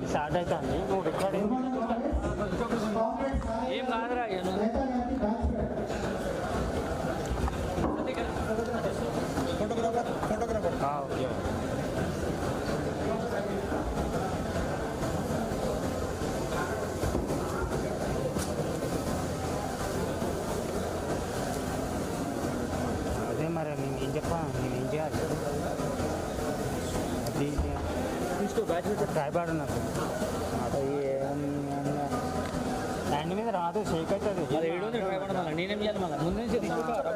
Start అవుతుంది నువ్వు recording ఏం కాదురా ఫోటోగ్రాఫర్ ఓకే అదే మరి నేను ఏం చెప్పాను నేను ఏం చేయాలి అది తీసుకో బ్యాచ్ ట్రైపాడ్ నాకు హ్యాండ్ మీద రాదు షేక్ అవుతుంది నేనేం చేయాలి మళ్ళీ ముందు నుంచి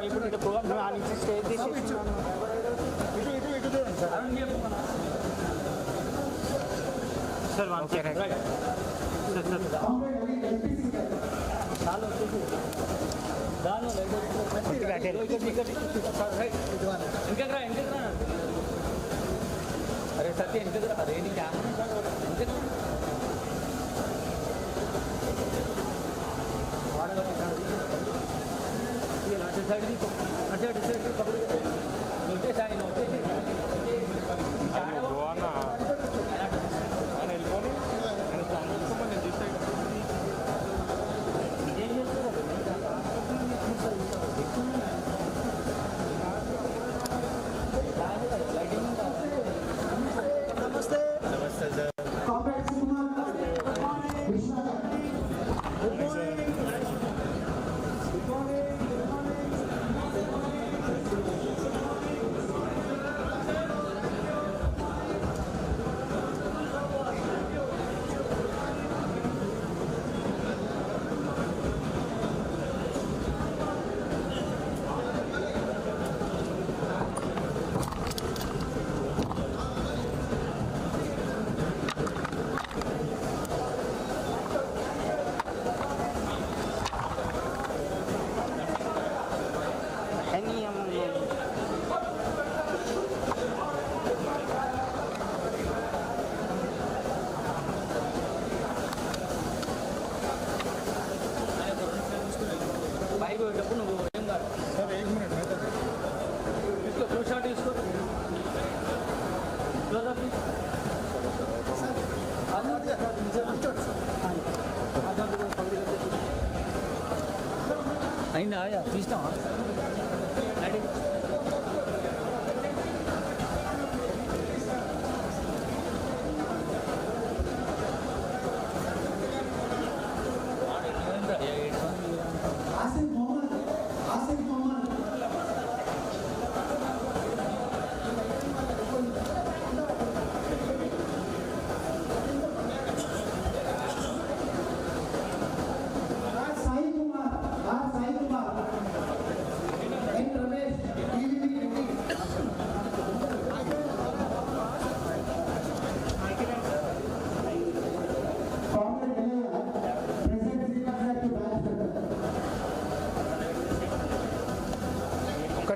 ఇప్పుడు ఇటు ప్రోగ్రామ్ ఆ నుంచి స్టేజ్ తీసి సార్ వన్ సెకండ్ సార్ ఇంకెక్కరా అరే సత్య ఇంకెక్కరా అదేంటి కెమెరా అటు సైడ్ అటు సైడ్ వచ్చేసాయి వెళ్ళిపోయి నేను చూసాను ఏం చేస్తారు నమస్తే నమస్తే సార్ అయిందా తీస్తావా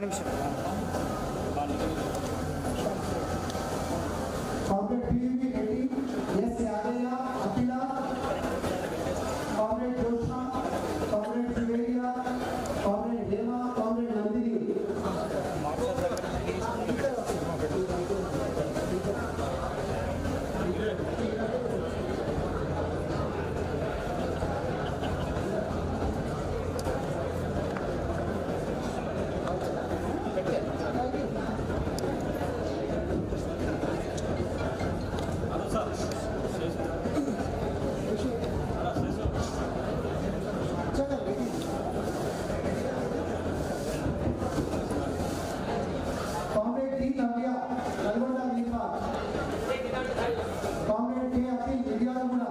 నిమిషం. Comrade PV Reddy, yes, Yadaya, Akila, Comrade Joshna, Comrade Siveria, Comrade Hema, Comrade Nandini. Comrade D. Navya, Nalgonda Nipa. Comrade K. Akhil, Vidyaraguna.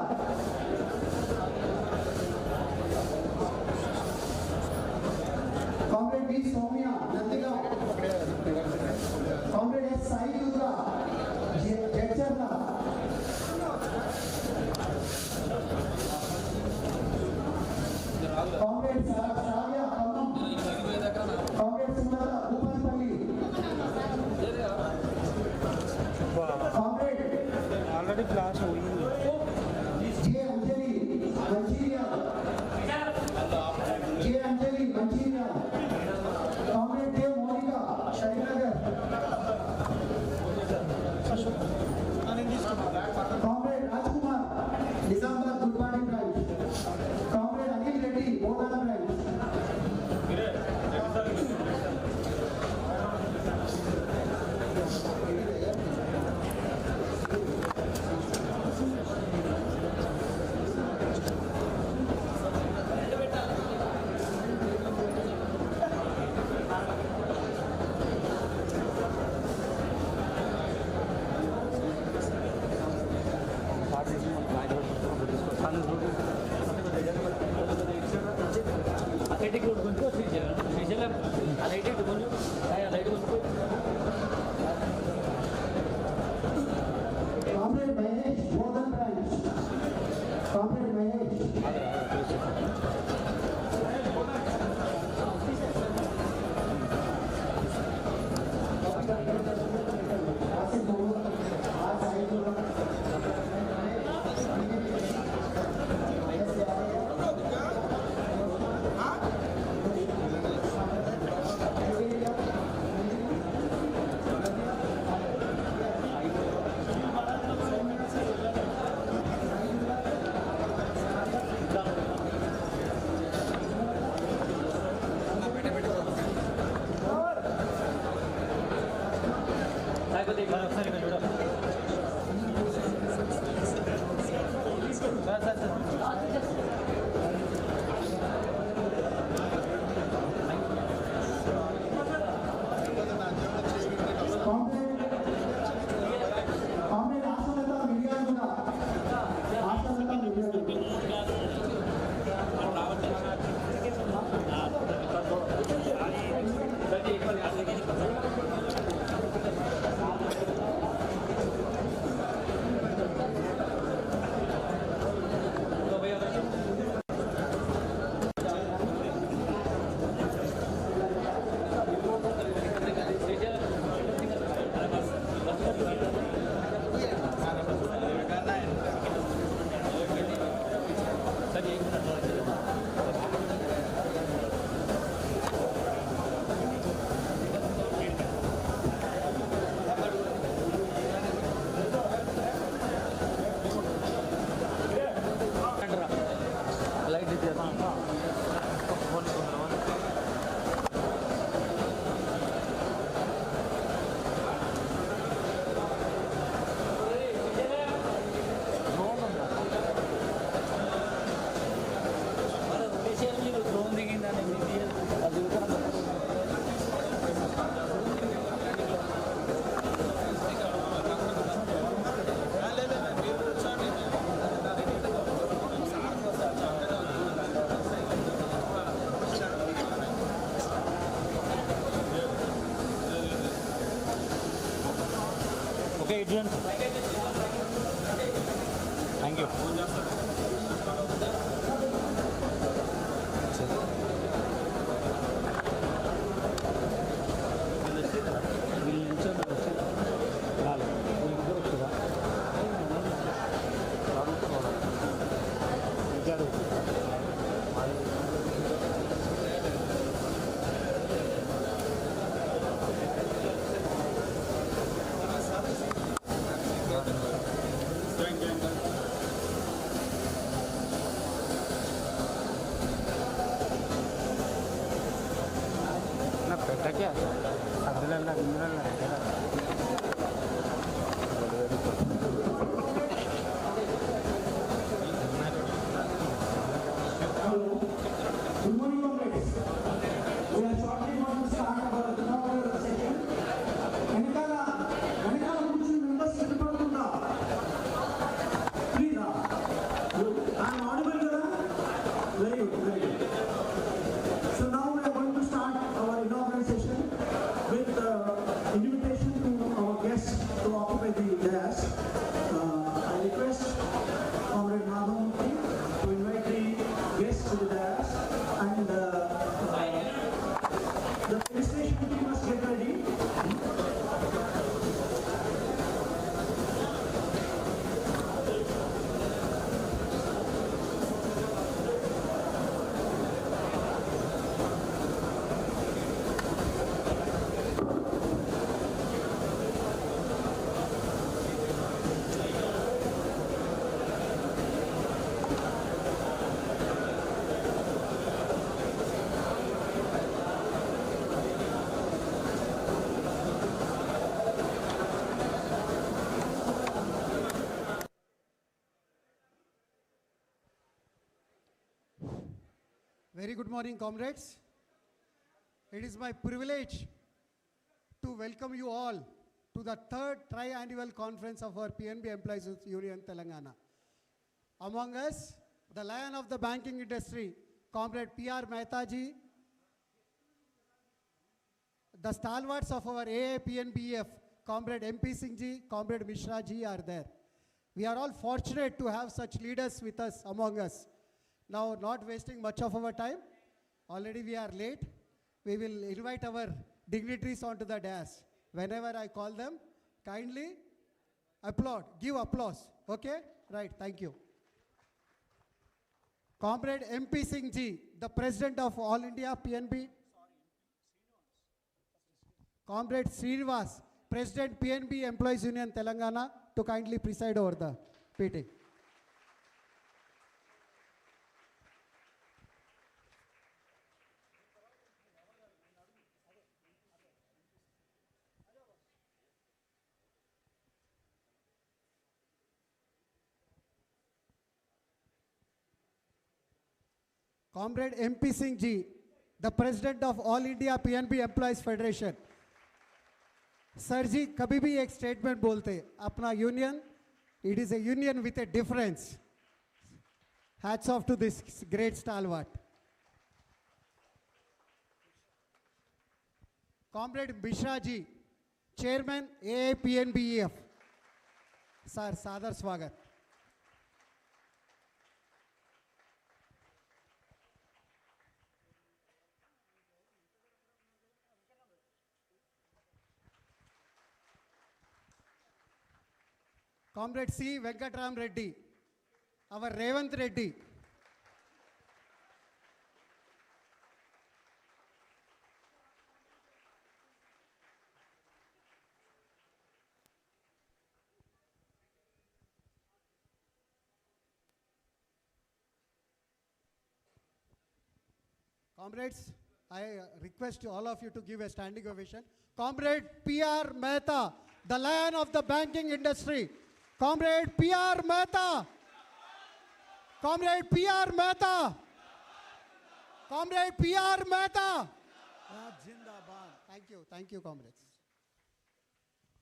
Comrade B. Soumya, Nandigaon. Comrade S. Sai Rudra, Jecharla. Comrade Savya, Kannam. Comrade Sumata, Bhupanpalli. Comrade already class J. Anjali, Mancherial. J. Anjali, Mancherial. Comrade K. Monica, Sharinagar. Comrade Rajkumar, Nizamabad, Gurwani branch. Comrade Anil Reddy, Bodhana branch. Athletic road కొంచెం Srisailam light కొంచెం light కొంచెం. Comrade Mahesh, Bodhan branch. Comrade Mahesh. లేకపోతే ఒకసారి చూడాలి. Sir sir sir Comrade Asanata Vidyaraguna. Asanata Vidyaraguna. Light drone దిగిందని అది okay ఇడ్జన్ thank you. Good morning, comrades. We are shortly going to start our inaugural session. వెనకాల కూర్చుని members సిద్ధపడుతుందా? Please I'm audible కదా? Very good, very good. So now we are going to start our inaugural session with invitation to our guests to occupy the dais. I request Comrade Madhav to invite the guests to the dais, and the registration team must get ready. Very good morning, comrades. It is my privilege to welcome you all to the third triennial conference of our PNB Employees Union Telangana. Among us, the lion of the banking industry, Comrade P.R. Mehta ji, the stalwarts of our AAPNBF, Comrade MP Singh ji, Comrade Mishra ji are there. We are all fortunate to have such leaders with us among us. Now, not wasting much of our time, already we are late. We will invite our dignitaries onto the dais. Whenever I call them, kindly applaud, give applause. Okay? Right, thank you. Comrade MP Singh ji, the President of All India PNB. Comrade Srinivas, President PNB Employees Union Telangana, to kindly preside over the meeting. Comrade MP Singh ji, the President of All India PNB Employees Federation. Sir ji, कभी भी एक statement बोलते, अपना union, it is a union with a difference. Hats off to this great stalwart. Comrade Mishra ji, Chairman AAPNBEF. Sir, सादर स्वागत. Comrade C. Venkatram Reddy, our Revant Reddy. Comrades, I request all of you to give a standing ovation. Comrade P.R. Mehta, the lion of the banking industry. Comrade P.R. Mehta. Comrade P.R. Mehta. Comrade P.R. Mehta. Thank you, comrades.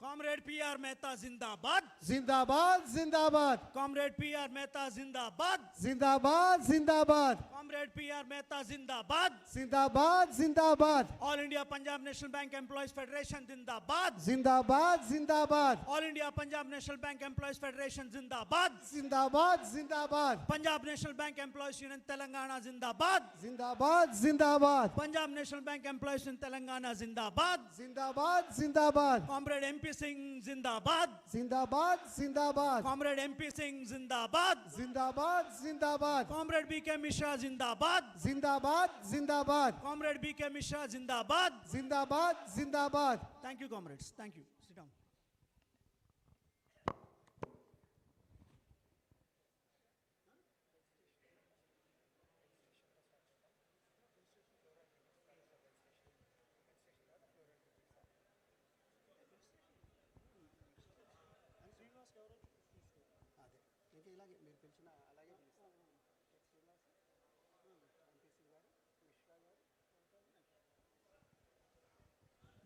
Comrade P.R. Mehta Zindabad. Zindabad, Zindabad. Comrade P.R. Mehta Zindabad. Zindabad, Zindabad. Comrade P.R. Mehta Zindabad. Zindabad, Zindabad. All India Punjab National Bank Employees Federation Zindabad. Zindabad, Zindabad. All India Punjab National Bank Employees Federation Zindabad. Zindabad, Zindabad. Punjab National Bank Employees Union Telangana Zindabad. Zindabad, Zindabad. Punjab National Bank Employees in Telangana Zindabad. Zindabad, Zindabad. Comrade MP Singh Zindabad. Zindabad, Zindabad. Comrade MP Singh Zindabad. Zindabad, Zindabad. Comrade B.K. Mishra Zindabad. Zindabad, Zindabad. Comrade B.K. Mishra Zindabad. Zindabad, Zindabad. Thank you, comrades. Thank you. Sit down.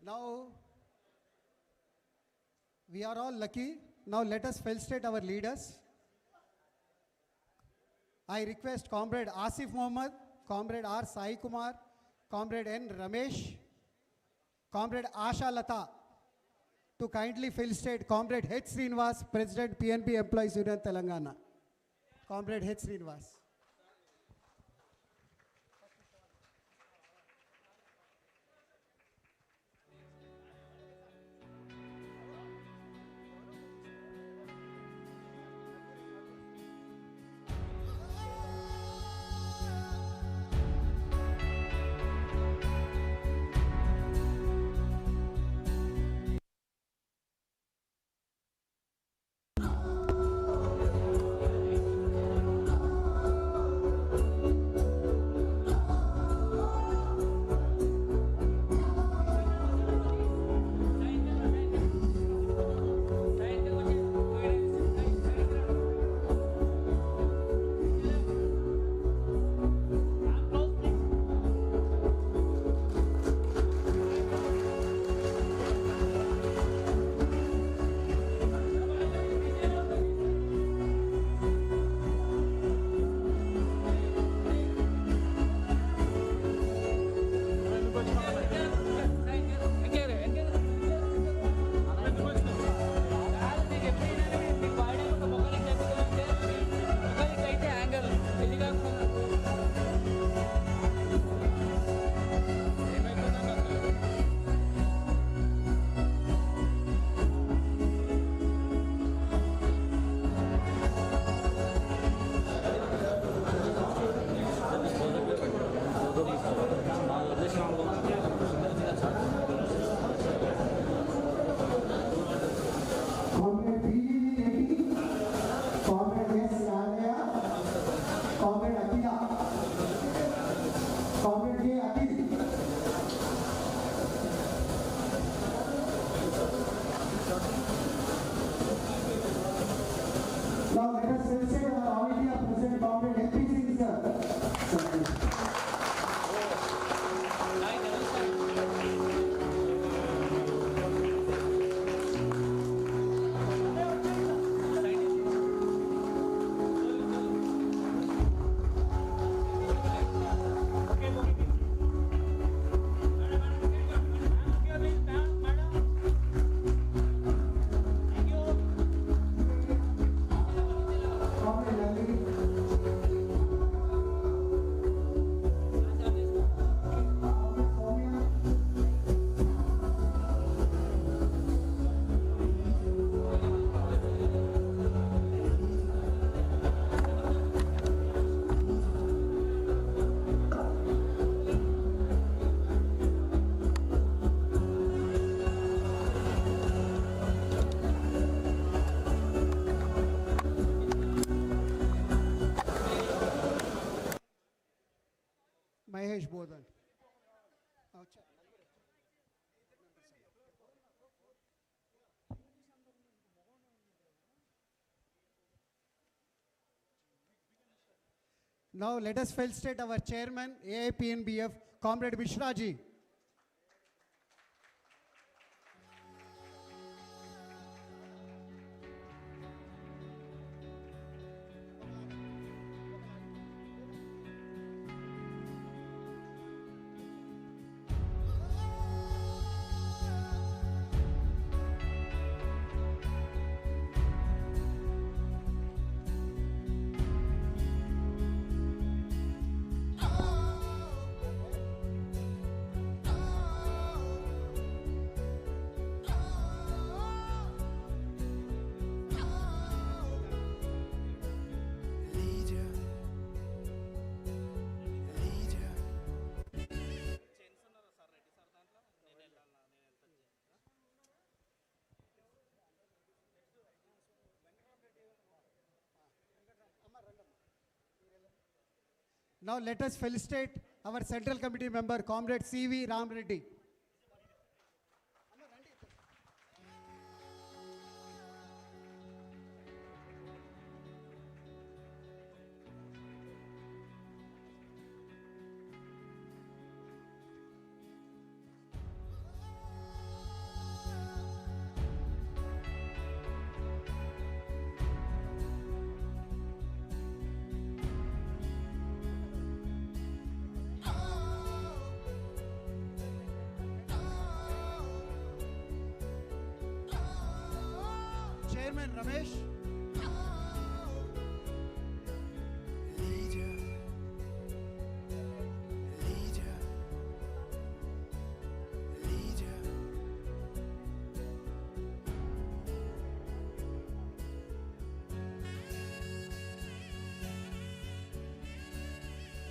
Now, we are all lucky. Now let us felicitate our leaders. I request Comrade Asif Mohammed, Comrade R. Sai Kumar, Comrade N. Ramesh, Comrade Asha Lata to kindly felicitate Comrade H. Srinivas, President PNB Employees Union Telangana. Comrade H. Srinivas. Now let us felicitate our All India President, Comrade MP Singh, sir. Mahesh Bodhan. Now let us felicitate our chairman, AIPNBF, Comrade Mishra ji. Now let us felicitate our Central Committee member, Comrade C.V. Ram Reddy. Chairman Ramesh.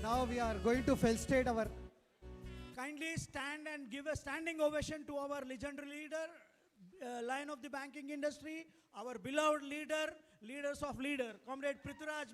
Now we are going to felicitate our. Kindly stand and give a standing ovation to our legendary leader, lion of the banking industry, our beloved leader, leaders of leader, Comrade Prithviraj.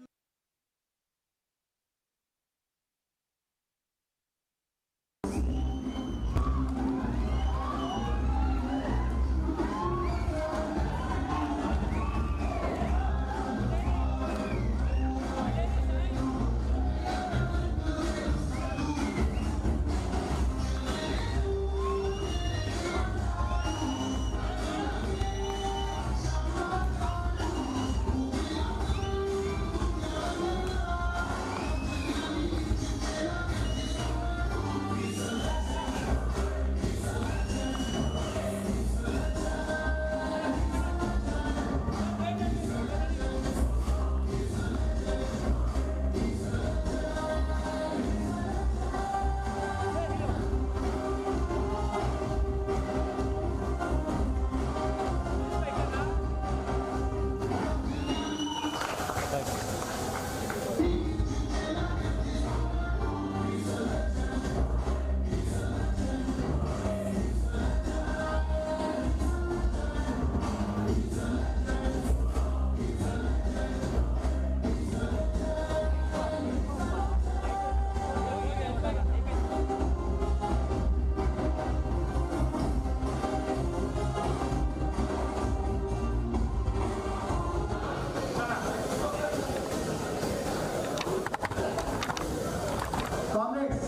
Comrades,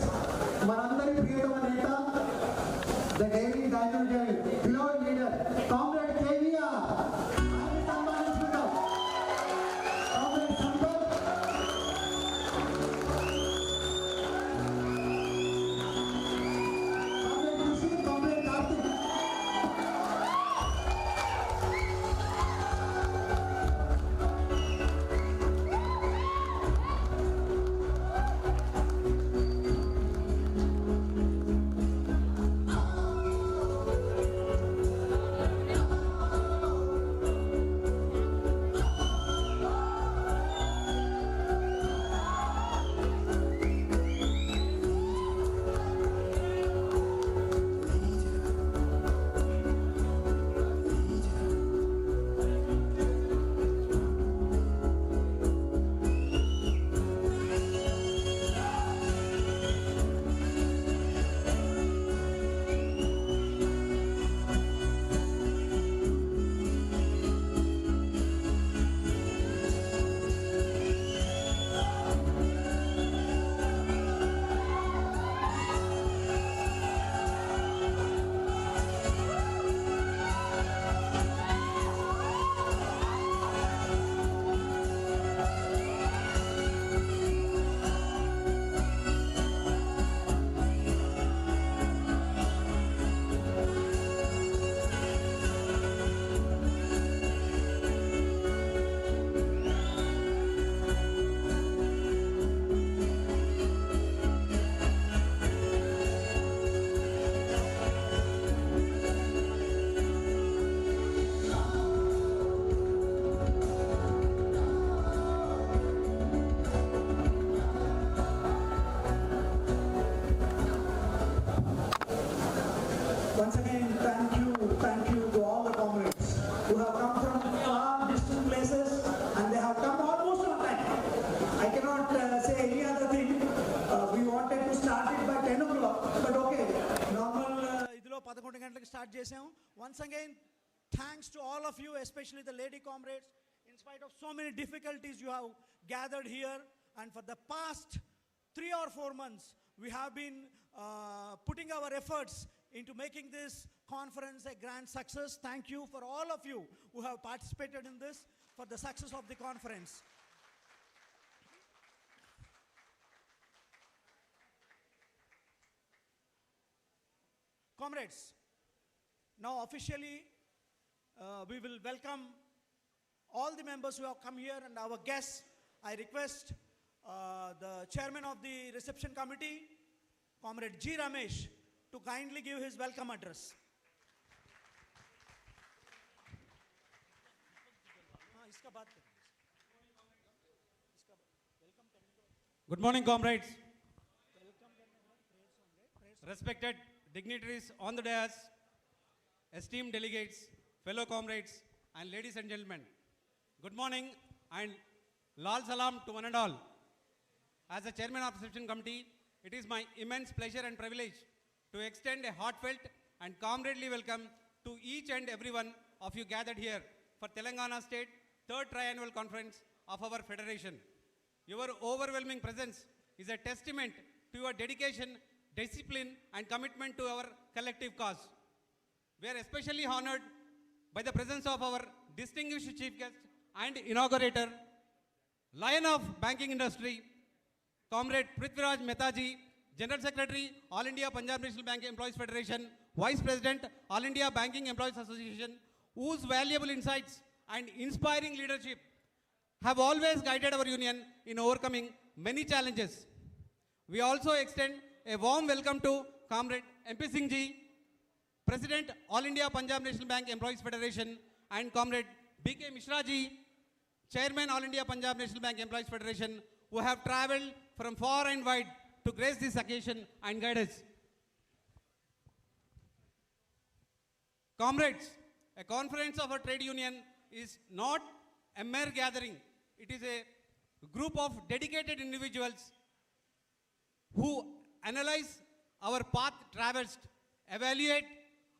మనందరి ప్రియతమ నేత, the daily dynamic beloved leader, Comrade KVR. ఆయన సన్మానించుకుందాం. Comrade Sampath. Comrade కృషి, Comrade Karthik. Once again, thank you to all the comrades who have come from far distant places and they have come almost on time. I cannot say any other thing. We wanted to start it by 10 o'clock, but okay, normal. ఇదిలో 11 గంటలకు start చేసాం. Once again, thanks to all of you, especially the lady comrades. In spite of so many difficulties, you have gathered here, and for the past 3 or 4 months, we have been putting our efforts into making this conference a grand success. Thank you for all of you who have participated in this for the success of the conference. Comrades, now officially we will welcome all the members who have come here and our guests, I request the chairman of the reception committee, Comrade G. Ramesh, to kindly give his welcome address. Good morning, comrades. Respected dignitaries on the dais, esteemed delegates, fellow comrades, and ladies and gentlemen. Good morning and Lal Salam to one and all. As the chairman of the reception committee, it is my immense pleasure and privilege to extend a heartfelt and comradely welcome to each and every one of you gathered here for Telangana State 3rd Triennial Conference of our Federation. Your overwhelming presence is a testament to your dedication, discipline, and commitment to our collective cause. We are especially honored by the presence of our distinguished chief guest and inaugurator, Lion of Banking Industry, Comrade Prithviraj Mehtaji, General Secretary, All India Punjab National Bank Employees Federation, Vice President, All India Banking Employees Association, whose valuable insights and inspiring leadership have always guided our union in overcoming many challenges. We also extend a warm welcome to Comrade MP Singh Ji, President, All India Punjab National Bank Employees Federation, and Comrade BK Mishra Ji, Chairman, All India Punjab National Bank Employees Federation, who have travelled from far and wide to grace this occasion and guide us. Comrades, a conference of a trade union is not a mere gathering. It is a group of dedicated individuals who analyze our path traversed, evaluate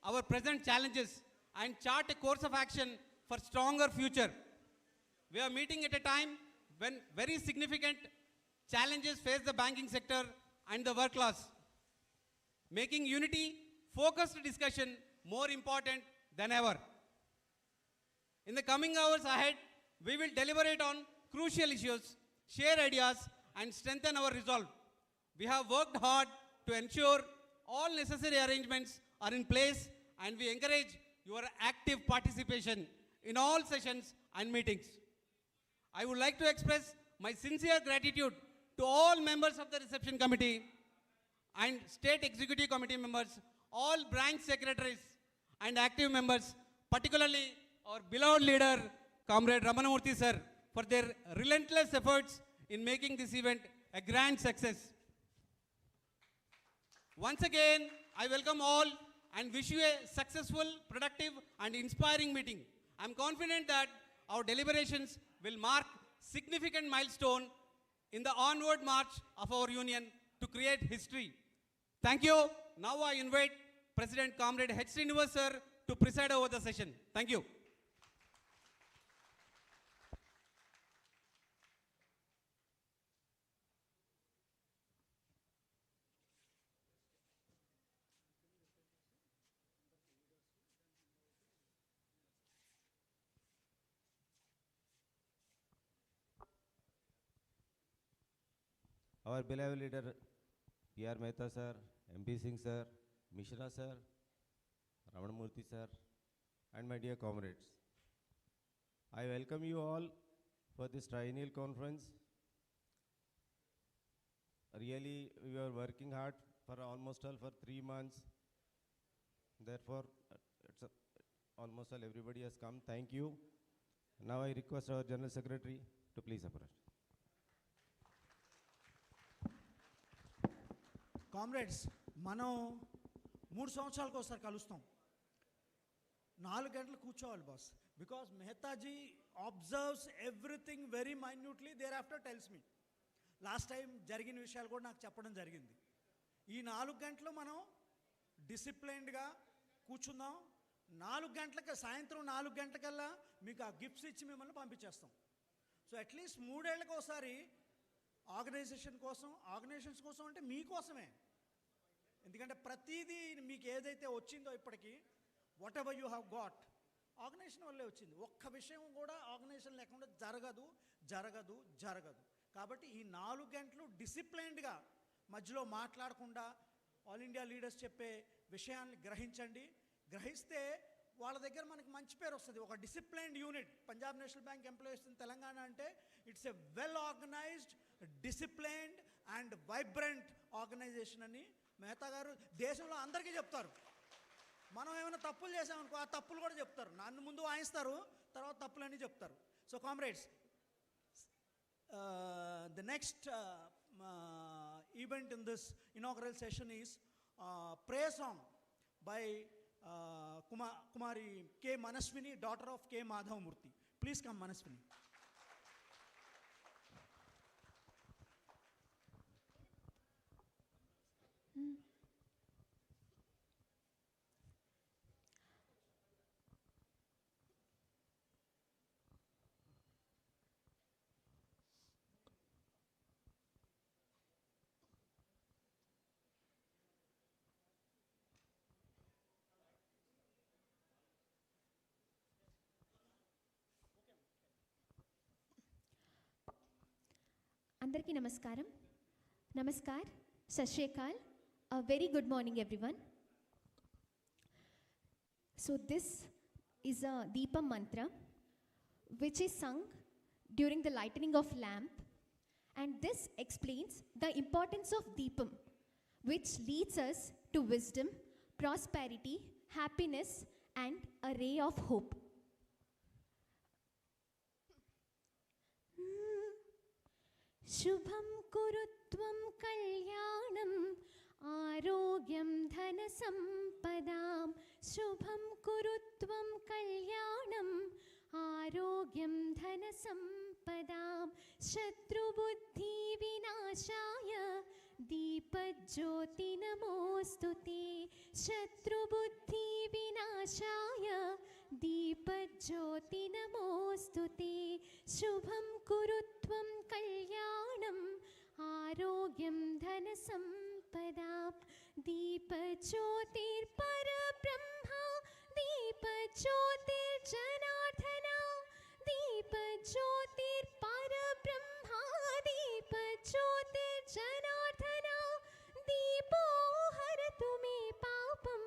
our present challenges, and chart a course of action for stronger future. We are meeting at a time when very significant challenges face the banking sector and the work class, making unity, focused discussion more important than ever. In the coming hours ahead, we will deliberate on crucial issues, share ideas, and strengthen our resolve. We have worked hard to ensure all necessary arrangements are in place, and we encourage your active participation in all sessions and meetings. I would like to express my sincere gratitude to all members of the reception committee and state executive committee members, all branch secretaries and active members, particularly our beloved leader, Comrade Ramanamurthy sir, for their relentless efforts in making this event a grand success. Once again, I welcome all and wish you a successful, productive, and inspiring meeting. I am confident that our deliberations will mark significant milestone in the onward march of our union to create history. Thank you. Now I invite President Comrade H. Srinivas sir to preside over the session. Thank you. Our beloved leader, P.R. Mehta sir, MP Singh sir, Mishra sir, Ramanamurthy sir, and my dear comrades. I welcome you all for this triennial conference. Really, we are working hard for almost all for 3 months. Therefore, almost all everybody has come. Thank you. Now I request our General Secretary to please approach. Comrades మనం 3 సంవత్సరాలకు ఒకసారి కలుస్తాం. 4 గంటలు కూర్చోవాలి boss, because Mehtaji observes everything very minutely, thereafter tells me. Last time జరిగిన విషయాలు కూడా నాకు చెప్పడం జరిగింది. ఈ 4 గంటలు మనం డిసిప్లైన్డ్గా కూర్చుందాం. 4 గంటలకి, సాయంత్రం 4 గంటలకల్లా మీకు ఆ గిఫ్ట్స్ ఇచ్చి మిమ్మల్ని పంపించేస్తాం. సో అట్లీస్ట్ 3 ఏళ్ళకి ఒకసారి ఆర్గనైజేషన్స్ కోసం అంటే మీకోసమే. ఎందుకంటే ప్రతిదీ మీకు ఏదైతే వచ్చిందో ఇప్పటికీ, whatever you have got, organisation వల్లే వచ్చింది. ఒక్క విషయం కూడా ఆర్గనైజేషన్ లేకుండా జరగదు. కాబట్టి ఈ 4 గంటలు డిసిప్లైన్డ్గా మధ్యలో మాట్లాడకుండా ఆల్ ఇండియా లీడర్స్ చెప్పే విషయాన్ని గ్రహించండి. గ్రహిస్తే వాళ్ళ దగ్గర మనకి మంచి పేరు వస్తుంది. ఒక disciplined unit. Punjab national Bank employees in Telangana అంటే it's a well organized, disciplined and vibrant organization అని మెహతా గారు దేశంలో అందరికీ చెప్తారు. మనం ఏమైనా తప్పులు చేసామనుకో ఆ తప్పులు కూడా చెప్తారు. నన్ను ముందు వాయిస్తారు, తర్వాత తప్పులన్నీ చెప్తారు. So comrades, the next event in this inaugural session is prayer song by Kumari K. Manaswini, daughter of K. Madhavamurthy. Please come, Manaswini. అందరికీ నమస్కారం. నమస్కార్, సత్ శ్రీ అకాల్, a very good morning everyone. So this is a Deepam mantra which is sung during the lightening of lamp, and this explains the importance of Deepam, which leads us to wisdom, prosperity, happiness and a ray of hope. శుభం కురుత్వం కళ్యాణం ఆరోగ్యం ధన సంపదాం. శుభం కురుత్వం కళ్యాణం ఆరోగ్యం ధన సంపదాం. శత్రుబుద్ధి వినాశాయ దీపజ్యోతి నమోస్తుతే. శత్రుబుద్ధి వినాశాయ దీపజ్యోతి నమోస్తుతే. శుభం కురుత్వం కళ్యాణం ఆరోగ్యం ధన సంపదాం. దీపజ్యోతిర్పరబ్రహ్మ దీపజ్యోతిర్జనార్దన. దీపజ్యోతిర్పరబ్రహ్మ దీపజ్యోతిర్జనార్దన. దీపో హరతు మే పాపం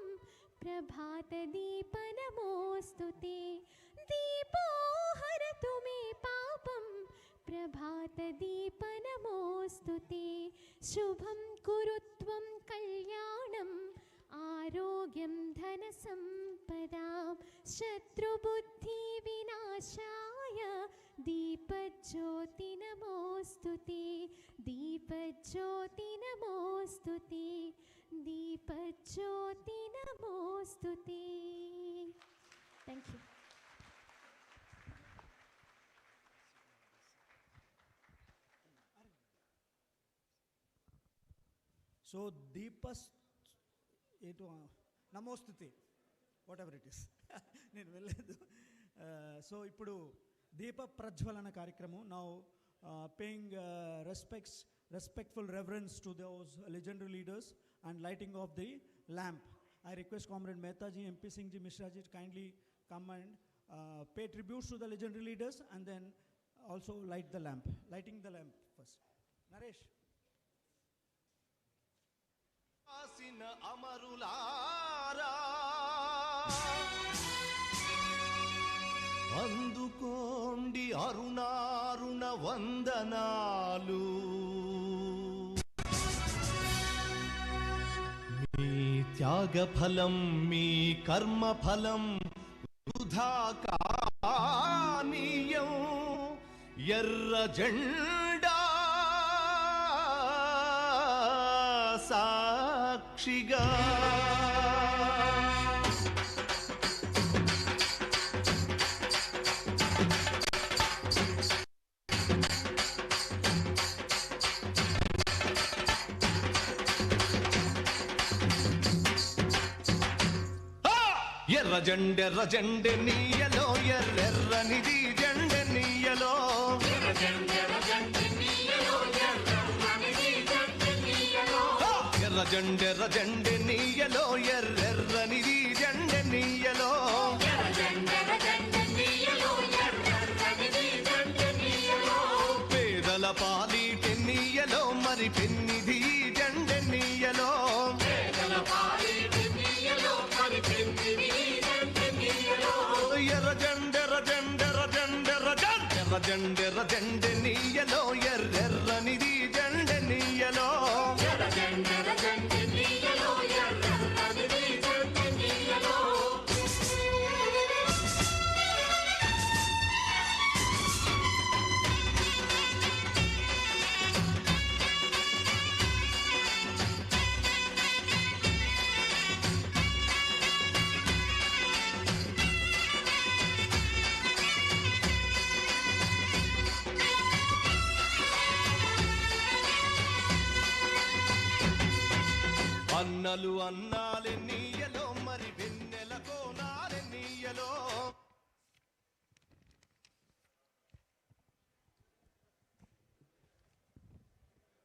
ప్రభాత దీప నమోస్తుతే. దీపో హరతు మే పాపం ప్రభాత దీప నమోస్తుతే. శుభం కురుత్వం కళ్యాణం ఆరోగ్యం ధన సంపదాం. శత్రుబుద్ధి వినాశాయ దీపజ్యోతి నమోస్తుతే. దీపజ్యోతి నమోస్తుతే. దీపజ్యోతి నమోస్తుతే. Thank you. సో దీపస్ ఏటు నమోస్తుతే, వాట్ ఎవర్ ఇట్ ఇస్, నేను వెళ్ళలేదు. సో ఇప్పుడు దీప ప్రజ్వలన కార్యక్రమం. Now paying respectful reverence to those legendary leaders and lighting of the lamp. I request Comrade Mehta ji, MP Singh ji, Mishra ji to kindly come and pay tributes to the legendary leaders and then also light the lamp. Lighting the lamp first. Naresh. ఆసిన అమరులారా అందుకోండి అరుణారుణ వందనాలు. మీ త్యాగ ఫలం, మీ కర్మ ఫలం వృధా కానీయం. ఎర్ర జెండా సాక్షిగా ఎర్ర జెండె నీయలో, ఎర్రెర్రనిది జెండె నీయలో. ఎర్ర జెండె నీయలో, ఎర్రెర్రనిది జెండె నీయలో. పేదల పాలిటె నీయలో, మరి పెన్నిధి జెండె నీయలో. ఎర్ర జెండెర్ర జెండెర్ర జెండెర్ర జెండెర్ర జెండెర్ర జెండె నీయలో ఎర్రెర్రనిది జెండె నీయలో అన్నలు అన్నాలే నీయలో మరి వెన్నెల కోనాలే నీయలో.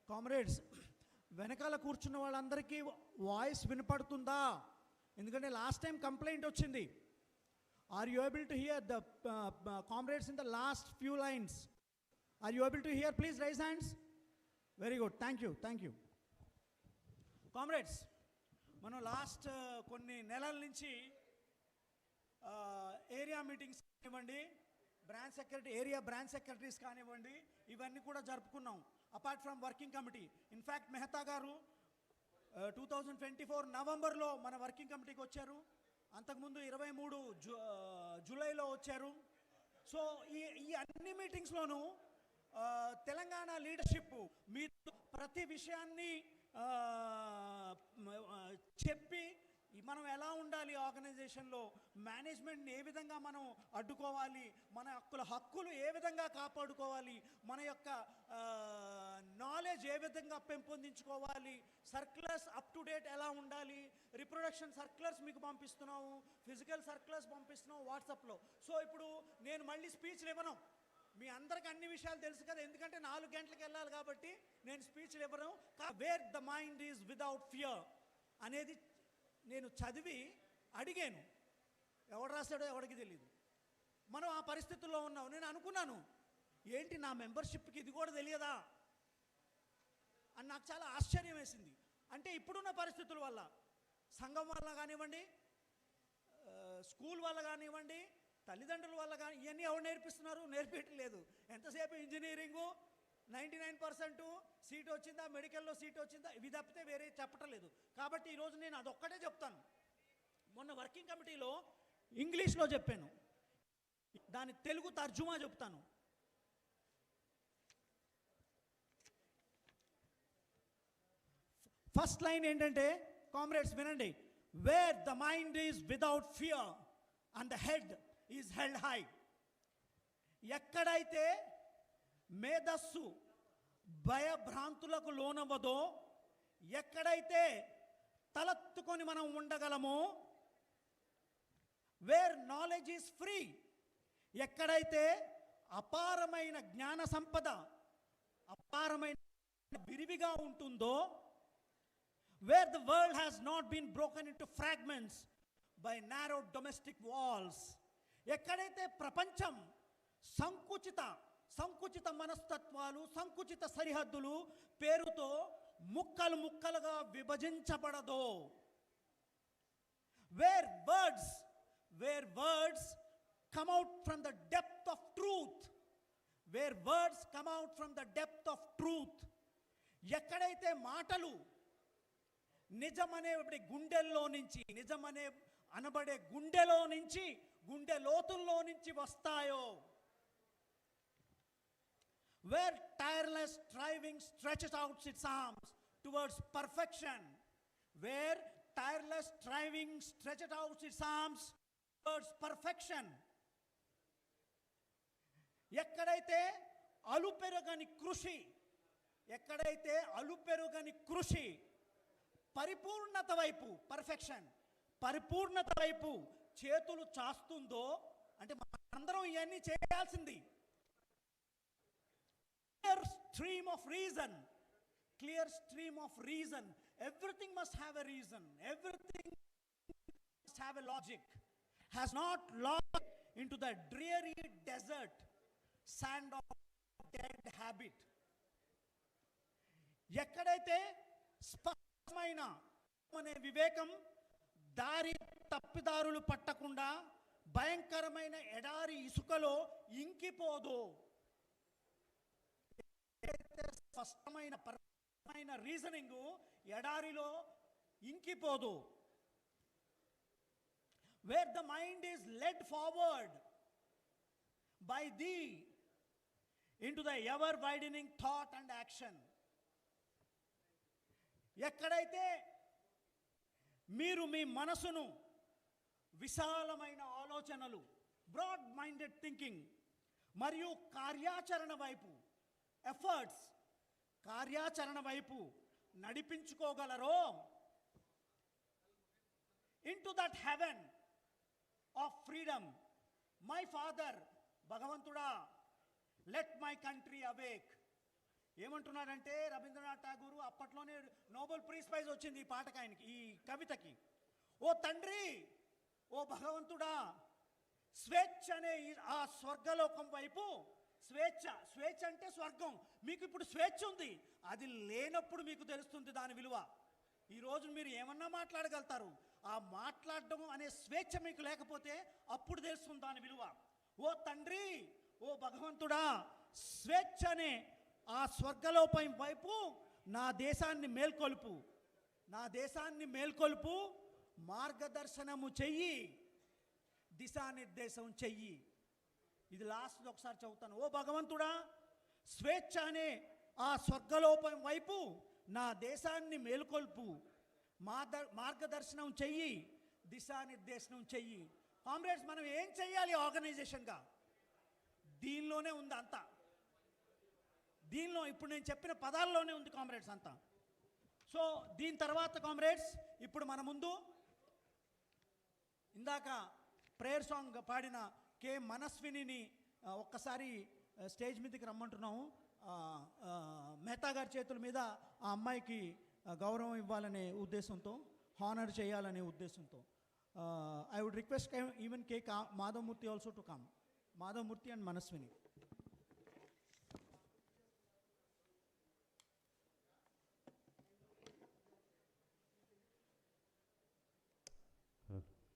కామ్రేడ్స్, వెనకాల కూర్చున్న వాళ్ళందరికీ వాయిస్ వినపడుతుందా? ఎందుకంటే లాస్ట్ టైం కంప్లైంట్ వచ్చింది. Are you able to hear the comrades in the last few lines? Are you able to hear? Please raise hands. Very good, thank you, thank you. Comrades, మనం last కొన్ని నెలల నుంచి area meetings కానివ్వండి, area branch secretaries కానివ్వండి, ఇవన్నీ కూడా జరుపుకున్నాం. Apart from working committee, in fact Mehta గారు 2024 నవంబర్లో మన వర్కింగ్ కమిటీకి వచ్చారు. అంతకుముందు 23 జూలైలో వచ్చారు. సో ఈ అన్ని మీటింగ్స్లోనూ తెలంగాణ లీడర్షిప్ మీరు ప్రతి విషయాన్ని చెప్పి మనం ఎలా ఉండాలి, ఆర్గనైజేషన్లో మేనేజ్మెంట్ని ఏ విధంగా మనం అడ్డుకోవాలి, మన హక్కులు ఏ విధంగా కాపాడుకోవాలి, మన యొక్క నాలెడ్జ్ ఏ విధంగా పెంపొందించుకోవాలి, సర్క్యులర్స్ అప్ టు డేట్ ఎలా ఉండాలి, రిప్రొడక్షన్ సర్క్యులర్స్ మీకు పంపిస్తున్నాము, ఫిజికల్ సర్క్యులర్స్ పంపిస్తున్నాము వాట్సాప్లో. సో ఇప్పుడు నేను మళ్ళీ స్పీచ్లు ఇవ్వను. మీ అందరికి అన్ని విషయాలు తెలుసు కదా, ఎందుకంటే 4 గంటలకు వెళ్ళాలి కాబట్టి నేను స్పీచ్లు ఇవ్వను. Wear the mind is without fear అనేది నేను చదివి అడిగాను. ఎవడు రాశాడో ఎవడికి తెలియదు. మనం ఆ పరిస్థితుల్లో ఉన్నాం. నేను అనుకున్నాను, ఏంటి నా మెంబర్షిప్కి ఇది కూడా తెలియదా అని నాకు చాలా ఆశ్చర్యం వేసింది. అంటే ఇప్పుడున్న పరిస్థితుల వల్ల, సంఘం వల్ల కానివ్వండి, స్కూల్ వల్ల కానివ్వండి, తల్లిదండ్రుల వల్ల కానీ, ఇవన్నీ ఎవరు నేర్పిస్తున్నారు? నేర్పించలేదు. ఎంతసేపు ఇంజనీరింగు 99% సీట్ వచ్చిందా, మెడికల్లో సీట్ వచ్చిందా, ఇవి తప్పితే వేరే చెప్పటం లేదు. కాబట్టి ఈరోజు నేను అదొక్కటే చెప్తాను. మొన్న వర్కింగ్ కమిటీలో ఇంగ్లీష్లో చెప్పాను, దాని తెలుగు తర్జుమా చెప్తాను. ఫస్ట్ లైన్ ఏంటంటే, కామ్రేడ్స్ వినండి, where the mind is without fear and the head is held high. ఎక్కడైతే మేధస్సు భయభ్రాంతులకు లోనవ్వదో, ఎక్కడైతే తలెత్తుకొని మనం ఉండగలమో, వేర్ నాలెడ్జ్ ఈజ్ ఫ్రీ, ఎక్కడైతే అపారమైన జ్ఞాన సంపద అపారమైన విరివిగా ఉంటుందో, where the world has not been broken into fragments by narrow domestic walls, ఎక్కడైతే ప్రపంచం సంకుచిత మనస్తత్వాలు, సంకుచిత సరిహద్దులు పేరుతో ముక్కలు ముక్కలుగా విభజించబడదో, where words come out from the depth of truth, where words come out from the depth of truth, ఎక్కడైతే మాటలు నిజమనే గుండెల్లో నుంచి, నిజమనే అనబడే గుండెలో నుంచి, గుండె లోతుల్లో నుంచి వస్తాయో, where tireless striving stretches out its arms towards perfection, where tireless striving stretches out its arms towards perfection, ఎక్కడైతే అలుపెరుగని కృషి, ఎక్కడైతే అలుపెరుగని కృషి పరిపూర్ణత వైపు, పర్ఫెక్షన్ పరిపూర్ణత వైపు చేతులు చాస్తుందో, అంటే మనందరం ఇవన్నీ చేయాల్సింది. Clear stream of reason, everything must have a reason, everything must have a logic, has not lost into the dreary desert sand of dead habit. ఎక్కడైతే స్పష్టమైన అనే వివేకం దారి తప్పిదారులు పట్టకుండా భయంకరమైన ఎడారి ఇసుకలో ఇంకిపోదు. స్పష్టమైన పరమైన రీజనింగ్ ఎడారిలో ఇంకిపోదు. Where the mind is led forward by the into the ever widening thought and action. ఎక్కడైతే మీరు మీ మనసును విశాలమైన ఆలోచనలు, బ్రాడ్ మైండెడ్ థింకింగ్ మరియు కార్యాచరణ వైపు, ఎఫర్ట్స్, కార్యాచరణ వైపు నడిపించుకోగలరో, into that heaven of freedom my father, భగవంతుడా, లెట్ మై కంట్రీ అవేక్. ఏమంటున్నాడంటే రవీంద్రనాథ్ ఠాగూర్, అప్పట్లోనే నోబెల్ ప్రైజ్ వచ్చింది ఈ పాటకి, ఆయనకి, ఈ కవితకి. ఓ తండ్రి, ఓ భగవంతుడా, స్వేచ్ఛ అనే ఆ స్వర్గలోకం వైపు, స్వేచ్ఛ, స్వేచ్ఛ అంటే స్వర్గం. మీకు ఇప్పుడు స్వేచ్ఛ ఉంది, అది లేనప్పుడు మీకు తెలుస్తుంది దాని విలువ. ఈరోజు మీరు ఏమన్నా మాట్లాడగలుగుతారు, ఆ మాట్లాడడం అనే స్వేచ్ఛ మీకు లేకపోతే అప్పుడు తెలుస్తుంది దాని విలువ. ఓ తండ్రి, ఓ భగవంతుడా, స్వేచ్ఛ అనే ఆ స్వర్గలోపం వైపు నా దేశాన్ని మేల్కొల్పు, నా దేశాన్ని మేల్కొల్పు, మార్గదర్శనము చెయ్యి, దిశానిర్దేశం చెయ్యి. ఇది లాస్ట్ ఒకసారి చదువుతాను. ఓ భగవంతుడా, స్వేచ్ఛ అనే ఆ స్వర్గలోపం వైపు నా దేశాన్ని మేల్కొల్పు, మార్గదర్శనం చెయ్యి, దిశానిర్దేశనం చెయ్యి. కామ్రేడ్స్, మనం ఏం చెయ్యాలి ఆర్గనైజేషన్గా? దీనిలోనే ఉంది అంతా. దీనిలో ఇప్పుడు నేను చెప్పిన పదాల్లోనే ఉంది కామ్రేడ్స్ అంతా. సో దీని తర్వాత కామ్రేడ్స్, ఇప్పుడు మన ముందు ఇందాక ప్రేయర్ సాంగ్ పాడిన కే మనస్విని ఒక్కసారి స్టేజ్ మీదకి రమ్మంటున్నాము. మెహతా గారి చేతుల మీద ఆ అమ్మాయికి గౌరవం ఇవ్వాలనే ఉద్దేశంతో, హానర్ చేయాలనే ఉద్దేశంతో I would request even K Madhavamurthy also to come. Madhavamurthy and Manaswini.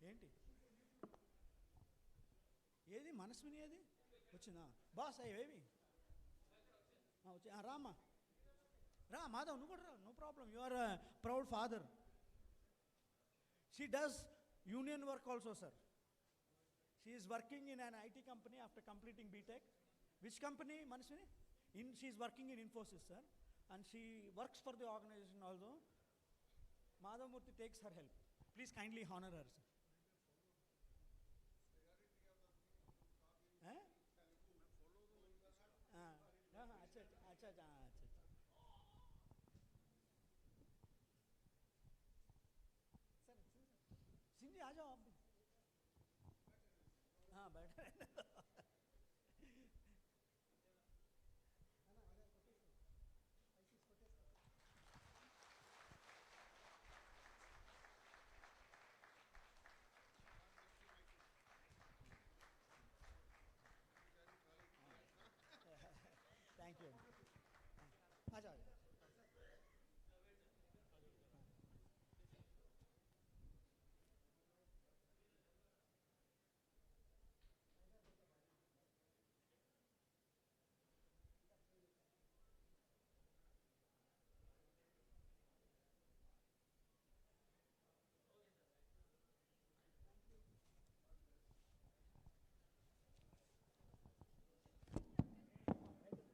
ఏంటి ఏది మనస్విని, ఏది వచ్చిందా బాస్? ఏవి వచ్చి రామ్మా, రా మాధవ్, నువ్వు కూడా రా, no problem, you are proud father. She does union work also sir. She is working in an IT company after completing B Tech. Which company Manaswini? She is working in Infosys sir, and she works for the organisation also. Madhavamurthy takes her help. Please kindly honor her, sir. अच्छा. Sir Sindhi आ जाओ आप भी. हाँ बैठे. Thank you. आ जाओ.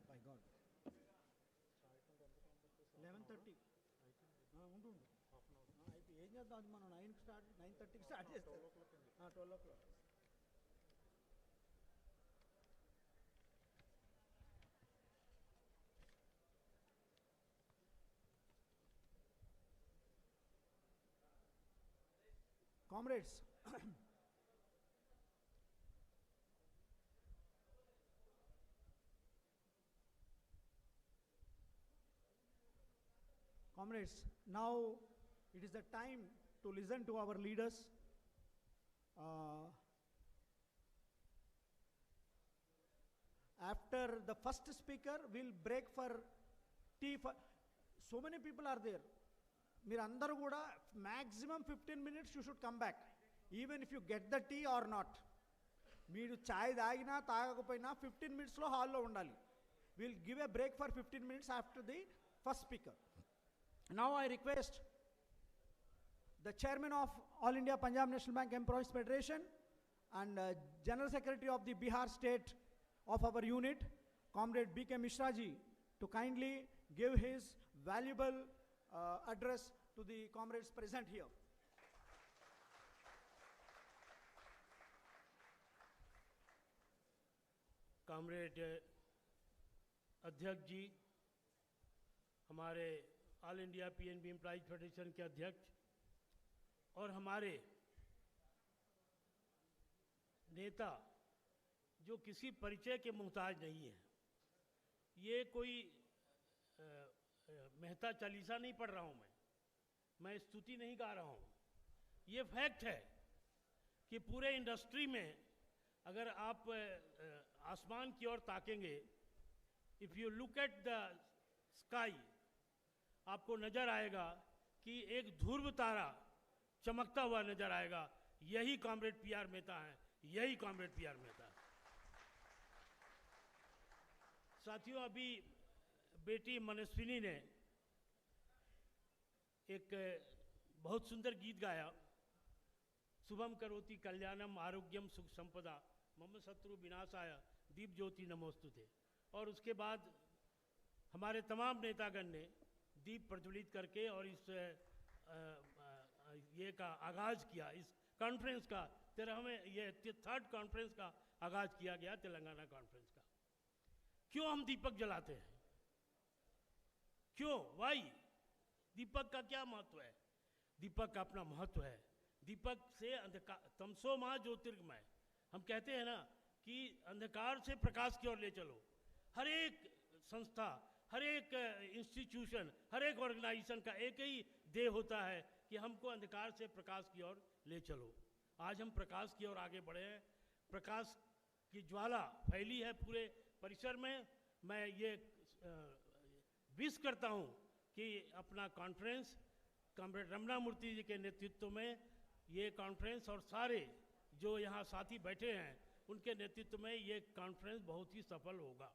By God. 11:30. ఉండు అయితే ఏం చేద్దాం, అది మనం 9కి స్టార్ట్, 9:30కి స్టార్ట్ చేస్తాం. 12 o'clock. Comrades, comrades, now it is the time to listen to our leaders. After the first speaker, we'll break for tea. So many people are there. మీరందరూ కూడా maximum 15 minutes you should come back, even if you get the tea or not. మీరు చాయ్ తాగినా తాగకపోయినా 15 minutesలో హాల్లో ఉండాలి. Will give a break for 15 minutes after the first speaker. Now I request the chairman of All India Punjab National Bank Employees Federation and General Secretary of the Bihar State of our unit, Comrade B.K. Mishra ji, to kindly give his valuable address to the comrades present here. Comrade अध्यक्ष जी, हमारे all India PNB employees federation के अध्यक्ष और हमारे नेता जो किसी परिचय के मुहताज नहीं है, ये कोई मेहता चालीसा नहीं पढ़ रहा हूँ मैं स्तुति नहीं गा रहा हूँ। ये फैक्ट है कि पूरे इंडस्ट्री में अगर आप आसमान की ओर ताकेंगे, if you look at the sky, आपको नज़र आएगा कि एक ध्रुव तारा चमकता हुआ नजर आएगा। यही कॉमरेड पीआर मेहता है, यही कॉमरेड पीआर मेहता है। साथियों, अभी बेटी मनस्विनी ने एक बहुत सुंदर गीत गाया, शुभम करोति कल्याणम आरोग्यम सुख संपदा मम शत्रु विनाशाय दीप ज्योति नमोस्तुते। और उसके बाद हमारे तमाम नेतागण ने दीप प्रज्वलित करके और इस ये का आगाज़ किया, इस कॉन्फ्रेंस का 13वें ये थर्ड कॉन्फ्रेंस का आगाज़ किया गया, तेलंगाना कॉन्फ्रेंस का। क्यों हम दीपक जलाते हैं? क्यों? वाई? दीपक का क्या महत्व है? दीपक का अपना महत्व है। दीपक से अंधकार, तमसो माह ज्योतिर्गमय, हम कहते हैं ना कि अंधकार से प्रकाश की ओर ले चलो। हर एक संस्था, हर एक इंस्टीट्यूशन, हर एक ऑर्गेनाइजेशन का एक ही ध्येय होता है कि हमको अंधकार से प्रकाश की ओर ले चलो। आज हम प्रकाश की ओर आगे बढ़े हैं। प्रकाश की ज्वाला फैली है पूरे परिसर में। मैं ये विश करता हूँ कि अपना कॉन्फ्रेंस कॉमरेड रमना मूर्ति जी के नेतृत्व में, ये कॉन्फ्रेंस और सारे जो यहाँ साथी बैठे हैं उनके नेतृत्व में ये कॉन्फ्रेंस बहुत ही सफल होगा।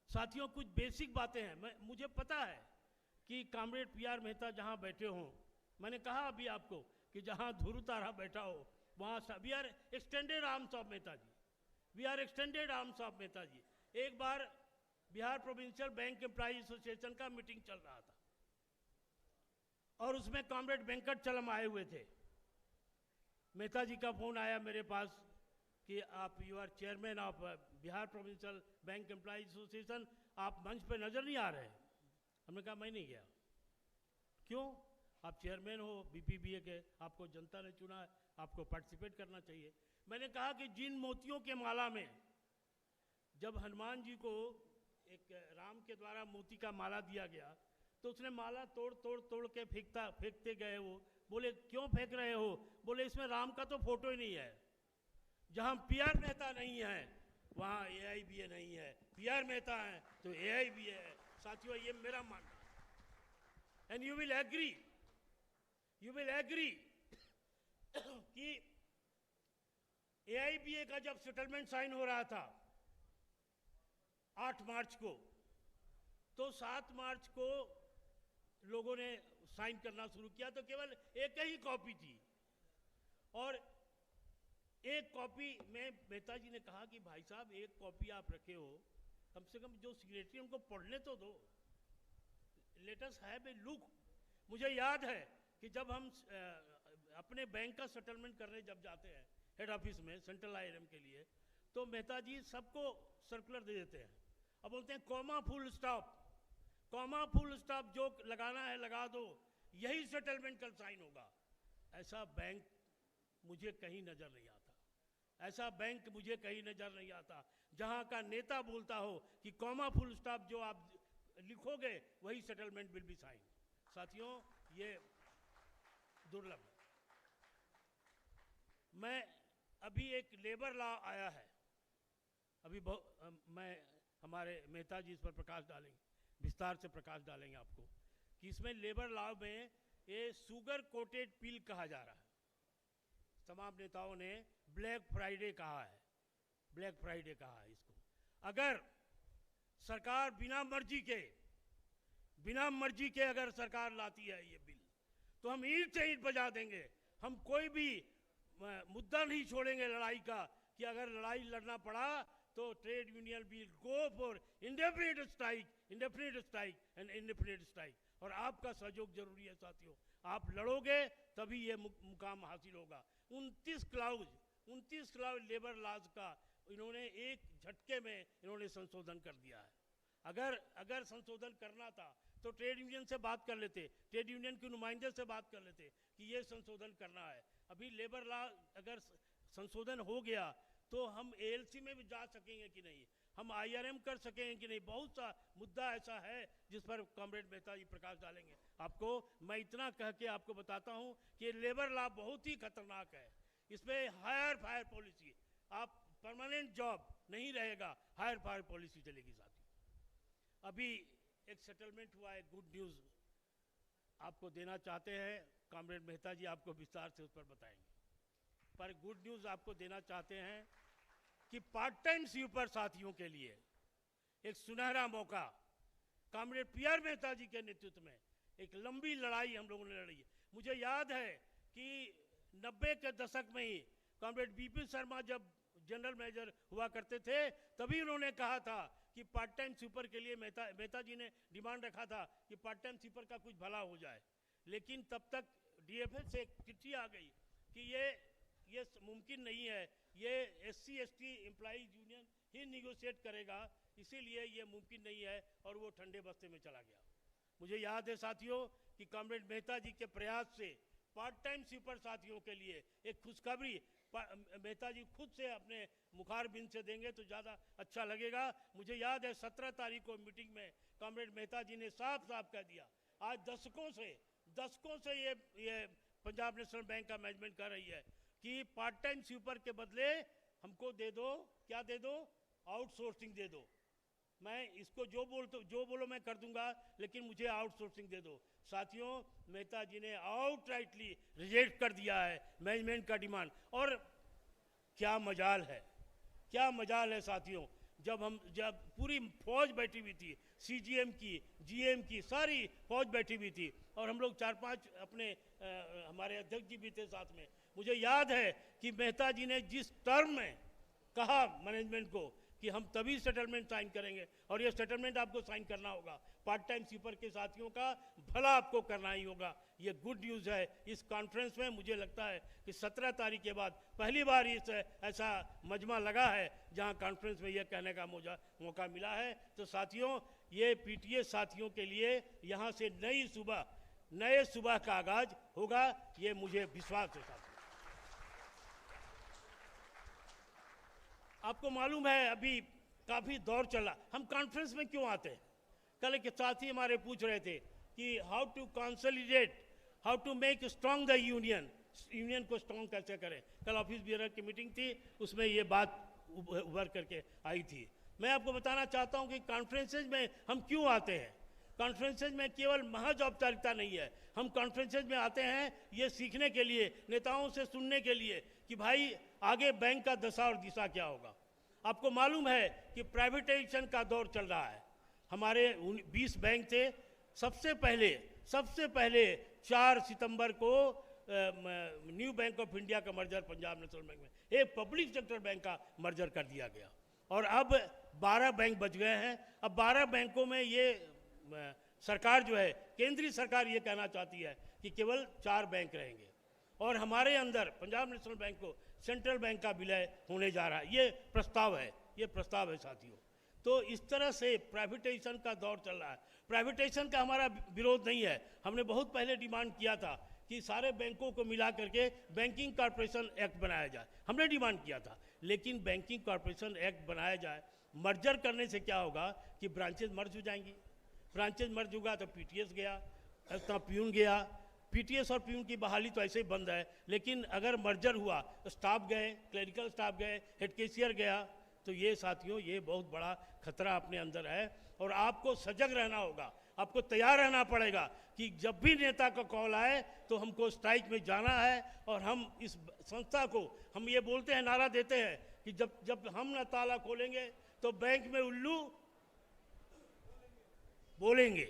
साथियों, कुछ बेसिक बातें हैं। मुझे पता है कि कॉमरेड पीआर मेहता जहाँ बैठे हों, मैंने कहा अभी आपको कि जहाँ ध्रुव तारा बैठा हो वहाँ we are extended arms of Mehta ji, we are extended arms of Mehta ji. एक बार Bihar provincial bank employ association का मीटिंग चल रहा था और उसमें कॉमरेड वेंकट चलम आए हुए थे। मेहता जी का फ़ोन आया मेरे पास कि आप you are chairman of Bihar provincial bank employ association, आप मंच पे नज़र नहीं आ रहे। हमने कहा मैं नहीं गया। क्यों? आप चेयरमैन हो बीपीबीए के, आपको जनता ने चुना है, आपको पार्टिसिपेट करना चाहिए। मैंने कहा कि जिन मोतियों के माला में जब हनुमान जी को एक राम के द्वारा मोती का माला दिया गया तो उसने माला तोड़ तोड़ तोड़ के फेंकते गए। वो बोले क्यों फेंक रहे हो? बोले इसमें राम का तो फोटो ही नहीं है। जहाँ पीआर मेहता नहीं है वहाँ एआईबीए नहीं है, पीआर मेहता है तो एआईबीए है। साथियों, ये मेरा मानना है। एंड यू विल एग्री कि एआईबीए का जब सेटलमेंट साइन हो रहा था 8 मार्च को, तो 7 मार्च को लोगों ने साइन करना शुरू किया तो केवल एक ही कॉपी थी। और एक कॉपी में मेहता जी ने कहा कि भाई साहब एक कॉपी आप रखे हो, कम से कम जो सिग्नेटरी उनको पढ़ने तो दो, let us have a look. मुझे याद है कि जब हम अपने बैंक का सेटलमेंट करने जब जाते हैं हेड ऑफिस में सेंट्रल आईएम के लिए, तो मेहता जी सबको सर्कुलर दे देते हैं। अब बोलते हैं comma full stop, comma full stop जो लगाना है लगा दो, यही सेटलमेंट कल साइन होगा। ऐसा बैंक मुझे कहीं नजर नहीं आता, ऐसा बैंक मुझे कहीं नजर नहीं आता जहां का नेता बोलता हो कि कॉमा फुल स्टॉप जो आप लिखोगे वही सेटलमेंट विल बी साइन। साथियों, ये दुर्लभ है। मैं अभी एक लेबर लॉ आया है, अभी मैं हमारे मेहता जी इस पर प्रकाश डालेंगे, विस्तार से प्रकाश डालेंगे आपको कि इसमें लेबर लॉ में ये शुगर कोटेड पील कहा जा रहा है। तमाम नेताओं ने ब्लैक फ्राइडे कहा है, ब्लैक फ्राइडे कहा है इसको। अगर सरकार बिना मर्जी के अगर सरकार लाती है ये बिल, तो हम ईंट से ईंट बजा देंगे। हम कोई भी मुद्दा नहीं छोड़ेंगे लड़ाई का, कि अगर लड़ाई लड़ना पड़ा तो trade union will go for indefinite strike and indefinite strike. और आपका सहयोग जरूरी है साथियों, आप लड़ोगे तभी ये मुकाम हासिल होगा। 29 क्लाउज लेबर लॉज का इन्होंने एक झटके में इन्होंने संशोधन कर दिया है। अगर संशोधन करना था तो ट्रेड यूनियन से बात कर लेते, ट्रेड यूनियन के नुमाइंदे से बात कर लेते कि ये संशोधन करना है। अभी लेबर लॉ अगर संशोधन हो गया तो हम एएलसी में भी जा सकेंगे कि नहीं, हम आईआरएम कर सकेंगे कि नहीं। बहुत सा मुद्दा ऐसा है जिस पर कॉमरेड मेहता जी प्रकाश डालेंगे। आपको मैं इतना कह के आपको बताता हूं कि लेबर लॉ बहुत ही खतरनाक है। इसमें हायर फायर पॉलिसी, आप परमानेंट जॉब नहीं रहेगा, हायर फायर पॉलिसी चलेगी साथियों। अभी एक सेटलमेंट हुआ है, गुड न्यूज़ आपको देना चाहते हैं, कॉमरेड मेहता जी आपको विस्तार से उस पर बताएंगे। पर गुड न्यूज़ आपको देना चाहते हैं कि पार्ट टाइम स्वीपर साथियों के लिए एक सुनहरा मौका, कॉमरेड पीआर मेहता जी के नेतृत्व में एक लंबी लड़ाई हम लोगों ने लड़ी है। मुझे याद है कि 90 के दशक में ही कॉमरेड बीपी शर्मा जब जनरल मैनेजर हुआ करते थे, तभी उन्होंने कहा था कि पार्ट टाइम स्वीपर के लिए मेहता जी ने डिमांड रखा था कि पार्ट टाइम स्वीपर का कुछ भला हो जाए। लेकिन तब तक डीएफएल से एक चिट्ठी आ गई कि ये मुमकिन नहीं है, ये एससी एसटी एम्प्लॉइज यूनियन ही निगोशिएट करेगा, इसीलिए ये मुमकिन नहीं है, और वो ठंडे बस्ते में चला गया। मुझे याद है साथियों कि कॉमरेड मेहता जी के प्रयास से पार्ट टाइम स्वीपर साथियों के लिए एक खुशखबरी मेहता जी खुद से अपने मुखारबिंद से देंगे तो ज़्यादा अच्छा लगेगा। मुझे याद है 17 तारीख को मीटिंग में कॉमरेड मेहता जी ने साफ साफ कह दिया, आज दशकों से ये पंजाब नेशनल बैंक का मैनेजमेंट कर रही है कि पार्ट टाइम स्वीपर के बदले हमको दे दो, क्या दे दो, आउटसोर्सिंग दे दो। मैं इसको जो बोलो मैं कर दूंगा, लेकिन मुझे आउटसोर्सिंग दे दो। साथियों, मेहता जी ने आउटराइटली रिजेक्ट कर दिया है मैनेजमेंट का डिमांड। और क्या मजाल है साथियों, जब पूरी फौज बैठी हुई थी, सीजीएम की, जीएम की, सारी फौज बैठी हुई थी, और हम लोग 4-5 अपने हमारे अध्यक्ष जी भी थे साथ में। मुझे याद है कि मेहता जी ने जिस टर्म में कहा मैनेजमेंट को कि हम तभी सेटलमेंट साइन करेंगे, और ये सेटलमेंट आपको साइन करना होगा, पार्ट टाइम स्वीपर के साथियों का भला आपको करना ही होगा। ये गुड न्यूज़ है। इस कॉन्फ्रेंस में मुझे लगता है कि 17 तारीख के बाद पहली बार ऐसा मजमा लगा है जहां कॉन्फ्रेंस में ये कहने का मौका मिला है। तो साथियों, ये पीटीए साथियों के लिए यहाँ से नए सुबह का आगाज होगा, ये मुझे विश्वास है साथियों। आपको मालूम है अभी काफ़ी दौर चला, हम कॉन्फ्रेंस में क्यों आते हैं? कल एक साथी हमारे पूछ रहे थे कि how to consolidate, how to make strong the union को स्ट्रांग कैसे करें। कल ऑफिस बियर की मीटिंग थी, उसमें ये बात उभर करके आई थी। मैं आपको बताना चाहता हूँ कि कॉन्फ्रेंसेज में हम क्यों आते हैं। कॉन्फ्रेंसेज में केवल महज औपचारिकता नहीं है, हम कॉन्फ्रेंसेज में आते हैं ये सीखने के लिए, नेताओं से सुनने के लिए कि भाई आगे बैंक का दशा और दिशा क्या होगा। आपको मालूम है कि प्राइवेटाइजेशन का दौर चल रहा है। हमारे 20 बैंक थे, सबसे पहले 4 सितंबर को न्यू बैंक ऑफ इंडिया का मर्जर पंजाब नेशनल बैंक में एक पब्लिक सेक्टर बैंक का मर्जर कर दिया गया, और अब 12 बैंक बच गए हैं। अब 12 बैंकों में ये सरकार जो है, केंद्रीय सरकार ये कहना चाहती है कि केवल 4 बैंक रहेंगे, और हमारे अंदर पंजाब नेशनल बैंक को सेंट्रल बैंक का विलय होने जा रहा है। ये प्रस्ताव है साथियों। तो इस तरह से प्राइवेटाइजेशन का दौर चल रहा है। प्राइवेटाइजेशन का हमारा विरोध नहीं है, हमने बहुत पहले डिमांड किया था कि सारे बैंकों को मिला करके बैंकिंग कॉर्पोरेशन एक्ट बनाया जाए, हमने डिमांड किया था। लेकिन बैंकिंग कॉर्पोरेशन एक्ट बनाया जाए, मर्जर करने से क्या होगा कि ब्रांचेज मर्ज हो जाएंगी, ब्रांचेज मर्ज होगा तो पीटीएस गया, प्यून गया। पीटीएस और प्यून की बहाली तो ऐसे ही बंद है, लेकिन अगर मर्जर हुआ, स्टाफ गए, क्लरिकल स्टाफ गए, हेड कैशियर गया, तो तो ये साथियों, ये बहुत बड़ा खतरा अपने अंदर है और आपको सजग रहना होगा, आपको तैयार रहना पड़ेगा कि जब भी नेता का कॉल आए तो हमको स्ट्राइक में जाना है। और हम इस संस्था को, हम ये बोलते हैं, नारा देते हैं कि जब हम ना ताला खोलेंगे तो बैंक में उल्लू बोलेंगे,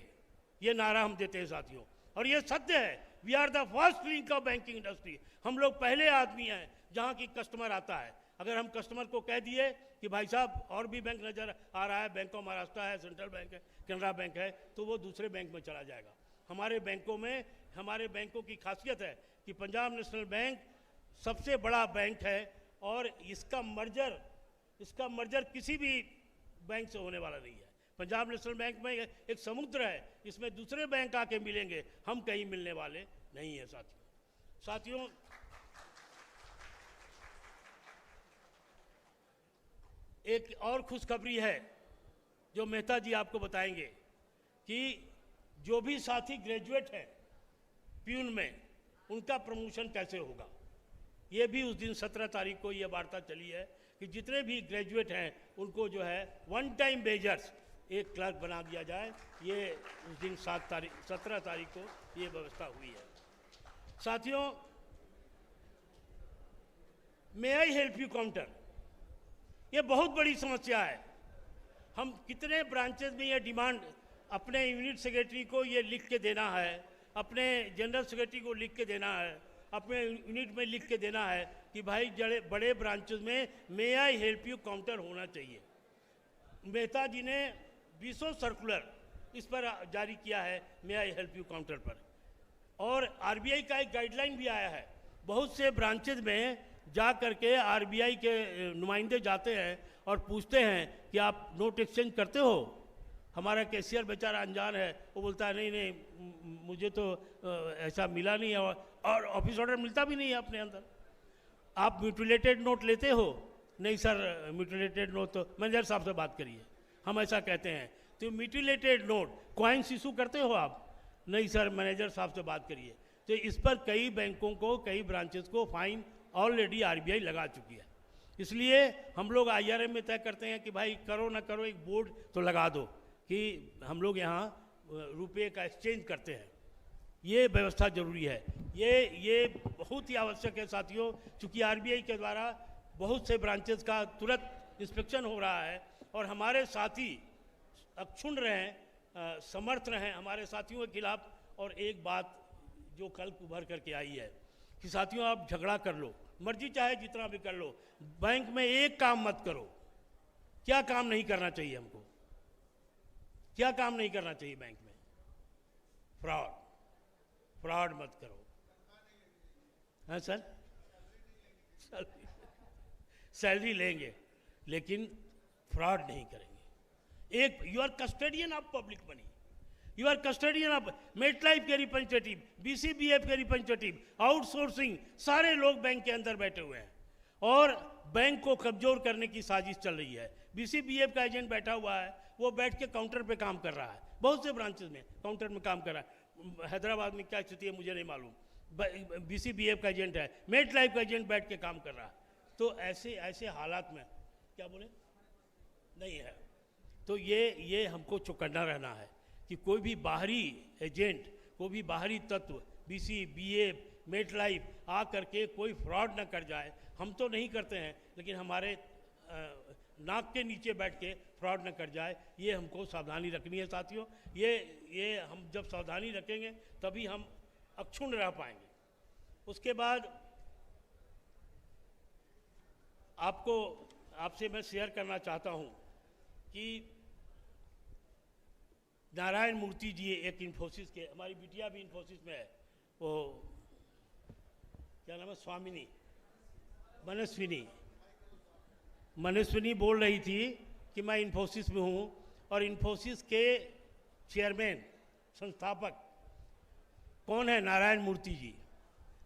ये नारा हम देते हैं साथियों। और ये सत्य है, we are the first link of banking industry. हम लोग पहले आदमी हैं जहाँ की कस्टमर आता है। अगर हम कस्टमर को कह दिए कि भाई साहब और भी बैंक नज़र आ रहा है, बैंक ऑफ महाराष्ट्र है, सेंट्रल बैंक है, कैनरा बैंक है, तो वो दूसरे बैंक में चला जाएगा। हमारे बैंकों की खासियत है कि पंजाब नेशनल बैंक सबसे बड़ा बैंक है और इसका मर्जर किसी भी बैंक से होने वाला नहीं है। पंजाब नेशनल बैंक में एक समुद्र है, इसमें दूसरे बैंक आके मिलेंगे, हम कहीं मिलने वाले नहीं है साथियों। एक और खुशखबरी है जो मेहता जी आपको बताएंगे कि जो भी साथी ग्रेजुएट हैं प्यून में, उनका प्रमोशन कैसे होगा। ये भी उस दिन 17 तारीख को ये वार्ता चली है कि जितने भी ग्रेजुएट हैं उनको जो है वन टाइम बेजर्स एक क्लर्क बना दिया जाए। ये उस दिन 17 तारीख को ये व्यवस्था हुई है। साथियों, मे आई हेल्प यू काउंटर, ये बहुत बड़ी समस्या है। हम कितने ब्रांचेस में ये डिमांड, अपने यूनिट सेक्रेटरी को ये लिख के देना है, अपने जनरल सेक्रेटरी को लिख के देना है, अपने यूनिट में लिख के देना है कि भाई बड़े ब्रांचेस में मे आई हेल्प यू काउंटर होना चाहिए। मेहता जी ने 20 सर्कुलर इस पर जारी किया है, मे आई हेल्प यू काउंटर पर। और आरबीआई का एक गाइडलाइन भी आया है। बहुत से ब्रांचेज में जा करके आरबीआई के नुमाइंदे जाते हैं और पूछते हैं कि आप नोट एक्सचेंज करते हो। हमारा कैशियर बेचारा अनजान है, वो बोलता है नहीं मुझे तो ऐसा मिला नहीं है, और ऑफिस ऑर्डर मिलता भी नहीं है अपने अंदर। आप म्यूटिलेटेड नोट लेते हो? नहीं सर, म्यूटिलेटेड नोट तो मैनेजर साहब से बात करिए, हम ऐसा कहते हैं। तो म्यूटिलेटेड नोट कॉइन्स इशू करते हो आप? नहीं सर, मैनेजर साहब से बात करिए। तो इस पर कई बैंकों को, कई ब्रांचेस को फाइन ऑलरेडी आरबीआई लगा चुकी है। इसलिए हम लोग आईआरएम में तय करते हैं कि भाई करो ना करो एक बोर्ड तो लगा दो कि हम लोग यहाँ रुपये का एक्सचेंज करते हैं। ये व्यवस्था जरूरी है, ये बहुत ही आवश्यक है साथियों। चूँकि आरबीआई के द्वारा बहुत से ब्रांचेस का तुरंत इंस्पेक्शन हो रहा है और हमारे साथी अक्षुण रहें, समर्थ रहें हमारे साथियों के खिलाफ। और एक बात जो कल उभर करके आई है कि साथियों आप झगड़ा कर लो, मर्जी चाहे जितना भी कर लो, बैंक में एक काम मत करो। क्या काम नहीं करना चाहिए हमको? क्या काम नहीं करना चाहिए बैंक में? फ्रॉड मत करो। हाँ सर, सैलरी लेंगे लेकिन फ्रॉड नहीं करेंगे। एक you are custodian of public money, you are custodian of MetLife के रिप्रेजेंटेटिव, बीसीबीएफ के रिप्रेजेंटेटिव, आउटसोर्सिंग, सारे लोग बैंक के अंदर बैठे हुए हैं और बैंक को कमजोर करने की साजिश चल रही है। बीसीबीएफ का एजेंट बैठा हुआ है, वो बैठ के काउंटर पे काम कर रहा है, बहुत से ब्रांचेस में काउंटर में काम कर रहा है। हैदराबाद में क्या स्थिति है मुझे नहीं मालूम। बीसीबीएफ का एजेंट है, मेटलाइफ का एजेंट बैठ के काम कर रहा है। तो ऐसे हालात में क्या बोले नहीं है, तो ये हमको चौकन्ना रहना है कि कोई भी बाहरी एजेंट, कोई भी बाहरी तत्व बीसीबीएफ, मेटलाइफ आ करके कोई फ्रॉड ना कर जाए। हम तो नहीं करते हैं, लेकिन हमारे नाक के नीचे बैठ के फ्रॉड न कर जाए, ये हमको सावधानी रखनी है साथियों। ये हम जब सावधानी रखेंगे तभी हम अक्षुण्ण रह पाएंगे। उसके बाद आपसे मैं शेयर करना चाहता हूँ कि नारायण मूर्ति जी एक इन्फोसिस के, हमारी बिटिया भी इन्फोसिस में है, वो क्या नाम है, स्वामिनी मनस्विनी बोल रही थी कि मैं इन्फोसिस में हूँ और इन्फोसिस के चेयरमैन, संस्थापक कौन है? नारायण मूर्ति जी।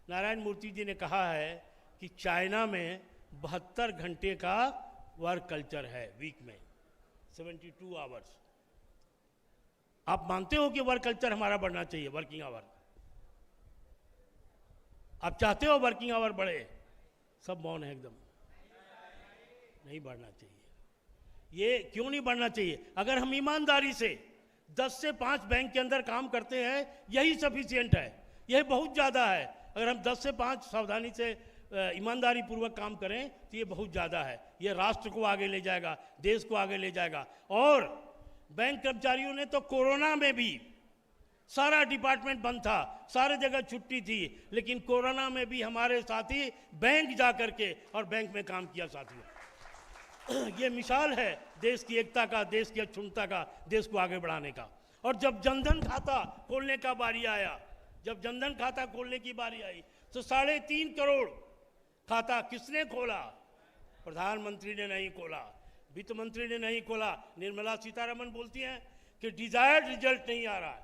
नारायण मूर्ति जी ने कहा है कि चाइना में 72 घंटे का वर्क कल्चर है, वीक में 72 आवर्स। आप मानते हो कि वर्क कल्चर हमारा बढ़ना चाहिए, वर्किंग आवर? आप चाहते हो वर्किंग आवर बढ़े? सब मौन है, एकदम नहीं बढ़ना चाहिए। ये क्यों नहीं बढ़ना चाहिए? अगर हम ईमानदारी से 10 से 5 बैंक के अंदर काम करते हैं, यही सफिशिएंट है, यही बहुत ज़्यादा है। अगर हम 10 से 5 सावधानी से ईमानदारी पूर्वक काम करें तो ये बहुत ज़्यादा है। ये राष्ट्र को आगे ले जाएगा, देश को आगे ले जाएगा। और बैंक कर्मचारियों ने तो कोरोना में भी, सारा डिपार्टमेंट बंद था, सारे जगह छुट्टी थी, लेकिन कोरोना में भी हमारे साथी बैंक जा करके और बैंक में काम किया साथियों। ये मिसाल है देश की एकता का, देश की अक्षुण्णता का, देश को आगे बढ़ाने का। और जब जनधन खाता खोलने का बारी आया, जब जनधन खाता खोलने की बारी आई, तो 3.5 करोड़ खाता किसने खोला? प्रधानमंत्री ने नहीं खोला, वित्त मंत्री ने नहीं खोला। निर्मला सीतारमण बोलती हैं कि डिजायर्ड रिजल्ट नहीं आ रहा है।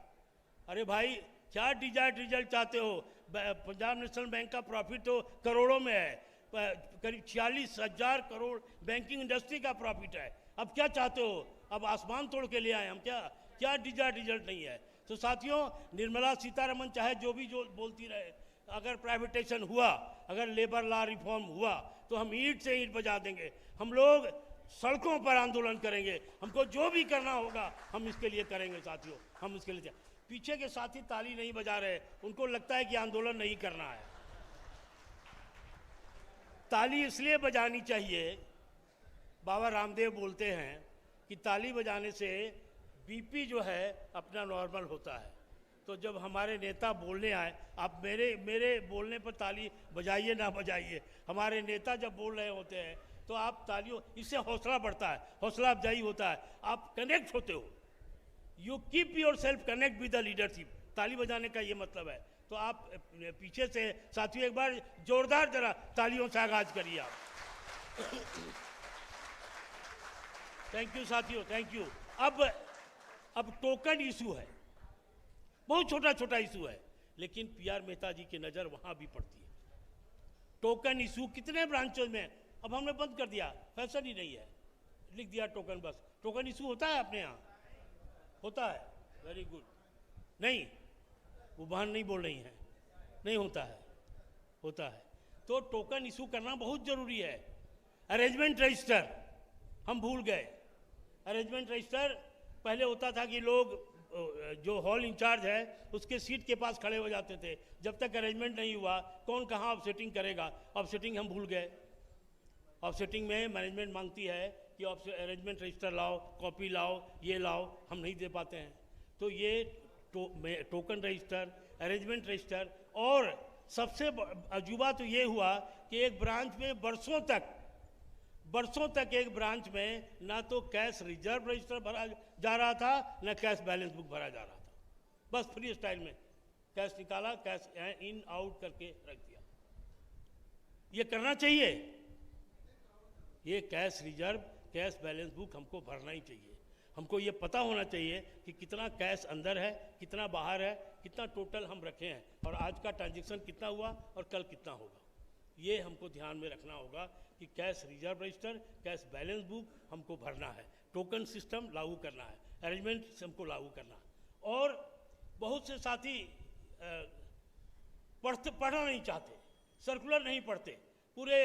अरे भाई, क्या डिजायर्ड रिजल्ट चाहते हो? पंजाब नेशनल बैंक का प्रॉफिट तो करोड़ों में है, करीब 46,000 करोड़ बैंकिंग इंडस्ट्री का प्रॉफिट है। अब क्या चाहते हो? अब आसमान तोड़ के ले आए हम क्या? क्या डिजायर्ड रिजल्ट नहीं है? तो साथियों, निर्मला सीतारमण चाहे जो भी जो बोलती रहे, अगर प्राइवेटाइजेशन हुआ, अगर लेबर लॉ रिफॉर्म हुआ, तो हम ईंट से ईंट बजा देंगे। हम लोग सड़कों पर आंदोलन करेंगे, हमको जो भी करना होगा हम इसके लिए करेंगे साथियों, हम इसके लिए। पीछे के साथी ताली नहीं बजा रहे, उनको लगता है कि आंदोलन नहीं करना है। ताली इसलिए बजानी चाहिए, बाबा रामदेव बोलते हैं कि ताली बजाने से बीपी जो है अपना नॉर्मल होता है। तो जब हमारे नेता बोलने आए, आप मेरे बोलने पर ताली बजाइए ना बजाइए, हमारे नेता जब बोल रहे होते हैं तो आप तालियों, इससे हौसला बढ़ता है, हौसला अफजाई होता है, आप कनेक्ट होते हो। You keep your self connect with the leadership. ताली बजाने का ये मतलब है। तो आप पीछे से साथियों एक बार जोरदार जरा तालियों से आगाज करिए आप। थैंक यू साथियों, थैंक यू। अब टोकन इशू है, बहुत छोटा छोटा इशू है, लेकिन पीआर मेहता जी की नज़र वहाँ भी पड़ती है। टोकन इशू कितने ब्रांचों में, अब हमने बंद कर दिया, फैशन ही नहीं है, लिख दिया टोकन बस। टोकन इशू होता है अपने यहाँ? होता है, वेरी गुड। नहीं, वो बहन नहीं बोल रही हैं, नहीं होता है, होता है। तो टोकन इशू करना बहुत ज़रूरी है। अरेंजमेंट रजिस्टर हम भूल गए। अरेंजमेंट रजिस्टर पहले होता था कि लोग जो हॉल इंचार्ज है उसके सीट के पास खड़े हो जाते थे। जब तक अरेंजमेंट नहीं हुआ कौन कहाँ ऑफसेटिंग करेगा? ऑफसेटिंग हम भूल गए। ऑफसेटिंग में मैनेजमेंट मांगती है कि अरेंजमेंट रजिस्टर लाओ, कॉपी लाओ, ये लाओ, हम नहीं दे पाते हैं। तो ये टोकन रजिस्टर, अरेंजमेंट रजिस्टर। और सबसे अजूबा तो ये हुआ कि एक ब्रांच में बरसों तक एक ब्रांच में ना तो कैश रिजर्व रजिस्टर भरा जा रहा था, ना कैश बैलेंस बुक भरा जा रहा था। बस फ्री स्टाइल में कैश निकाला, कैश इन आउट करके रख दिया। ये करना चाहिए, ये cash reserve, cash balance book हमको भरना ही चाहिए। हमको ये पता होना चाहिए कि कितना कैश अंदर है, कितना बाहर है, कितना टोटल हम रखे हैं, और आज का ट्रांजैक्शन कितना हुआ और कल कितना होगा। ये हमको ध्यान में रखना होगा कि cash reserve register, cash balance book हमको भरना है, टोकन सिस्टम लागू करना है, अरेंजमेंट हमको लागू करना है। और बहुत से साथी पढ़ना नहीं चाहते, सर्कुलर नहीं पढ़ते। पूरे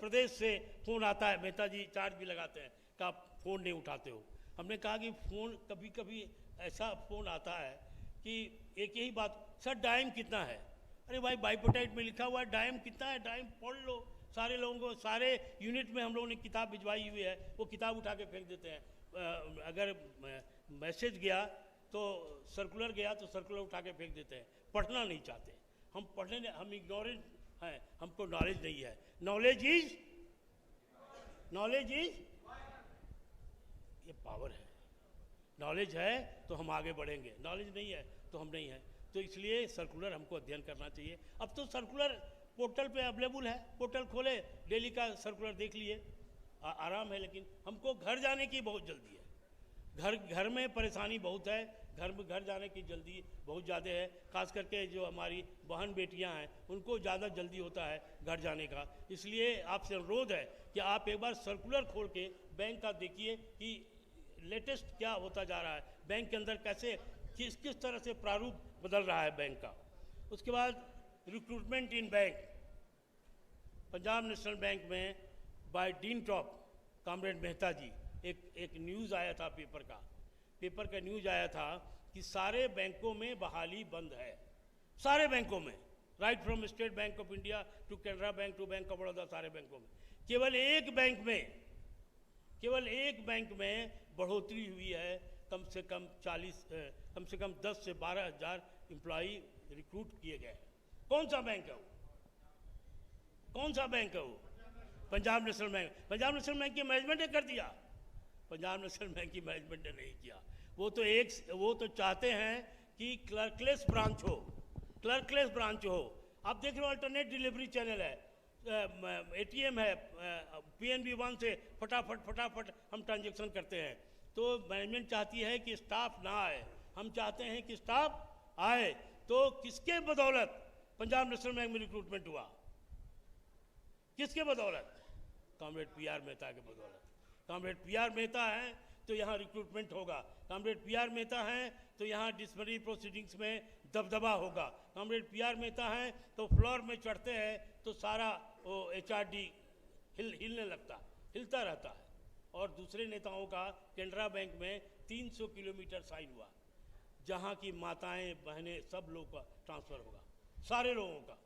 प्रदेश से फ़ोन आता है, मेहता जी चार्ज भी लगाते हैं कि आप फ़ोन नहीं उठाते हो। हमने कहा कि फ़ोन कभी कभी ऐसा फ़ोन आता है कि एक यही बात, सर डाइम कितना है? अरे भाई बाइपोटाइट में लिखा हुआ है डाइम कितना है, डाइम पढ़ लो। सारे लोगों को, सारे यूनिट में हम लोगों ने किताब भिजवाई हुई है, वो किताब उठा के फेंक देते हैं। अगर मैसेज गया तो सर्कुलर गया तो सर्कुलर उठा के फेंक देते हैं। पढ़ना नहीं चाहते, हम इग्नोरेंट हैं, हमको नॉलेज नहीं है। नॉलेज इज ये पावर है। नॉलेज है तो हम आगे बढ़ेंगे, नॉलेज नहीं है तो हम नहीं हैं। तो इसलिए सर्कुलर हमको अध्ययन करना चाहिए। अब तो सर्कुलर पोर्टल पे अवेलेबल है, पोर्टल खोले, डेली का सर्कुलर देख लिए, आराम है। लेकिन हमको घर जाने की बहुत जल्दी है, घर में परेशानी बहुत है, घर जाने की जल्दी बहुत ज़्यादा है। खास करके जो हमारी बहन बेटियां हैं उनको ज़्यादा जल्दी होता है घर जाने का। इसलिए आपसे अनुरोध है कि आप एक बार सर्कुलर खोल के बैंक का देखिए कि लेटेस्ट क्या होता जा रहा है, बैंक के अंदर कैसे किस तरह से प्रारूप बदल रहा है बैंक का। उसके बाद recruitment in bank, Punjab National Bank में by dean top comrade Mehta ji एक न्यूज़ आया था पेपर का न्यूज़ आया था कि सारे बैंकों में बहाली बंद है, सारे बैंकों में, right from State Bank of India to Canara Bank to Bank of Baroda, सारे बैंकों में। केवल एक बैंक में बढ़ोतरी हुई है, कम से कम 10 से 12 हज़ार एम्प्लॉई रिक्रूट किए गए। कौन सा बैंक है वो? Punjab National Bank. Punjab National bank की मैनेजमेंट ने कर दिया? पंजाब नेशनल बैंक की मैनेजमेंट ने नहीं किया। वो तो चाहते हैं कि क्लर्कलेस ब्रांच हो। आप देख रहे हो अल्टरनेट डिलीवरी चैनल है, एटीएम है, PNB 1 से फटाफट हम ट्रांजेक्शन करते हैं। तो मैनेजमेंट चाहती है कि स्टाफ ना आए, हम चाहते हैं कि स्टाफ आए। तो किसके बदौलत पंजाब नेशनल बैंक में रिक्रूटमेंट हुआ? किसके बदौलत? कॉमरेड PR मेहता के बदौलत। कॉमरेड PR मेहता हैं तो यहाँ रिक्रूटमेंट होगा, कॉमरेड PR मेहता हैं तो यहाँ डिसिप्लिनरी प्रोसीडिंग्स में दबदबा होगा, कॉमरेड PR मेहता हैं तो फ्लोर में चढ़ते हैं तो सारा वो HRD हिलता रहता है। और दूसरे नेताओं का कैनरा बैंक में 300 किलोमीटर साइन हुआ, जहाँ की माताएं बहनें सब लोगों का ट्रांसफ़र होगा, सारे लोगों का।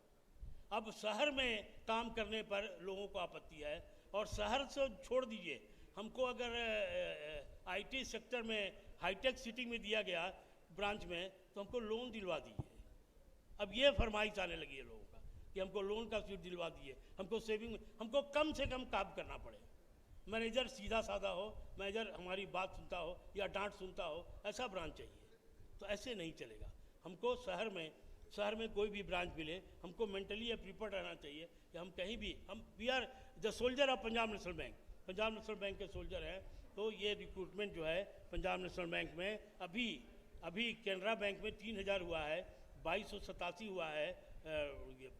अब शहर में काम करने पर लोगों को आपत्ति है, और शहर से छोड़ दीजिए, हमको अगर IT सेक्टर में हाईटेक सिटी में दिया गया ब्रांच में तो हमको लोन दिलवा दीजिए। अब ये फरमाइश आने लगी है लोगों का कि हमको लोन का सीट दिलवा दीजिए, हमको सेविंग, हमको कम से कम काम करना पड़े, मैनेजर सीधा साधा हो, मैनेजर हमारी बात सुनता हो या डांट सुनता हो, ऐसा ब्रांच चाहिए। तो ऐसे नहीं चलेगा। हमको शहर में कोई भी ब्रांच मिले, हमको मेंटली प्रिपेयर्ड रहना चाहिए कि हम कहीं भी, we are the soldier of Punjab National Bank, Punjab National Bank के सोल्जर हैं। तो ये रिक्रूटमेंट जो है पंजाब नेशनल बैंक में अभी कैनरा बैंक में 3000 हुआ है, 2287 हुआ है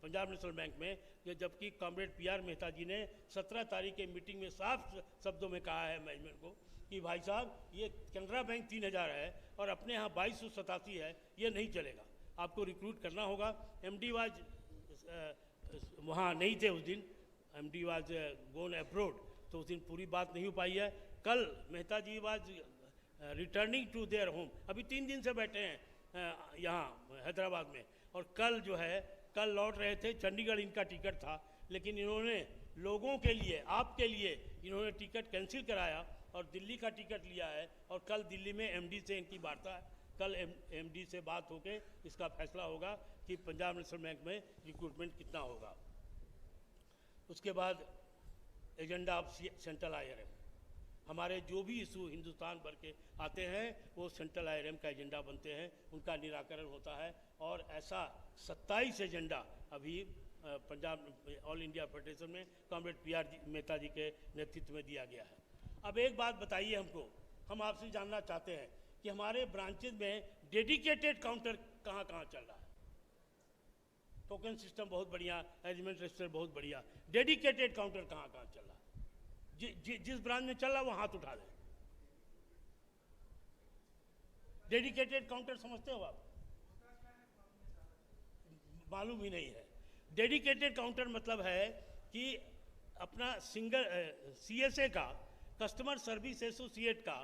पंजाब नेशनल बैंक में, जबकि कॉमरेड PR मेहता जी ने 17 तारीख के मीटिंग में साफ शब्दों में कहा है मैनेजमेंट को कि भाई साहब ये कैनरा बैंक 3000 है और अपने यहाँ 2287 है, ये नहीं चलेगा, आपको रिक्रूट करना होगा। MD वाज वहाँ नहीं थे उस दिन, MD वाज गोन अब्रोड, तो उस दिन पूरी बात नहीं हो पाई है। कल Mehta ji was returning to their home, अभी 3 दिन से बैठे हैं यहाँ हैदराबाद में, और कल लौट रहे थे। चंडीगढ़ इनका टिकट था, लेकिन इन्होंने लोगों के लिए, आपके लिए इन्होंने टिकट कैंसिल कराया और दिल्ली का टिकट लिया है। और कल दिल्ली में MD से इनकी वार्ता है, कल MD से बात होके इसका फैसला होगा कि पंजाब नेशनल बैंक में रिक्रूटमेंट कितना होगा। उसके बाद एजेंडा ऑफ सेंट्रल IRM, हमारे जो भी इशू हिंदुस्तान भर के आते हैं वो सेंट्रल IRM का एजेंडा बनते हैं, उनका निराकरण होता है। और ऐसा 27 एजेंडा अभी पंजाब ऑल इंडिया फेडरेशन में कॉमरेड PR मेहता जी के नेतृत्व में दिया गया है। अब एक बात बताइए हमको, हम आपसे जानना चाहते हैं कि हमारे ब्रांचेज में डेडिकेटेड काउंटर कहाँ कहाँ चल रहा है? टोकन सिस्टम बहुत बढ़िया, अरेंजमेंट रजिस्टर बहुत बढ़िया, डेडिकेटेड काउंटर कहाँ कहाँ चल रहा है? जिस ब्रांच में चल रहा है वो हाथ उठा दें। डेडिकेटेड काउंटर समझते हो आप? मालूम ही नहीं है। डेडिकेटेड काउंटर मतलब है कि अपना सिंगल CSA का, कस्टमर सर्विस एसोसिएट का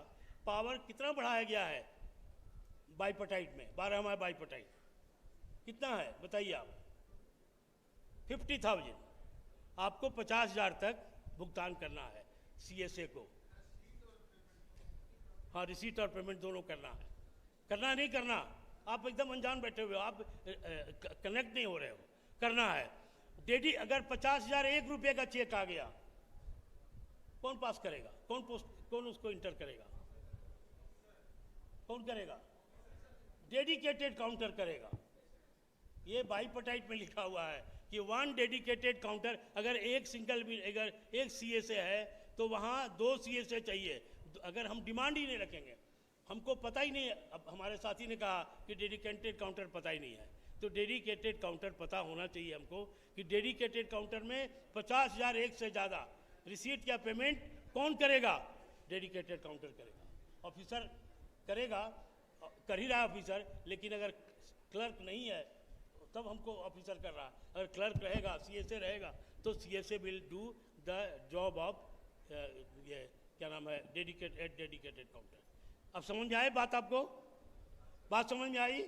पावर कितना बढ़ाया गया है बाईपटाइट में, 12वां बाईपटाइट कितना है बताइए आप? 50,000, आपको 50,000 तक भुगतान करना है CSA को। हाँ, रिसीट और पेमेंट दोनों करना है। करना नहीं करना, आप एकदम अनजान बैठे हुए हो, आप कनेक्ट नहीं हो रहे हो, करना है। अगर 50,000 1 रुपये का चेक आ गया, कौन पास करेगा? कौन उसको इंटर करेगा? कौन करेगा? डेडिकेटेड काउंटर करेगा। ये बाईपटाइट में लिखा हुआ है कि 1 डेडिकेटेड काउंटर, अगर एक CSA है तो वहाँ 2 CSA चाहिए। अगर हम डिमांड ही नहीं रखेंगे, हमको पता ही नहीं, अब हमारे साथी ने कहा कि डेडिकेटेड काउंटर पता ही नहीं है, तो डेडिकेटेड काउंटर पता होना चाहिए हमको कि डेडिकेटेड काउंटर में 50,000 एक से ज़्यादा रिसीट या पेमेंट कौन करेगा? डेडिकेटेड काउंटर करेगा, ऑफिसर करेगा, कर ही रहा है ऑफिसर। लेकिन अगर क्लर्क नहीं है तब हमको ऑफिसर कर रहा है। अगर क्लर्क रहेगा, CSA रहेगा, तो CSA will do the job of क्या नाम है, डेडिकेटेड काउंटर। अब समझ में आए बात आपको? बात समझ में आई?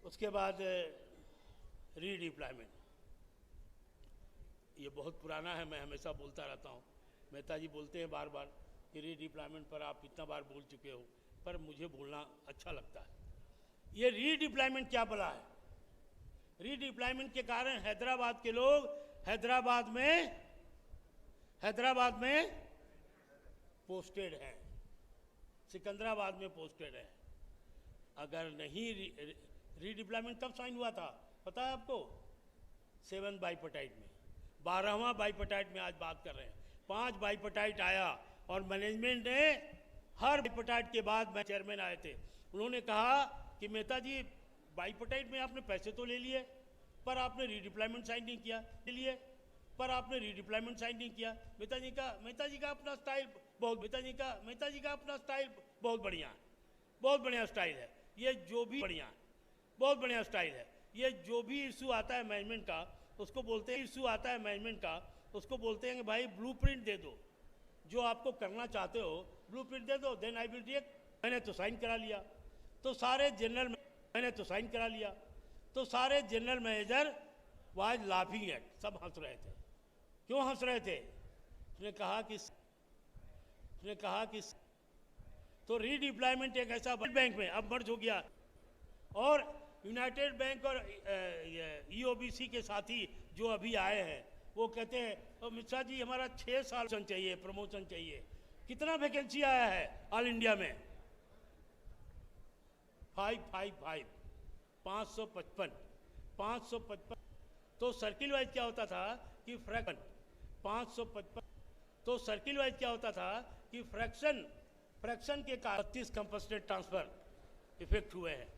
उसके बाद रीडिप्लॉयमेंट, ये बहुत पुराना है, मैं हमेशा बोलता रहता हूँ। मेहता जी बोलते हैं बार बार कि रीडिप्लॉयमेंट पर आप इतना बार बोल चुके हो, पर मुझे बोलना अच्छा लगता है। ये रीडिप्लॉयमेंट क्या बला है? रीडिप्लॉयमेंट के कारण हैदराबाद के लोग हैदराबाद में पोस्टेड हैं, सिकंदराबाद में पोस्टेड है। अगर नहीं रीडिप्लॉयमेंट कब साइन हुआ था पता है आपको? 7 बाईपटाइट में, 12वां बाईपटाइट में आज बात कर रहे हैं। 5 बाईपटाइट आया और मैनेजमेंट ने हर बाईपटाइट के बाद मैं चेयरमैन आए थे, उन्होंने कहा कि मेहता जी बाईपटाइट में आपने पैसे तो ले लिए पर आपने रीडिप्लॉयमेंट साइन नहीं किया, मेहता जी का अपना स्टाइल बहुत, मेहता जी का अपना स्टाइल बहुत बढ़िया है, बहुत बढ़िया स्टाइल है। ये जो भी बढ़िया है, बहुत बढ़िया स्टाइल है। ये जो भी इशू आता है मैनेजमेंट का, उसको बोलते हैं कि भाई ब्लूप्रिंट दे दो, जो आपको करना चाहते हो ब्लूप्रिंट दे दो, देन आई विल टेक। मैंने तो साइन करा लिया, तो सारे general manager was laughing at, सब हंस रहे थे। क्यों हंस रहे थे? उसने कहा कि तो रीडिप्लॉयमेंट एक ऐसा बैंक में अब मर्ज हो गया, और यूनाइटेड बैंक और ईओबीसी के साथी जो अभी आए हैं वो कहते हैं तो मिश्रा जी हमारा 6 साल चाहिए, प्रमोशन चाहिए। कितना वैकेंसी आया है ऑल इंडिया में? 555। तो सर्किल वाइज क्या होता था कि फ्रैक्शन के कारण 32 कंपल्सरेट ट्रांसफर इफेक्ट हुए हैं।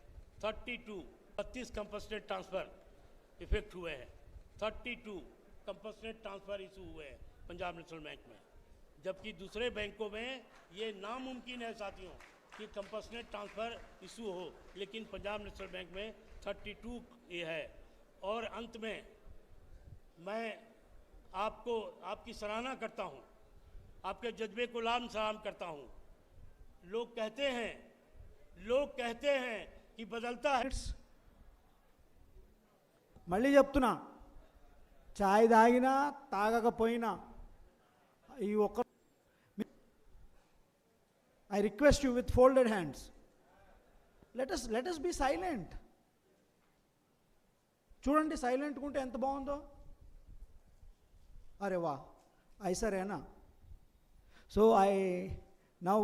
32 कंपल्सरेट ट्रांसफर इफेक्ट हुए हैं। 32 कंपल्सरेट ट्रांसफर इशू हुए हैं पंजाब नेशनल बैंक में, जबकि दूसरे बैंकों में ये नामुमकिन है साथियों कि कंपल्सरेट ट्रांसफर इशू हो, लेकिन पंजाब नेशनल बैंक में 32 ये है। और अंत में मैं आपको आपकी सराहना करता हूँ, आपके जज्बे को लाम सलाम करता हूँ। लोग कहते हैं कि बदलता है। మళ్ళీ చెప్తున్నా, చాయ్ తాగినా తాగకపోయినా ఈ ఒక్క I request you with folded hands, let us be silent. చూడండి సైలెంట్ ఉంటే ఎంత బాగుందో. అరే వా ఐసా రేనా. So I now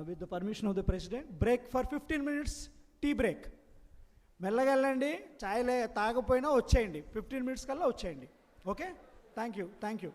with the permission of the president break for 15 minutes, tea break. మెల్లగా వెళ్ళండి, చాయ్లే తాగపోయినా వచ్చేయండి, 15 minutes కల్లా వచ్చేయండి. Okay, thank you.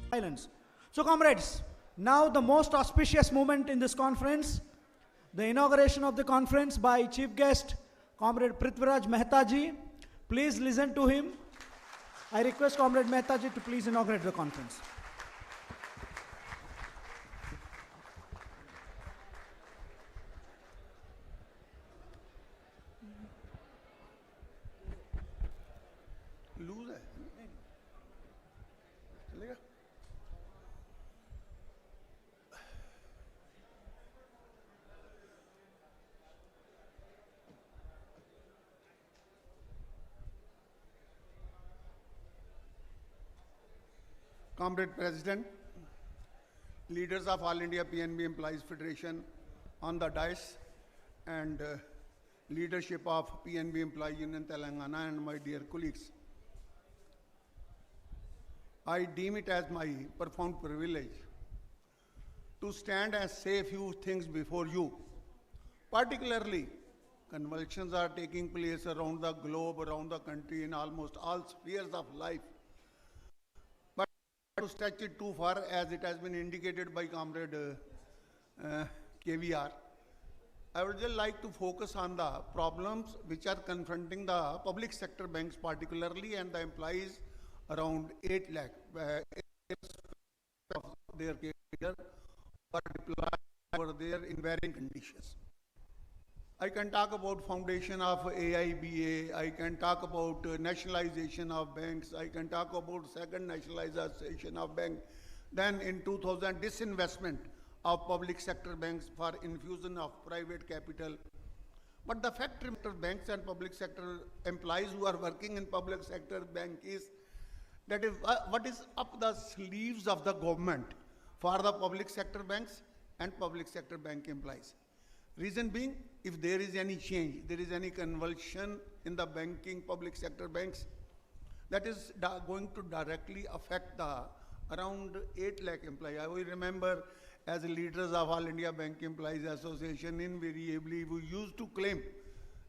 Silence. So comrades, now the most auspicious moment in this conference, the inauguration of the conference by Chief Guest, Comrade Prithviraj Mehta ji. Please listen to him. I request Comrade Mehta ji to please inaugurate the conference. Loose है चलेगा Comrade President, leaders of All India PNB Employees Federation on the dais, and leadership of PNB Employee Union Telangana, and my dear colleagues. I deem it as my profound privilege to stand and say a few things before you. Particularly, convulsions are taking place around the globe, around the country, in almost all spheres of life. But to stretch it too far, as it has been indicated by Comrade KVR, I would just like to focus on the problems which are confronting the public sector banks particularly, and the employees around 8 lakh of their career are deployed over there in varying conditions. I can talk about foundation of AIBA, I can talk about nationalization of banks, I can talk about second nationalization of bank, then in 2000 disinvestment of public sector banks for infusion of private capital. But the fact remains, banks and public sector employees who are working in public sector bank is that is what is up the sleeves of the government for the public sector banks and public sector bank employees. Reason being, if there is any change, there is any convulsion in the banking public sector banks, that is going to directly affect the around 8 lakh employees. I will remember, as leaders of All India Bank Employees Association, invariably we used to claim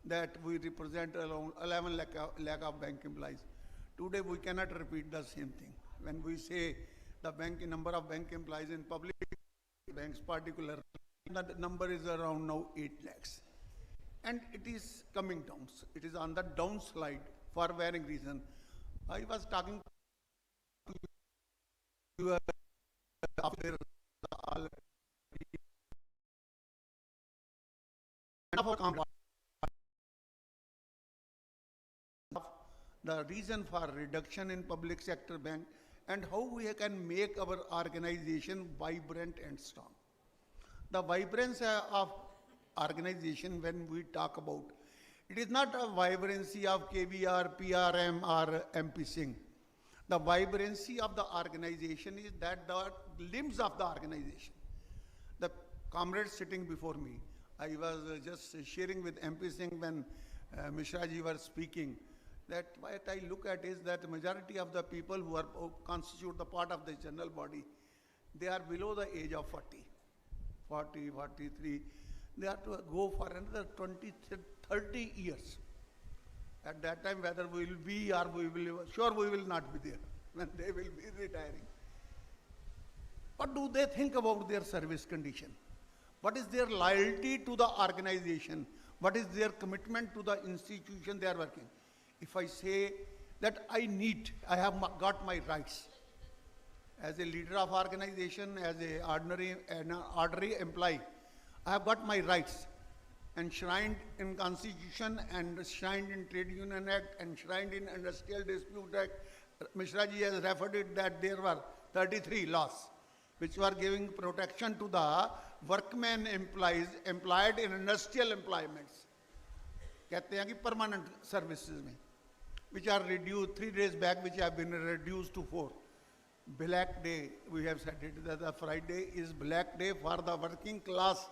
that we represent around 11 lakh of bank employees. Today we cannot repeat the same thing. When we say the number of bank employees in public banks particularly, the number is around now 8 lakhs. And it is coming down. It is on the downslide for varying reasons. I was talking to you after the reason for reduction in public sector bank and how we can make our organization vibrant and strong. The vibrancy of organization, when we talk about, it is not a vibrancy of KVR, PRM or MP Singh. The vibrancy of the organization is that the limbs of the organization. The comrades sitting before me, I was just sharing with MP Singh when Mishra ji were speaking, that what I look at is that the majority of the people who are constitute the part of the general body, they are below the age of 40, 43. They have to go for another 20, 30 years. At that time, whether we will be or we will not be there when they will be retiring. What do they think about their service condition? What is their loyalty to the organization? What is their commitment to the institution they are working? If I say that I have got my rights as a leader of organization, as an ordinary employee, I have got my rights enshrined in Constitution and enshrined in Trade Union Act, enshrined in Industrial Dispute Act. Mishra ji has referred it that there were 33 laws which were giving protection to the workmen employees employed in industrial employments. कहते हैं कि permanent services में, which are reduced 3 days back, which have been reduced to 4. Black day, we have said it, that the Friday is black day for the working class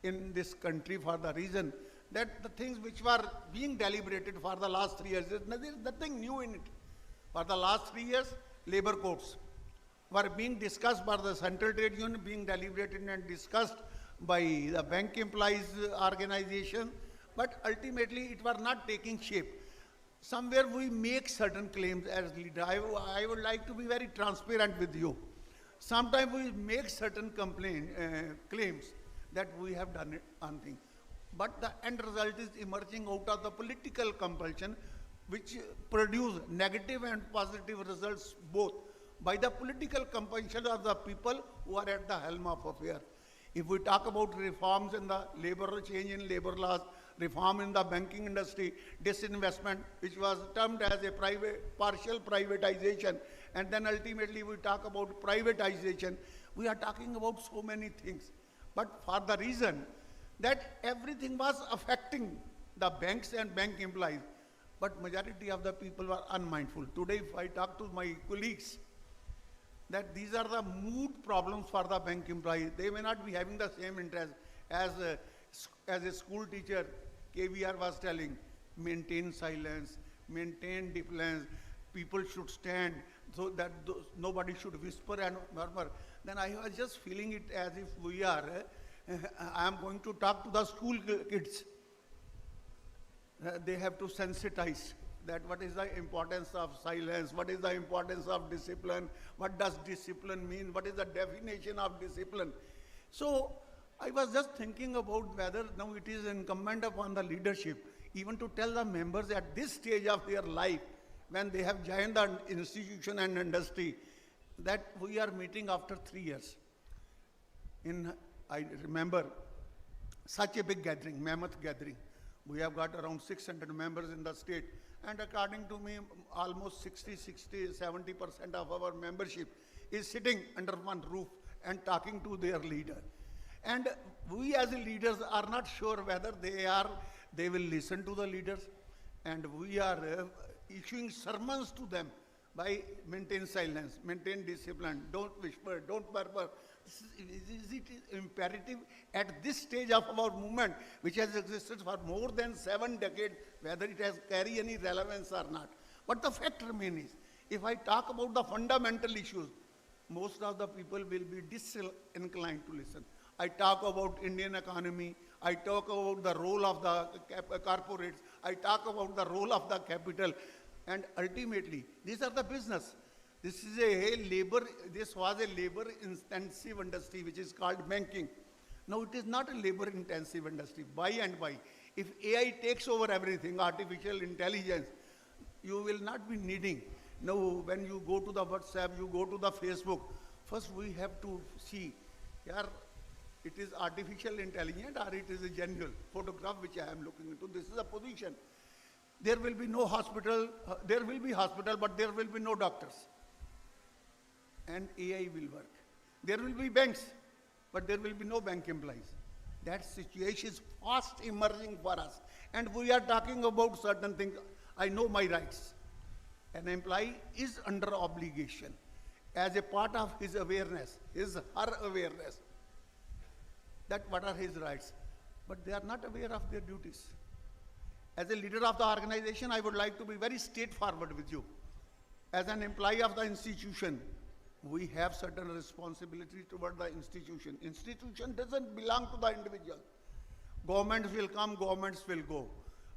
in this country, for the reason that the things which were being deliberated for the last 3 years, there is nothing new in it. For the last 3 years, labor codes were being discussed by the Central Trade Union, being deliberated and discussed by the bank employees organization, but ultimately it was not taking shape. Somewhere we make certain claims as leader. I would like to be very transparent with you. Sometimes we make certain claims that we have done something. But the end result is emerging out of the political compulsion, which produce negative and positive results both by the political compulsion of the people who are at the helm of affairs. If we talk about reforms in the labor, change in labor laws, reform in the banking industry, disinvestment, which was termed as a partial privatization, and then ultimately we talk about privatization, we are talking about so many things. But for the reason that everything was affecting the banks and bank employees, but majority of the people were unmindful. Today, if I talk to my colleagues, that these are the mood problems for the bank employees. They may not be having the same interest as a school teacher, KVR was telling, maintain silence, maintain defiance, people should stand so that nobody should whisper and murmur. Then I was just feeling it as if we are, I am going to talk to the school kids. They have to sensitize that what is the importance of silence, what is the importance of discipline, what does discipline mean, what is the definition of discipline. So I was just thinking about whether now it is incumbent upon the leadership even to tell the members at this stage of their life, when they have joined the institution and industry, that we are meeting after 3 years. I remember such a big gathering, mammoth gathering. We have got around 600 members in the state, and according to me, almost 70% of our membership is sitting under one roof and talking to their leader. And we as leaders are not sure whether they will listen to the leaders, and we are issuing sermons to them by maintain silence, maintain discipline, don't whisper, don't murmur. Is it imperative at this stage of our movement, which has existed for more than 7 decades, whether it has carry any relevance or not? But the fact remains, if I talk about the fundamental issues, most of the people will be disinclined to listen. I talk about Indian economy, I talk about the role of the corporates, I talk about the role of the capital, and ultimately, these are the business. This was a labor-intensive industry, which is called banking. Now, it is not a labor-intensive industry. By and by, if AI takes over everything, artificial intelligence, you will not be needing. Now, when you go to the WhatsApp, you go to the Facebook, first we have to see, it is artificial intelligence or it is a genuine photograph which I am looking into. This is a position. There will be no hospital, there will be hospital, but there will be no doctors. And AI will work. There will be banks, but there will be no bank employees. That situation is fast emerging for us. And we are talking about certain things. I know my rights. An employee is under obligation as a part of his awareness, her awareness, that what are his rights. But they are not aware of their duties. As a leader of the organization, I would like to be very straightforward with you. As an employee of the institution, we have certain responsibility toward the institution. Institution doesn't belong to the individual. Governments will come, governments will go.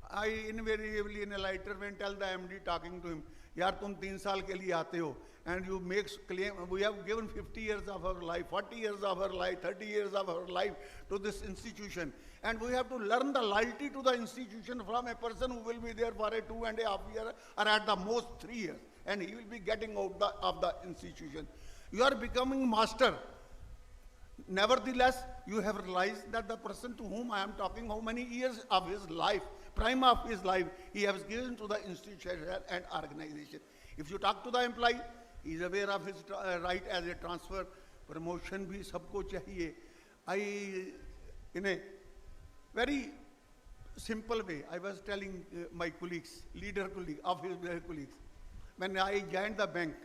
I invariably in a lighter vein tell the MD talking to him, yaar tum 3 saal ke liye aate ho, and you make claim, we have given 50 years of our life, 40 years of our life, 30 years of our life to this institution. And we have to learn the loyalty to the institution from a person who will be there for a 2.5 years or at the most 3 years. And he will be getting out of the institution. You are becoming master. Nevertheless, you have realized that the person to whom I am talking, how many years of his life, prime of his life, he has given to the institution and organization. If you talk to the employee, he is aware of his right as a transfer, promotion bhi sabko chahiye. In a very simple way, I was telling my colleagues, of his colleagues, when I joined the bank,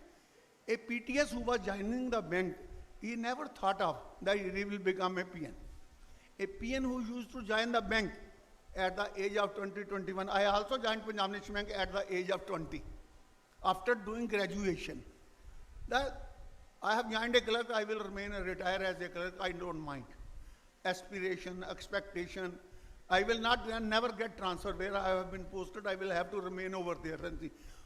a PTS who was joining the bank, he never thought of that he will become a PN. A PN who used to join the bank at the age of 20, 21. I also joined Punjab National Bank at the age of 20. After doing graduation, I have joined a clerk, I will retire as a clerk, I don't mind. Aspiration, expectation, I will never get transferred. Where I have been posted, I will have to remain over there.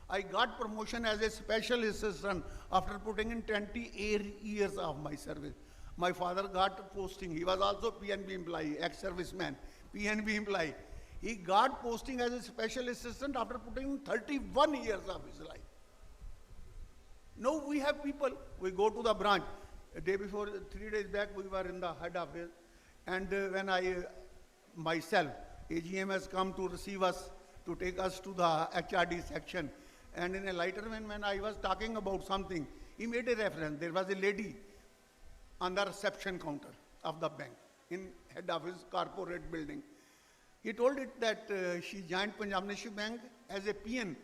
I got promotion as a special assistant after putting in 28 years of my service. My father got posting. He was also PNB employee, ex-serviceman, PNB employee. He got posting as a special assistant after putting in 31 years of his life. Now we have people, we go to the branch. A day before, 3 days back, we were in the head office. And when myself, AGM has come to receive us, to take us to the HRD section. And in a later when I was talking about something, he made a reference. There was a lady on the reception counter of the bank in head office corporate building. He told it that she joined Punjab National Bank as a PN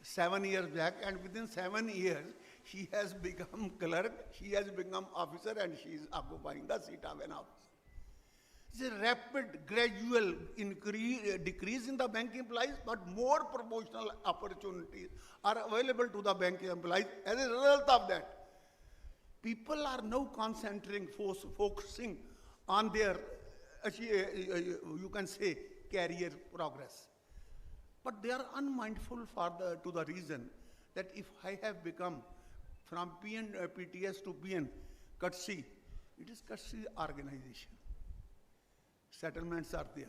7 years back, and within 7 years, she has become clerk, she has become officer, and she is occupying the seat of an officer. It's a rapid, gradual decrease in the bank employees, but more promotional opportunities are available to the bank employees. As a result of that, people are now focusing on their, you can say, career progress. But they are unmindful to the reason that if I have become from PTS to PN, courtesy, it is courtesy organization. Settlements are there.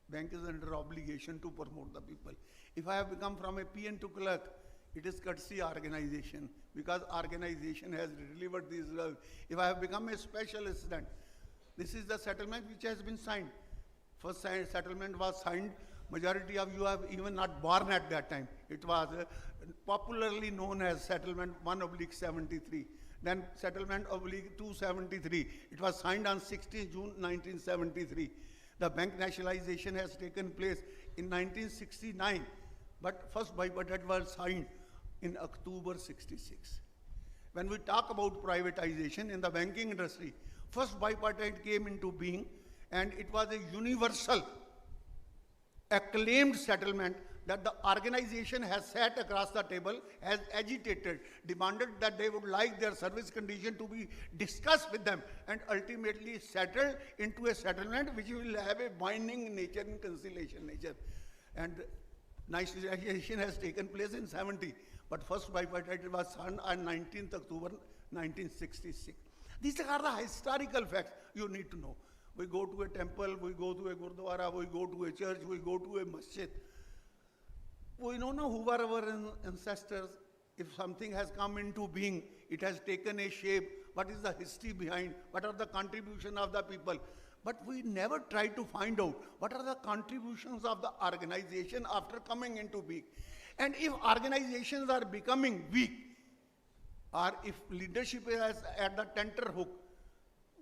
Bank is under obligation to promote the people. If I have become from a PN to clerk, it is courtesy organization, because organization has delivered these results. If I have become a special assistant, this is the settlement which has been signed. First settlement was signed. Majority of you have even not born at that time. It was popularly known as settlement 1/73. Then settlement /273. It was signed on 16 June 1973. The bank nationalization has taken place in 1969, but first bipartite was signed in October 66. When we talk about privatization in the banking industry, first bipartite came into being, and it was a universal, acclaimed settlement that the organization has sat across the table, has agitated, demanded that they would like their service condition to be discussed with them, and ultimately settled into a settlement which will have a binding nature and conciliation nature. And nationalization has taken place in 70, but first bipartite was signed on 19th October 1966. These are the historical facts you need to know. We go to a temple, we go to a gurdwara, we go to a church, we go to a masjid. We don't know who were our ancestors. If something has come into being, it has taken a shape. What is the history behind? What are the contributions of the people? But we never try to find out what are the contributions of the organization after coming into being. And if organizations are becoming weak, or if leadership is at the tenterhook,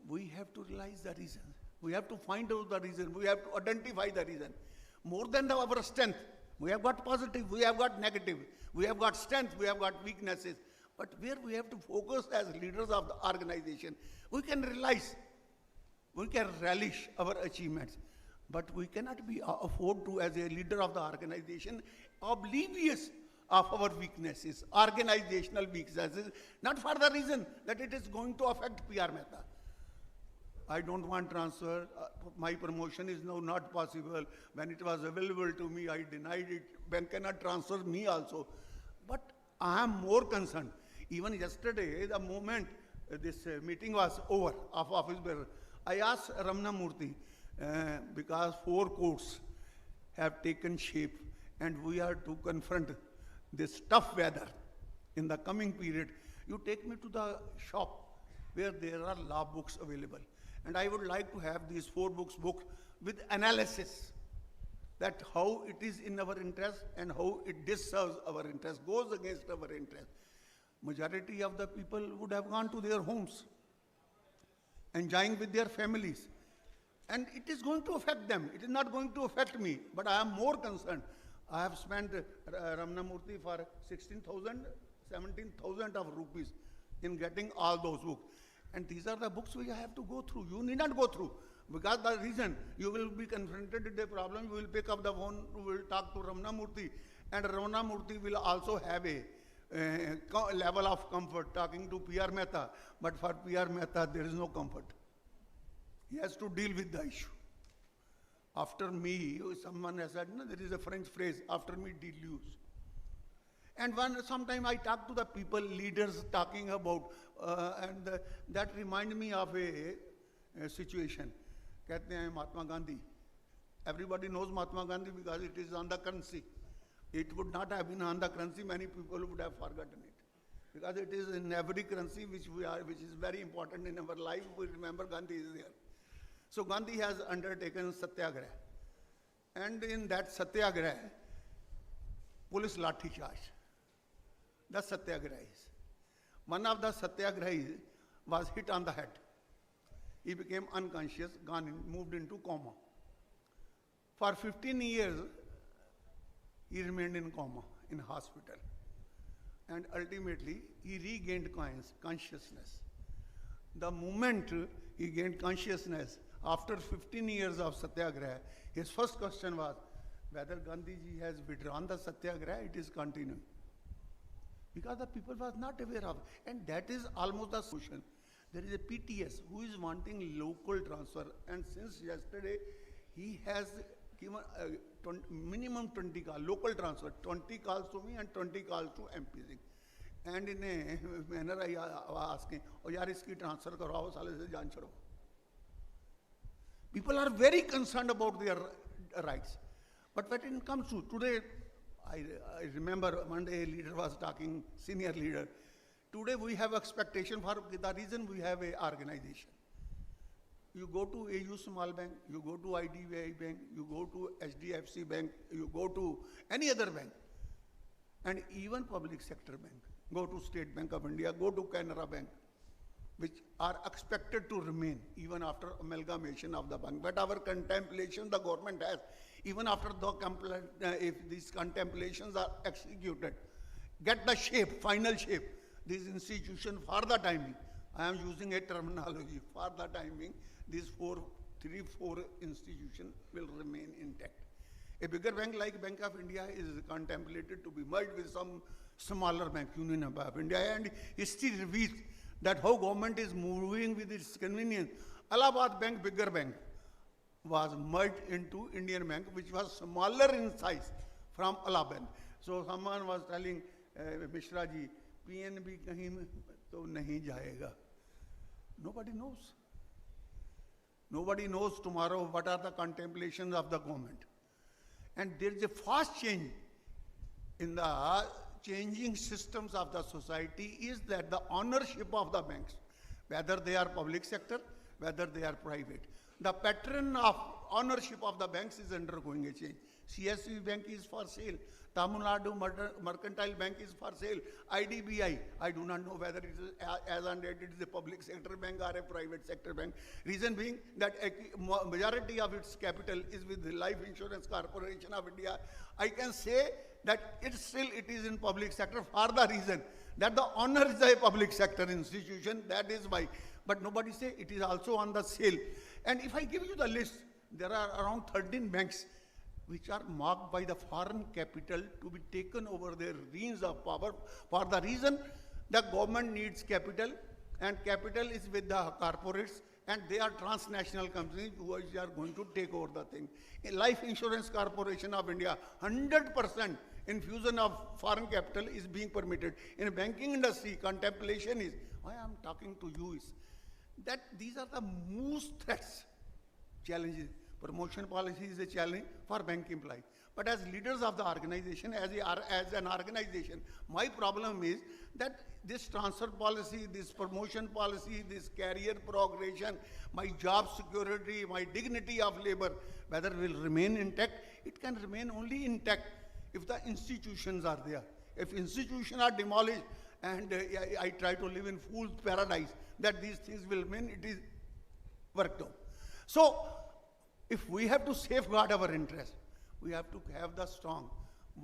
we have to realize the reason. We have to find out the reason. We have to identify the reason. More than our strength. We have got positive, we have got negative, we have got strength, we have got weaknesses. But where we have to focus as leaders of the organization, we can realize, we can relish our achievements, but we cannot be afford to, as a leader of the organization, oblivious of our weaknesses, organizational weaknesses, not for the reason that it is going to affect PR Mehta. I don't want transfer. My promotion is now not possible. When it was available to me, I denied it. Bank cannot transfer me also. But I am more concerned. Even yesterday, the moment this meeting was over of office bearer, I asked Ramana Murthy, because 4 courts have taken shape and we are to confront this tough weather in the coming period. You take me to the shop where there are law books available. And I would like to have these 4 books with analysis, that how it is in our interest and how it disserves our interest, goes against our interest. Majority of the people would have gone to their homes, enjoying with their families. And it is going to affect them. It is not going to affect me. But I am more concerned. I have spent Ramana Murthy for 16,000, 17,000 of rupees in getting all those books. And these are the books which I have to go through. You need not go through. Because the reason, you will be confronted with a problem, you will pick up the phone, you will talk to Ramana Murthy, and Ramana Murthy will also have a level of comfort talking to PR Mehta. But for PR Mehta, there is no comfort. He has to deal with the issue. After me, someone has said, no, there is a French phrase, after me deluge. And sometime I talk to the people, leaders talking about, that remind me of a situation. कहते हैं Mahatma Gandhi. Everybody knows Mahatma Gandhi because it is on the currency. It would not have been on the currency, many people would have forgotten it. Because it is in every currency which is very important in our life, we remember Gandhi is there. So Gandhi has undertaken Satyagraha. And in that Satyagraha, police lathi charge. The Satyagrahis. One of the Satyagrahis was hit on the head. He became unconscious, moved into coma. For 15 years, he remained in coma, in hospital. And ultimately, he regained consciousness. The moment he gained consciousness, after 15 years of Satyagraha, his first question was whether Gandhiji has withdrawn the Satyagraha, it is continuing. Because the people was not aware of it. And that is almost the solution. There is a PTS who is wanting local transfer. And since yesterday, he has given minimum 20 calls, local transfer, 20 calls to me and 20 calls to MPC. And in a manner I was asking, oh yaar iski transfer karao, sale se jaan chhado. People are very concerned about their rights. But when it comes to today, I remember one day a leader was talking, senior leader. Today we have expectation for the reason we have a organization. You go to AU Small Bank, you go to IDBI Bank, you go to HDFC Bank, you go to any other bank, and even public sector bank. Go to State Bank of India, go to Canara Bank, which are expected to remain even after amalgamation of the bank. But our contemplation the government has, even after if these contemplations are executed, get the shape, final shape, these institutions for the timing, I am using a terminology, for the timing, these three, four institutions will remain intact. A bigger bank like Bank of India is contemplated to be merged with some smaller bank, Union Bank of India, and history reveals that how government is moving with its convenience. Allahabad Bank, bigger bank, was merged into Indian Bank, which was smaller in size from Allahabad. So someone was telling Mishra ji, PNB kahin to nahi jayega. Nobody knows. Nobody knows tomorrow what are the contemplations of the government. And there is a fast change in the changing systems of the society is that the ownership of the banks, whether they are public sector, whether they are private, the pattern of ownership of the banks is undergoing a change. CSB Bank is for sale. Tamil Nadu Mercantile Bank is for sale. IDBI, I do not know whether it is as on date it is a public sector bank or a private sector bank. Reason being that a majority of its capital is with the Life Insurance Corporation of India. I can say that it is in public sector for the reason that the owner is a public sector institution, that is why. But nobody say it is also on the sale. And if I give you the list, there are around 13 banks which are marked by the foreign capital to be taken over their reins of power for the reason the government needs capital, and capital is with the corporates, and they are transnational companies who are going to take over the thing. In Life Insurance Corporation of India, 100% infusion of foreign capital is being permitted. In banking industry, contemplation is, why I am talking to you is, that these are the most threats, challenges. Promotion policy is a challenge for bank employees. But as leaders of the organization, as an organization, my problem is that this transfer policy, this promotion policy, this career progression, my job security, my dignity of labor, whether will remain intact, it can remain only intact if the institutions are there. If institutions are demolished and I try to live in fool's paradise, that these things will remain, it is worked out. So, if we have to safeguard our interest, we have to have the strong,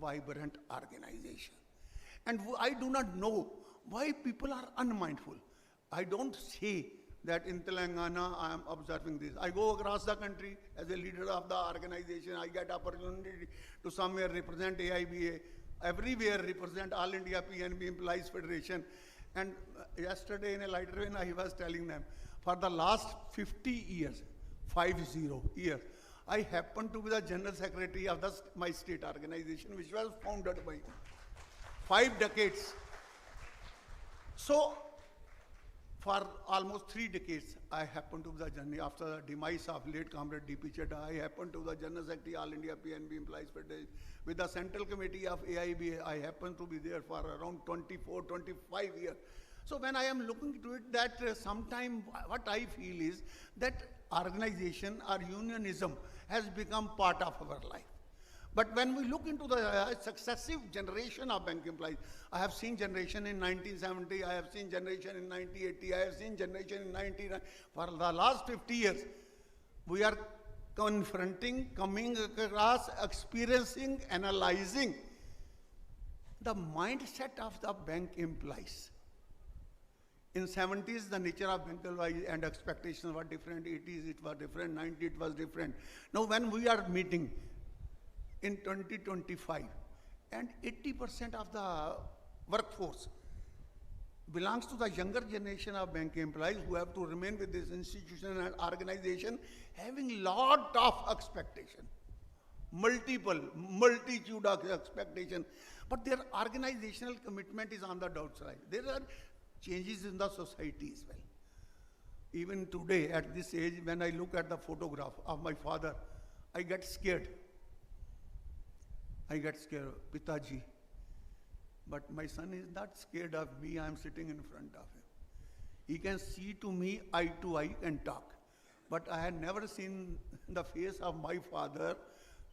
vibrant organization. And I do not know why people are unmindful. I don't say that in Telangana I am observing this. I go across the country as a leader of the organization. I get opportunity to somewhere represent AIBA, everywhere represent All India PNB Employees Federation. And yesterday in a lighter vein, I was telling them, for the last 50 years, 50 years, I happen to be the General Secretary of my state organization, which was founded by me. 5 decades. So, for almost 3 decades, I happened to the journey after the demise of late comrade D.P. Chadha. I happened to the General Secretary All India PNB Employees Federation. With the Central Committee of AIB, I happened to be there for around 24, 25 years. So when I am looking to it, that sometime what I feel is that organization or unionism has become part of our life. But when we look into the successive generation of bank employees, I have seen generation in 1970, I have seen generation in 1980, I have seen generation in 1990. For the last 50 years, we are confronting, coming across, experiencing, analyzing the mindset of the bank employees. In 70s, the nature of bank employees and expectations were different. 80s, it was different. 90s, it was different. Now, when we are meeting in 2025, and 80% of the workforce belongs to the younger generation of bank employees who have to remain with this institution and organization, having lot of expectation, multitude of expectation, but their organizational commitment is on the downside. There are changes in the society as well. Even today, at this age, when I look at the photograph of my father, I get scared. Pitaji. But my son is not scared of me, I am sitting in front of him. He can see to me eye to eye and talk. But I had never seen the face of my father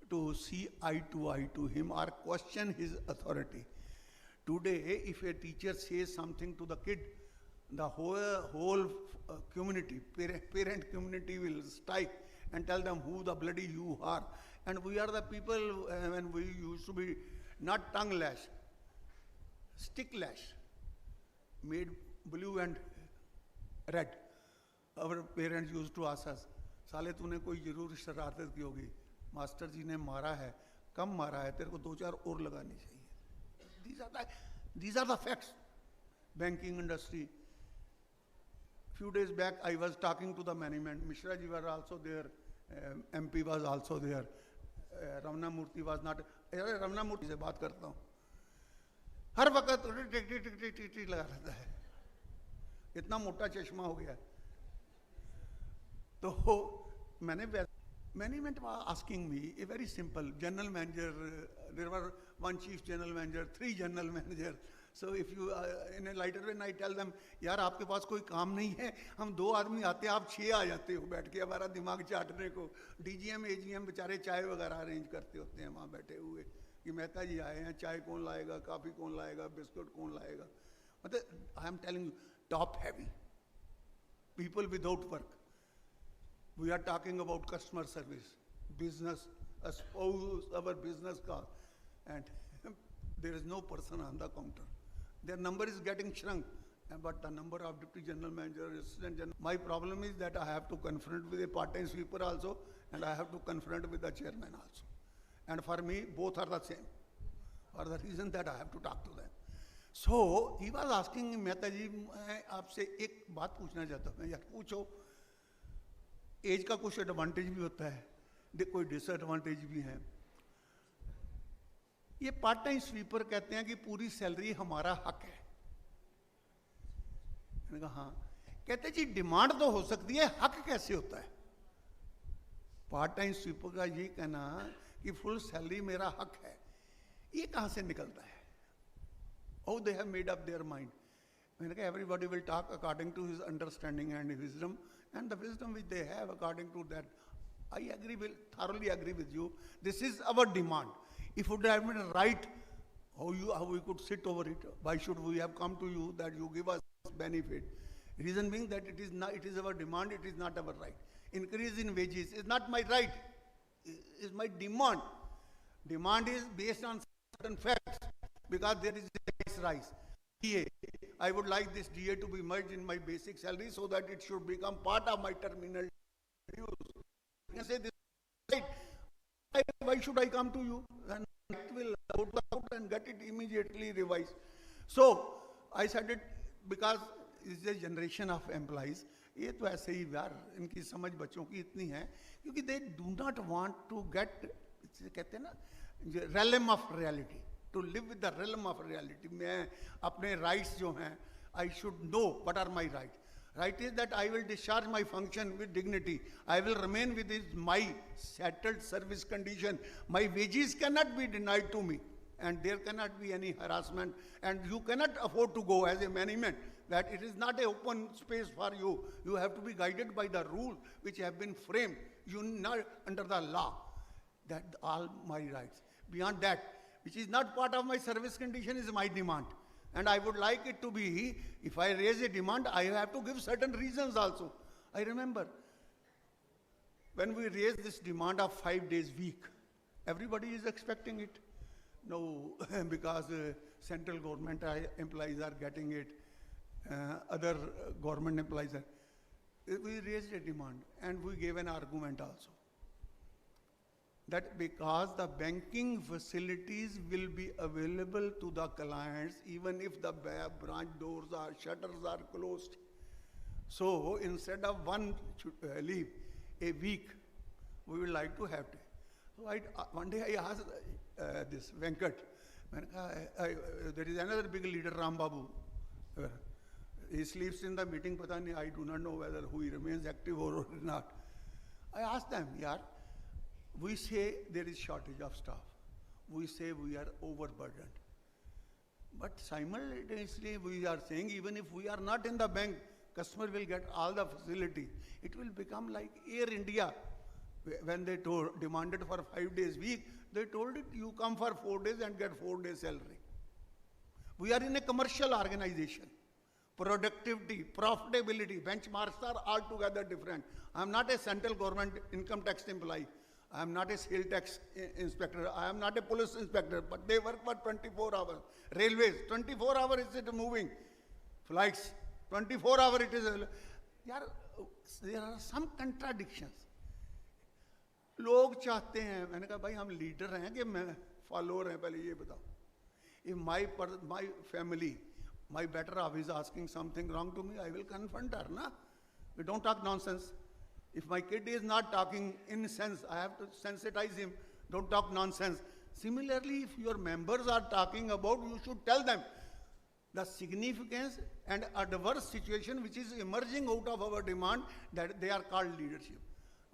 to see eye to him or question his authority. Today, if a teacher says something to the kid, the whole community, parent community will strike and tell them who the bloody you are. And we are the people, when we used to be not tongue lash, stick lash, made blue and red. Our parents used to ask us, साले तूने कोई जरूर शरारत की होगी, master जी ने मारा है, कम मारा है, तेरे को 2-4 और लगानी चाहिए. These are the facts. Banking industry. Few days back, I was talking to the management. Mishra ji were also there. MP was also there. Ramana Murthy was not. Ramana Murthy से बात करता हूँ. हर वक्त टिक लगा रहता है. इतना मोटा चश्मा हो गया. तो मैंने management was asking me a very simple general manager. There were 1 chief general manager, 3 general managers. So if you in a lighter way, I tell them, यार आपके पास कोई काम नहीं है, हम 2 आदमी आते हैं, आप 6 आ जाते हो बैठ के हमारा दिमाग चाटने को. DGM, AGM बेचारे चाय वगैरह अरेंज करते होते हैं वहाँ बैठे हुए कि मेहता जी आए हैं, चाय कौन लाएगा, कॉफी कौन लाएगा, बिस्कुट कौन लाएगा. मतलब I am telling you, top heavy, people without work. We are talking about customer service, business, suppose our business card, and there is no person on the counter. Their number is getting shrunk, but the number of deputy general manager, assistant general. My problem is that I have to confront with a part-time sweeper also, and I have to confront with the chairman also. And for me, both are the same, for the reason that I have to talk to them. So he was asking, Mehta ji, मैं आपसे एक बात पूछना चाहता हूँ. यार पूछो. As का कुछ एडवांटेज भी होता है, कोई डिसएडवांटेज भी है. ये पार्ट टाइम स्वीपर कहते हैं कि पूरी सैलरी हमारा हक है. मैंने कहा हाँ. कहते जी डिमांड तो हो सकती है, हक कैसे होता है? पार्ट टाइम स्वीपर का ये कहना कि फुल सैलरी मेरा हक है, ये कहां से निकलता है? How they have made up their mind. मैंने कहा everybody will talk according to his understanding and wisdom, and the wisdom which they have according to that. I thoroughly agree with you. This is our demand. If it would have been right, how we could sit over it? Why should we have come to you that you give us benefit? Reason being that it is our demand, it is not our right. Increase in wages is not my right, is my demand. Demand is based on certain facts, because there is a price rise. DA, I would like this DA to be merged in my basic salary so that it should become part of my terminal dues. You can say this is right. Why should I come to you? And it will go out and get it immediately revised. So I said it because it's a generation of employees. ये तो ऐसे ही यार इनकी समझ बच्चों की इतनी है क्योंकि they do not want to get, कहते हैं ना, realm of reality. to live with the realm of reality. मैं अपने rights जो हैं, I should know what are my rights. Right is that I will discharge my function with dignity. I will remain with my settled service condition. My wages cannot be denied to me, and there cannot be any harassment, and you cannot afford to go as a management, that it is not an open space for you. You have to be guided by the rules which have been framed. You not under the law. That all my rights. Beyond that, which is not part of my service condition, is my demand. And I would like it to be, if I raise a demand, I have to give certain reasons also. I remember when we raised this demand of 5 days week, everybody is expecting it. No, because central government employees are getting it, other government employees are. We raised a demand and we gave an argument also. That because the banking facilities will be available to the clients even if the branch doors or shutters are closed. So instead of one leave a week, we would like to have it. So one day I asked this Venkat, there is another big leader, Ram Babu. He sleeps in the meeting, Patani, I do not know whether he remains active or not. I asked them, yaar, we say there is shortage of staff. We say we are overburdened. But simultaneously we are saying even if we are not in the bank, customer will get all the facility. It will become like Air India. When they demanded for 5 days week, they told it you come for 4 days and get 4 days salary. We are in a commercial organization. Productivity, profitability, benchmarks are altogether different. I am not a central government income tax employee. I am not a sales tax inspector. I am not a police inspector, but they work for 24 hours. Railways, 24 hours is it moving. Flights, 24 hours it is. There are some contradictions. लोग चाहते हैं, मैंने कहा भाई हम leader हैं कि मैं फॉलोअर हैं, पहले ये बताओ. If my family, my better half is asking something wrong to me, I will confront her, na? We don't talk nonsense. If my kid is not talking in sense, I have to sensitize him. Don't talk nonsense. Similarly, if your members are talking about, you should tell them the significance and adverse situation which is emerging out of our demand, that they are called leadership.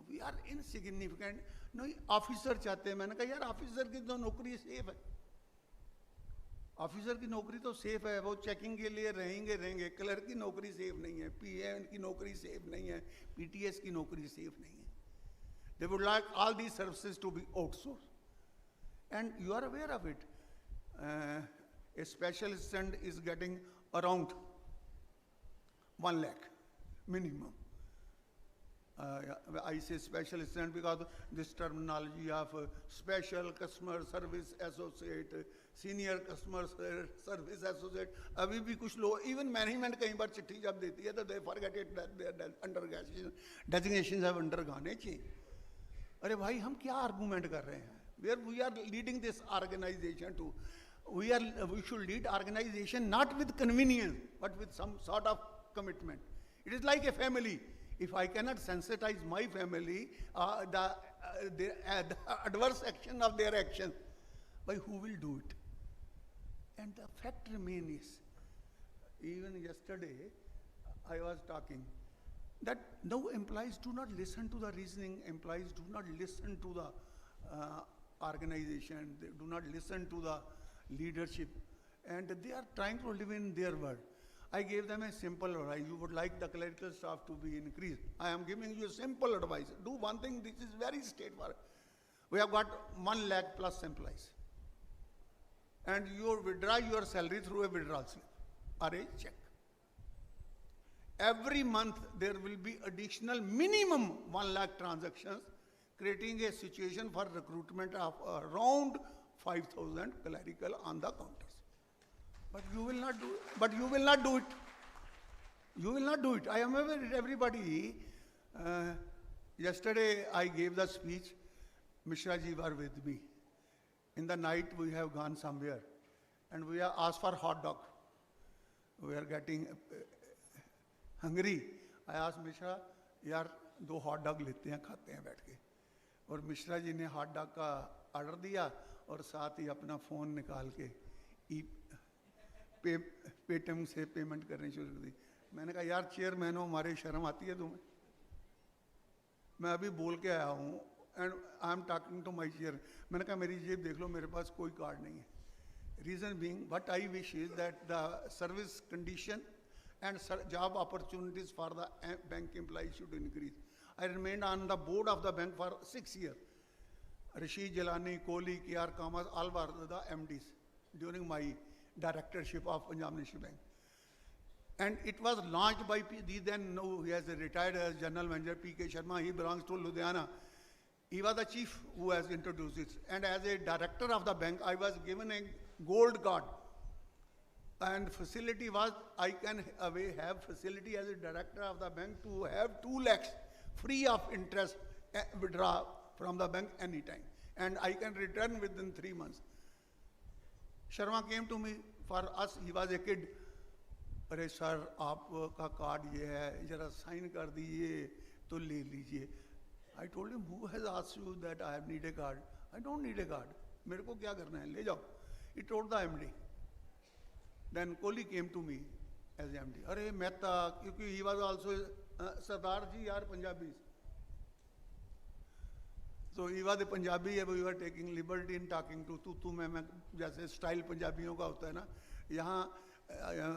We are insignificant. No, officer चाहते हैं. मैंने कहा यार officer की तो नौकरी safe है. Officer की नौकरी तो सेफ है, वो चेकिंग के लिए रहेंगे. क्लर्क की नौकरी सेफ नहीं है, पीएन की नौकरी सेफ नहीं है, पीटीएस की नौकरी सेफ नहीं है. They would like all these services to be outsourced, and you are aware of it. A special assistant is getting around 1 lakh minimum. I say special assistant because this terminology of special customer service associate, senior customer service associate, अभी भी कुछ लोग, even management कई बार चिट्ठी जब देती है तो they forget it that their designations have undergone change. अरे भाई हम क्या argument कर रहे हैं? Where we are leading this organization to, we should lead organization not with convenience but with some sort of commitment. It is like a family. If I cannot sensitize my family, the adverse action of their actions, by who will do it? And the fact remains, even yesterday I was talking, that no, employees do not listen to the reasoning, employees do not listen to the organization, they do not listen to the leadership, and they are trying to live in their world. I gave them a simple advice. You would like the clerical staff to be increased. I am giving you a simple advice. Do one thing, this is very straightforward. We have got 1 lakh plus employees. And you withdraw your salary through a withdrawal slip or a check. Every month there will be additional minimum 1 lakh transactions, creating a situation for recruitment of around 5,000 clerical on the counters. But you will not do it. But you will not do it. You will not do it. I am aware that everybody, yesterday I gave the speech, Mishra ji were with me. In the night we have gone somewhere and we have asked for hot dog. We are getting hungry. I asked Mishra, यार 2 hot dog लेते हैं, खाते हैं बैठ के. और मिश्रा जी ने hot dog का ऑर्डर दिया और साथ ही अपना फ़ोन निकाल के पेटीएम से पेमेंट करनी शुरू कर दी। मैंने कहा यार चेयरमैन हो, हमारी शर्म आती है तुम्हें? मैं अभी बोल के आया हूँ and I am talking to my chair. मैंने कहा मेरी जेब देख लो, मेरे पास कोई कार्ड नहीं है। Reason being what I wish is that the service condition and job opportunities for the bank employees should increase. I remained on the board of the bank for 6 years. Rashid Jalani, Kohli, K.R. Kamas, all were the MDs during my directorship of Punjab National Bank. And it was launched by then now he has retired as General Manager P.K. Sharma. He belongs to Ludhiana. He was the chief who has introduced it. And as a director of the bank, I was given a gold card. And facility was, I can have facility as a director of the bank to have 2 lakhs free of interest withdraw from the bank anytime. And I can return within 3 months. Sharma came to me, for us, he was a kid. अरे sir आपका card ये है, जरा sign कर दीजिए तो ले लीजिए. I told him, who has asked you that I need a card? I don't need a card. मेरे को क्या करना है, ले जाओ. He told the MD. Then Kohli came to me as MD. अरे मेहता, क्योंकि he was also सरदार जी यार Punjabis. So he was a Punjabi, we were taking liberty in talking to तू मैं जैसे स्टाइल पंजाबियों का होता है ना. यहाँ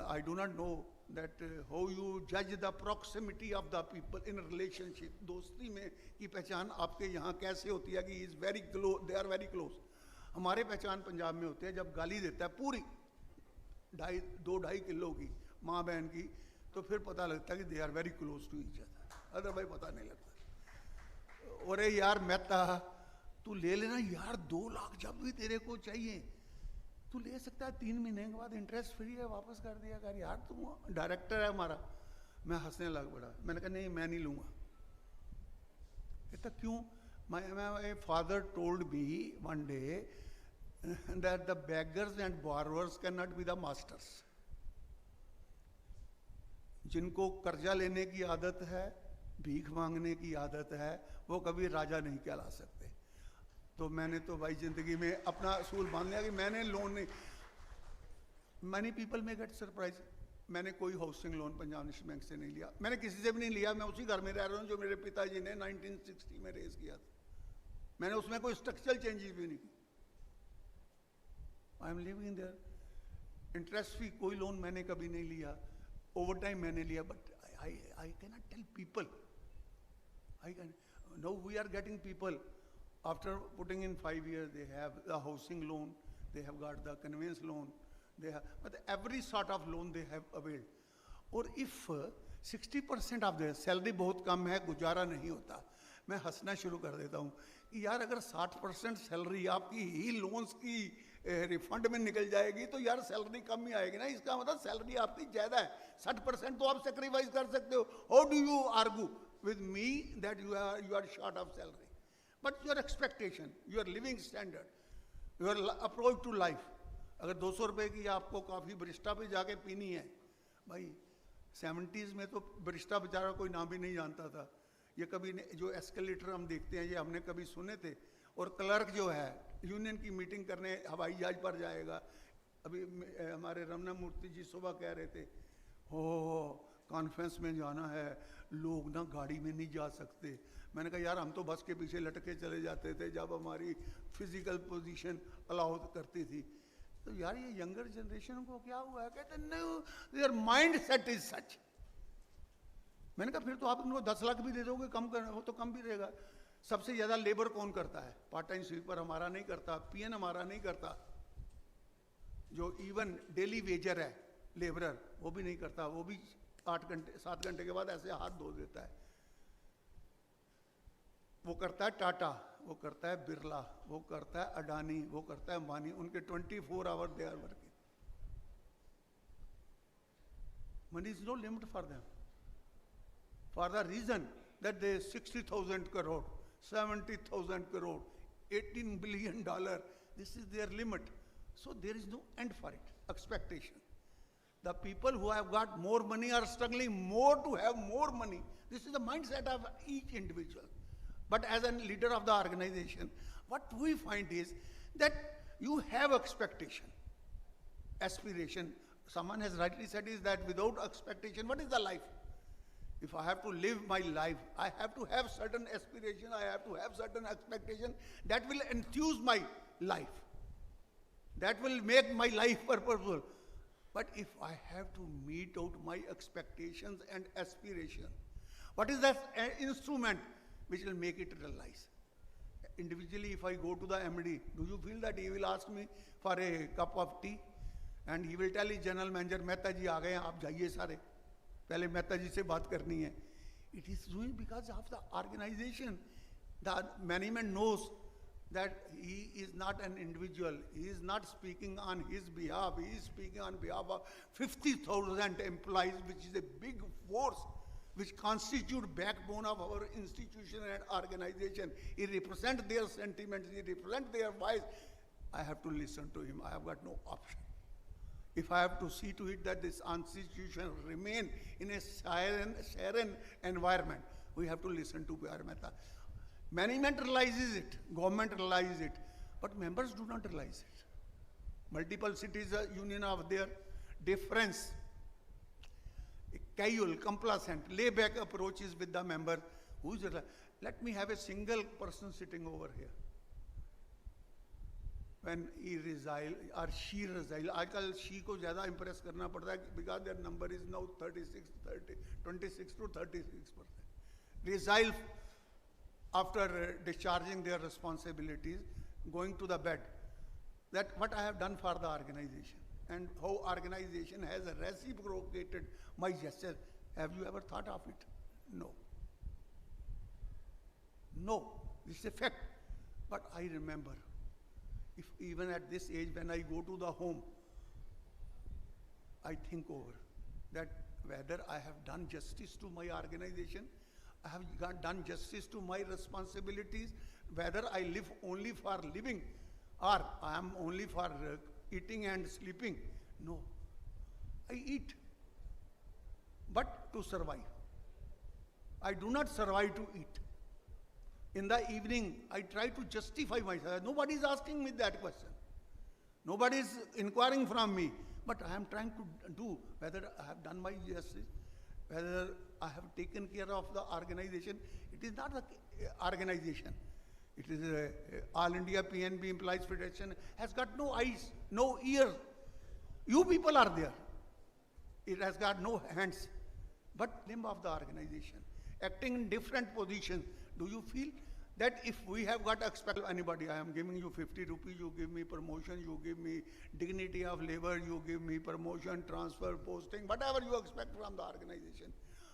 I do not know that how you judge the proximity of the people in a relationship. दोस्ती में की पहचान आपके यहाँ कैसे होती है कि he is very close, they are very close. हमारे पहचान पंजाब में होती है जब गाली देता है पूरी 2-2.5 किलो की माँ बहन की, तो फिर पता लगता है कि they are very close to each other. Otherwise पता नहीं लगता. अरे यार मेहता तू ले लेना यार, 2 लाख जब भी तेरे को चाहिए तू ले सकता है, 3 महीने के बाद इंटरेस्ट फ्री है, वापस कर दिया कर यार, तू डायरेक्टर है हमारा. मैं हंसने लग पड़ा. मैंने कहा नहीं मैं नहीं लूँगा. कहता क्यों? My father told me one day that the beggars and borrowers cannot be the masters. जिनको कर्जा लेने की आदत है, भीख मांगने की आदत है, वो कभी राजा नहीं कहला सकते. तो मैंने तो भाई जिंदगी में अपना असूल मान लिया कि मैंने लोन नहीं. Many people may get surprised. मैंने कोई housing loan Punjab National bank से नहीं लिया. मैंने किसी से भी नहीं लिया. मैं उसी घर में रह रहा हूँ जो मेरे पिताजी ने 1960 में रेज किया था. मैंने उसमें कोई स्ट्रक्चरल चेंजेस भी नहीं की. I am living there. Interest free कोई लोन मैंने कभी नहीं लिया. ओवर टाइम मैंने लिया. But I can not tell people. I can know we are getting people. After putting in 5 years, they have a housing loan, they have got the conveyance loan, they have, but every sort of loan they have availed. और if 60% of their salary बहुत कम है, गुजारा नहीं होता, मैं हंसना शुरू कर देता हूँ कि यार अगर 60% सैलरी आपकी ही लोन्स की रिफंड में निकल जाएगी तो यार सैलरी कम ही आएगी ना. इसका मतलब सैलरी आपकी ज़्यादा है. 60% तो आप सेक्रीफाइस कर सकते हो. How do you argue with me that you are short of salary? But your expectation, your living standard, your approach to life. अगर 200 रुपए की आपको कॉफ़ी बरिस्टा पे जाके पीनी है, भाई 70s में तो बरिस्टा बेचारा कोई नाम भी नहीं जानता था. ये कभी जो एस्केलेटर हम देखते हैं ये हमने कभी सुने थे. और क्लर्क जो है यूनियन की मीटिंग करने हवाई जहाज पर जाएगा. अभी हमारे रमना मूर्ति जी सुबह कह रहे थे हो कॉन्फ्रेंस में जाना है, लोग ना गाड़ी में नहीं जा सकते. मैंने कहा यार हम तो बस के पीछे लटके चले जाते थे जब हमारी फिजिकल पोजीशन अलाउ करती थी. तो यार ये यंगर जनरेशन को क्या हुआ है? कहते नहीं, their mind set is such. मैंने कहा फिर तो आप इनको 10 लाख भी दे दोगे कम कर, वो तो कम भी रहेगा. सबसे ज़्यादा लेबर कौन करता है? पार्ट टाइम स्वीपर हमारा नहीं करता, पीएन हमारा नहीं करता, जो इवन डेली वेजर है लेबरर वो भी नहीं करता. वो भी 7 घंटे के बाद ऐसे हाथ धो देता है. वो करता है टाटा, वो करता है बिरला, वो करता है अडानी, वो करता है अंबानी. उनके 24 hour they are working. Money is no limit for them, for the reason that they 60,000 crore, 70,000 crore, $18 billion, this is their limit. So there is no end for it. Expectation. The people who have got more money are struggling more to have more money. This is the mindset of each individual. But as a leader of the organization, what we find is that you have expectation, aspiration. Someone has rightly said is that without expectation, what is the life? If I have to live my life, I have to have certain aspiration, I have to have certain expectation that will enthuse my life. That will make my life purposeful. But if I have to meet out my expectations and aspiration, what is that instrument which will make it realize? Individually, if I go to the MD, do you feel that he will ask me for a cup of tea? And he will tell his general manager, Mehta ji aa gaye hain, aap jaiye sare. Pehle Mehta ji se baat karni hai. It is doing because of the organization. The management knows that he is not an individual. He is not speaking on his behalf. He is speaking on behalf of 50,000 employees, which is a big force, which constitute backbone of our institution and organization. He represents their sentiments. He represents their voice. I have to listen to him. I have got no option. If I have to see to it that this institution remain in a serene environment, we have to listen to P.R. Mehta. Management realizes it, government realizes it, but members do not realize it. Multiple cities union of their difference, casual, complacent, lay-back approaches with the member. Let me have a single person sitting over here. When he resign or she resign, आजकल she को ज़्यादा impress करना पड़ता है because their number is now 26 to 36%. Resign after discharging their responsibilities, going to the bed. That what I have done for the organization and how organization has reciprocated my gesture. Have you ever thought of it? No. No, this is a fact. But I remember, if even at this age when I go to the home, I think over that whether I have done justice to my organization, I have done justice to my responsibilities, whether I live only for living or I am only for eating and sleeping. No, I eat, but to survive. I do not survive to eat. In the evening, I try to justify myself. Nobody is asking me that question. Nobody is inquiring from me. But I am trying to do whether I have done my justice, whether I have taken care of the organization. It is not the organization. It is All India PNB Employees Federation has got no eyes, no ears. You people are there. It has got no hands, but limb of the organization, acting in different positions. Do you feel that if we have got expect anybody, I am giving you 50 rupees, you give me promotion, you give me dignity of labor, you give me promotion, transfer, posting, whatever you expect from the organization.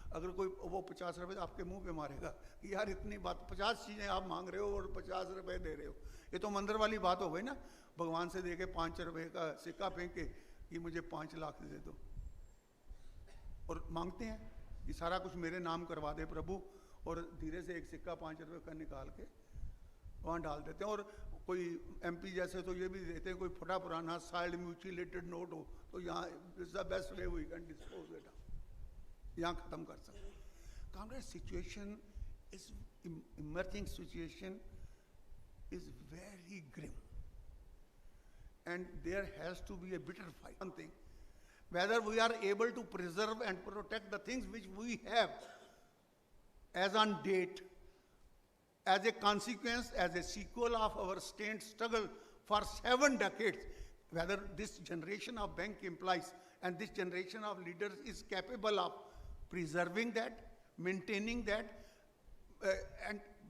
अगर कोई वो 50 रुपए आपके मुंह पे मारेगा कि यार इतनी बात 50 चीजें आप मांग रहे हो और 50 रुपए दे रहे हो, ये तो मंदिर वाली बात हो गई ना। भगवान से देके 5 रुपए का सिक्का फेंक के कि मुझे 5 लाख दे दो और मांगते हैं कि सारा कुछ मेरे नाम करवा दे प्रभु, और धीरे से एक सिक्का 5 रुपए का निकाल के वहाँ डाल देते हैं। और कोई एमपी जैसे तो ये भी देते हैं, कोई फटा पुराना साइड म्यूचुलेटेड नोट हो तो यहाँ is the best way we can dispose it, यहाँ खत्म कर सकते हैं। Congress situation is emerging situation is very grim and there has to be a bitter fight. One thing, whether we are able to preserve and protect the things which we have as on date, as a consequence, as a sequel of our sustained struggle for 7 decades, whether this generation of bank employees and this generation of leaders is capable of preserving that, maintaining that,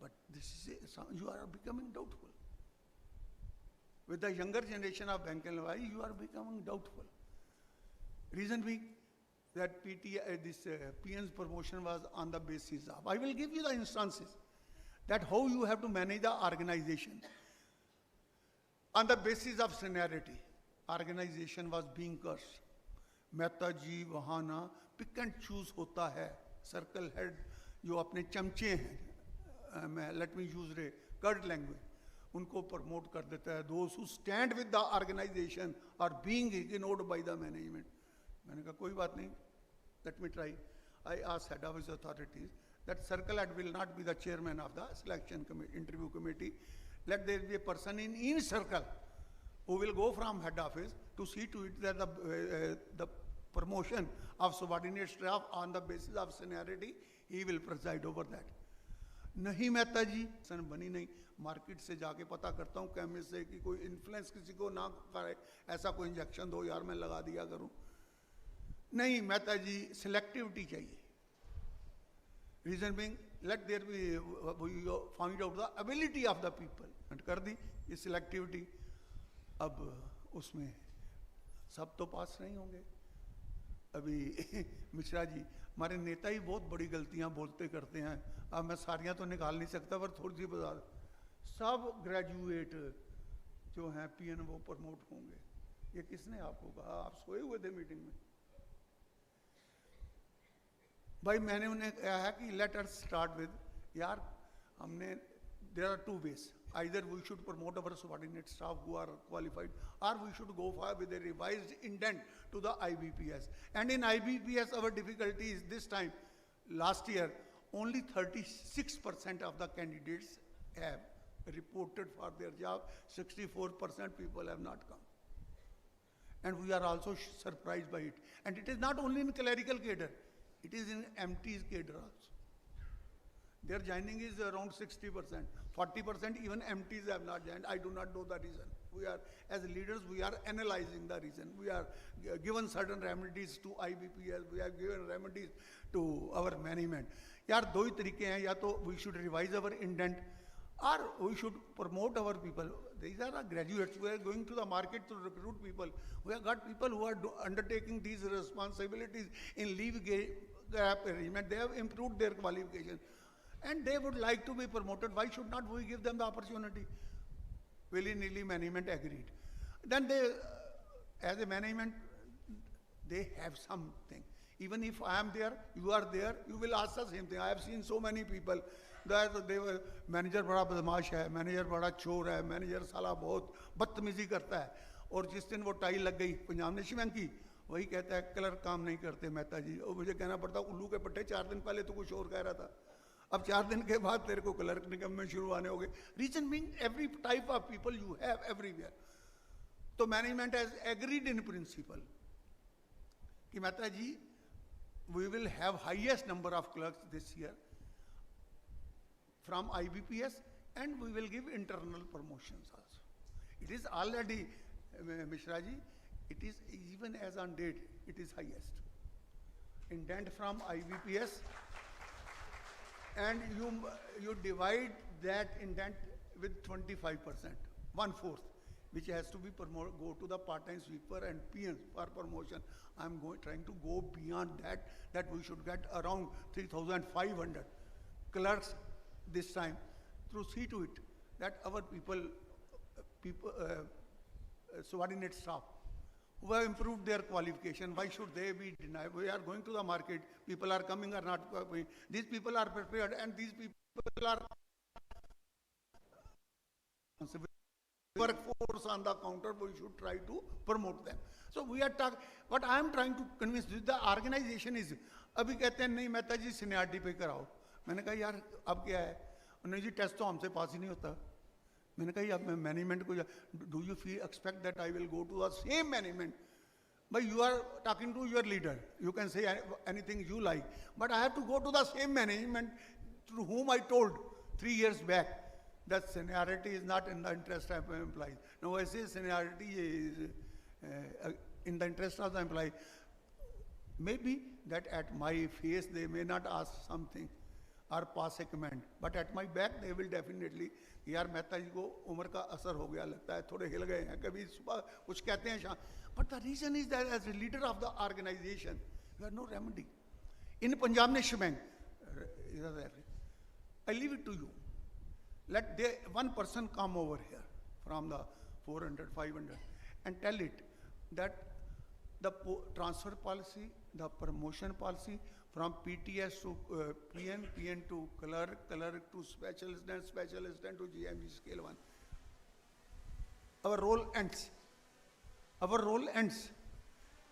but this is you are becoming doubtful. With the younger generation of bank employees, you are becoming doubtful. Reason being that PN's promotion was on the basis of, I will give you the instances that how you have to manage the organization. On the basis of seniority, organization was being cursed. Mehta ji वहाँ ना pick and choose होता है, circle head जो अपने चमचे हैं, let me use a curt language, उनको promote कर देता है. Those who stand with the organization are being ignored by the management. मैंने कहा कोई बात नहीं, let me try. I asked head office authorities that circle head will not be the chairman of the selection committee, interview committee. Let there be a person in each circle who will go from head office to see to it that the promotion of subordinate staff on the basis of seniority, he will preside over that. नहीं मेहता जी सन बनी नहीं, market से जाके पता करता हूँ chemist से कि कोई इन्फ्लुएंस किसी को ना करे, ऐसा कोई इंजेक्शन दो यार मैं लगा दिया करूँ. नहीं मेहता जी सिलेक्टिविटी चाहिए. Reason being, let there be we find out the ability of the people. And कर दी ये selectivity. अब उसमें सब तो पास नहीं होंगे. अभी मिश्रा जी हमारे नेता ही बहुत बड़ी गलतियां बोलते करते हैं. अब मैं सारियां तो निकाल नहीं सकता पर थोड़ी सी बता. सब ग्रेजुएट जो हैं पीएन वो प्रमोट होंगे. ये किसने आपको कहा? आप सोए हुए थे मीटिंग में. भाई मैंने उन्हें कहा है कि लेट अस स्टार्ट विद यार हमने there are two ways. either we should promote our subordinate staff who are qualified, or we should go for with a revised intent to the IBPS. And in IBPS our difficulty is this time, last year only 36% of the candidates have reported for their job, 64% people have not come. And we are also surprised by it. And it is not only in clerical cadre, it is in MT's cadre also. Their joining is around 60%. 40% even MTs have not joined. I do not know the reason. We are, as leaders, we are analyzing the reason. We are given certain remedies to IBPS. We have given remedies to our management. यार दो ही तरीके हैं, या तो we should revise our intent, or we should promote our people. These are our graduates. We are going to the market to recruit people. We have got people who are undertaking these responsibilities in leave gap arrangement. They have improved their qualification, and they would like to be promoted. Why should not we give them the opportunity? Willy-nilly management agreed. Then they, as a management, they have something. Even if I am there, you are there, you will ask the same thing. I have seen so many people that they were, manager बड़ा बदमाश है, manager बड़ा चोर है, manager साला बहुत बदतमीजी करता है. और जिस दिन वो टाई लग गई पंजाब नेशनल बैंक की, वही कहता है क्लर्क काम नहीं करते मेहता जी. और मुझे कहना पड़ता उल्लू के पट्टे 4 दिन पहले तो कुछ और कह रहा था, अब 4 दिन के बाद तेरे को क्लर्क निगम में शुरू आने हो गए. Reason being, every type of people you have everywhere. तो management has agreed in principle कि मेहता जी we will have highest number of clerks this year from IBPS, and we will give internal promotions also. It is already, Mishra ji, it is even as on date, it is highest. Intent from IBPS, and you divide that intent with 25%, 1/4, which has to be go to the part-time sweeper and PNs for promotion. I'm trying to go beyond that we should get around 3,500 clerks this time, to see to it that our people subordinate staff who have improved their qualification, why should they be denied? We are going to the market, people are coming or not coming. These people are prepared, and these people are workforce on the counter. We should try to promote them. So we are talking, what I am trying to convince you, the organization is, अभी कहते हैं नहीं मेहता जी seniority पे कराओ. मैंने कहा यार अब क्या है, नहीं जी टेस्ट तो हमसे पास ही नहीं होता. मैंने कहा अब मैं मैनेजमेंट को, do you feel expect that I will go to the same management? But you are talking to your leader, you can say anything you like, but I have to go to the same management to whom I told 3 years back that seniority is not in the interest of employees. Now I say seniority is in the interest of the employee. Maybe that at my face they may not ask something or pass a comment, but at my back they will definitely, यार मेहता जी को उम्र का असर हो गया लगता है, थोड़े हिल गए हैं, कभी सुबह कुछ कहते हैं शाम. But the reason is that as a leader of the organization, you have no remedy. In Punjab National Bank, I leave it to you. Let one person come over here from the 400, 500 and tell it that the transfer policy, the promotion policy from PTS to PN, PN to clerk, clerk to special assistant to GMG scale 1. Our role ends. Our role ends.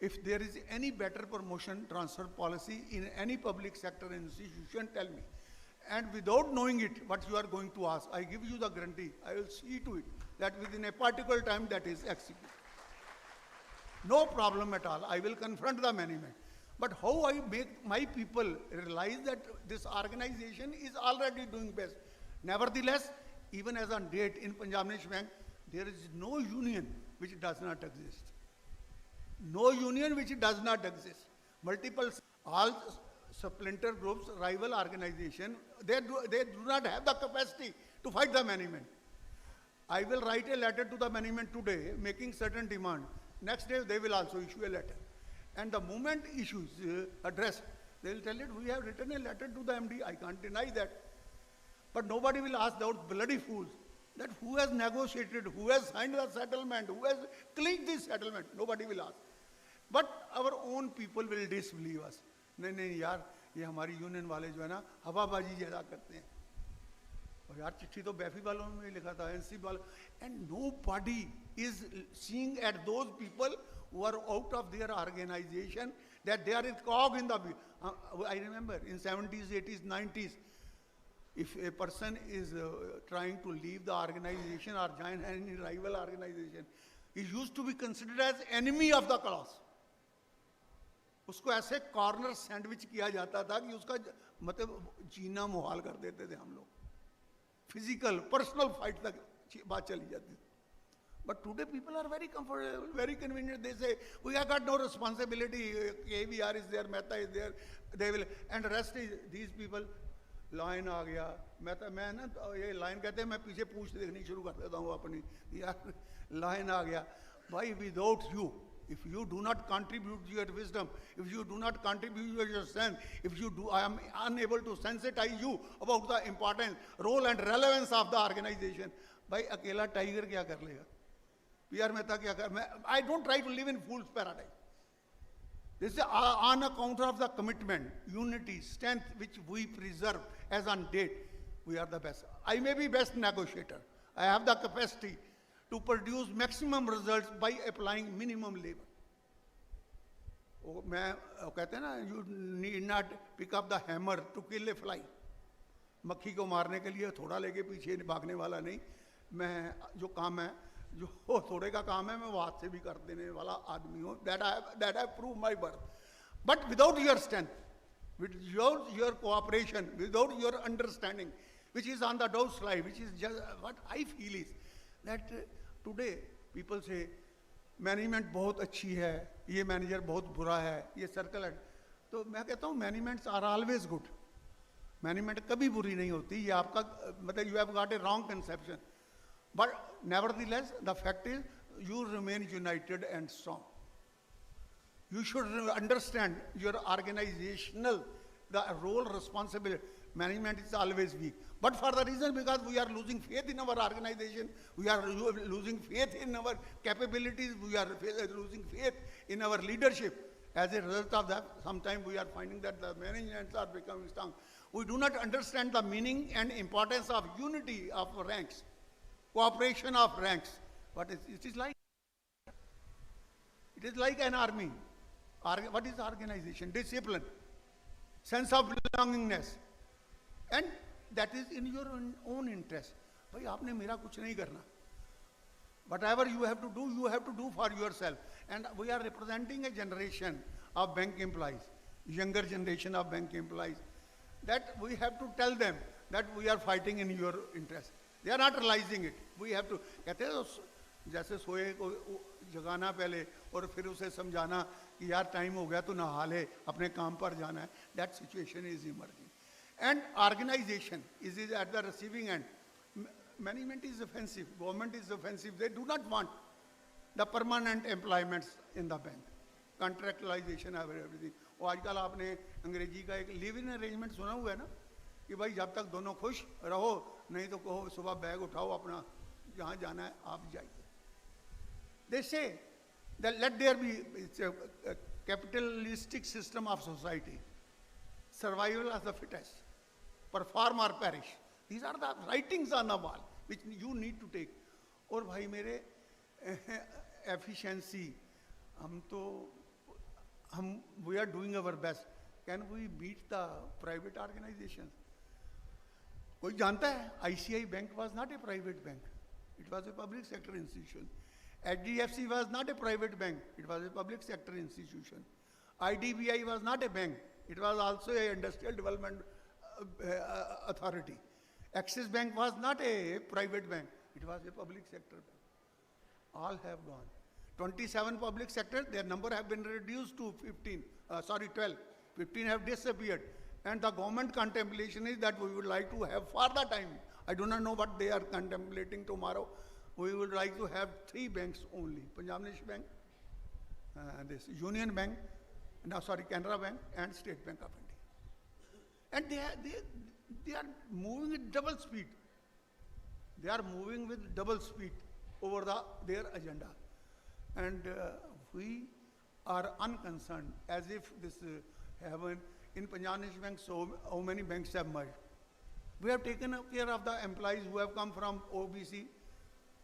If there is any better promotion transfer policy in any public sector institution, tell me. And without knowing it, what you are going to ask, I give you the guarantee, I will see to it that within a particular time that is executed. No problem at all. I will confront the management. But how I make my people realize that this organization is already doing best. Nevertheless, even as on date in Punjab National Bank, there is no union which does not exist. No union which does not exist. Multiple, all splinter groups, rival organization, they do not have the capacity to fight the management. I will write a letter to the management today making certain demand. Next day they will also issue a letter. And the moment issues addressed, they will tell it, we have written a letter to the MD. I can't deny that. But nobody will ask those bloody fools that who has negotiated, who has signed the settlement, who has clinched this settlement. Nobody will ask. But our own people will disbelieve us. नहीं यार ये हमारी union वाले जो है ना हवाबाजी ज़्यादा करते हैं और यार चिट्ठी तो बैफी वालों ने लिखा था एनसी वालों and nobody is seeing at those people who are out of their organization that they are a cog in the I remember in 70s 80s 90s if a person is trying to leave the organization or join any rival organization he used to be considered as enemy of the class. उसको ऐसे corner sandwich किया जाता था कि उसका मतलब जीना मुहाल कर देते थे हम लोग फिजिकल पर्सनल फाइट तक बात चली जाती थी but today people are very comfortable very convenient they say we have got no responsibility KVR is there Mehta is there they will and rest is these people line आ गया मैं ना ये लाइन कहते हैं मैं पीछे पूछ देखनी शुरू कर देता हूँ अपनी यार लाइन आ गया भाई without you if you do not contribute your wisdom, if you do not contribute your strength, if you do, I am unable to sensitize you about the importance, role and relevance of the organization. भाई अकेला tiger क्या कर लेगा? PR Mehta क्या कर? I don't try to live in fool's paradise. This is on account of the commitment, unity, strength which we preserve as on date. We are the best. I may be best negotiator. I have the capacity to produce maximum results by applying minimum labor. मैं कहते हैं ना you need not pick up the hammer to kill a fly. मक्खी को मारने के लिए थोड़ा लेके पीछे भागने वाला नहीं मैं जो काम है जो थोड़े का काम है मैं वो हाथ से भी कर देने वाला आदमी हूँ that I prove my birth. But without your strength, without your cooperation, without your understanding, which is on the downside, which is just what I feel is that today people say management बहुत अच्छी है ये manager बहुत बुरा है ये circle है तो मैं कहता हूँ managements are always good management कभी बुरी नहीं होती ये आपका मतलब you have got a wrong conception but nevertheless the fact is you remain united and strong you should understand your organisational the role responsibility management is always weak but for the reason because we are losing faith in our organization we are losing faith in our capabilities we are losing faith in our leadership as a result of that sometimes we are finding that the managements are becoming strong we do not understand the meaning and importance of unity of ranks cooperation of ranks but it is like an army what is organization discipline sense of belongingness and that is in your own interest भाई आपने मेरा कुछ नहीं करना whatever you have to do for yourself and we are representing a generation of bank employees younger generation of bank employees that we have to tell them that we are fighting in your interest they are not realizing it we have to कहते हैं जैसे सोए को जगाना पहले और फिर उसे समझाना कि यार टाइम हो गया तो नहा ले अपने काम पर जाना है that situation is emerging and organization is at the receiving end management is offensive government is offensive they do not want the permanent employments in the bank contractualization of everything और आजकल आपने अंग्रेजी का एक लिव इन अरेंजमेंट सुना हुआ है ना कि भाई जब तक दोनों खुश रहो नहीं तो कहो सुबह बैग उठाओ अपना जहाँ जाना है आप जाइए they say that let there be it's a capitalistic system of society survival of the fittest perform or perish these are the writings on the wall which you need to take और भाई मेरे efficiency we are doing our best can we beat the private organizations कोई जानता है ICI bank was not a private bank It was a public sector institution. HDFC was not a private bank. It was a public sector institution. IDBI was not a bank. It was also a industrial development authority. Axis Bank was not a private bank. It was a public sector bank. All have gone. 27 public sectors, their number have been reduced to 12. 15 have disappeared. And the government contemplation is that we would like to have further time. I do not know what they are contemplating tomorrow. We would like to have 3 banks only. Punjab National Bank, this Union Bank, Canara Bank and State Bank of India. And they are moving at double speed. They are moving with double speed over their agenda. And we are unconcerned, as if this happened in Punjab National Bank. So how many banks have merged? We have taken care of the employees who have come from OBC.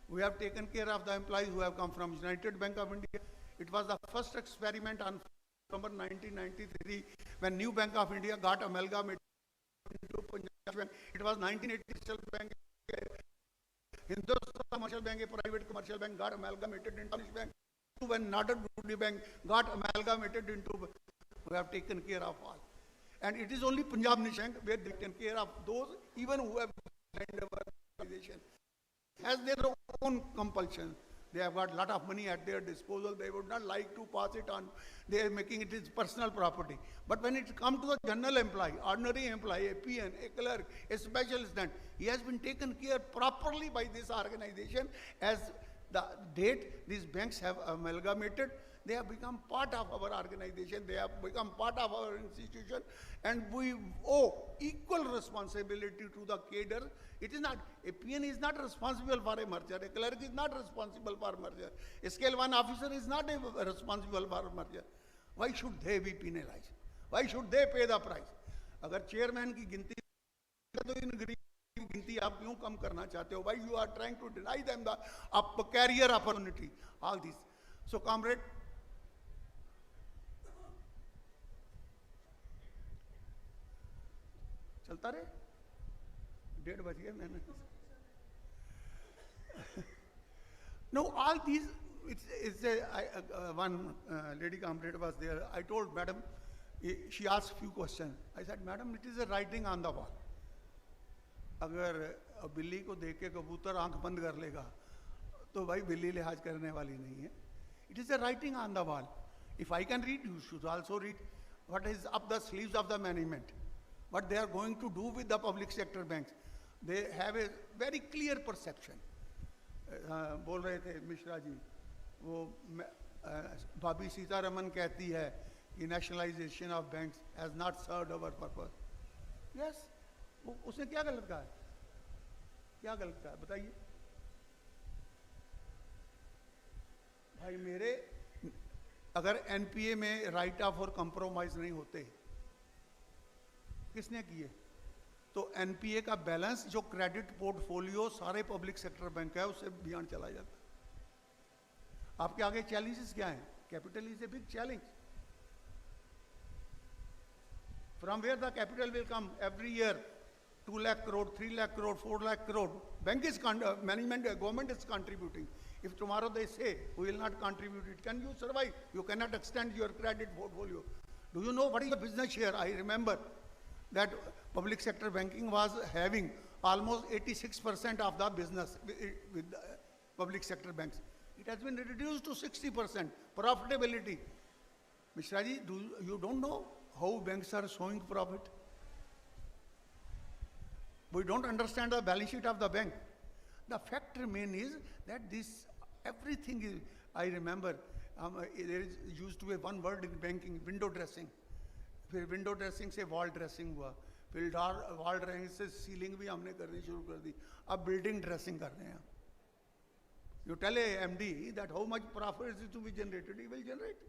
We have taken care of the employees who have come from United Bank of India. It was the first experiment on November 1993 when New Bank of India got amalgamated into Punjab Bank. It was 1987 Bank, Hindustan Commercial Bank, a private commercial bank, got amalgamated into Punjab Bank. When Nadar Gudi Bank got amalgamated into, we have taken care of all. And it is only Punjab National Bank where they take care of those even who have joined our organization. Has their own compulsion. They have got a lot of money at their disposal. They would not like to pass it on. They are making it its personal property. But when it comes to the general employee, ordinary employee, a PN, a clerk, a special assistant, he has been taken care properly by this organization. As the date these banks have amalgamated, they have become part of our organization. They have become part of our institution. And we owe equal responsibility to the cadre. It is not, a PN is not responsible for a merger. A clerk is not responsible for merger. A scale 1 officer is not responsible for merger. Why should they be penalized? Why should they pay the price? अगर chairman की गिनती तो इन गरीब की गिनती आप क्यों कम करना चाहते हो? Why you are trying to deny them the career opportunity? All this. So, comrade, चलता रहे 1:30 बज गए मैंने. No, all these, one lady comrade was there. I told madam, she asked few questions. I said, madam, it is a writing on the wall. अगर बिल्ली को देख के कबूतर आंख बंद कर लेगा तो भाई बिल्ली लिहाज करने वाली नहीं है. It is a writing on the wall. If I can read, you should also read what is up the sleeves of the management. What they are going to do with the public sector banks. They have a very clear perception. बोल रहे थे मिश्रा जी, वो भाभी सीतारमन कहती है कि nationalization of banks has not served our purpose. Yes, उसने क्या गलत कहा है? क्या गलत कहा है बताइए भाई मेरे. अगर एनपीए में राइट ऑफ और कंप्रोमाइज नहीं होते, किसने किए? तो एनपीए का बैलेंस जो क्रेडिट पोर्टफोलियो सारे पब्लिक सेक्टर बैंक है उससे बियॉन्ड चला जाता. आपके आगे चैलेंजेस क्या हैं? Capital is a big challenge. From where the capital will come every year? 2 lakh crore, 3 lakh crore, 4 lakh crore. Bank is management, government is contributing. If tomorrow they say we will not contribute it, can you survive? You cannot extend your credit portfolio. Do you know what is the business share? I remember that public sector banking was having almost 86% of the business with the public sector banks. It has been reduced to 60%. Profitability. Mishra ji, you don't know how banks are showing profit? We don't understand the balance sheet of the bank. The fact remains is that this, everything is, I remember, there used to be one word in banking, window dressing. फिर window dressing से wall dressing हुआ, फिर wall dressing से ceiling भी हमने करनी शुरू कर दी. अब बिल्डिंग ड्रेसिंग कर रहे हैं. You tell a MD that how much profit is to be generated, he will generate it.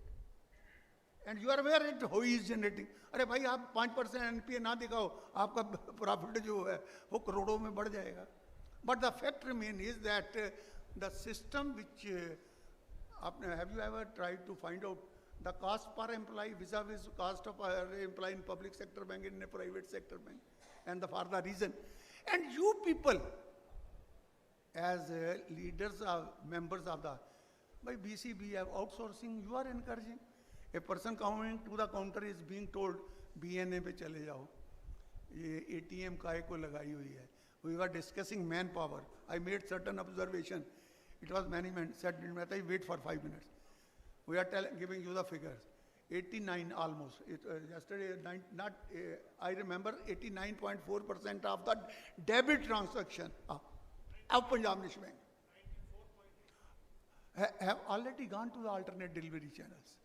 And you are aware it how he is generating. अरे भाई आप 5% NPA ना दिखाओ, आपका प्रॉफिट जो है वो करोड़ों में बढ़ जाएगा. But the fact remains is that the system which have you ever tried to find out the cost per employee vis-a-vis cost of employee in public sector bank and in a private sector bank, and for the reason. And you people, as leaders of members of the by BCBF outsourcing, you are encouraging. A person coming to the counter is being told BNA पे चले जाओ, ये ATM काय को लगाई हुई है. We were discussing manpower. I made certain observation. It was management said, wait for 5 minutes. We are giving you the figures. 89 almost. Yesterday, I remember 89.4% of the debit transaction of Punjab National Bank have already gone to the alternate delivery channels.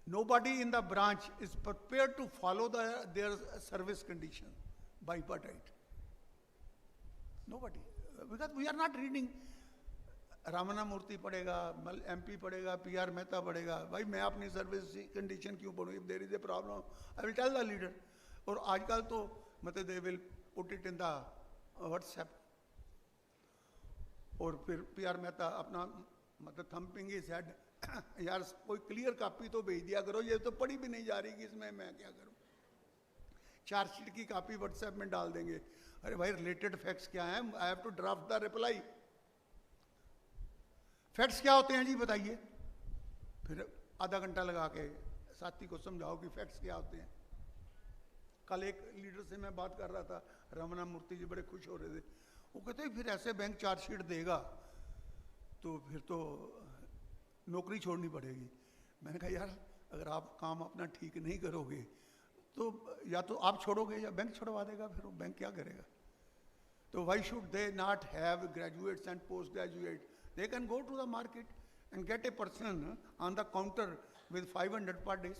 Nobody in the branch is prepared to follow their service condition by right. Nobody. Because we are not reading रामना मूर्ति पढ़ेगा, MP पढ़ेगा, PR Mehta पढ़ेगा. भाई मैं अपनी service condition क्यों पढ़ूँ? If there is a problem, I will tell the leader. और आजकल तो मतलब they will put it in the WhatsApp. और फिर PR मेहता अपना मतलब thumping his head. यार कोई क्लियर कॉपी तो भेज दिया करो, ये तो पढ़ी भी नहीं जा रही कि इसमें मैं क्या करूँ. चार्जशीट की कॉपी WhatsApp में डाल देंगे. अरे भाई रिलेटेड फैक्ट्स क्या हैं? I have to draft the reply. Facts क्या होते हैं जी बताइए. फिर आधा घंटा लगा के साथी को समझाओ कि फैक्ट्स क्या होते हैं. कल एक लीडर से मैं बात कर रहा था, रमना मूर्ति जी बड़े खुश हो रहे थे. वो कहते हैं फिर ऐसे बैंक चार्जशीट देगा तो फिर तो नौकरी छोड़नी पड़ेगी. मैंने कहा यार अगर आप काम अपना ठीक नहीं करोगे तो या तो आप छोड़ोगे या बैंक छोड़वा देगा. फिर वो बैंक क्या करेगा? तो why should they not have graduates and post graduates? They can go to the market and get a person on the counter with 500 per day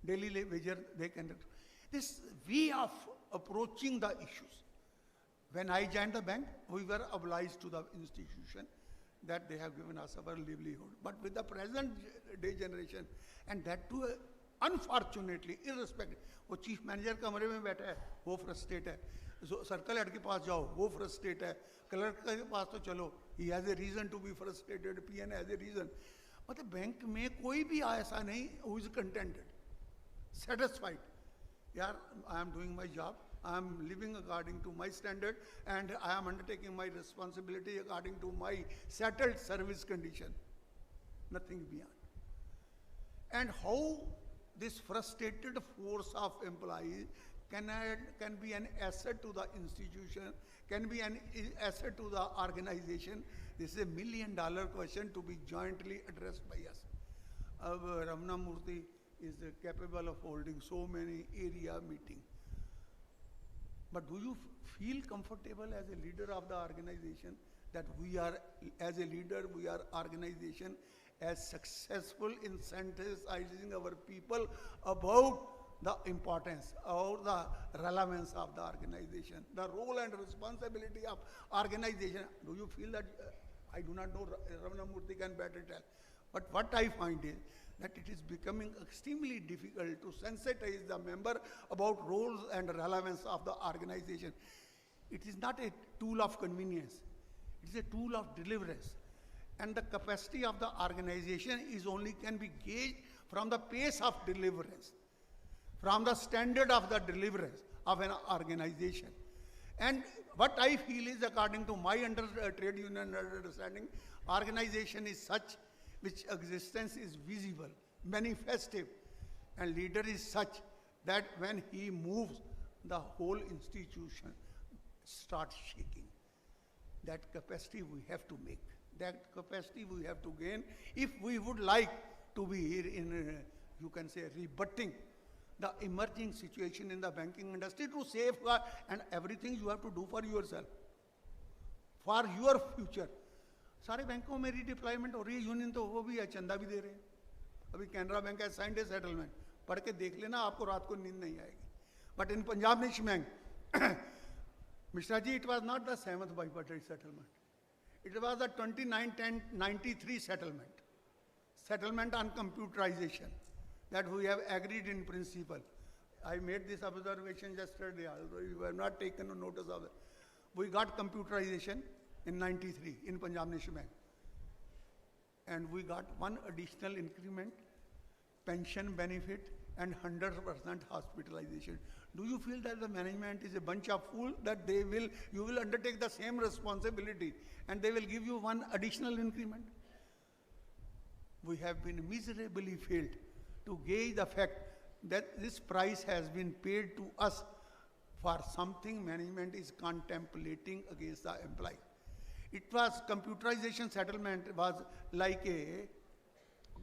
daily wager. They can. This way of approaching the issues. When I joined the bank, we were obliged to the institution that they have given us our livelihood. But with the present day generation, and that too, unfortunately, irrespective, वो chief manager कमरे में बैठा है, वो frustrate है. Circle head के पास जाओ, वो फ्रस्ट्रेट है. क्लर्क के पास तो चलो, he has a reason to be frustrated. PN has a reason. मतलब बैंक में कोई भी ऐसा नहीं who is contented, satisfied. यार, I am doing my job. I am living according to my standard, and I am undertaking my responsibility according to my settled service condition. Nothing beyond. And how this frustrated force of employees can be an asset to the institution, can be an asset to the organization. This is a $1 million question to be jointly addressed by us. Ramana Murthy is capable of holding so many area meetings. But do you feel comfortable as a leader of the organization that we are, as a leader, we are organization as successful in sensitizing our people about the importance or the relevance of the organization, the role and responsibility of organization? Do you feel that? I do not know, Ramana Murthy can better tell. But what I find is that it is becoming extremely difficult to sensitize the member about roles and relevance of the organization. It is not a tool of convenience. It is a tool of deliverance. And the capacity of the organization is only can be gauged from the pace of deliverance, from the standard of the deliverance of an organization. And what I feel is, according to my trade union understanding, organization is such which existence is visible, manifestive, and leader is such that when he moves, the whole institution starts shaking. That capacity we have to make. That capacity we have to gain if we would like to be here in, you can say, rebutting the emerging situation in the banking industry to safeguard, and everything you have to do for yourself, for your future. सारे बैंकों में redeployment हो रही है, union तो वो भी है, चंदा भी दे रहे हैं. अभी कैनरा बैंक है साइंड ए सेटलमेंट, पढ़ के देख लेना, आपको रात को नींद नहीं आएगी. But in Punjab National Bank, Mishra ji, it was not the 7th bipartite settlement. It was the 29-10-93 settlement. Settlement on computerization that we have agreed in principle. I made this observation yesterday, although you have not taken notice of it. We got computerization in 93 in Punjab National Bank. And we got one additional increment, pension benefit, and 100% hospitalization. Do you feel that the management is a bunch of fools, that you will undertake the same responsibility and they will give you one additional increment? We have been miserably failed to gauge the fact that this price has been paid to us for something management is contemplating against the employee. It was computerization settlement was like a,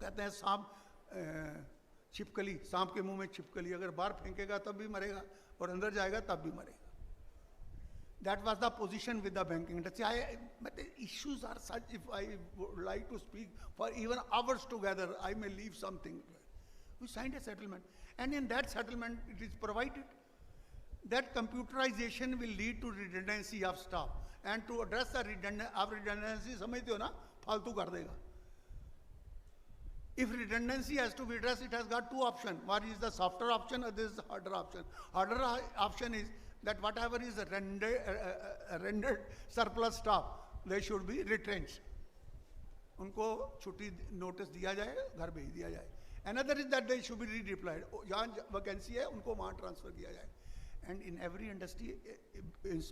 कहते हैं सांप छिपकली, सांप के मुंह में छिपकली, अगर बाहर फेंकेगा तब भी मरेगा और अंदर जाएगा तब भी मरेगा. That was the position with the banking industry. But the issues are such, if I would like to speak for even hours together, I may leave something. We signed a settlement, and in that settlement it is provided that computerization will lead to redundancy of staff, and to address the redundancy, समझते हो ना, फालतू कर देगा. If redundancy has to be addressed, it has got two options. One is the softer option, other is the harder option. Harder option is that whatever is rendered surplus staff, they should be retrenched. उनको छुट्टी notice दिया जाए, घर भेज दिया जाए. Another is that they should be redeployed. जहाँ vacancy है उनको वहाँ ट्रांसफर किया जाए. And in every industry,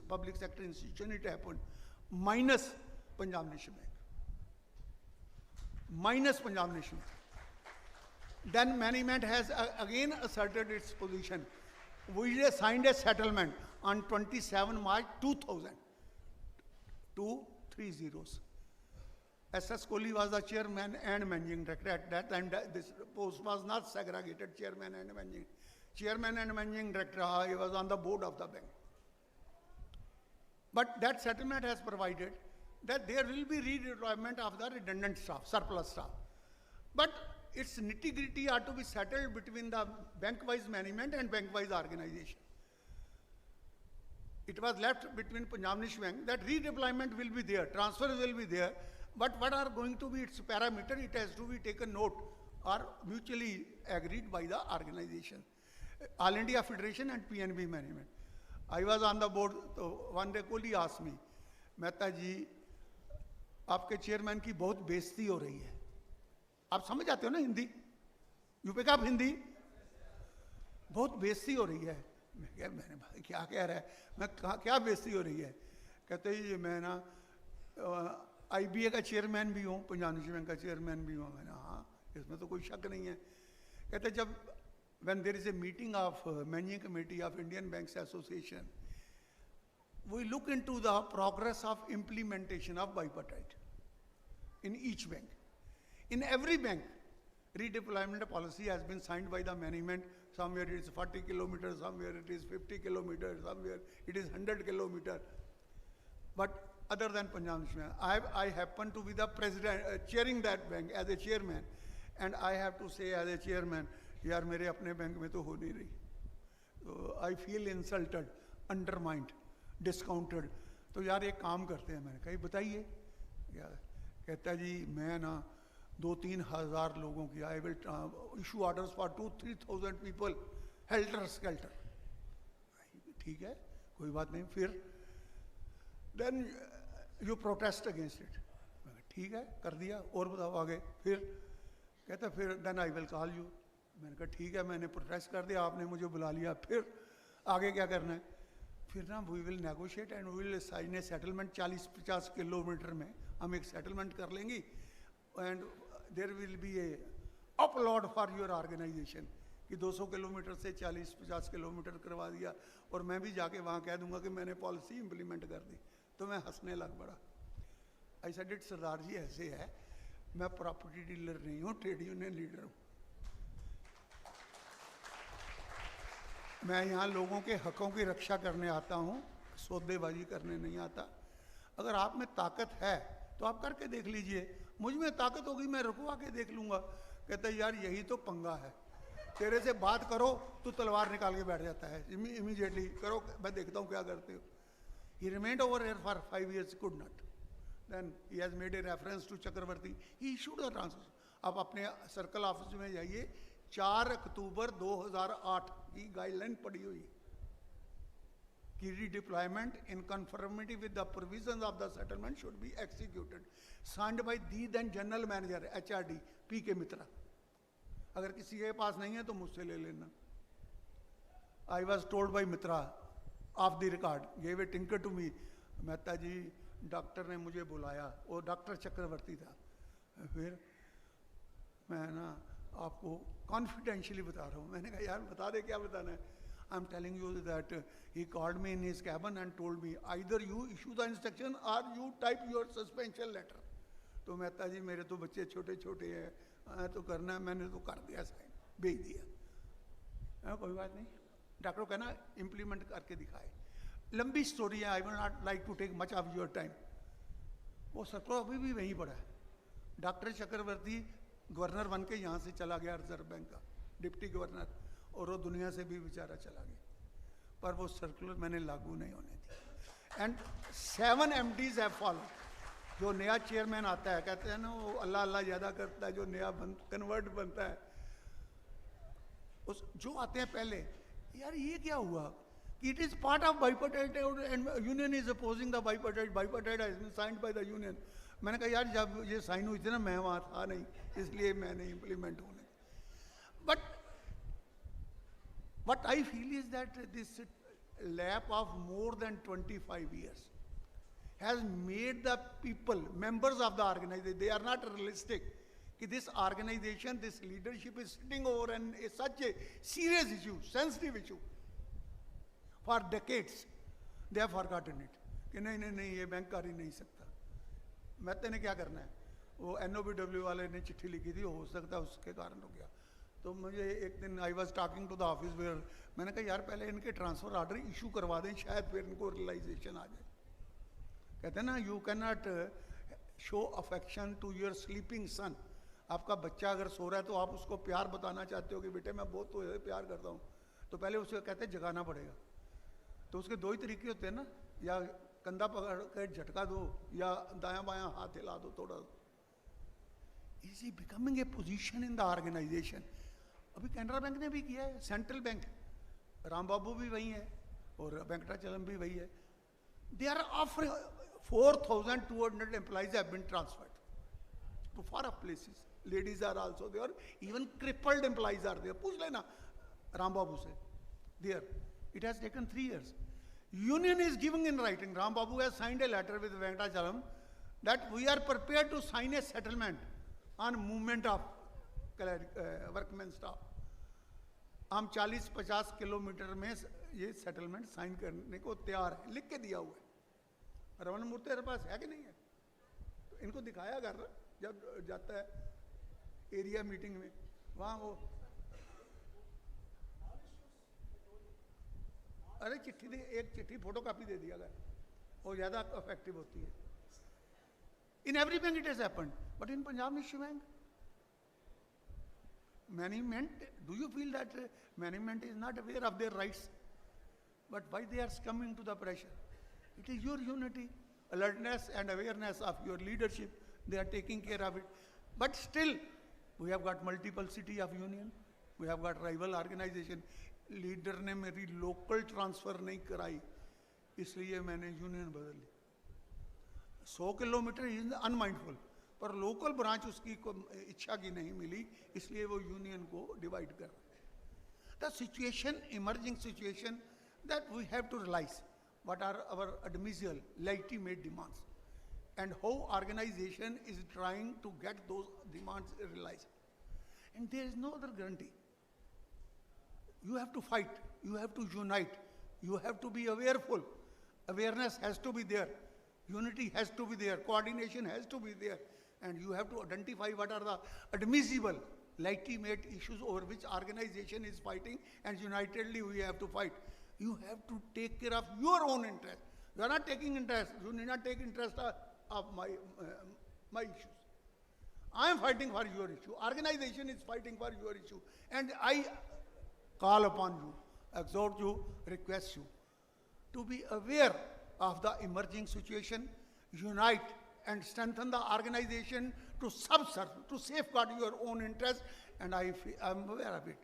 public sector institution, it happened. Minus Punjab National Bank. Minus Punjab National Bank. Then management has again asserted its position. We signed a settlement on 27 March 2000. 230. S.S. Kohli was the chairman and managing director at that time. This post was not segregated, chairman and managing. Chairman and managing director, he was on the board of the bank. But that settlement has provided that there will be redeployment of the redundant staff, surplus staff. But its nitty-gritty are to be settled between the bank-wise management and bank-wise organization. It was left between Punjab National Bank that redeployment will be there, transfer will be there, but what are going to be its parameter, it has to be taken note or mutually agreed by the organization. All India Federation and PNB management. I was on the board, so one day Kohli asked me, Mehta ji, आपके chairman की बहुत बेइज्जती हो रही है. आप समझ आते हो ना हिंदी? यूपी का आप हिंदी? बहुत बेइज्जती हो रही है. मैंने भाई क्या कह रहा है? मैं क्या बेइज्जती हो रही है? कहते ही मैं ना IBA का चेयरमैन भी हूँ, पंजाब नेशनल बैंक का चेयरमैन भी हूँ. मैंने हाँ, इसमें तो कोई शक नहीं है. कहते जब when there is a meeting of managing committee of Indian Banks Association, we look into the progress of implementation of bipartite in each bank. In every bank, redeployment policy has been signed by the management. Somewhere it is 40 kilometers, somewhere it is 50 kilometers, somewhere it is 100 kilometers. But other than Punjab National Bank, I happen to be the president, chairing that bank as a chairman, and I have to say as a chairman, यार मेरे अपने bank में तो हो नहीं रही. तो I feel insulted, undermined, discounted. तो यार एक काम करते हैं. मैंने कहा बताइए. यार कहता जी मैं ना 2-3 हज़ार लोगों की I will issue orders for 2-3,000 people, helter skelter. ठीक है, कोई बात नहीं. फिर then you protest against it. ठीक है, कर दिया. और बताओ आगे. फिर कहता फिर then I will call you. मैंने कहा ठीक है, मैंने प्रोटेस्ट कर दिया, आपने मुझे बुला लिया. फिर आगे क्या करना है? फिर ना we will negotiate and we will sign a settlement. 40-50 kilometre में हम एक सेटलमेंट कर लेंगे and there will be a applaud for your organisation कि 200 किलोमीटर से 40-50 किलोमीटर करवा दिया और मैं भी जाके वहाँ कह दूंगा कि मैंने पॉलिसी इंप्लीमेंट कर दी. तो मैं हंसने लग पड़ा. आई सेड इट सरदार जी ऐसे है, मैं प्रॉपर्टी डीलर नहीं हूँ, ट्रेड यूनियन लीडर हूँ. मैं यहाँ लोगों के हकों की रक्षा करने आता हूँ, सौदेबाजी करने नहीं आता. अगर आप में ताकत है तो आप करके देख लीजिए. मुझ में ताकत होगी, मैं रुकवा के देख लूँगा. कहता यार यही तो पंगा है, तेरे से बात करो तो तलवार निकाल के बैठ जाता है. इमीडिएटली करो, मैं देखता हूँ क्या करते हो. He remained over here for 5 years, could not. Then he has made a reference to Chakravarti. He issued the transfer. आप अपने सर्कल ऑफिस में जाइए, 4 अक्टूबर 2008 की गाइडलाइन पड़ी हुई कि redeployment in conformity with the provisions of the settlement should be executed. Signed by the then general manager HRD P.K. Mitra. अगर किसी के पास नहीं है तो मुझसे ले लेना. I was told by Mitra, off the record, gave a tinker to me. Mehta ji doctor ने मुझे बुलाया, वो डॉक्टर चक्रवर्ती था. फिर मैं ना आपको कॉन्फिडेंशियली बता रहा हूँ. मैंने कहा यार बता दे क्या बताना है. I am telling you that he called me in his cabin and told me either you issue the instruction और you type your suspension letter. तो मेहता जी मेरे तो बच्चे छोटे छोटे हैं, तो करना है, मैंने तो कर दिया, साइन भेज दिया. कोई बात नहीं, डॉक्टर को कहना इम्प्लीमेंट करके दिखाए. लंबी स्टोरी है, I will not like to take much of your time. वो सर्कुलर अभी भी वहीं पड़ा है. डॉक्टर चक्रवर्ती गवर्नर बन के यहाँ से चला गया रिजर्व बैंक का डिप्टी गवर्नर, और वो दुनिया से भी बेचारा चला गया, पर वो सर्कुलर मैंने लागू नहीं होने दी. And 7 MDs have follow. जो नया चेयरमैन आता है, कहते हैं ना वो अल्लाह अल्लाह ज़्यादा करता है जो नया कन्वर्ट बनता है. उस जो आते हैं पहले, यार ये क्या हुआ कि it is part of bipartite and union is opposing the bipartite. Bipartite has been signed by the union. मैंने कहा यार जब ये साइन हुई थी ना मैं वहाँ था नहीं, इसलिए मैंने इम्प्लीमेंट होने. But what I feel is that this lap of more than 25 years has made the people, members of the organization, they are not realistic. This organization, this leadership is sitting over and such a serious issue, sensitive issue, for decades. They have forgotten it. कि नहीं नहीं नहीं ये bank कर ही नहीं सकता. मेहता ने क्या करना है, वो NOBW वाले ने चिट्ठी लिखी थी, हो सकता है उसके कारण हो गया. तो मुझे एक दिन I was talking to the office where, मैंने कहा यार पहले इनके ट्रांसफ़र ऑर्डर इशू करवा दें, शायद फिर इनको रियलाइजेशन आ जाए. कहते हैं ना you can not show affection to your sleeping son. आपका बच्चा अगर सो रहा है तो आप उसको प्यार बताना चाहते हो कि बेटे मैं बहुत तो प्यार करता हूँ, तो पहले उसे कहते हैं जगाना पड़ेगा. तो उसके 2 ही तरीके होते हैं ना, या कंधा पकड़ कर झटका दो या दायां बायां हाथ हिला दो थोड़ा. Is he becoming a position in the organisation. अभी कैनरा बैंक ने भी किया है, सेंट्रल बैंक, राम बाबू भी वही है और वेंकटाचलम भी वही है. They are offering 4,200 employees have been transferred to far off places. Ladies are also there, even crippled employees are there. पूछ लेना राम बाबू से. There it has taken 3 years. Union is giving in writing. Ram Babu has signed a letter with Venkatachalam that we are prepared to sign a settlement on movement of workmen staff. हम 40-50 kilometre में ये settlement sign करने को तैयार है, लिख के दिया हुआ है. रमन मूर्ति मेरे पास है कि नहीं है, तो इनको दिखाया कर जब जाता है एरिया मीटिंग में, वहाँ वो अरे चिट्ठी दे, एक चिट्ठी फोटो कापी दे दिया गया, वो ज़्यादा इफेक्टिव होती है. In every bank it has happened, but in Punjab National bank management, do you feel that management is not aware of their rights, but why they are succumbing to the pressure? It is your unity, alertness and awareness of your leadership, they are taking care of it. But still we have got multiplicity of union, we have got rival organization. Leader ने मेरी local transfer नहीं कराई, इसलिए मैंने union बदल ली. 100 kilometre is unmindful, पर local branch उसकी इच्छा की नहीं मिली, इसलिए वो यूनियन को डिवाइड कर. The situation, emerging situation, that we have to realize what are our admissible legitimate demands and how organization is trying to get those demands realize. And there is no other guarantee. You have to fight, you have to unite, you have to be awareful. Awareness has to be there, unity has to be there, coordination has to be there, and you have to identify what are the admissible legitimate issues over which organization is fighting, and unitedly we have to fight. You have to take care of your own interest. You are not taking interest, you need not take interest of my issues. I am fighting for your issue, organization is fighting for your issue, and I call upon you, exhort you, request you to be aware of the emerging situation, unite and strengthen the organization to subserve, to safeguard your own interest, and I am aware of it.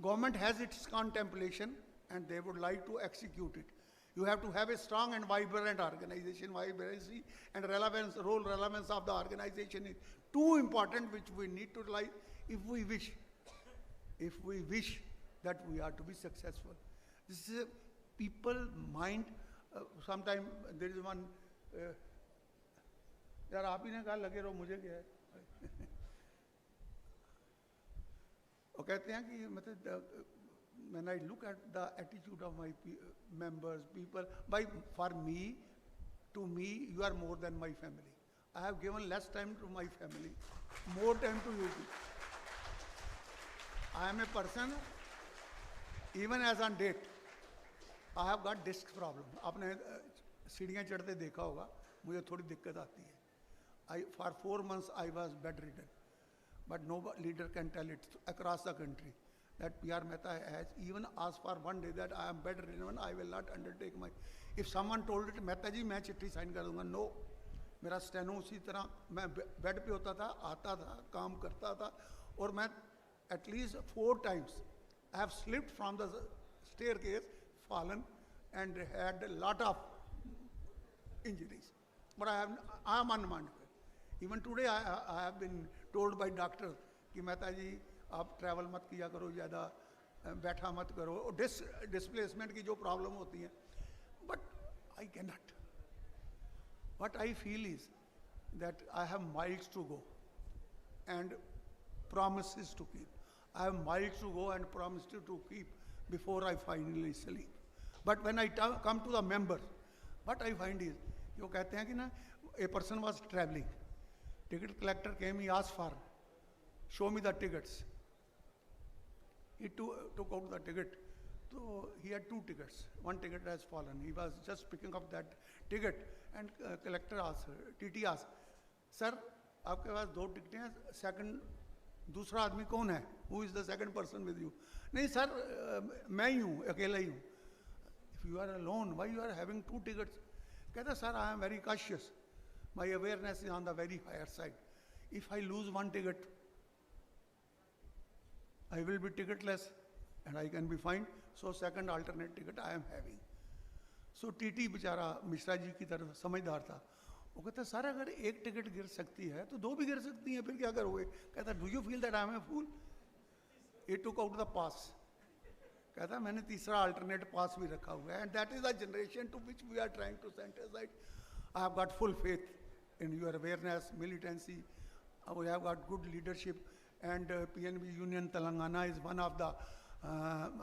Government has its contemplation and they would like to execute it. You have to have a strong and vibrant organization. Vibrancy and relevance, role relevance of the organization is too important, which we need to realize if we wish if we wish that we are to be successful. This is a people mind. Sometimes there is one, यार आप ही ने कहा लगे रहो मुझे क्या है और कहते हैं कि मतलब when I look at the attitude of my members, people, for me, to me, you are more than my family. I have given less time to my family, more time to you. I am a person, even as on date, I have got disc problem. आपने सीढ़ियाँ चढ़ते देखा होगा, मुझे थोड़ी दिक्कत आती है. For 4 months I was bedridden, but no leader can tell it across the country that P.R. Mehta has even asked for one day that I am bedridden, I will not undertake my. If someone told it, Mehta ji मैं चिट्ठी sign कर दूंगा, no. मेरा steno उसी तरह मैं bed पे होता था, आता था, काम करता था, और मैं at least 4 times I have slipped from the staircase, fallen, and had a lot of injuries. But I am unharmed. Even today I have been told by doctors कि मेहता जी आप ट्रैवल मत किया करो, ज़्यादा बैठा मत करो, और डिस्प्लेसमेंट की जो प्रॉब्लम होती है. But I cannot. What I feel is that I have miles to go and promises to keep. I have miles to go and promises to keep before I finally sleep. But when I come to the members, what I find is, वो कहते हैं कि ना, a person was traveling, ticket collector came, he asked for, show me the tickets. He took out the ticket. So he had 2 tickets. One ticket has fallen. He was just picking up that ticket, and collector asked, TT asked, sir, आपके पास 2 टिकटें हैं, second दूसरा आदमी कौन है? Who is the second person with you? नहीं sir, मैं ही हूँ, अकेला ही हूँ. If you are alone, why you are having 2 tickets? कहता sir, I am very cautious. My awareness is on the very higher side. If I lose 1 ticket, I will be ticketless and I can be fined. So second alternate ticket I am having. So TT बेचारा मिश्रा जी की तरफ समझदार था. वो कहता sir अगर 1 ticket गिर सकती है तो 2 भी गिर सकती हैं, फिर क्या करोगे? कहता do you feel that I am a fool? He took out the pass. कहता मैंने तीसरा alternate pass भी रखा हुआ है, and that is the generation to which we are trying to set aside. I have got full faith in your awareness, militancy. We have got good leadership, and PNB Union Telangana is one of the,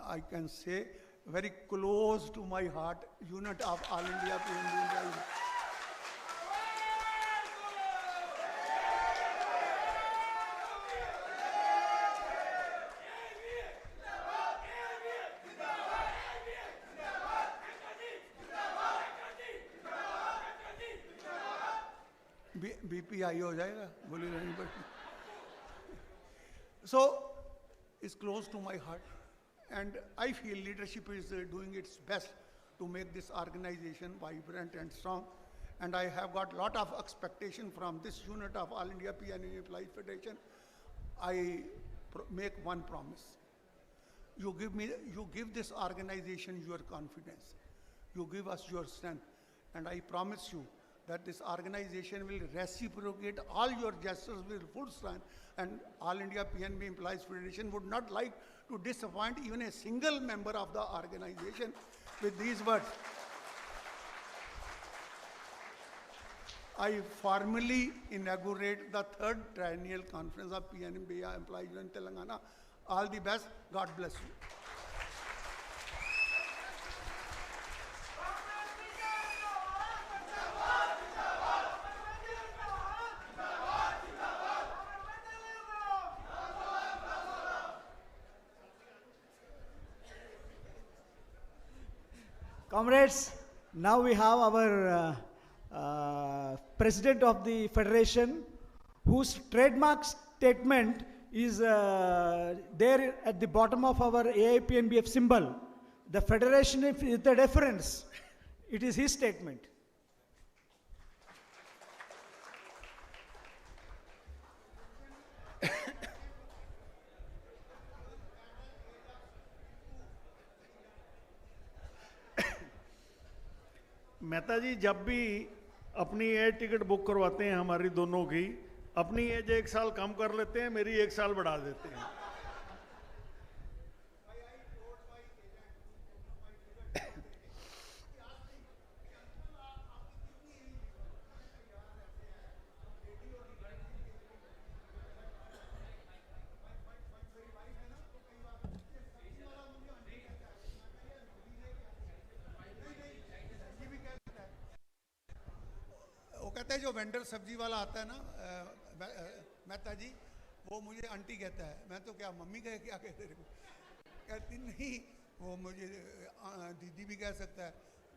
I can say, very close to my heart unit of All India PNB. BPI हो जाएगा, बोली नहीं पड़ती. So it's close to my heart, and I feel leadership is doing its best to make this organization vibrant and strong, and I have got lot of expectation from this unit of All India PNB Employees Federation. I make one promise. You give this organization your confidence. You give us your strength, and I promise you that this organization will reciprocate all your gestures with full strength, and All India PNB Employees Federation would not like to disappoint even a single member of the organization with these words. I formally inaugurate the 3rd Triennial Conference of PNB Employees in Telangana. All the best. God bless you. Comrades, now we have our president of the federation, whose trademark statement is there at the bottom of our AIPNBF symbol. The federation is the reference. It is his statement. Mehta जी जब भी अपनी air ticket book करवाते हैं हमारी दोनों की, अपनी as 1 साल कम कर लेते हैं, मेरी 1 साल बढ़ा देते हैं. कहते हैं जो वेंडर सब्जी वाला आता है ना मेहता जी, वो मुझे आंटी कहता है, मैं तो क्या मम्मी कहे क्या कहते हैं, कहती नहीं वो मुझे दीदी भी कह सकता है।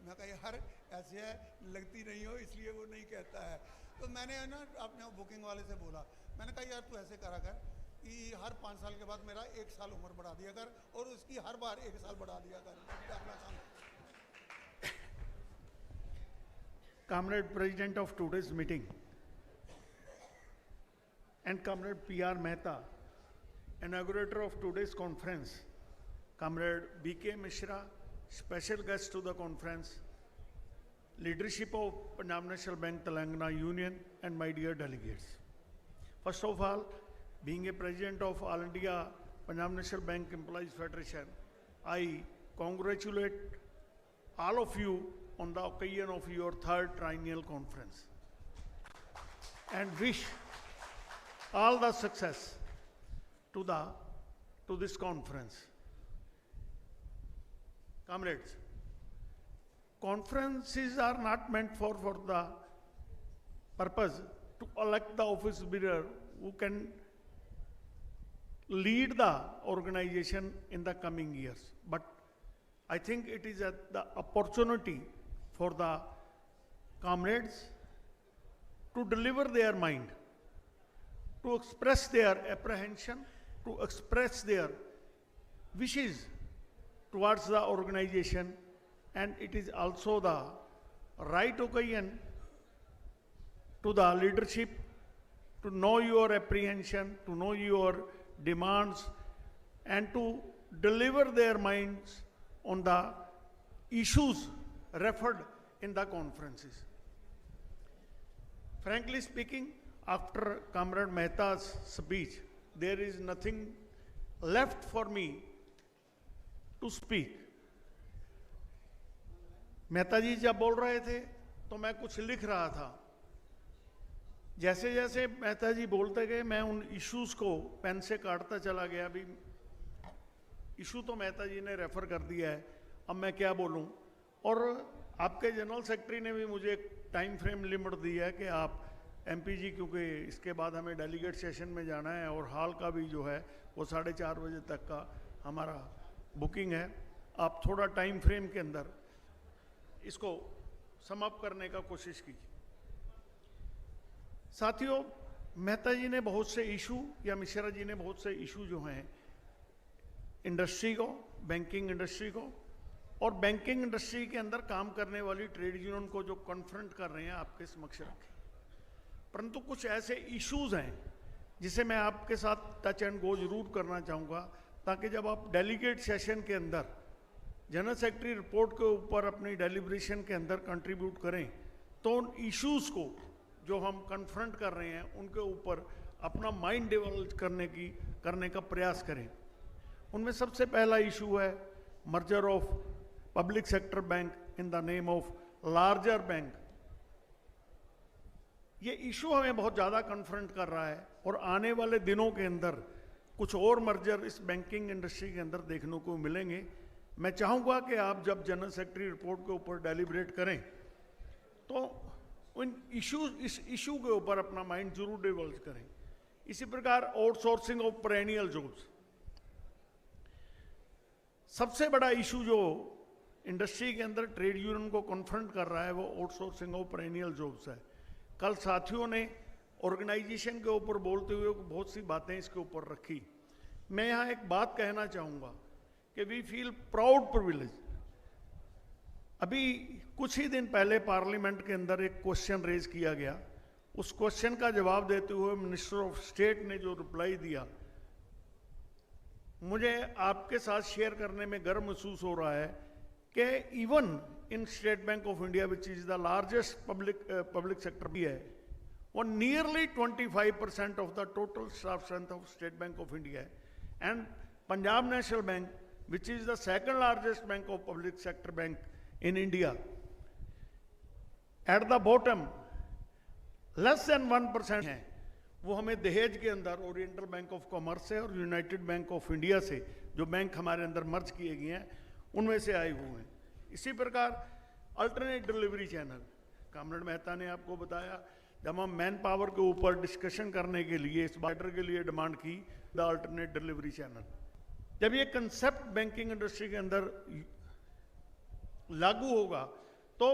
मैं कहा यार ऐसे है, लगती नहीं हो इसलिए वो नहीं कहता है। तो मैंने ना अपने बुकिंग वाले से बोला, मैंने कहा यार तू ऐसे करा कर कि हर 5 साल के बाद मेरा 1 साल उम्र बढ़ा दिया कर और उसकी हर बार 1 साल बढ़ा दिया कर अपना काम। Comrade President of today's meeting and Comrade P.R. Mehta, inaugurator of today's conference, Comrade B.K. Mishra, special guest to the conference, leadership of Punjab National Bank Telangana Union, and my dear delegates. First of all, being a president of All India Punjab National Bank Employees Federation, I congratulate all of you on the occasion of your 3rd triennial conference and wish all the success to this conference. Comrades, conferences are not meant for the purpose to elect the office bearer who can lead the organization in the coming years. But I think it is the opportunity for the comrades to deliver their mind, to express their apprehension, to express their wishes towards the organization, and it is also the right occasion to the leadership to know your apprehension, to know your demands, and to deliver their minds on the issues referred in the conferences. Frankly speaking, after Comrade Mehta's speech, there is nothing left for me to speak. Mehta जी जब बोल रहे थे तो मैं कुछ लिख रहा था। जैसे जैसे मेहता जी बोलते गए मैं उन इश्यूज को पेन से काटता चला गया। अभी इशू तो मेहता जी ने रेफर कर दिया है, अब मैं क्या बोलूं। और आपके जनरल सेक्रेटरी ने भी मुझे एक टाइम फ्रेम लिमिट दी है कि आप एमपी जी, क्योंकि इसके बाद हमें डेलीगेट सेशन में जाना है और हॉल का भी जो है वो 4:30 बजे तक का हमारा बुकिंग है, आप थोड़ा टाइम फ्रेम के अंदर इसको समाप्त करने का कोशिश कीजिए। साथियों, मेहता जी ने बहुत से इशू या मिश्रा जी ने बहुत से इशू जो हैं इंडस्ट्री को, बैंकिंग इंडस्ट्री को और बैंकिंग इंडस्ट्री के अंदर काम करने वाली ट्रेड यूनियन को जो कॉन्फ्रंट कर रहे हैं आपके समक्ष रखे। परंतु कुछ ऐसे इश्यूज हैं जिसे मैं आपके साथ टच एंड गो जरूर करना चाहूँगा, ताकि जब आप डेलीगेट सेशन के अंदर जनरल सेक्रेटरी रिपोर्ट के ऊपर अपनी डेलिब्रेशन के अंदर कंट्रीब्यूट करें तो उन इश्यूज को जो हम कन्फ्रंट कर रहे हैं उनके ऊपर अपना माइंड डेवलप करने का प्रयास करें। उनमें सबसे पहला इशू है merger of public sector bank in the name of larger bank. ये इशू हमें बहुत ज़्यादा कन्फ्रंट कर रहा है और आने वाले दिनों के अंदर कुछ और मर्जर इस बैंकिंग इंडस्ट्री के अंदर देखने को मिलेंगे। मैं चाहूँगा कि आप जब जनरल सेक्रेटरी रिपोर्ट के ऊपर डेलिब्रेट करें तो इस इशू के ऊपर अपना माइंड जरूर डेवलप करें। इसी प्रकार आउटसोर्सिंग ऑफ पेरेनियल जॉब्स, सबसे बड़ा इशू जो इंडस्ट्री के अंदर ट्रेड यूनियन को कॉन्फ्रंट कर रहा है वो आउटसोर्सिंग ऑफ पेरेनियल जॉब्स है। कल साथियों ने ऑर्गेनाइजेशन के ऊपर बोलते हुए बहुत सी बातें इसके ऊपर रखी। मैं यहाँ एक बात कहना चाहूँगा कि वी फील प्राउड प्रिविलेज। अभी कुछ ही दिन पहले पार्लियामेंट के अंदर एक क्वेश्चन रेज किया गया, उस क्वेश्चन का जवाब देते हुए मिनिस्टर ऑफ स्टेट ने जो रिप्लाई दिया, मुझे आपके साथ शेयर करने में गर्व महसूस हो रहा है कि even in State Bank of India which is the largest public sector भी है, वो nearly 25% of the total staff strength of State Bank of India है, and Punjab National Bank which is the second largest bank of public sector bank in India, at the bottom less than 1% है, वो हमें दहेज के अंदर oriental bank of commerce से और United bank of India से जो बैंक हमारे अंदर मर्ज किए गए हैं उनमें से आए हुए हैं। इसी प्रकार alternate delivery channel, comrade Mehta ने आपको बताया जब हम मैन पावर के ऊपर डिस्कशन करने के लिए इस मैटर के लिए डिमांड की द अल्टरनेट डिलीवरी चैनल, जब ये कंसेप्ट बैंकिंग इंडस्ट्री के अंदर लागू होगा तो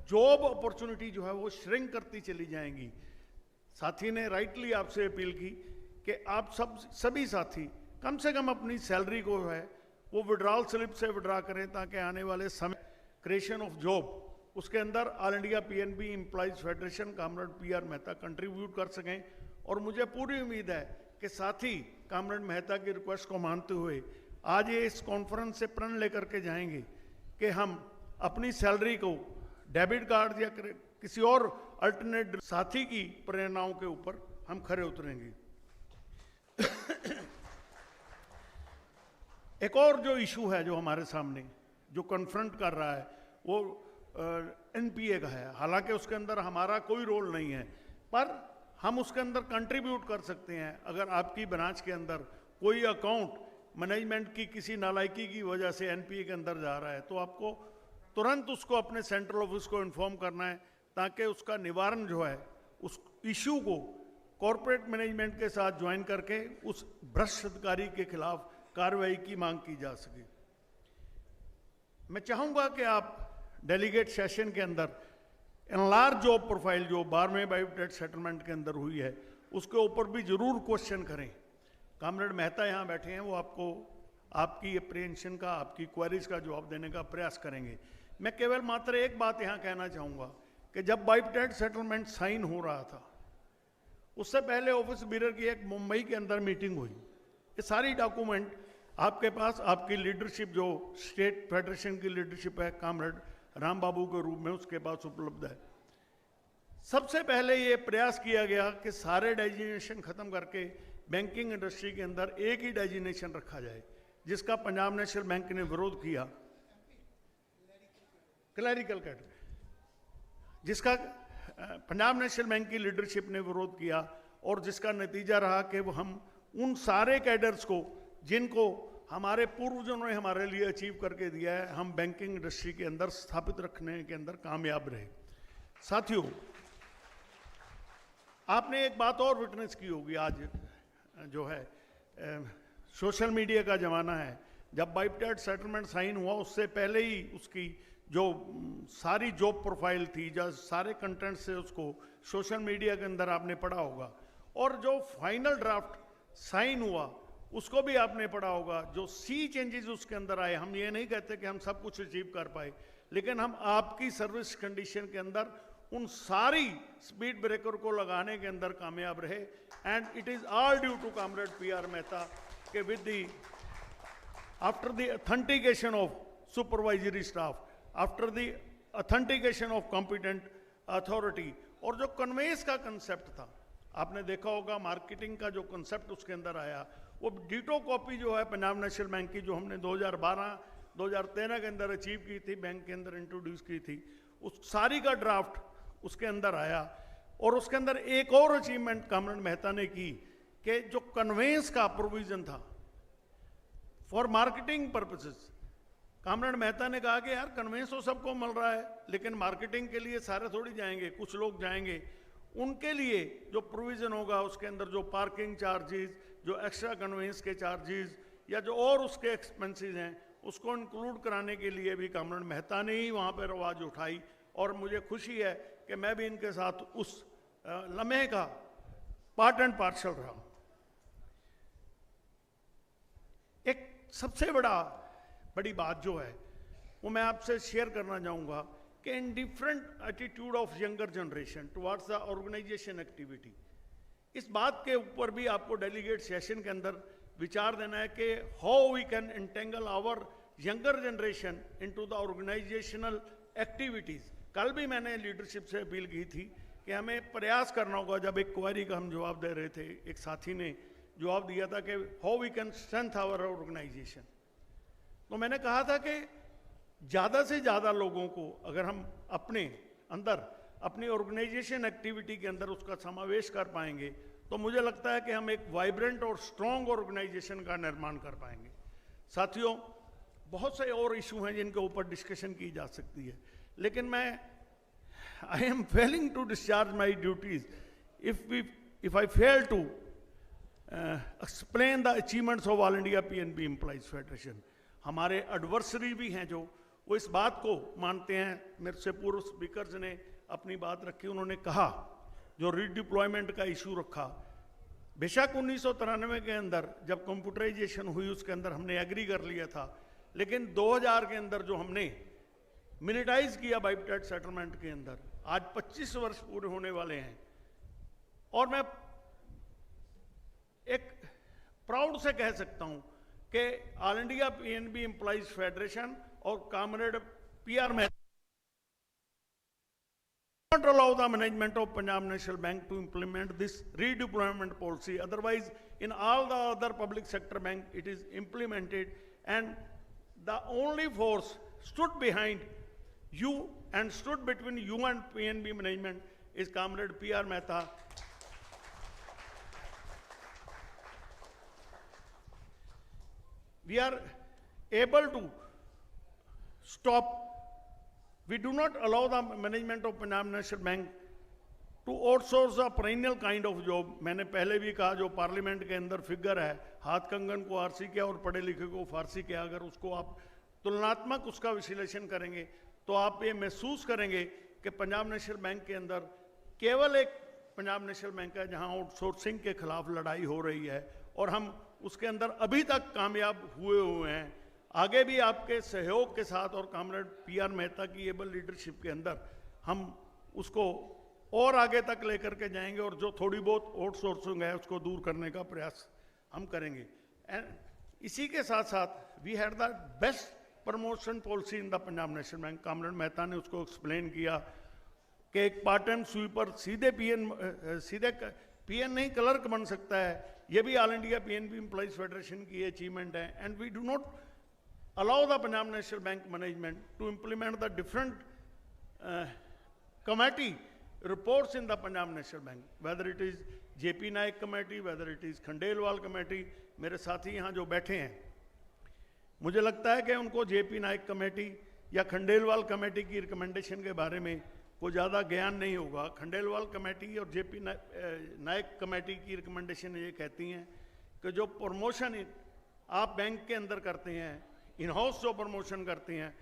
जॉब अपॉर्चुनिटी जो है वो श्रिंक करती चली जाएंगी। साथी ने राइटली आपसे अपील की कि आप सभी साथी कम से कम अपनी सैलरी को है वो विड्रॉल स्लिप से विड्रा करें, ताकि आने वाले समय क्रिएशन ऑफ जॉब उसके अंदर all India PNB employees federation comrade PR Mehta contribute कर सकें। और मुझे पूरी उम्मीद है कि साथी कामरेड मेहता की रिक्वेस्ट को मानते हुए आज ये इस कॉन्फ्रेंस से प्रण लेकर के जाएंगे कि हम अपनी सैलरी को डेबिट कार्ड या किसी और अल्टरनेट साथी की प्रेरणाओं के ऊपर हम खरे उतरेंगे। एक और जो इशू है जो हमारे सामने जो कन्फ्रंट कर रहा है वो एनपीए का है। हालांकि उसके अंदर हमारा कोई रोल नहीं है, पर हम उसके अंदर कंट्रीब्यूट कर सकते हैं। अगर आपकी ब्रांच के अंदर कोई अकाउंट मैनेजमेंट की किसी नालायकी की वजह से एनपीए के अंदर जा रहा है तो आपको तुरंत उसको अपने सेंट्रल ऑफिस को इन्फॉर्म करना है, ताकि उसका निवारण जो है उस इशू को कॉरपोरेट मैनेजमेंट के साथ ज्वाइन करके उस भ्रष्ट अधिकारी के खिलाफ कार्रवाई की मांग की जा सके। मैं चाहूंगा कि आप डेलीगेट सेशन के अंदर एनलार्ज जॉब प्रोफाइल जो 12वें बाइटेड सेटलमेंट के अंदर हुई है उसके ऊपर भी जरूर क्वेश्चन करें। कामरेड मेहता यहाँ बैठे हैं, वो आपको आपकी अप्रीहेंशन का, आपकी क्वेरीज का जवाब देने का प्रयास करेंगे। मैं केवल मात्र एक बात यहाँ कहना चाहूँगा कि जब बाइटेड सेटलमेंट साइन हो रहा था उससे पहले ऑफिस ब्यूरो की एक मुंबई के अंदर मीटिंग हुई। ये सारी डॉक्यूमेंट आपके पास, आपकी लीडरशिप जो स्टेट फेडरेशन की लीडरशिप है कामरेड राम बाबू के रूप में उसके पास उपलब्ध है। सबसे पहले ये प्रयास किया गया कि सारे डेजिग्नेशन खत्म करके बैंकिंग इंडस्ट्री के अंदर एक ही डेजिग्नेशन रखा जाए, जिसका पंजाब नेशनल बैंक ने विरोध किया, क्लैरिकल कैडर, जिसका पंजाब नेशनल बैंक की लीडरशिप ने विरोध किया और जिसका नतीजा रहा कि वो हम उन सारे कैडर्स को जिनको हमारे पूर्वजों ने हमारे लिए अचीव करके दिया है, हम बैंकिंग इंडस्ट्री के अंदर स्थापित रखने के अंदर कामयाब रहे। साथियों, आपने एक बात और विटनेस की होगी, आज जो है सोशल मीडिया का ज़माना है। जब बाइटेड सेटलमेंट साइन हुआ उससे पहले ही उसकी जो सारी जॉब प्रोफाइल थी, जो सारे कंटेंट से उसको सोशल मीडिया के अंदर आपने पढ़ा होगा, और जो फाइनल ड्राफ्ट साइन हुआ उसको भी आपने पढ़ा होगा। जो सी चेंजेस उसके अंदर आए, हम ये नहीं कहते कि हम सब कुछ अचीव कर पाए, लेकिन हम आपकी सर्विस कंडीशन के अंदर उन सारी स्पीड ब्रेकर को लगाने के अंदर कामयाब रहे। And it is all due to comrade PR Mehta के with the after the authentication of supervisory staff, after the authentication of competent authority, और जो कन्वेंस का कंसेप्ट था, आपने देखा होगा मार्केटिंग का जो कंसेप्ट उसके अंदर आया, वो डिटो कॉपी जो है पंजाब नेशनल बैंक की जो हमने 2012-2013 के अंदर अचीव की थी, बैंक के अंदर इंट्रोड्यूस की थी, उस सारी का ड्राफ्ट उसके अंदर आया। और उसके अंदर एक और अचीवमेंट कामरेड मेहता ने की कि जो कन्वेंस का प्रोविजन था for marketing purposes, comrade Mehta ने कहा कि यार कन्वेंस तो सबको मिल रहा है, लेकिन मार्केटिंग के लिए सारे थोड़ी जाएंगे, कुछ लोग जाएंगे। उनके लिए जो प्रोविजन होगा उसके अंदर जो पार्किंग चार्जेस, जो एक्स्ट्रा कन्वेंस के चार्जेस या जो और उसके एक्सपेंसेस हैं, उसको इंक्लूड कराने के लिए भी कामरेड मेहता ने ही वहाँ पर आवाज़ उठाई। और मुझे खुशी है कि मैं भी इनके साथ उस लम्हे का पार्ट एंड पार्सल रहा। एक सबसे बड़ी बात जो है वो मैं आपसे शेयर करना चाहूँगा कि in different attitude of younger generation towards the organisation activity, इस बात के ऊपर भी आपको डेलीगेट सेशन के अंदर विचार देना है कि how we can entangle our younger generation into the organisational activities. कल भी मैंने लीडरशिप से अपील की थी कि हमें प्रयास करना होगा। जब एक क्वेरी का हम जवाब दे रहे थे, एक साथी ने जवाब दिया था कि how we can strength our organisation, तो मैंने कहा था कि ज़्यादा से ज़्यादा लोगों को अगर हम अपने अंदर अपनी ऑर्गेनाइजेशन एक्टिविटी के अंदर उसका समावेश कर पाएंगे तो मुझे लगता है कि हम एक वाइब्रेंट और स्ट्रॉन्ग ऑर्गेनाइजेशन का निर्माण कर पाएंगे। साथियों, बहुत से और इशू हैं जिनके ऊपर डिस्कशन की जा सकती है, लेकिन मैं I am failing to discharge my duties if I fail to explain the achievements of All India PNB Employees Federation. हमारे एडवर्सरी भी हैं जो वो इस बात को मानते हैं. मेरे से पूर्व स्पीकर्स ने अपनी बात रखी. उन्होंने कहा जो रीडिप्लॉयमेंट का इशू रखा, बेशक 1993 के अंदर जब कंप्यूटराइजेशन हुई उसके अंदर हमने एग्री कर लिया था, लेकिन 2000 के अंदर जो हमने मिलिटाइज किया बाइपटेट सेटलमेंट के अंदर, आज 25 वर्ष पूरे होने वाले हैं. और मैं एक प्राउड से कह सकता हूं कि all India PNB employees federation और कॉमरेड पीआर में not allow the management of Punjab National Bank to implement this redeployment policy. Otherwise, in all the other public sector bank, it is implemented, and the only force stood behind you and stood between you and PNB management is Comrade P.R. Mehta. We are able to stop. We do not allow the management of Punjab National Bank to outsource a perennial kind of job. मैंने पहले भी कहा, जो parliament के अंदर figure है, हाथ कंगन को आरसी किया और पढ़े लिखे को फारसी किया, अगर उसको आप तुलनात्मक उसका विश्लेषण करेंगे तो आप ये महसूस करेंगे कि पंजाब नेशनल बैंक के अंदर केवल एक पंजाब नेशनल बैंक है जहां आउटसोर्सिंग के खिलाफ लड़ाई हो रही है, और हम उसके अंदर अभी तक कामयाब हुए हैं. आगे भी आपके सहयोग के साथ और कॉमरेड पीआर मेहता की एबल लीडरशिप के अंदर हम उसको और आगे तक लेकर के जाएंगे, और जो थोड़ी बहुत आउटसोर्सिंग है उसको दूर करने का प्रयास हम करेंगे. एंड इसी के साथ साथ we had the best promotion policy in the Punjab National Bank. Comrade Mehta ने उसको एक्सप्लेन किया कि एक पार्ट टाइम स्वीपर सीधे पीएन नहीं क्लर्क बन सकता है. ये भी all India PNB employees federation की अचीवमेंट है. And we do not allow the Punjab National Bank management to implement the different committee reports in the Punjab National Bank, whether it is JP Naik committee, whether it is Khandelwal committee. मेरे साथी यहाँ जो बैठे हैं, मुझे लगता है कि उनको JP नाइक कमेटी या खंडेलवाल कमेटी की रिकमेंडेशन के बारे में कोई ज़्यादा ज्ञान नहीं होगा. खंडेलवाल कमेटी और JP नाइक कमेटी की रिकमेंडेशन ये कहती हैं कि जो प्रमोशन आप बैंक के अंदर करते हैं, इन हाउस जो प्रमोशन करते हैं,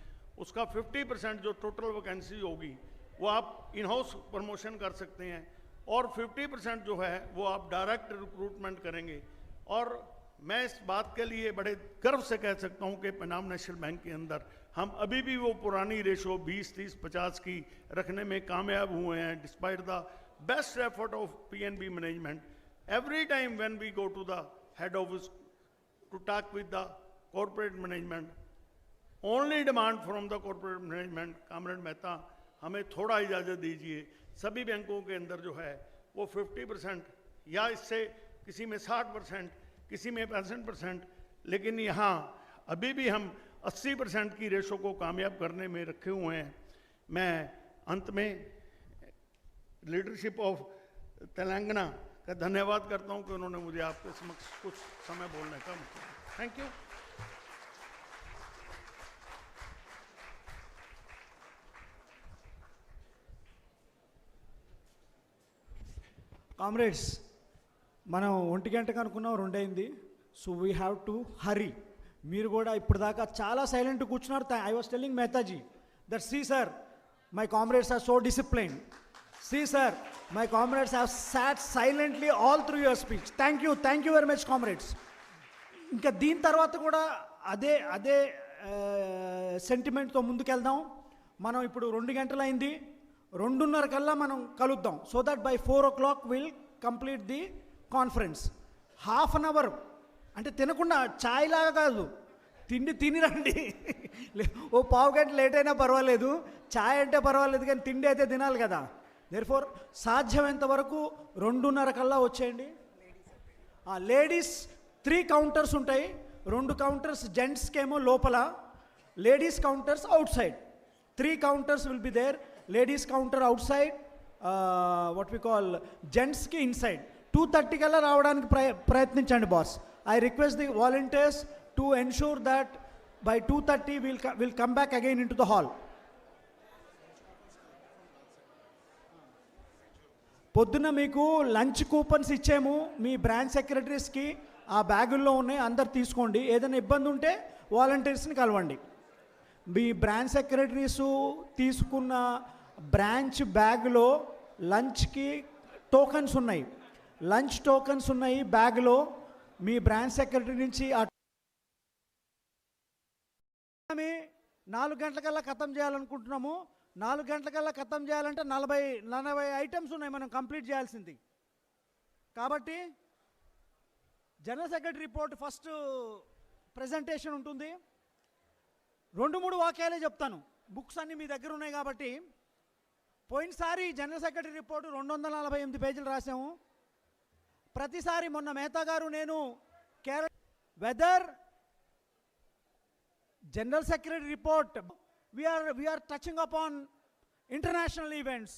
उसका 50% जो टोटल वैकेंसी होगी वो आप इन हाउस प्रमोशन कर सकते हैं, और 50% जो है वो आप डायरेक्ट रिक्रूटमेंट करेंगे. और मैं इस बात के लिए बड़े गर्व से कह सकता हूं कि पंजाब नेशनल बैंक के अंदर हम अभी भी वो पुरानी रेशो 20-30-50 की रखने में कामयाब हुए हैं, despite the best effort of PNB management. Every time when we go to the head office to talk with the corporate management, only demand from the corporate management, comrade Mehta हमें थोड़ा इजाज़त दीजिए. सभी बैंकों के अंदर जो है वो 50% या इससे किसी में 60%, किसी में 65%, लेकिन यहाँ अभी भी हम 80% की रेशो को कामयाब करने में रखे हुए हैं. मैं अंत में लीडरशिप ऑफ तेलंगाना का धन्यवाद करता हूँ कि उन्होंने मुझे आपके समक्ष कुछ समय बोलने का मौका दिया. Thank you. కామ్రేడ్స్, మనం 1 గంటకు అనుకున్నాం, 2 అయింది. So we have to hurry. మీరు కూడా ఇప్పుడు దాకా చాలా సైలెంట్ కూర్చున్నారు. I was telling Mehtaji that see sir, my comrades are so disciplined. See sir, my comrades have sat silently all through your speech. Thank you very much comrades. ఇంకా దీని తర్వాత కూడా అదే సెంటిమెంట్తో ముందుకెళ్దాం. మనం ఇప్పుడు 2 గంటలైంది, 2:30 కల్లా మనం కలుద్దాం. So that by 4 o'clock will complete the conference. Half an hour అంటే తినకుండా, ఛాయ్ లాగా కాదు, తిని రండి. ఓ పావు గంట లేట్ అయినా పర్వాలేదు, ఛాయ్ అంటే పర్వాలేదు, కానీ తిండి అయితే తినాలి కదా. దేర్ఫోర్ సాధ్యమైనంత వరకు 2:30 కల్లా వచ్చేయండి. లేడీస్ 3 కౌంటర్స్ ఉంటాయి. 2 కౌంటర్స్ జెంట్స్కేమో లోపల, ladies counters out side. 3 counters will be there. Ladies counter outside, what we call gents ki inside. 2:30 kalla రావడానికి ప్రయత్నించండి boss. I request the volunteers to ensure that by 2:30 we'll come back again into the hall. పొద్దున్న మీకు lunch coupons ఇచ్చాము మీ branch సెక్రటరీస్కి, ఆ బ్యాగుల్లో ఉన్నాయి, అందరు తీసుకోండి. ఏదైనా ఇబ్బంది ఉంటే వాలంటీర్స్ని కలవండి. మీ బ్రాంచ్ సెక్రటరీసు తీసుకున్న బ్రాంచ్ బ్యాగ్లో లంచ్కి టోకన్స్ ఉన్నాయి, లంచ్ టోకన్స్ ఉన్నాయి బ్యాగ్లో. మీ బ్రాంచ్ సెక్రటరీ నుంచి 4 గంటలకల్లా ఖతం చేయాలనుకుంటున్నాము. 4 గంటలకల్లా ఖతం చేయాలంటే 40 ఐటమ్స్ ఉన్నాయి మనం కంప్లీట్ చేయాల్సింది. కాబట్టి general secretary report first presentation ఉంటుంది. 2-3 వాక్యాలే చెప్తాను, బుక్స్ అన్నీ మీ దగ్గర ఉన్నాయి కాబట్టి. పోయినసారి జనరల్ సెక్రటరీ రిపోర్టు 248 పేజీలు రాసాము. ప్రతిసారి మొన్న మేతా గారు నేను Kerala weather general secretary report we are touching upon international events,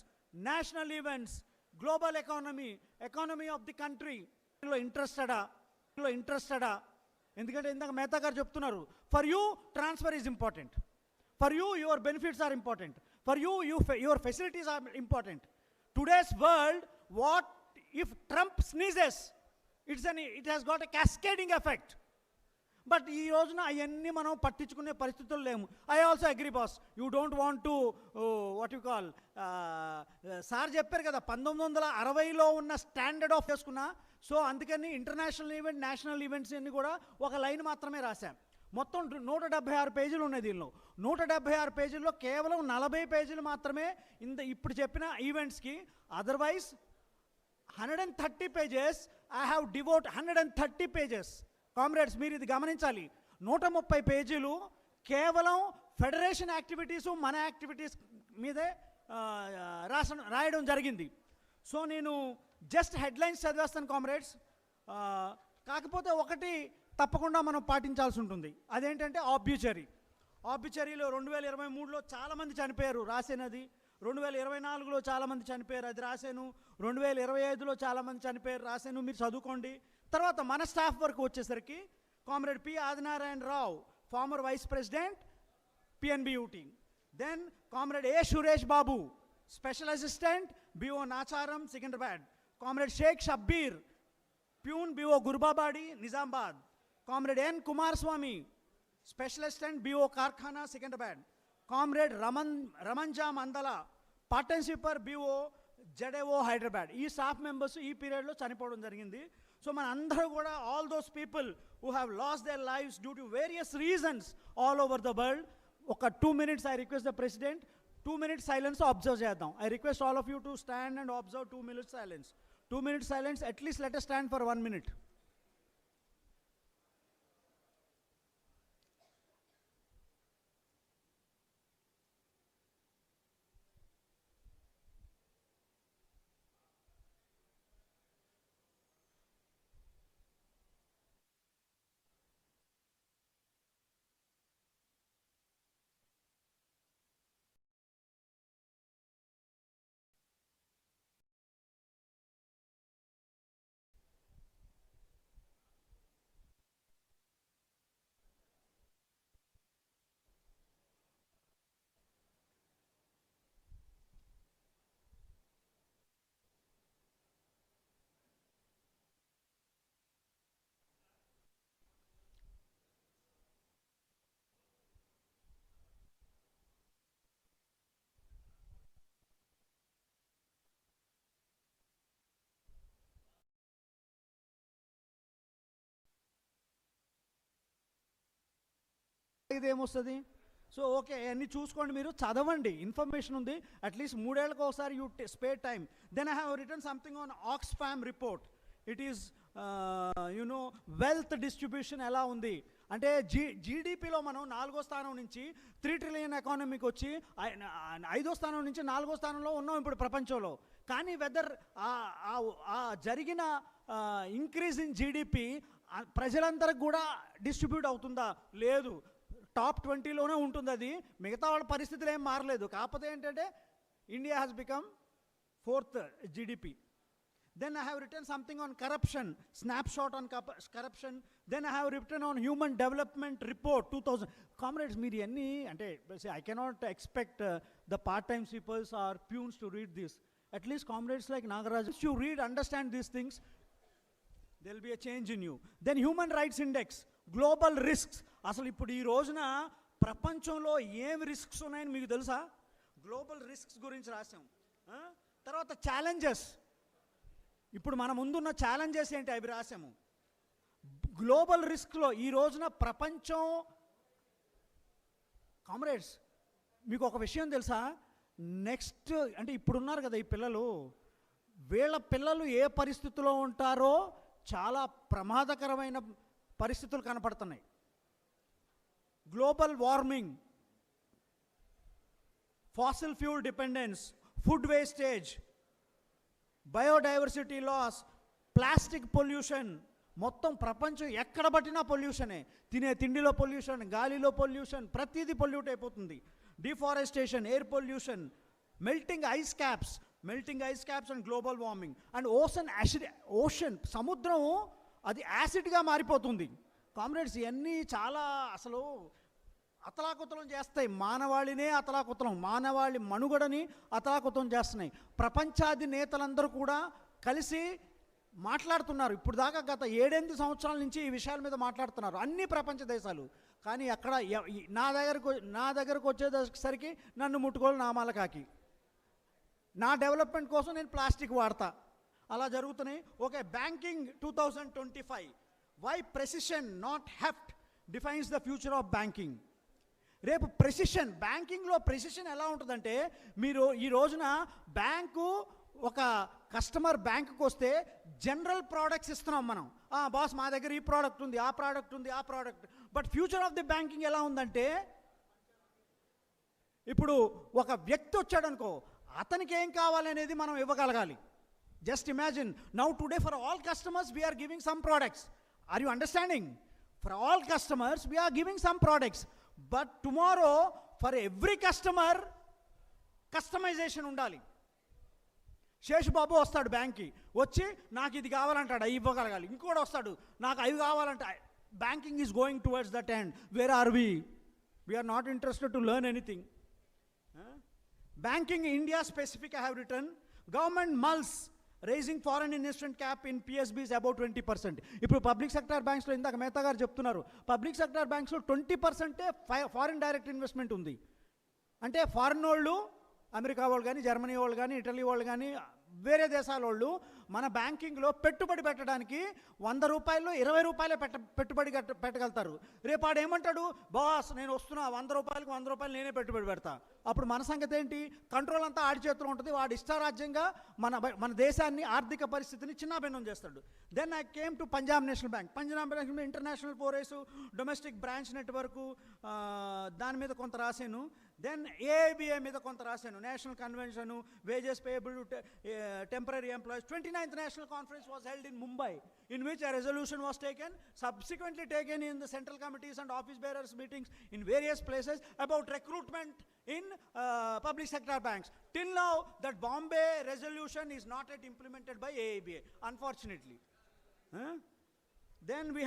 national events, global economy of the country. ఇంట్రెస్టెడా ఎందుకంటే ఇందాక మేతా గారు చెప్తున్నారు, for you transfer is important, for you your benefits are important, for you your facilities are important. Today's world, what if Trump sneezes, it has got a cascading effect. But ఈ రోజున అవన్నీ మనం పట్టించుకునే పరిస్థితులు లేము. I also agree boss, you don't want to what you call, sir చెప్పారు కదా 1960లో ఉన్న స్టాండర్డ్ ఆఫ్ చేసుకున్నా. సో అందుకని ఇంటర్నేషనల్ ఈవెంట్, నేషనల్ ఈవెంట్స్ అన్నీ కూడా ఒక లైన్ మాత్రమే రాశాం. మొత్తం 176 పేజీలు ఉన్నాయి దీనిలో. 176 పేజీల్లో కేవలం 40 పేజీలు మాత్రమే ఇప్పుడు చెప్పిన ఈవెంట్స్కి. Otherwise 130 pages I have devote 130 pages. Comrades మీరు ఇది గమనించాలి, 130 పేజీలు కేవలం ఫెడరేషన్ యాక్టివిటీసు, మన యాక్టివిటీస్ మీదే రాయడం జరిగింది. సో నేను జస్ట్ హెడ్లైన్స్ చదివేస్తాను కామ్రేడ్స్. కాకపోతే ఒకటి తప్పకుండా మనం పాటించాల్సి ఉంటుంది, అదేంటంటే ఆబ్యూచరీలో 2023లో చాలామంది చనిపోయారు రాసేనది, 2024లో చాలామంది చనిపోయారు అది రాశాను, 2025లో చాలామంది చనిపోయారు రాశాను, మీరు చదువుకోండి. తర్వాత మన స్టాఫ్ వరకు వచ్చేసరికి comrade P Adinarayana Rao, former vice president PNBUT. Then comrade A Suresh Babu, special assistant BO Nacharam Secunderabad. Comrade Sheikh Shabbir, peon BO Gurbabadi Nizamabad. Comrade N Kumaraswamy, special assistant BO Karkhana Secunderabad. Comrade Ramanja Mandala, పార్ట్నర్షిప్పర్ బిఓ జడేఓ హైదరాబాద్. ఈ స్టాఫ్ మెంబర్స్ ఈ పీరియడ్లో చనిపోవడం జరిగింది. సో మన అందరూ కూడా all those people who have lost their lives due to various reasons all over the world. ఒక 2 minutes I request the president, 2 minutes silence observe చేద్దాం. I request all of you to stand and observe 2 minutes silence. 2 minutes silence, at least let us stand for 1 minute. ఇదేమొస్తుంది? So okay, అన్నీ చూసుకోండి, మీరు చదవండి, information ఉంది. At least 3 ఏళ్ళకి ఒకసారి you spare time. Then I have written something on Oxfam report. It is you know wealth distribution ఎలా ఉంది అంటే జీడిపిలో మనం 4వ స్థానం నుంచి 3 trillion ఎకానమీకి వచ్చి 5వ స్థానం నుంచి 4వ స్థానంలో ఉన్నాం ఇప్పుడు ప్రపంచంలో. కానీ వెదర్ ఆ జరిగిన ఇంక్రీజ్ ఇన్ జీడిపి ప్రజలందరికి కూడా డిస్ట్రిబ్యూట్ అవుతుందా? లేదు. టాప్ 20లోనే ఉంటుంది అది. మిగతా వాళ్ళ పరిస్థితులు ఏం మారలేదు. కాకపోతే ఏంటంటే India has become 4th GDP. Then I have written something on corruption, snapshot on corruption. Then I have written on human development report 2000. Comrades, మీరు అన్నీ అంటే I cannot expect the part-time sweepers or peons to read this. at least comrades like Nagaraj, if you read, understand these things, there will be a change in you. Then Human Rights Index, global risks. అసలు ఇప్పుడు ఈ రోజున ప్రపంచంలో ఏం risks ఉన్నాయని మీకు తెలుసా? Global risks గురించి రాసాం. తర్వాత ఛాలెంజెస్, ఇప్పుడు మన ముందున్న ఛాలెంజెస్ ఏంటి అవి రాసాము. గ్లోబల్ రిస్క్లో ఈ రోజున ప్రపంచం, కామ్రేడ్స్ మీకు ఒక విషయం తెలుసా? నెక్స్ట్ అంటే ఇప్పుడున్నారు కదా ఈ పిల్లలు, వీళ్ళ పిల్లలు ఏ పరిస్థితిలో ఉంటారో చాలా ప్రమాదకరమైన పరిస్థితులు కనపడుతున్నాయి. Global warming, fossil fuel dependence, food wastage, biodiversity loss, plastic pollution, మొత్తం ప్రపంచం ఎక్కడ పట్టినా పొల్యూషనే. తినే తిండిలో పొల్యూషన్, గాలిలో పొల్యూషన్, ప్రతిదీ పొల్యూట్ అయిపోతుంది. Deforestation, air pollution, melting ice caps and global warming and ocean సముద్రం అది యాసిడ్గా మారిపోతుంది. కామ్రేడ్స్ ఇవన్నీ చాలా అసలు అతలాకుతలం చేస్తాయి, మానవాళినే అతలాకుతలం, మానవాళి మనుగడని అతలాకుతలం చేస్తున్నాయి. ప్రపంచాధినేతలందరూ కూడా కలిసి మాట్లాడుతున్నారు. ఇప్పుడు దాకా గత 7-8 సంవత్సరాల నుంచి ఈ విషయాల మీద మాట్లాడుతున్నారు అన్ని ప్రపంచ దేశాలు. కానీ అక్కడ నా దగ్గరకు వచ్చేసరికి నన్ను ముట్టుకోవాలి నామాల కాకి, నా డెవలప్మెంట్ కోసం నేను ప్లాస్టిక్ వాడతా, అలా జరుగుతున్నాయి. Okay, banking 2025, why precision not heft defines the future of banking. రేపు ప్రెసిషన్, బ్యాంకింగ్లో ప్రెసిషన్ ఎలా ఉంటుందంటే, మీరు ఈ రోజున బ్యాంకు ఒక కస్టమర్ బ్యాంకుకి వస్తే జనరల్ ప్రోడక్ట్స్ ఇస్తున్నాం మనం. బాస్ మా దగ్గర ఈ ప్రోడక్ట్ ఉంది, ఆ ప్రోడక్ట్ ఉంది, ఆ product. But future of the banking ఎలా ఉందంటే, ఇప్పుడు ఒక వ్యక్తి వచ్చాడు అనుకో, అతనికి ఏం కావాలనేది మనం ఇవ్వగలగాలి. Just imagine now today for all customers we are giving some products. Are you understanding? For all customers we are giving some products, but tomorrow for every customer customization ఉండాలి. శేషుబాబు వస్తాడు బ్యాంక్కి, వచ్చి నాకు ఇది కావాలంటాడు, అవి ఇవ్వగలగాలి. ఇంకోటి వస్తాడు, నాకు అవి కావాలంట. Banking is going towards that end. Where are we are not interested to learn anything. Banking India specific I have return, government mulls raising foreign investment cap in PSBs about 20%. ఇప్పుడు పబ్లిక్ సెక్టార్ బ్యాంక్స్లో ఇందాక మేతా గారు చెప్తున్నారు, public sector బ్యాంక్స్లో 20% foreign direct investment ఉంది. అంటే foreign వాళ్ళు, America వాళ్ళు కానీ, జర్మనీ వాళ్ళు కానీ, ఇటలీ వాళ్ళు కానీ, వేరే దేశాల వాళ్ళు మన బ్యాంకింగ్లో పెట్టుబడి పెట్టడానికి 100 రూపాయలు 20 రూపాయలే పెట్టుబడి పెట్టగలుగుతారు. రేపు ఆడు ఏమంటాడు, బాస్ నేను వస్తున్నా, 100 రూపాయలకు 100 రూపాయలు నేనే పెట్టుబడి పెడతా. అప్పుడు మన సంగతి ఏంటి? కంట్రోల్ అంతా ఆడి చేతిలో ఉంటుంది. వాడు ఇష్టారాజ్యంగా మన దేశాన్ని, ఆర్థిక పరిస్థితిని చిన్నాభిన్నం చేస్తాడు. Then I came to Punjab national bank. Punjab national international forays, domestic branch network, దాని మీద కొంత రాశాను. దెన్ ఏఐబిఏ మీద కొంత రాశాను. National convention, wages payable to temporary employees. 29th National Conference was held in Mumbai, in which a resolution was taken, subsequently taken in the central committees and office bearers meetings in various places about recruitment in public sector banks. Till now, that Bombay resolution is not yet implemented by AIBA, unfortunately. Then we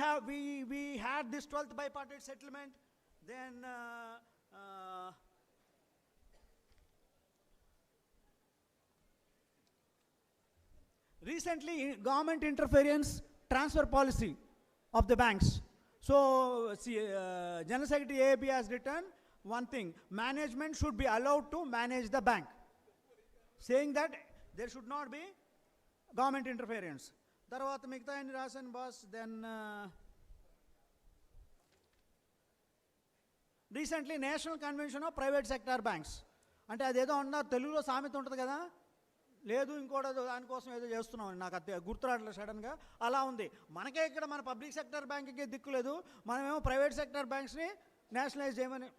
had this 12th bipartite settlement. Then recently government interference transfer policy of the banks. So General Secretary AIB has written one thing, management should be allowed to manage the bank, saying that there should not be government interference. Tarvata migta ani rasan boss. Then recently National Convention of Private Sector Banks, అంటే అదేదో అన్నారు తెలుగులో సామెత ఉంటుంది కదా, లేదు ఇంకోటి దానికోసం ఏదో చేస్తున్నాం, నాకు అది గుర్తురాట్లేదు సడన్గా. అలా ఉంది. మనకే ఇక్కడ మన పబ్లిక్ సెక్టర్ బ్యాంక్కి దిక్కు లేదు, మనమేమో ప్రైవేట్ సెక్టర్ బ్యాంక్స్ని నేషనలైజ్ చేయమని.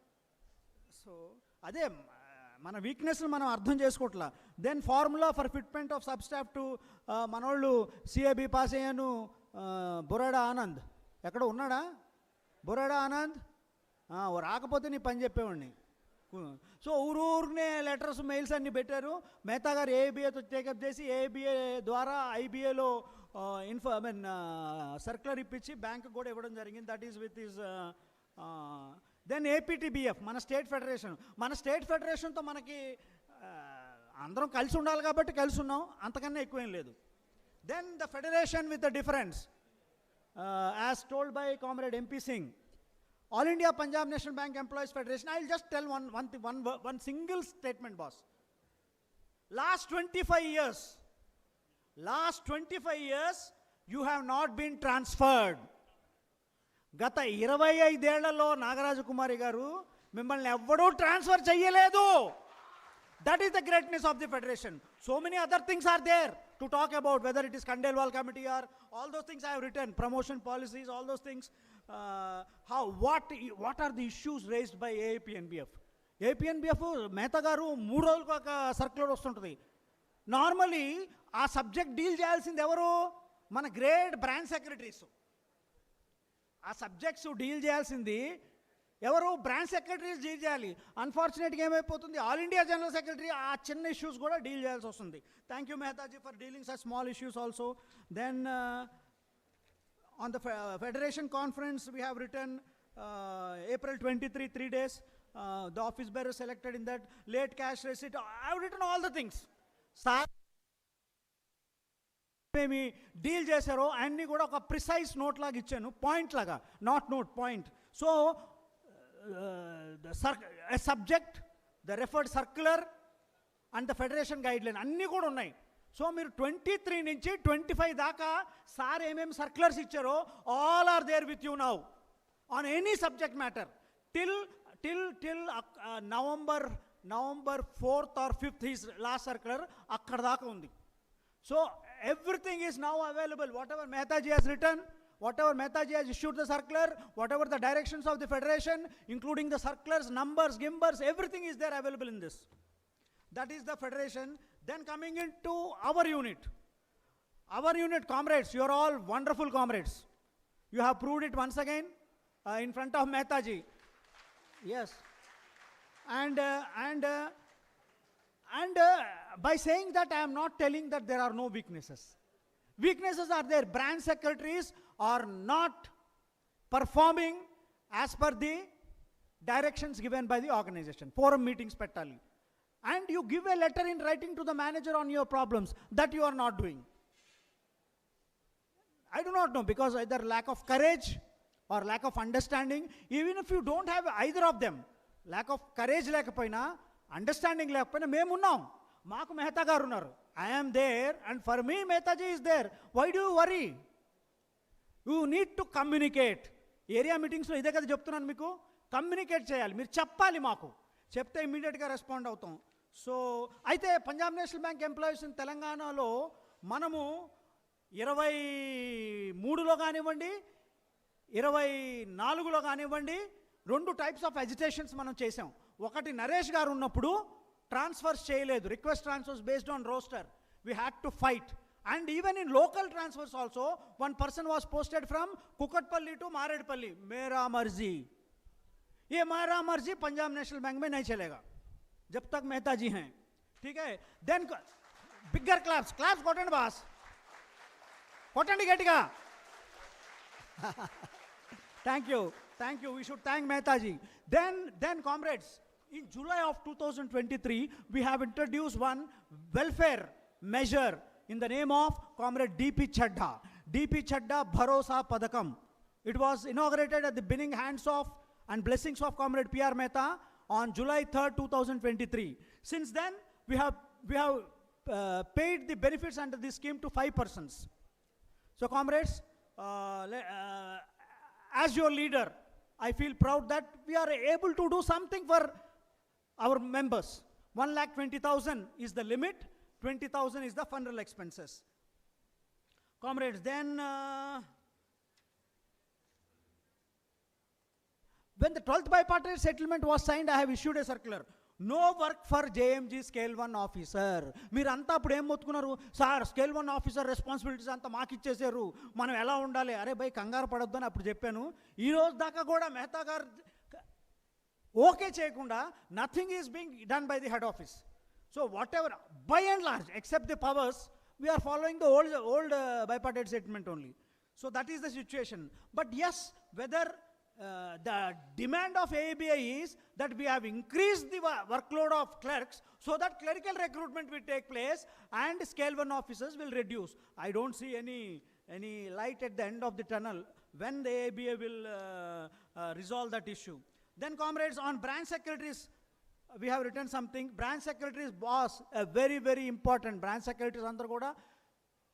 సో అదే మన వీక్నెస్ని మనం అర్థం చేసుకోవట్లా. Then formula for fitment of sub staff to మనోళ్ళు సిఏబి పాస్ అయ్యాను. బొరాడా ఆనంద్ ఎక్కడ ఉన్నాడా? బొరాడా ఆనంద్ రాకపోతే నీ పని చెప్పేవాడిని. సో ఊరూరునే లెటర్స్, మెయిల్స్ అన్నీ పెట్టారు. మేతా గారు ఏఐబిఏతో టేకప్ చేసి ఏఐబిఏ ద్వారా ఐబిఏలో సర్క్యులర్ ఇప్పించి బ్యాంకు కూడా ఇవ్వడం జరిగింది. That is with is then APTBF, మన స్టేట్ ఫెడరేషన్తో మనకి అందరం కలిసి ఉండాలి కాబట్టి కలిసి ఉన్నాం, అంతకన్నా ఎక్కువేం లేదు. Then the federation with the difference, as told by Comrade MP Singh, All India Punjab National Bank Employees Federation, I will just tell one single statement, boss. Last 25 years, you have not been transferred. గత 25 ఏళ్లలో నాగరాజు కుమారి గారు మిమ్మల్ని ఎవ్వడూ transfer చెయ్యలేదు. That is the greatness of the federation. So many other things are there to talk about, whether it is Khandelwal committee or all those things I have written, promotion policies, all those things. What are the issues raised by AAPNBF? AAPNBF, Mehta garu 3 రోజులకు ఒక circular వస్తుంటుంది. Normally ఆ subject deal చేయాల్సింది ఎవరు? మన great branch secretaries. ఆ subjects deal చేయాల్సింది ఎవరు? బ్రాంచ్ సెక్రటరీస్ డీల్ చేయాలి. అన్ఫార్చునేట్గా ఏమైపోతుంది, ఆల్ ఇండియా జనరల్ సెక్రటరీ ఆ చిన్న ఇష్యూస్ కూడా డీల్ చేయాల్సి వస్తుంది. Thank you Mehtaji for dealing such small issues also. Then on the federation conference we have return April 23, 3 days, the office bearer selected in that, late cash receipt, I have written all the things. మేము deal చేశారో అన్నీ కూడా ఒక precise note లాగా ఇచ్చాను, point లాగా, not note, point. So subject, the referred circular and the federation guideline అన్నీ కూడా ఉన్నాయి. సో మీరు 23 నుంచి 25 దాకా సార్ ఏమేమి సర్క్యులర్స్ ఇచ్చారో all are there with you now on any subject matter till November 4th or 5th his last circular అక్కడ దాకా ఉంది. So everything is now available. Whatever Mehtaji has written, whatever Mehtaji has issued the circular, whatever the directions of the federation, including the circulars, numbers, gimbers, everything is there available in this. That is the federation. Then coming into our unit, comrades, you are all wonderful comrades. You have proved it once again in front of Mehtaji. Yes. And by saying that, I am not telling that there are no weaknesses. Weaknesses are there. Branch secretaries are not performing as per the directions given by the organization. Forum meetings pettali. And you give a letter in writing to the manager on your problems. That you are not doing. I do not know, because either lack of courage or lack of understanding. Even if you don't have either of them, lack of courage lekapayina, understanding lekapayina, మేము ఉన్నాం, మాకు మెహతా గారు ఉన్నారు. I am there, and for me Mehtaji is there. Why do you worry? You need to communicate. Area మీటింగ్స్లో ఇదే కదా చెప్తున్నాను మీకు, కమ్యూనికేట్ చేయాలి. మీరు చెప్పాలి, మాకు చెప్తే ఇమీడియట్గా రెస్పాండ్ అవుతాం. సో అయితే Punjab national Bank employees in తెలంగాణలో మనము 23లో కానివ్వండి, 24లో కానివ్వండి, 2 టైప్స్ ఆఫ్ ఎజిటేషన్స్ మనం చేసాం. ఒకటి, నరేష్ గారు ఉన్నప్పుడు ట్రాన్స్ఫర్స్ చేయలేదు, request transfers based on roster, we had to fight. And even in local transfers also, one person was posted from Kukatpalli to Maredpalli. Mera marzi. ये मेरा मर्जी पंजाब नेशनल बैंक में नहीं चलेगा जब तक मेहता जी हैं. ठीक है. Then bigger claps cotton boss. Cotton getiga. Thank you. We should thank Mehta ji. Then comrades, in July of 2023, we have introduced one welfare measure in the name of Comrade DP Chadha. DP Chadha Bharosa Padakam. It was inaugurated at the beginning hands of and blessings of Comrade PR Mehta on July 3rd, 2023. Since then, we have paid the benefits under this scheme to 5 persons. So comrades, as your leader, I feel proud that we are able to do something for our members. 1,20,000 is the limit, 20,000 is the funeral expenses. Comrades, then when the 12th bipartite settlement was signed, I have issued a circular. No work for JMG Scale 1 officer. మీరంతా అప్పుడు ఏం మొత్తుకున్నారు, sir scale 1 officer responsibilities అంతా మాకు ఇచ్చేసారు, మనం ఎలా ఉండాలి. అరే భయ్ కంగారు పడొద్దు అని అప్పుడు చెప్పాను. ఈ రోజు దాకా కూడా మెహతా గారు ఓకే చేయకుండా nothing is being done by the head office. So what ever, by and large, except the powers, we are following the old bipartite settlement only. So that is the situation. But yes, whether the demand of AABI is that we have increased the workload of clerks so that clerical recruitment will take place and scale 1 officers will reduce. I don't see any light at the end of the tunnel when the AABI will resolve that issue. Then comrades, on branch secretaries, we have written something. Branch secretaries, boss, a very, very important. Branch secretaries andar kuda,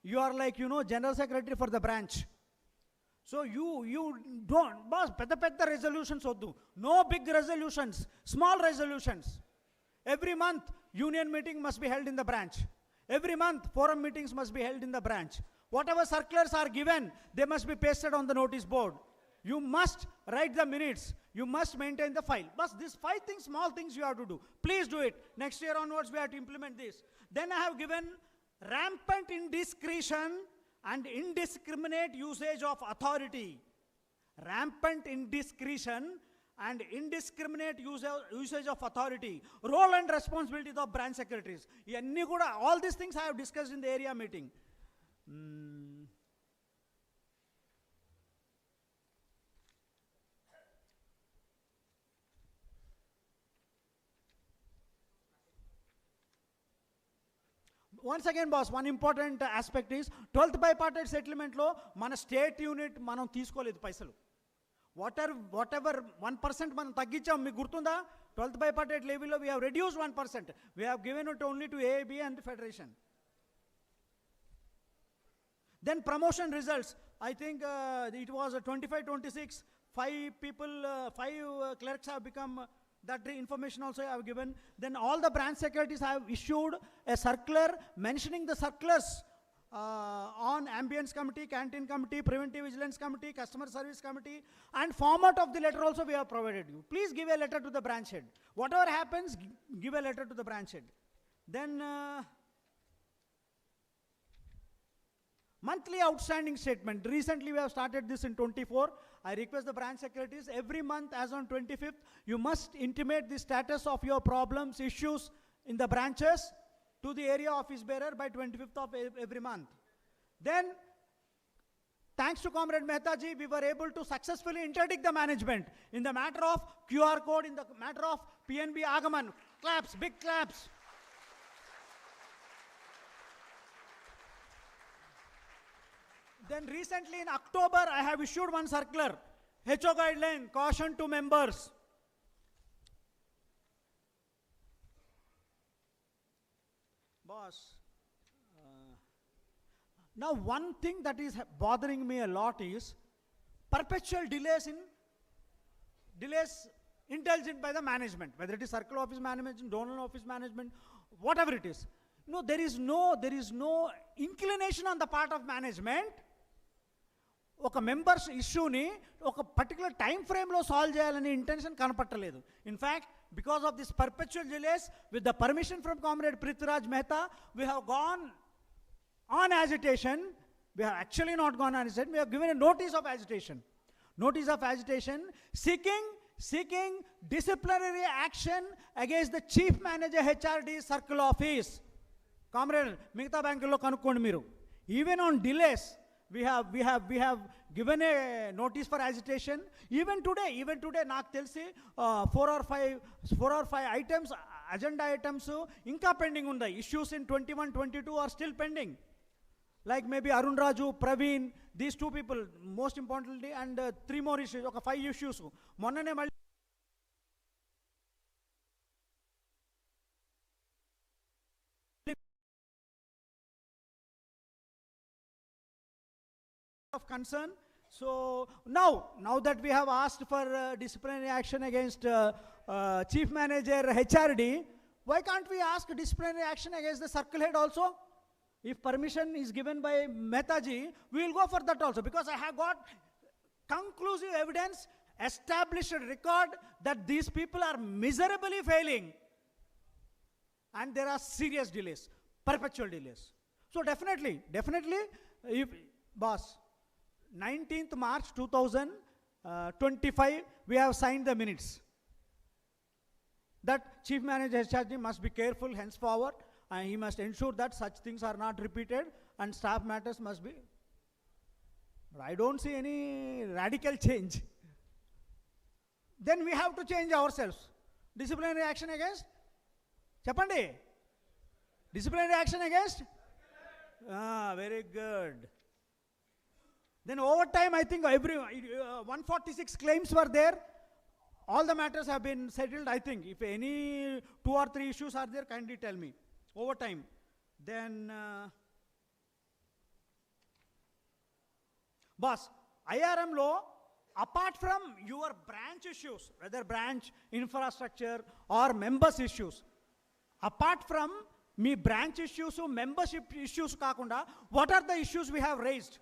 you are like, general secretary for the branch. So you don't, boss, pedda resolutions oddu. No big resolutions, small resolutions. Every month, union meeting must be held in the branch. Every month, forum meetings must be held in the branch. Whatever circulars are given, they must be pasted on the notice board. You must write the minutes. You must maintain the file. But these 5 things, small things you have to do. Please do it. Next year onwards, we have to implement this. Then I have given rampant indiscretion and indiscriminate usage of authority. Rampant indiscretion and indiscriminate usage of authority. Role and responsibilities of branch secretaries. All these things I have discussed in the area meeting. Once again, boss, one important aspect is 12th bipartite settlement lo mana state unit manam teeskoledu paisalu. Whatever 1% manam taggicham meeku gurtunda, 12th bipartite level lo we have reduced 1%. We have given it only to AAB and the federation. Then promotion results. I think it was 25-26. 5 clerks have become. That information also I have given. Then all the branch secretaries have issued a circular mentioning the circulars on ambience committee, canteen committee, preventive vigilance committee, customer service committee, and format of the letter also we have provided you. Please give a letter to the branch head. Whatever happens, give a letter to the branch head. Then monthly outstanding statement. Recently we have started this in 24. I request the branch secretaries, every month as on 25th, you must intimate the status of your problems, issues in the branches to the area office bearer by 25th of every month. Then, thanks to Comrade Mehtaji, we were able to successfully interdict the management in the matter of QR code, in the matter of PNB Agaman. Claps, big claps. Then recently in October, I have issued one circular, HO guideline, caution to members. Boss, now one thing that is bothering me a lot is perpetual delays indulged by the management, whether it is circle office management, zonal office management, whatever it is. No, there is no inclination on the part of management. ఒక members ఇష్యూని ఒక particular time ఫ్రేమ్లో solve చేయాలనే intention కనపట్టలేదు. In fact because of this perpetual delays with the permission from comrade Prithviraj Mehta we have gone on agitation. We have actually not gone on agitation, we have given a notice of agitation. Notice of agitation seeking disciplinary action against the chief manager HRD circle office. Comrade, మిగతా బ్యాంకుల్లో కనుక్కోండి మీరు. Even on delays, we have given a notice for agitation. Even today నాకు తెలిసి 4 or 5 items, agenda items ఇంకా pending ఉన్నాయి. Issues in 21, 22 are still pending. Like maybe Arun Raju, Praveen, these 2 people, most importantly, and 3 more issues, okay, 5 issues. మొన్ననే మళ్ళీ of concern. So now that we have asked for disciplinary action against chief manager HRD, why can't we ask disciplinary action against the circle head also? If permission is given by Mehtaji, we will go for that also, because I have got conclusive evidence, established record that these people are miserably failing and there are serious delays, perpetual delays. So definitely, if boss, 19th March 2025, we have signed the minutes that chief manager HRD must be careful henceforward, and he must ensure that such things are not repeated and staff matters must be. But I don't see any radical change. then we have to change ourselves. Disciplinary action against? Chapandi? Disciplinary action against? Very good. Then over time, I think 146 claims were there. All the matters have been settled, I think. If any 2 or 3 issues are there, kindly tell me. Over time. Then, boss, IRM law, apart from your branch issues, whether branch infrastructure or members issues, apart from me branch issues, membership issues kakunda, what are the issues we have raised?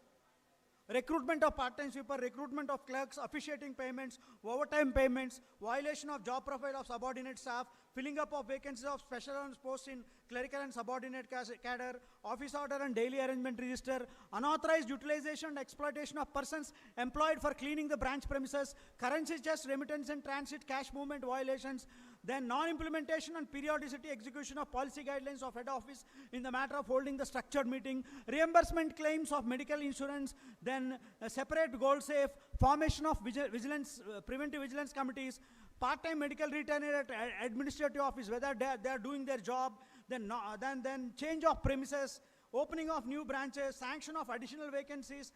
Recruitment of part-time sweeper, recruitment of clerks, officiating payments, overtime payments, violation of job profile of subordinate staff, filling up of vacancies of special posts in clerical and subordinate cadre, office order and daily arrangement register, unauthorized utilization and exploitation of persons employed for cleaning the branch premises, currency chest, remittance and transit cash movement violations, then non-implementation and periodicity execution of policy guidelines of head office in the matter of holding the structured meeting, reimbursement claims of medical insurance, then separate goal safe, formation of vigilance, preventive vigilance committees, part-time medical retainer at administrative office, whether they are doing their job, then change of premises, opening of new branches, sanction of additional vacancies.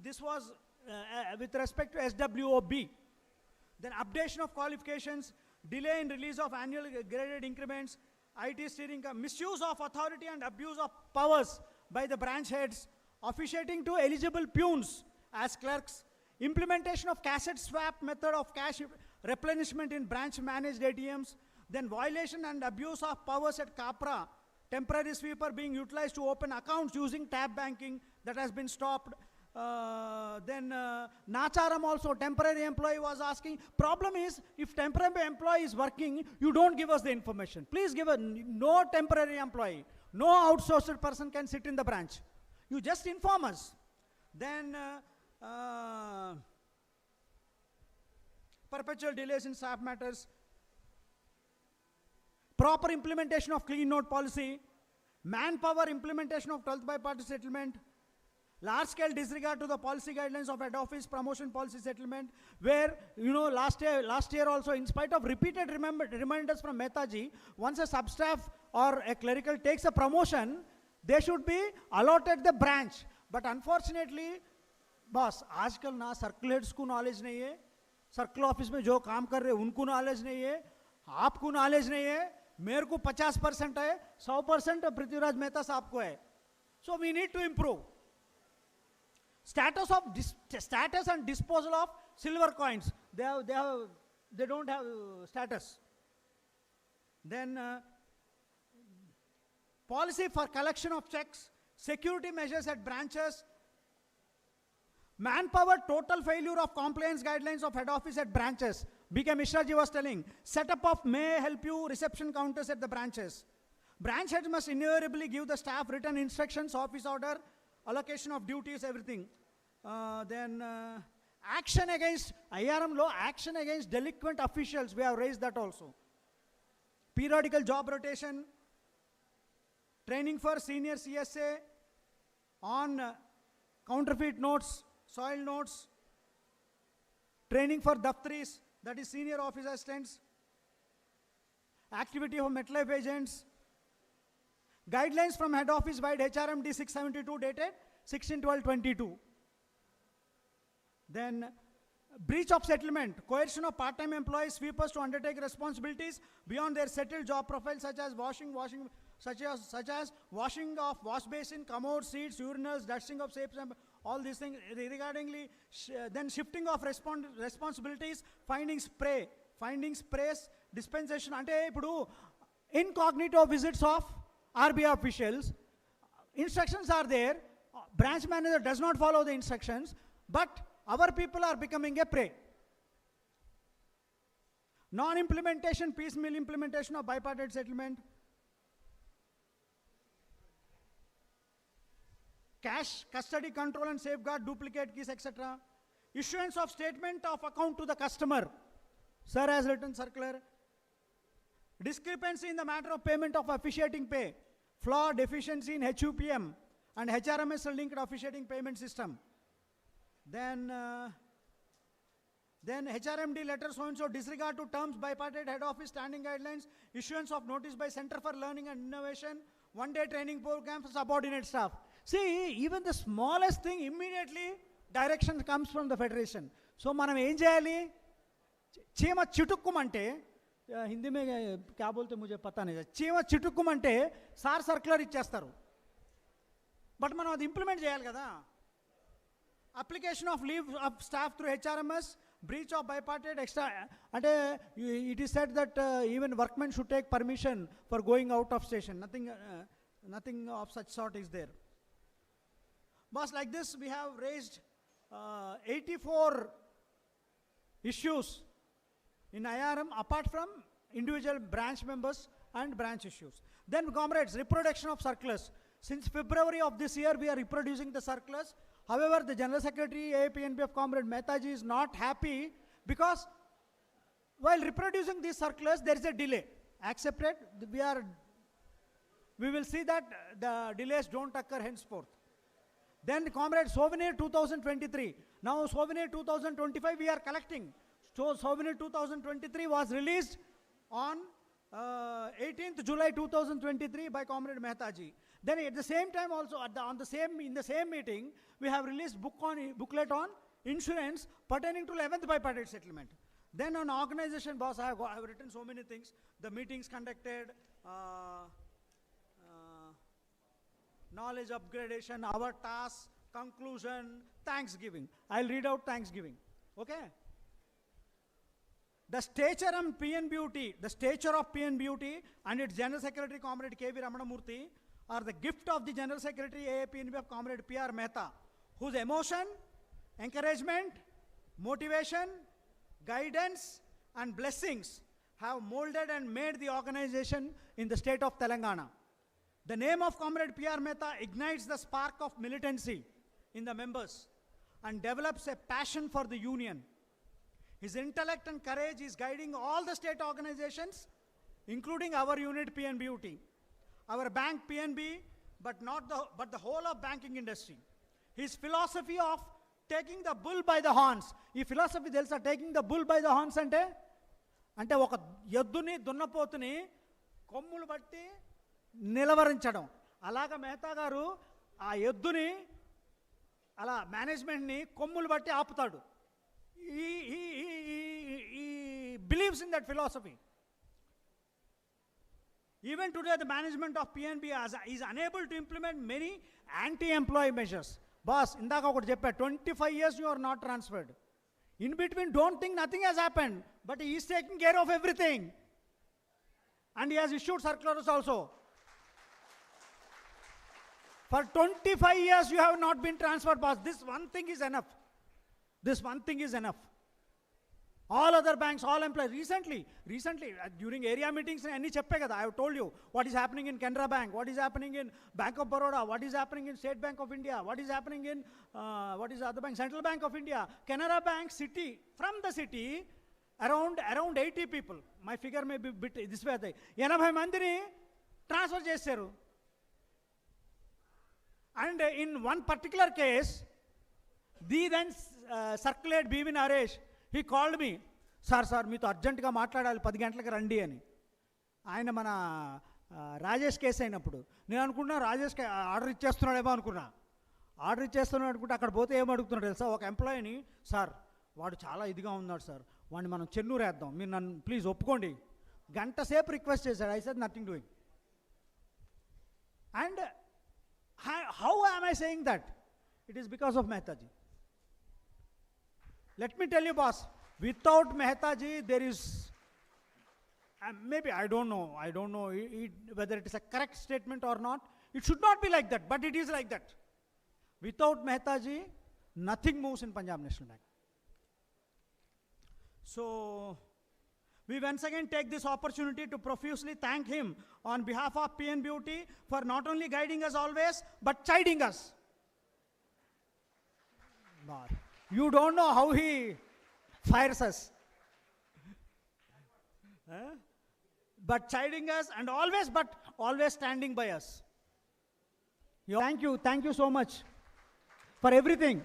This was with respect to SWOB. Then updation of qualifications, delay in release of annual graded increments, IT steering, misuse of authority and abuse of powers by the branch heads, officiating to eligible peons as clerks, implementation of cassette swap method of cash replenishment in branch managed ATMs, then violation and abuse of powers at CAPRA, temporary sweeper being utilized to open accounts using tab banking, that has been stopped. Then Nacharam also, temporary employee was asking, problem is, if temporary employee is working, you don't give us the information. Please give us, no temporary employee, no outsourced person can sit in the branch. You just inform us. Then perpetual delays in staff matters, proper implementation of clean note policy, manpower implementation of 12th bipartite settlement, large-scale disregard to the policy guidelines of head office promotion policy settlement, where, you know, last year also, in spite of repeated reminders from Mehtaji, once a sub-staff or a clerical takes a promotion, they should be allotted the branch. But unfortunately, boss, आजकल ना circulates को knowledge नहीं है, circle office में जो काम कर रहे हैं उनको knowledge नहीं है, आपको knowledge नहीं है, मेरे को 50% है, 100% पृथ्वीराज मेहता साहब को है. So we need to improve. Status and disposal of silver coins. They don't have status. Then policy for collection of checks, security measures at branches, manpower total failure of compliance guidelines of head office at branches. B.K. Mishra ji was telling, setup of may help you reception counters at the branches. Branch heads must invariably give the staff written instructions, office order, allocation of duties, everything. Then action against, IRM law, action against delinquent officials, we have raised that also. Periodical job rotation, training for senior CSA on counterfeit notes, soil notes, training for daftris, that is senior office assistants, activity of MetLife agents, guidelines from head office wide HRMD 672 dated 16/12/22. Then breach of settlement, coercion of part-time employees, sweepers to undertake responsibilities beyond their settled job profile, such as washing of wash basin, commode, seats, urinals, dusting of safes, and all these things. Regardingly, then shifting of responsibilities, finding sprays, dispensation. Ante ipudu incognito visits of RBI officials. Instructions are there. Branch manager does not follow the instructions, but our people are becoming a prey. Non-implementation, piecemeal implementation of bipartite settlement. Cash, custody, control and safeguard, duplicate keys, etc. Issuance of statement of account to the customer. Sir has written circular. Discrepancy in the matter of payment of officiating pay. Flaw, deficiency in HUPM and HRMS linked officiating payment system. Then Then HRMD letter so-and-so, disregard to terms bipartite head office standing guidelines, issuance of notice by Center for Learning and Innovation, one-day training program for subordinate staff. See, even the smallest thing, immediately direction comes from the federation. So, manam em cheyali? Chema chitukkumante, Hindi mein kya bolte mujhe pata nahi. Chema chitukkumante, sar circular ichchestaru. But మనం అది implement చేయాలి కదా. Application of leave of staff through HRMS, breach of bipartite extra, and it is said that even workmen should take permission for going out of station. Nothing of such sort is there. Boss, like this we have raised 84 issues in IRM apart from individual branch members and branch issues. Then comrades, reproduction of circulars. Since February of this year, we are reproducing the circulars. However, the General Secretary, AAPNBF Comrade Mehtaji is not happy because while reproducing these circulars, there is a delay. Accepted, we will see that the delays don't occur henceforth. Then Comrade Souvenir 2023. Now Souvenir 2025 we are collecting. So Souvenir 2023 was released on 18th July 2023 by Comrade Mehtaji. Then at the same time also, in the same meeting, we have released booklet on insurance pertaining to 11th bipartite settlement. Then on organization, boss, I have written so many things. The meetings conducted, knowledge upgradation, our tasks, conclusion, Thanksgiving. I'll read out Thanksgiving. Okay? The stature of PNBUT and its General Secretary, Comrade K.V. Ramanamurthy, are the gift of the General Secretary AAPNBF Comrade P.R. Mehta, whose emotion, encouragement, motivation, guidance, and blessings have molded and made the organization in the state of Telangana. The name of Comrade P.R. Mehta ignites the spark of militancy in the members and develops a passion for the union. His intellect and courage is guiding all the state organizations, including our unit PNBUT, our bank PNB, but the whole of banking industry. His philosophy of taking the bull by the horns. This philosophy telsa taking the bull by the horns ante oka yadduni dunnapotuni kommulu batti నిలవరించడం. అలాగా మెహతా గారు ఆ ఎద్దుని అలా మేనేజ్మెంట్ని కొమ్ములు బట్టి ఆపుతాడు. He believes in that philosophy. Even today, the management of PNB is unable to implement many anti-employee measures. Boss, indaka okati cheppa, 25 years you are not transferred. In between, don't think nothing has happened, but he is taking care of everything. And he has issued circulars also. For 25 years, you have not been transferred, boss. This one thing is enough. This one thing is enough. All other banks, all employees, recently, during area meetings, I have told you what is happening in Canara Bank, what is happening in Bank of Baroda, what is happening in State Bank of India, what is happening in, what is the other bank, Central Bank of India, Canara Bank city, from the city, around 80 people. My figure may be a bit this way. 80 mandini transfer chesaru. And in one particular case, the then circulate B.V. Naresh, he called me, sir, meeto urgent ga maatladali 10 gantalaki randi ani. Ayana mana Rajesh case అయినప్పుడు నేను అనుకున్నా Rajesh order ఇచ్చేస్తున్నాడేమో అనుకున్నా. Order ఇచ్చేస్తున్నాడు అనుకుంటే అక్కడ పోతే ఏం అడుగుతున్నాడు తెలుసా, ఒక ఎంప్లాయీని, సార్ వాడు చాలా ఇదిగా ఉన్నాడు సార్, వాడిని మనం చెన్నూరు వేద్దాం, మీరు నన్ను ప్లీజ్ ఒప్పుకోండి. గంట సేపు రిక్వెస్ట్ చేశాడు. I said nothing doing. And how am I saying that? It is because of Mehtaji. Let me tell you, boss, without Mehtaji, there is, maybe I don't know whether it is a correct statement or not. It should not be like that, but it is like that. Without Mehtaji, nothing moves in Punjab National Bank. So, we once again take this opportunity to profusely thank him on behalf of PNBUT for not only guiding us always, but chiding us. You don't know how he fires us. But chiding us and always standing by us. Thank you so much for everything.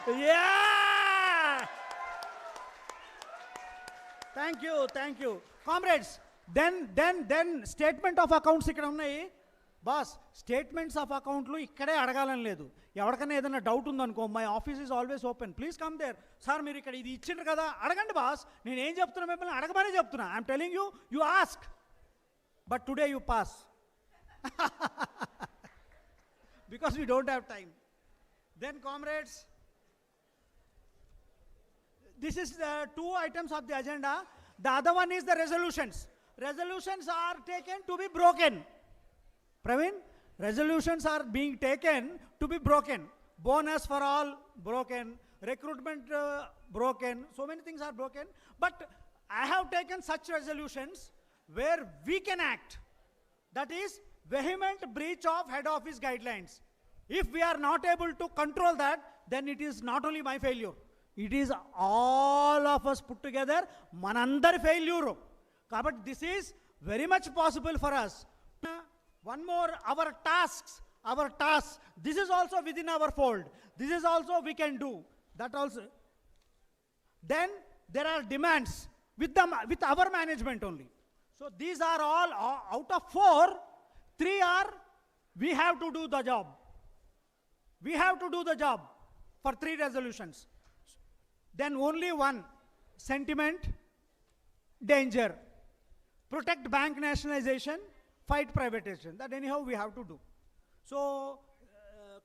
Yeah! Thank you. Comrades, then statement of accounts ikkada unnayi. Boss statements of అకౌంట్లు ఇక్కడే అడగాలని లేదు. ఎవరికైనా ఏదైనా doubt ఉందనుకో, my office is always open, please come there. Sir మీరు ఇక్కడ ఇది ఇచ్చిండ్రు కదా, అడగండి బాస్. నేను ఏం చెప్తున్నా మిమ్మల్ని అడగమనే చెప్తున్నా. I'm telling you ask, but today you pass because we don't have time. Then comrades, this is the 2 items of the agenda. The other one is the resolutions. Resolutions are taken to be broken. Praveen, resolutions are being taken to be broken. Bonus for all, broken. Recruitment, broken. So many things are broken. But I have taken such resolutions where we can act. That is vehement breach of head office guidelines. If we are not able to control that, then it is not only my failure. It is all of us put together, manandar failure. But this is very much possible for us. One more, our tasks, this is also within our fold. This is also we can do. That also. Then there are demands with our management only. So these are all, out of 4, 3 are, we have to do the job. We have to do the job for 3 resolutions. Then only 1, sentiment, danger. Protect bank nationalization, fight privatization. That anyhow we have to do. So,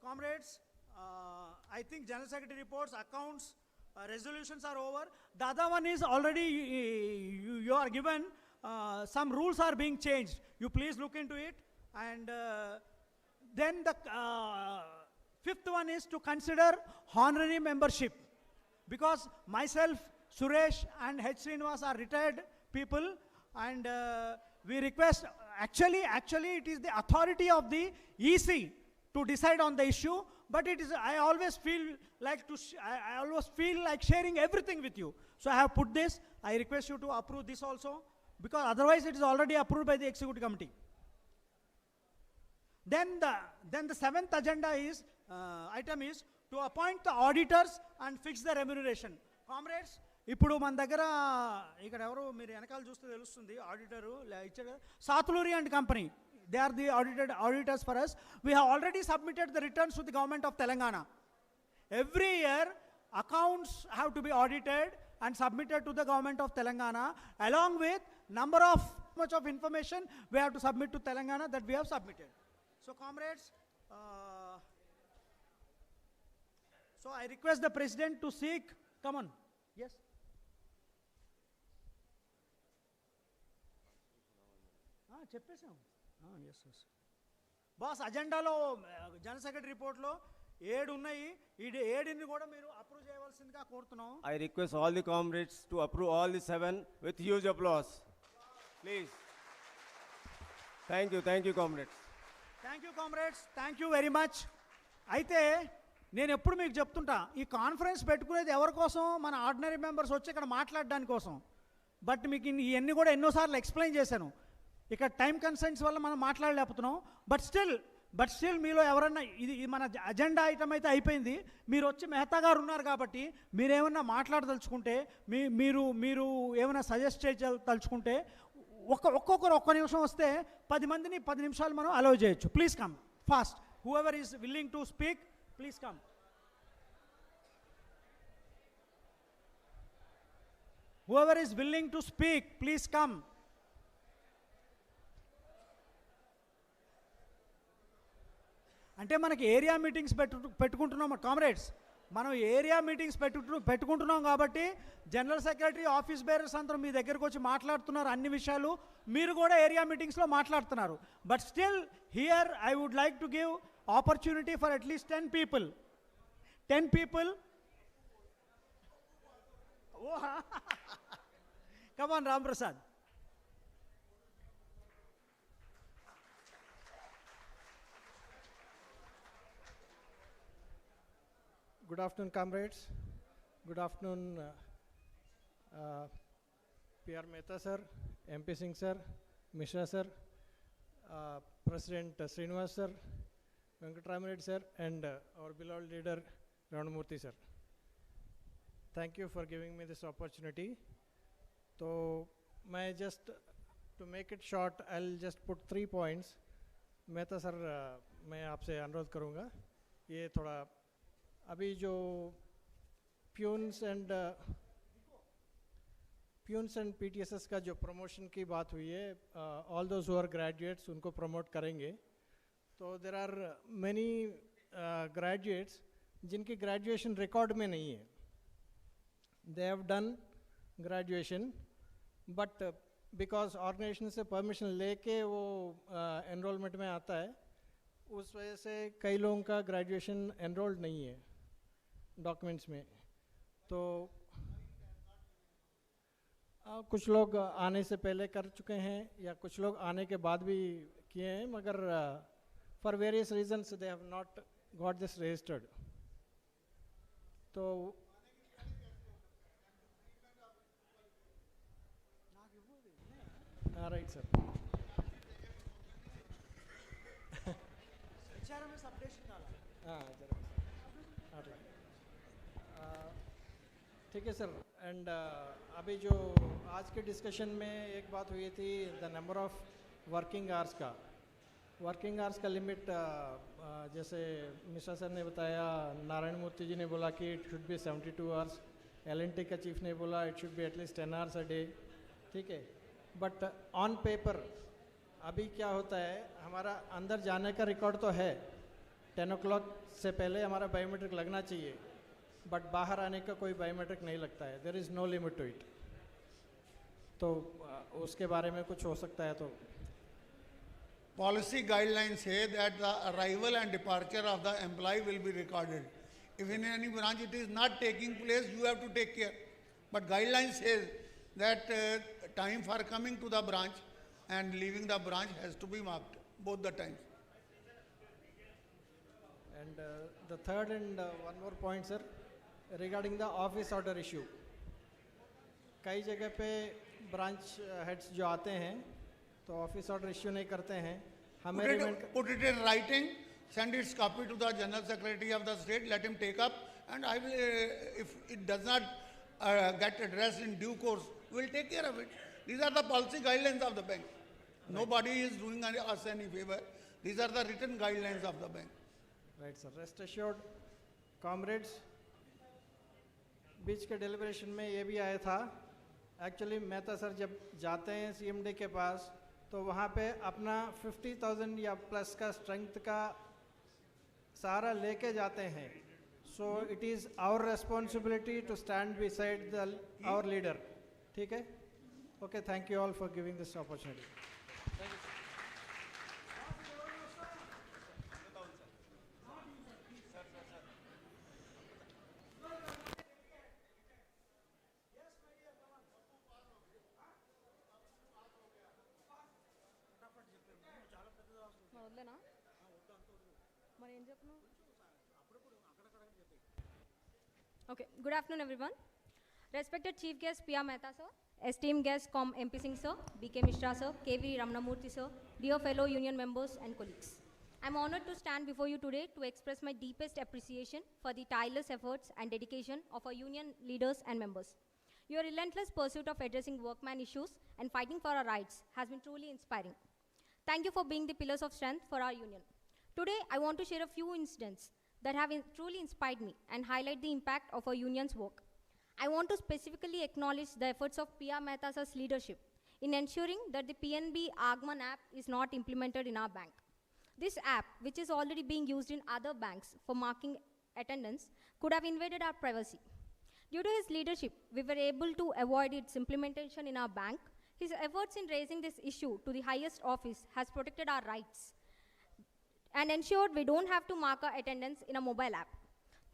comrades, I think General Secretary reports, accounts, resolutions are over. The other one is already, you are given, some rules are being changed. You please look into it. And then the 5th one is to consider honorary membership. Because myself, Suresh and H. Srinivas are retired people, and we request, actually it is the authority of the EC to decide on the issue, but it is, I always feel like sharing everything with you. So I have put this. I request you to approve this also, because otherwise it is already approved by the executive committee. Then the 7th agenda is, item is to appoint the auditors and fix the remuneration. Comrades, ఇప్పుడు మన దగ్గర ఇక్కడ ఎవరు మీరు వెనకాల చూస్తే తెలుస్తుంది, auditor ఇచ్చాడు, Satuluri and company. They are the auditors for us. We have already submitted the returns to the government of Telangana. Every year accounts have to be audited and submitted to the government of Telangana, along with number of much of information we have to submit to Telangana, that we have submitted. So comrades, so I request the president to seek, come on, yes. చెప్పేసాం. Yes boss, అజెండాలో general secretary రిపోర్ట్లో 7 ఉన్నాయి. ఈ 7ని కూడా మీరు approve చేయవలసిందిగా కోరుతున్నాం. I request all the comrades to approve all the 7 with huge applause. Please. Thank you comrades. Thank you very much. అయితే నేను ఎప్పుడు మీకు చెప్తుంటా, ఈ కాన్ఫరెన్స్ పెట్టుకునేది ఎవరి కోసం? మన ఆర్డినరీ మెంబర్స్ వచ్చి ఇక్కడ మాట్లాడడానికి కోసం. బట్ మీకు ఇవన్నీ కూడా ఎన్నోసార్లు ఎక్స్ప్లెయిన్ చేశాను. ఇక్కడ టైం కన్సెంట్స్ వల్ల మనం మాట్లాడలేకపోతున్నాం. బట్ స్టిల్ మీలో ఎవరన్నా ఇది మన అజెండా ఐటమ్ అయితే అయిపోయింది, మీరు వచ్చి మెహతా గారు ఉన్నారు కాబట్టి మీరేమన్నా మాట్లాడదలుచుకుంటే, మీరు ఏమైనా సజెస్ట్ చేయదలుచుకుంటే ఒక్కొక్కరు ఒక్క నిమిషం వస్తే 10 మందిని 10 నిమిషాలు మనం అలౌ చేయొచ్చు. Please come fast. Whoever is willing to speak, please come. Whoever is willing to speak, please come. అంటే మనకి ఏరియా మీటింగ్స్ పెట్టుకుంటున్నాం కామ్రేడ్స్. మనం ఏరియా మీటింగ్స్ పెట్టుకుంటున్నాం కాబట్టి జనరల్ సెక్రటరీ, ఆఫీస్ బేరర్స్ అందరూ మీ దగ్గరకు వచ్చి మాట్లాడుతున్నారు అన్ని విషయాలు. మీరు కూడా ఏరియా మీటింగ్స్లో మాట్లాడుతున్నారు. But still here I would like to give opportunity for at least 10 people. 10 people. Come on, Ram Prasad. Good afternoon, comrades. Good afternoon, P.R. Mehta sir, MP Singh sir, Mishra sir, President Srinivas sir, Venkataraman sir, and our beloved leader, Ranamurthy sir. Thank you for giving me this opportunity. So, to make it short, I'll just put 3 points. Mehta sir मैं आपसे अनुरोध करूँगा ये थोड़ा अभी जो peons and पीटीएसएस का जो प्रमोशन की बात हुई है, all those who are graduates उनको प्रमोट करेंगे. तो देर आर मैनी ग्रेजुएट्स जिनकी ग्रेजुएशन रिकॉर्ड में नहीं है. They have done graduation but because organisation से परमिशन लेके वो एनरोलमेंट में आता है, उस वजह से कई लोगों का ग्रेजुएशन एनरोल्ड नहीं है डॉक्यूमेंट्स में. तो कुछ लोग आने से पहले कर चुके हैं या कुछ लोग आने के बाद भी किए हैं, मगर for various reasons they have not got this registered. तो राइट सर. ठीक है सर. एंड अभी जो आज के डिस्कशन में एक बात हुई थी the number of working hours का. वर्किंग आवर्स का लिमिट जैसे मिश्रा सर ने बताया, नारायण मूर्ति जी ने बोला कि it should be 72 hours, LNT का चीफ ने बोला it should be at least 10 hours a day. ठीक है, बट ऑन पेपर अभी क्या होता है, हमारा अंदर जाने का रिकॉर्ड तो है, 10 o'clock से पहले हमारा बायोमेट्रिक लगना चाहिए, बट बाहर आने का कोई बायोमेट्रिक नहीं लगता है. There is no limit to it. तो उसके बारे में कुछ हो सकता है. तो policy guidelines say that the arrival and departure of the employee will be recorded. If in any branch it is not taking place, you have to take care. But guidelines says that time for coming to the branch and leaving the branch has to be marked, both the times. And the third and one more point, sir, regarding the office order issue. कई जगह पे branch heads जो आते हैं तो office order issue नहीं करते हैं. हमें put it in writing, send its copy to the General Secretary of the state, let him take up, and I will, if it does not get addressed in due course, we will take care of it. These are the policy guidelines of the bank. Right. Nobody is doing us any favor. These are the written guidelines of the bank. Right, sir. Rest assured, comrades, बीच के deliberation में ये भी आया था. Actually Mehta sir जब जाते हैं CMD के पास तो वहाँ पे अपना 50,000 या प्लस का स्ट्रेंथ का सहारा लेके जाते हैं. So it is our responsibility to stand beside the our leader. ठीक है. Okay, thank you all for giving this opportunity. Okay, good afternoon everyone. Respected Chief Guest P.R. Mehta sir, esteemed guests MP Singh sir, B.K. Mishra sir, K.V. Ramanamurthy sir, dear fellow union members and colleagues. I am honored to stand before you today to express my deepest appreciation for the tireless efforts and dedication of our union leaders and members. Your relentless pursuit of addressing workman issues and fighting for our rights has been truly inspiring. Thank you for being the pillars of strength for our union. Today, I want to share a few incidents that have truly inspired me and highlight the impact of our union's work. I want to specifically acknowledge the efforts of P.R. Mehta's leadership in ensuring that the PNB Agman app is not implemented in our bank. This app, which is already being used in other banks for marking attendance, could have invaded our privacy. Due to his leadership, we were able to avoid its implementation in our bank. His efforts in raising this issue to the highest office has protected our rights and ensured we don't have to mark our attendance in a mobile app.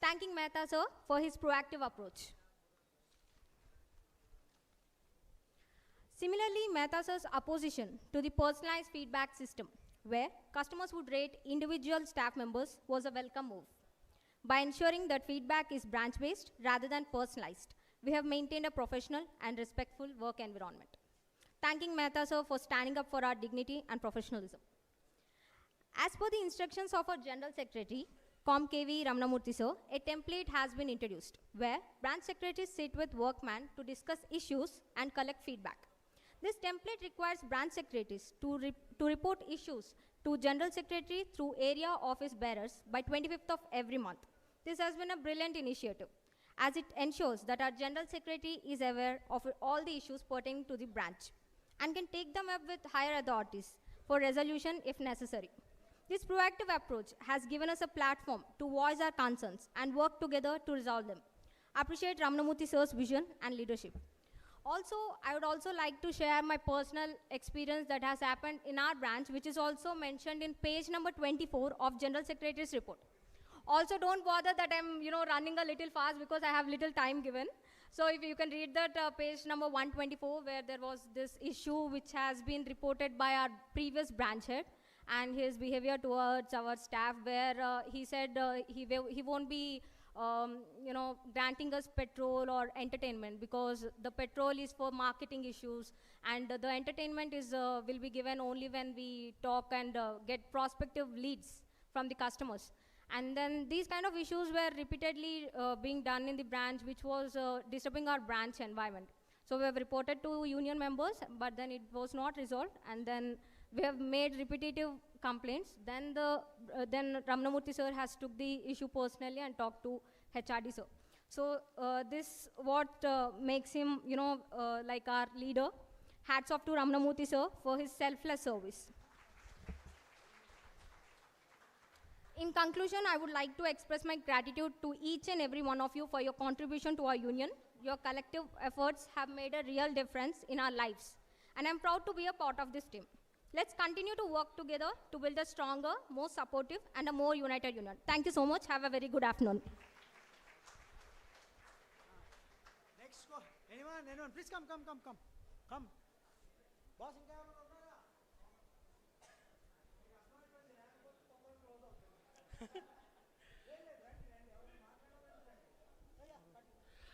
Thanking Mehta sir for his proactive approach. Similarly, Mehta sir's opposition to the personalized feedback system, where customers would rate individual staff members, was a welcome move. By ensuring that feedback is branch-based rather than personalized, we have maintained a professional and respectful work environment. Thanking Mehta sir for standing up for our dignity and professionalism. As per the instructions of our General Secretary, Com KV Ramnamurthy sir, a template has been introduced where branch secretaries sit with workmen to discuss issues and collect feedback. This template requires branch secretaries to report issues to General Secretary through area office bearers by 25th of every month. This has been a brilliant initiative as it ensures that our General Secretary is aware of all the issues pertaining to the branch and can take them up with higher authorities for resolution if necessary. This proactive approach has given us a platform to voice our concerns and work together to resolve them. Appreciate Ramnamurthy sir's vision and leadership. Also, I would also like to share my personal experience that has happened in our branch, which is also mentioned in page number 24 of General Secretary's report. Also, don't bother that I'm running a little fast because I have little time given. So if you can read that page number 124, where there was this issue which has been reported by our previous branch head and his behavior towards our staff, where he said he won't be granting us petrol or entertainment because the petrol is for marketing issues and the entertainment is will be given only when we talk and get prospective leads from the customers. And then these kind of issues were repeatedly being done in the branch, which was disturbing our branch environment. So we have reported to union members, but then it was not resolved, and then we have made repetitive complaints. Then then Ramnamurthy sir has took the issue personally and talked to HRD sir. So this what makes him, like our leader. Hats off to Ramnamurthy sir for his selfless service. In conclusion, I would like to express my gratitude to each and every one of you for your contribution to our union. Your collective efforts have made a real difference in our lives, and I'm proud to be a part of this team. Let's continue to work together to build a stronger, more supportive, and a more united union. Thank you so much. Have a very good afternoon. Next, go. Anyone, please come. Boss,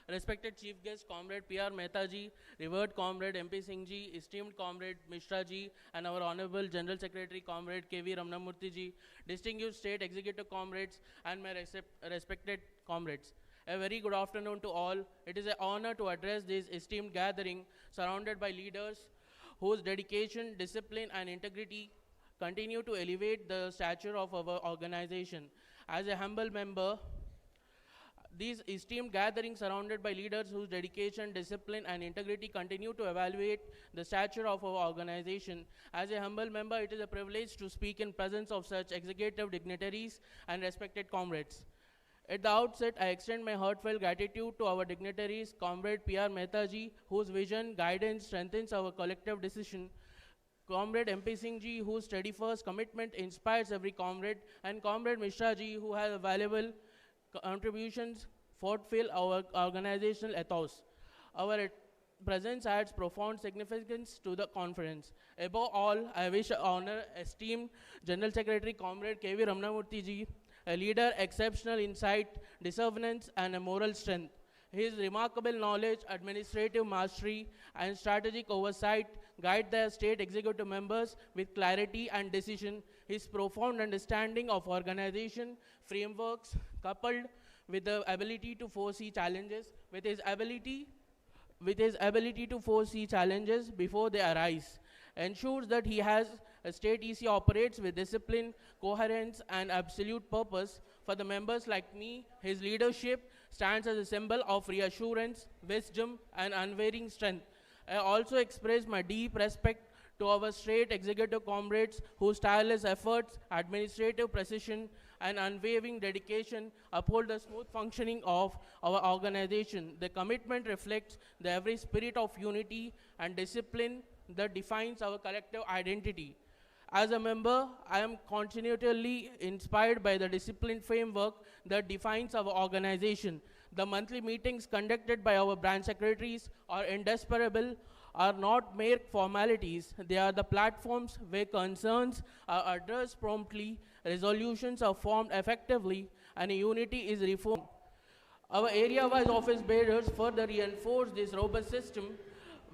Respected Chief Guest, Comrade P.R. Mehta ji, Revered Comrade MP Singh ji, esteemed Comrade Mishra ji, and our Honorable General Secretary, Comrade K.V. Ramnamurthy ji, distinguished State Executive Comrades, and my respected comrades. A very good afternoon to all. It is an honor to address this esteemed gathering surrounded by leaders whose dedication, discipline, and integrity continue to elevate the stature of our organization. As a humble member, these esteemed gatherings surrounded by leaders whose dedication, discipline, and integrity continue to evaluate the stature of our organization. As a humble member, it is a privilege to speak in presence of such executive dignitaries and respected comrades. At the outset, I extend my heartfelt gratitude to our dignitaries, Comrade P.R. Mehta ji, whose vision, guidance strengthens our collective decision, Comrade MP Singh ji, whose steadfast commitment inspires every comrade, and Comrade Mishra ji, who has valuable contributions fulfill our organizational ethos. Our presence adds profound significance to the conference. Above all, I wish to honor esteemed General Secretary Comrade K.V. Ramnamurthy ji, a leader exceptional insight, discernment, and a moral strength. His remarkable knowledge, administrative mastery, and strategic oversight guide the state executive members with clarity and decision. His profound understanding of organization frameworks, coupled with the ability to foresee challenges, with his ability to foresee challenges before they arise, ensures that he has a state EC operates with discipline, coherence, and absolute purpose. For the members like me, his leadership stands as a symbol of reassurance, wisdom, and unwavering strength. I also express my deep respect to our state executive comrades whose tireless efforts, administrative precision, and unwavering dedication uphold the smooth functioning of our organization. The commitment reflects the every spirit of unity and discipline that defines our collective identity. As a member, I am continually inspired by the discipline framework that defines our organization. The monthly meetings conducted by our branch secretaries are indispensable, are not mere formalities. They are the platforms where concerns are addressed promptly, resolutions are formed effectively, and unity is reformed. Our area-wise office bearers further reinforce this robust system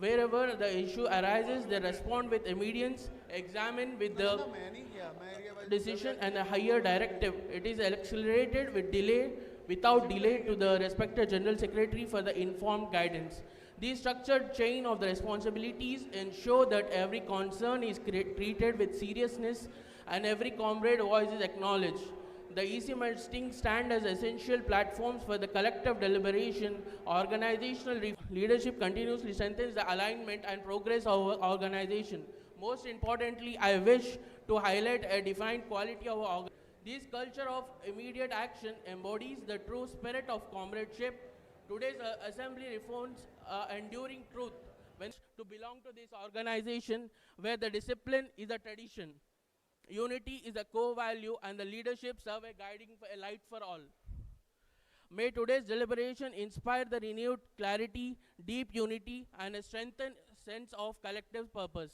Wherever the issue arises, they respond with immediance, examine with the decision and a higher directive. It is accelerated without delay to the respected General Secretary for the informed guidance. This structured chain of the responsibilities ensure that every concern is treated with seriousness and every comrade voice is acknowledged. The EC meetings stand as essential platforms for the collective deliberation. Organizational leadership continuously strengthens the alignment and progress of our organization. Most importantly, I wish to highlight a defined quality of our organization. This culture of immediate action embodies the true spirit of comradeship. Today's assembly reforms enduring truth when to belong to this organization where the discipline is a tradition. Unity is a core value and the leadership serve a guiding a light for all. May today's deliberation inspire the renewed clarity, deep unity, and a strengthened sense of collective purpose.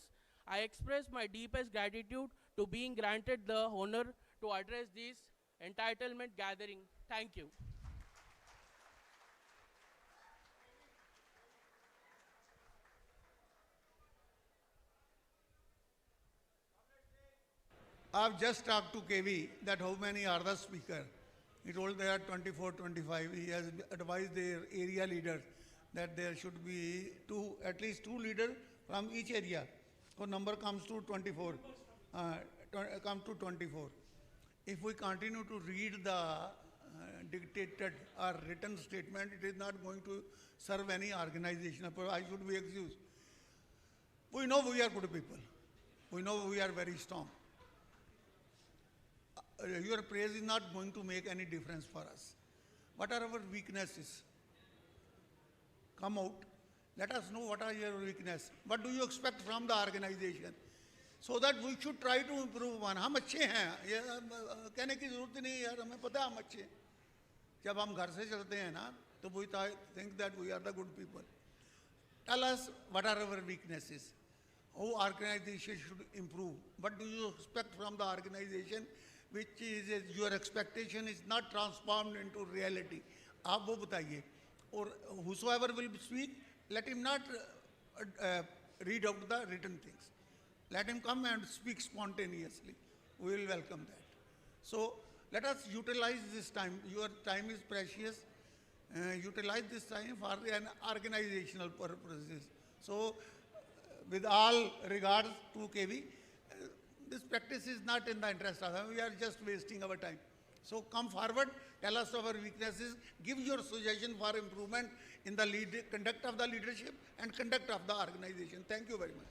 I express my deepest gratitude to being granted the honor to address this entitlement gathering. Thank you. I've just talked to KV that how many are the speaker. He told there are 24, 25. He has advised their area leaders that there should be at least two leaders from each area. So number comes to 24. Comes to 24. If we continue to read the dictated or written statement, it is not going to serve any organization. I should be excused. We know we are good people. We know we are very strong. Your praise is not going to make any difference for us. What are our weaknesses? Come out. Let us know what are your weaknesses. What do you expect from the organization? So that we should try to improve one. हम अच्छे हैं, ये कहने की जरूरत नहीं यार, हमें पता है हम अच्छे हैं. जब हम घर से चलते हैं ना, तो we think that we are the good people. Tell us what are our weaknesses. How organization should improve. What do you expect from the organization? Which is your expectation is not transformed into reality. आप वो बताइए. Or whosoever will speak, let him not read out the written things. Let him come and speak spontaneously. We will welcome that. So let us utilize this time. Your time is precious. Utilize this time for an organizational purposes. So with all regards to KV, this practice is not in the interest of them. We are just wasting our time. So come forward, tell us our weaknesses, give your suggestion for improvement in the conduct of the leadership and conduct of the organization. Thank you very much.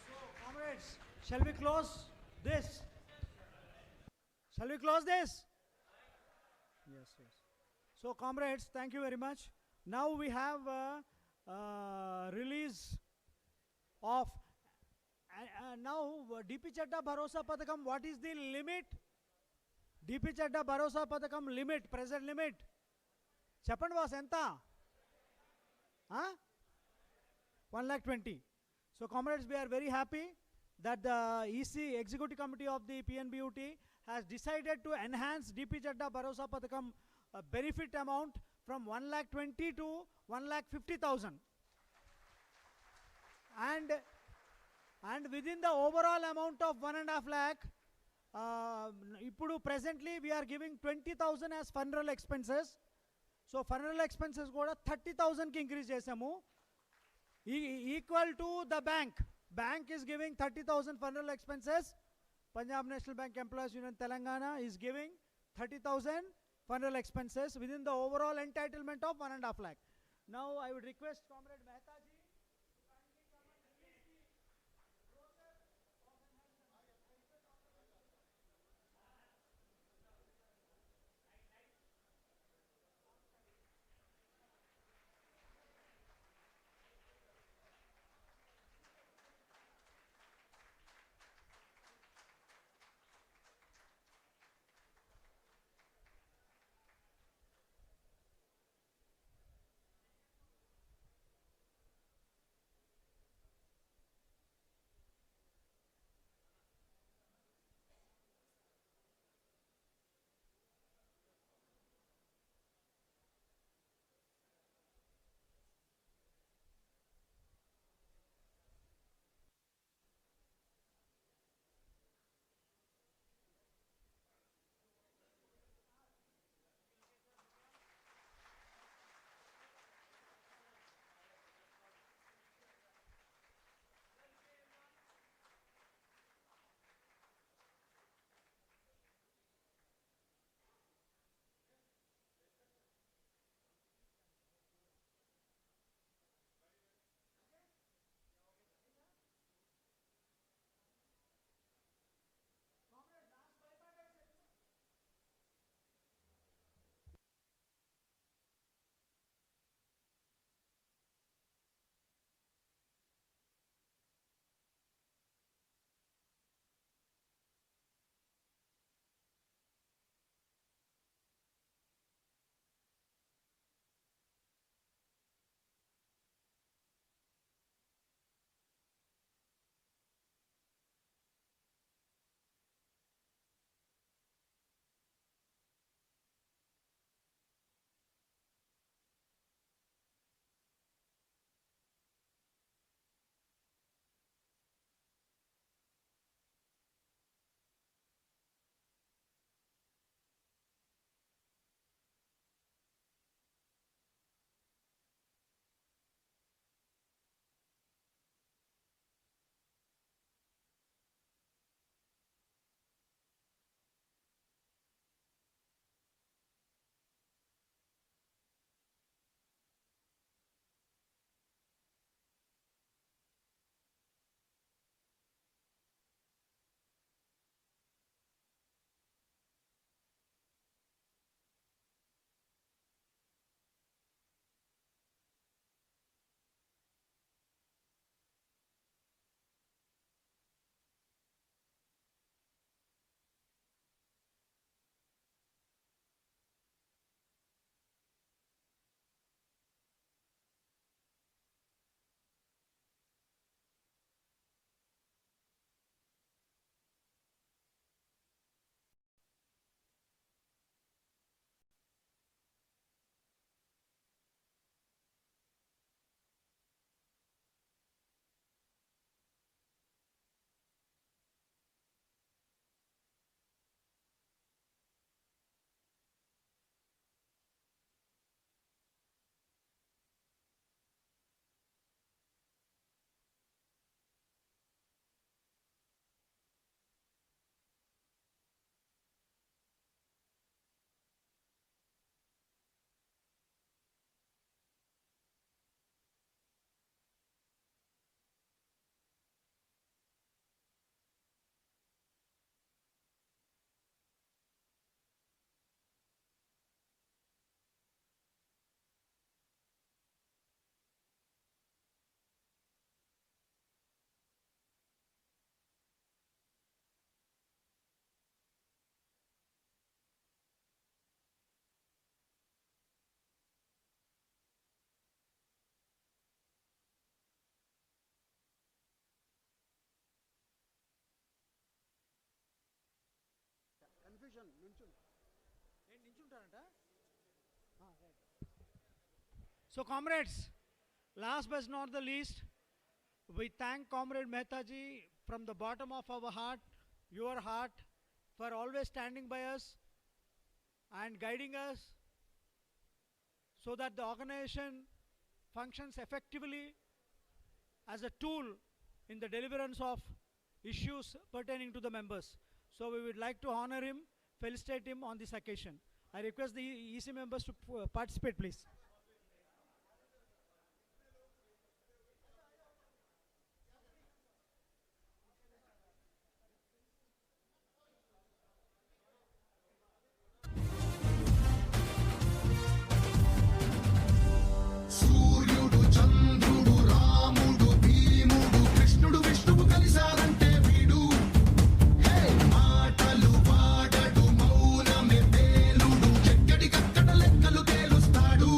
So, comrades, shall we close this? Shall we close this? Yes, yes. So, comrades, thank you very much. Now we have a release of now DP Chadda Bharosa Padakam. What is the limit? DP Chadda Bharosa Padakam limit, present limit. Chappan was enta? 1,20,000. So comrades, we are very happy that the EC Executive Committee of the PNBUT has decided to enhance DP Chadda Bharosa Padakam benefit amount from 1,20,000 to 1,50,000. And within the overall amount of 1.5 lakh, presently we are giving 20,000 as funeral expenses. So funeral expenses kuda 30,000 ki increase chesamu, equal to the bank. Bank is giving 30,000 funeral expenses. Punjab National Bank Employees Union Telangana is giving 30,000 funeral expenses within the overall entitlement of 1.5 lakh. Now I would request Comrade Mehta ji. So comrades, last but not the least, we thank Comrade Mehta ji from the bottom of our heart, your heart, for always standing by us and guiding us so that the organization functions effectively as a tool in the deliverance of issues pertaining to the members. So we would like to honor him, felicitate him on this occasion. I request the EC members to participate, please. సూర్యుడు చంద్రుడు రాముడు భీముడు కృష్ణుడు విష్ణువు కలిశారంటే వీడు హే మాటలు వాడడు మౌనమే పేలుడు ఎక్కడికక్కడ లెక్కలు తేలుస్తాడు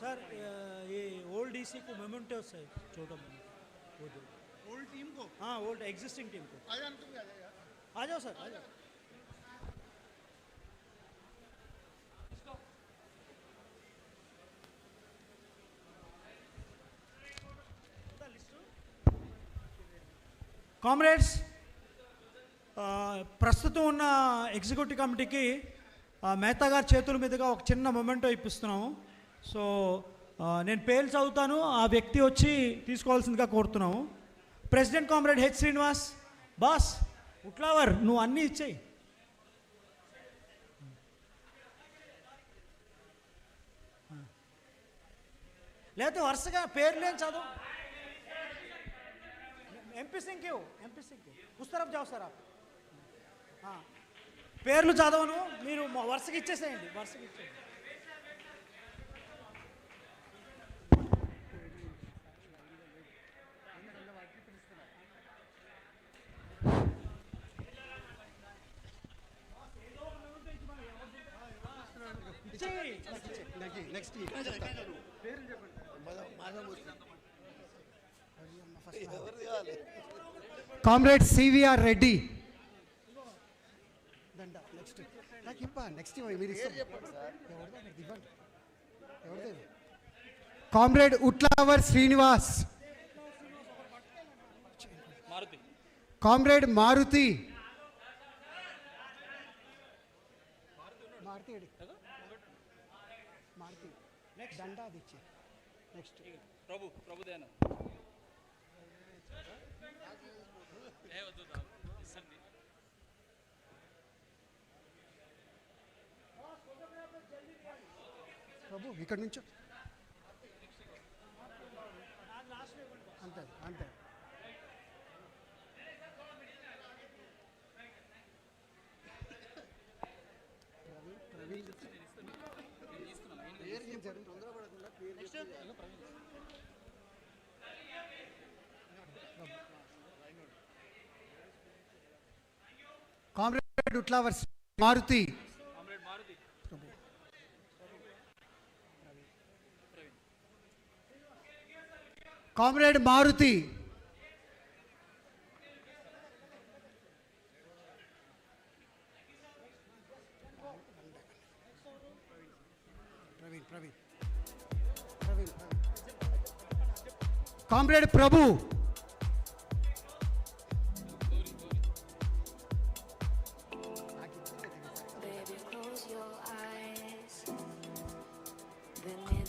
सर ये ओल्ड डीसी को मोमेंटोस है छोटा ओल्ड टीम को? हाँ ओल्ड एग्जिस्टिंग टीम को। आ जाओ, तुम भी आ जाओ यार। आ जाओ सर, आ जाओ। కామ్రేడ్స్, ప్రస్తుతం ఉన్న ఎగ్జిక్యూటివ్ కమిటీకి మేతా గారి చేతుల మీదుగా ఒక చిన్న మొమెంటో ఇప్పిస్తున్నాము. సో నేను పేర్లు చదువుతాను, ఆ వ్యక్తి వచ్చి తీసుకోవాల్సిందిగా కోరుతున్నాము. President comrade H Srinivas. Boss Utlavar, నువ్వు అన్నీ ఇచ్చేయి. లేకపోతే వరుసగా పేర్లేం చదువు. ఎంపీ సింగ్ ఉస్ తరఫ్ జావ్ సార్. పేర్లు చదవను, మీరు వరుసగా ఇచ్చేసేయండి, వరుసగా ఇచ్చేయండి. Next Comrade CVR Reddy. Comrade Utlavar Srinivas. Comrade Maruti. Prabhu ఇక్కడ నుంచో అంతే అంతే. Comrade Utlavar Maruti. Comrade Maruti. Comrade Prabhu.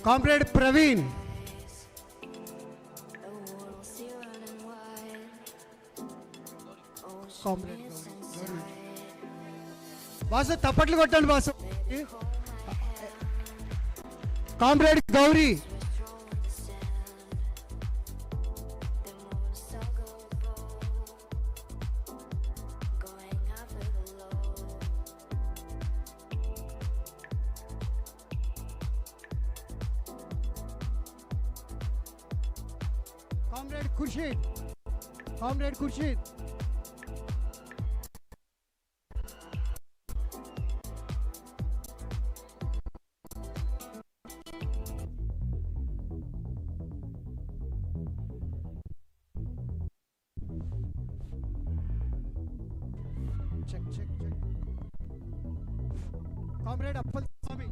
Comrade Praveen. Boss తప్పట్లు కొట్టండి boss. Comrade Gauri. Comrade Khurshid. Comrade Khurshid. Comrade Appal Swamy.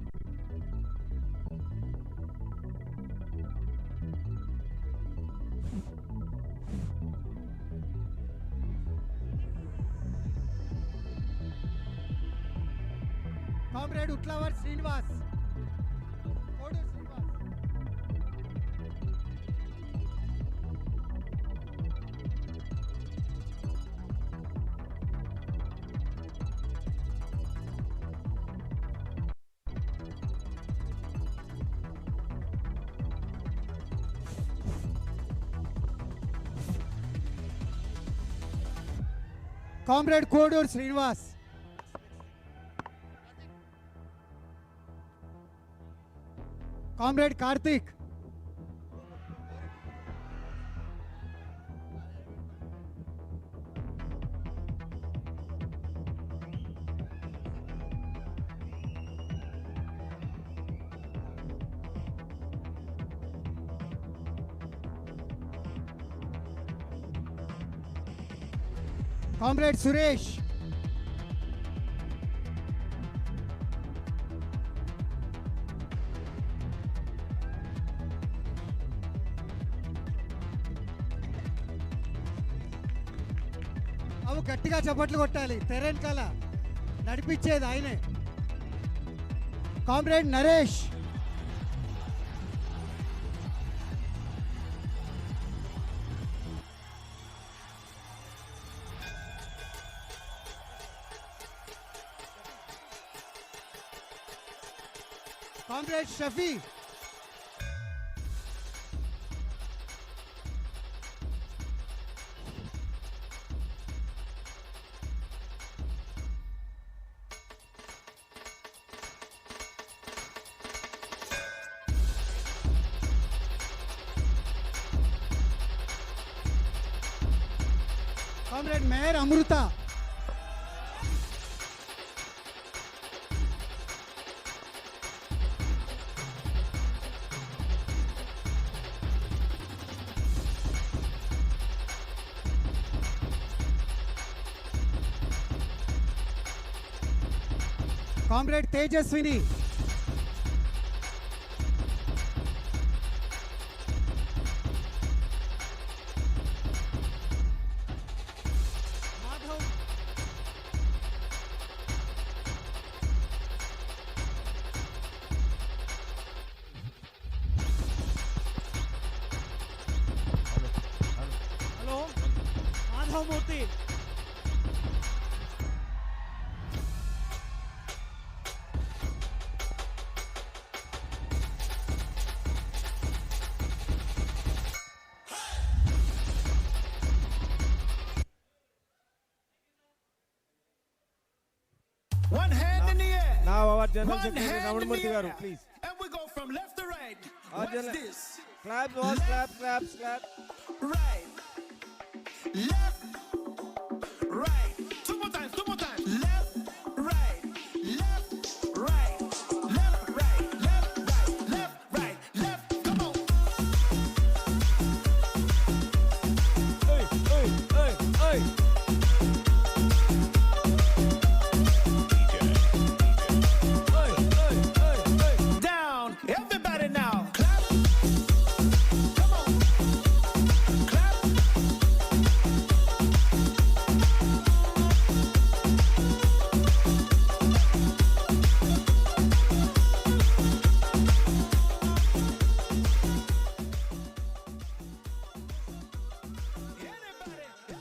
Comrade Utlavar Srinivas. Koduru Srinivas. Comrade Koduru Srinivas. Comrade Karthik. Comrade Suresh. అవు గట్టిగా చప్పట్లు కొట్టాలి. తెరెన్కాల నడిపించేది ఆయనే. Comrade Naresh. Comrade Shafi. Comrade mayor Amrutha. Comrade Tejaswini. Hello Madhav Murthy. One hand in the air. Now our General One Secretary hand in Ramanamurthy the Garu, air. please. And we go from left to right. Our What's General- this? Clap, boss, clap, clap, clap. Right. Left. Right. Two more times. Two more times. Left. Right. Left. Right. Left. Right. Left. Right. Left. Right. Left. Come on. Hey, hey, hey, hey. Down. Everybody now. Clap. Come on. Clap.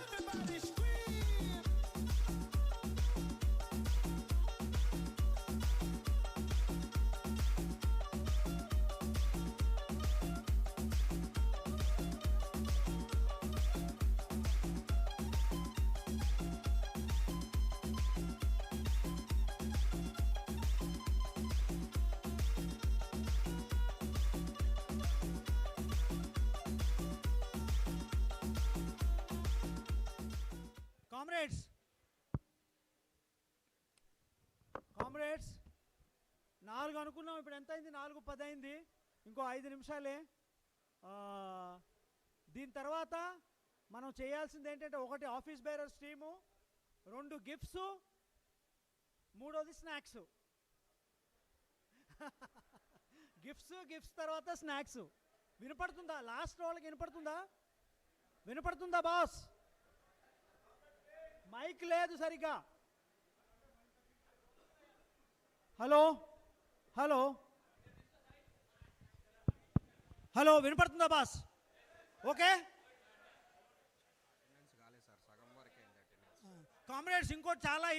Everybody scream. Comrades comrades 4 అనుకున్నాం, ఇప్పుడు ఎంత అయింది? 4:10 అయింది. ఇంకో 5 నిమిషాలే. దీని తర్వాత మనం చేయాల్సింది ఏంటంటే, 1 ఆఫీస్ బేరర్స్ టీము, 2 గిఫ్ట్స్, 3వది స్నాక్స్. గిఫ్ట్స్ తర్వాత స్నాక్స్. వినపడుతుందా? లాస్ట్ వాళ్ళకి వినపడుతుందా? వినపడుతుందా బాస్? మైక్ లేదు సరిగ్గా. హలో హలో హలో వినపడుతుందా బాస్? ఓకే కామ్రేడ్స్, ఇంకోటి చాలా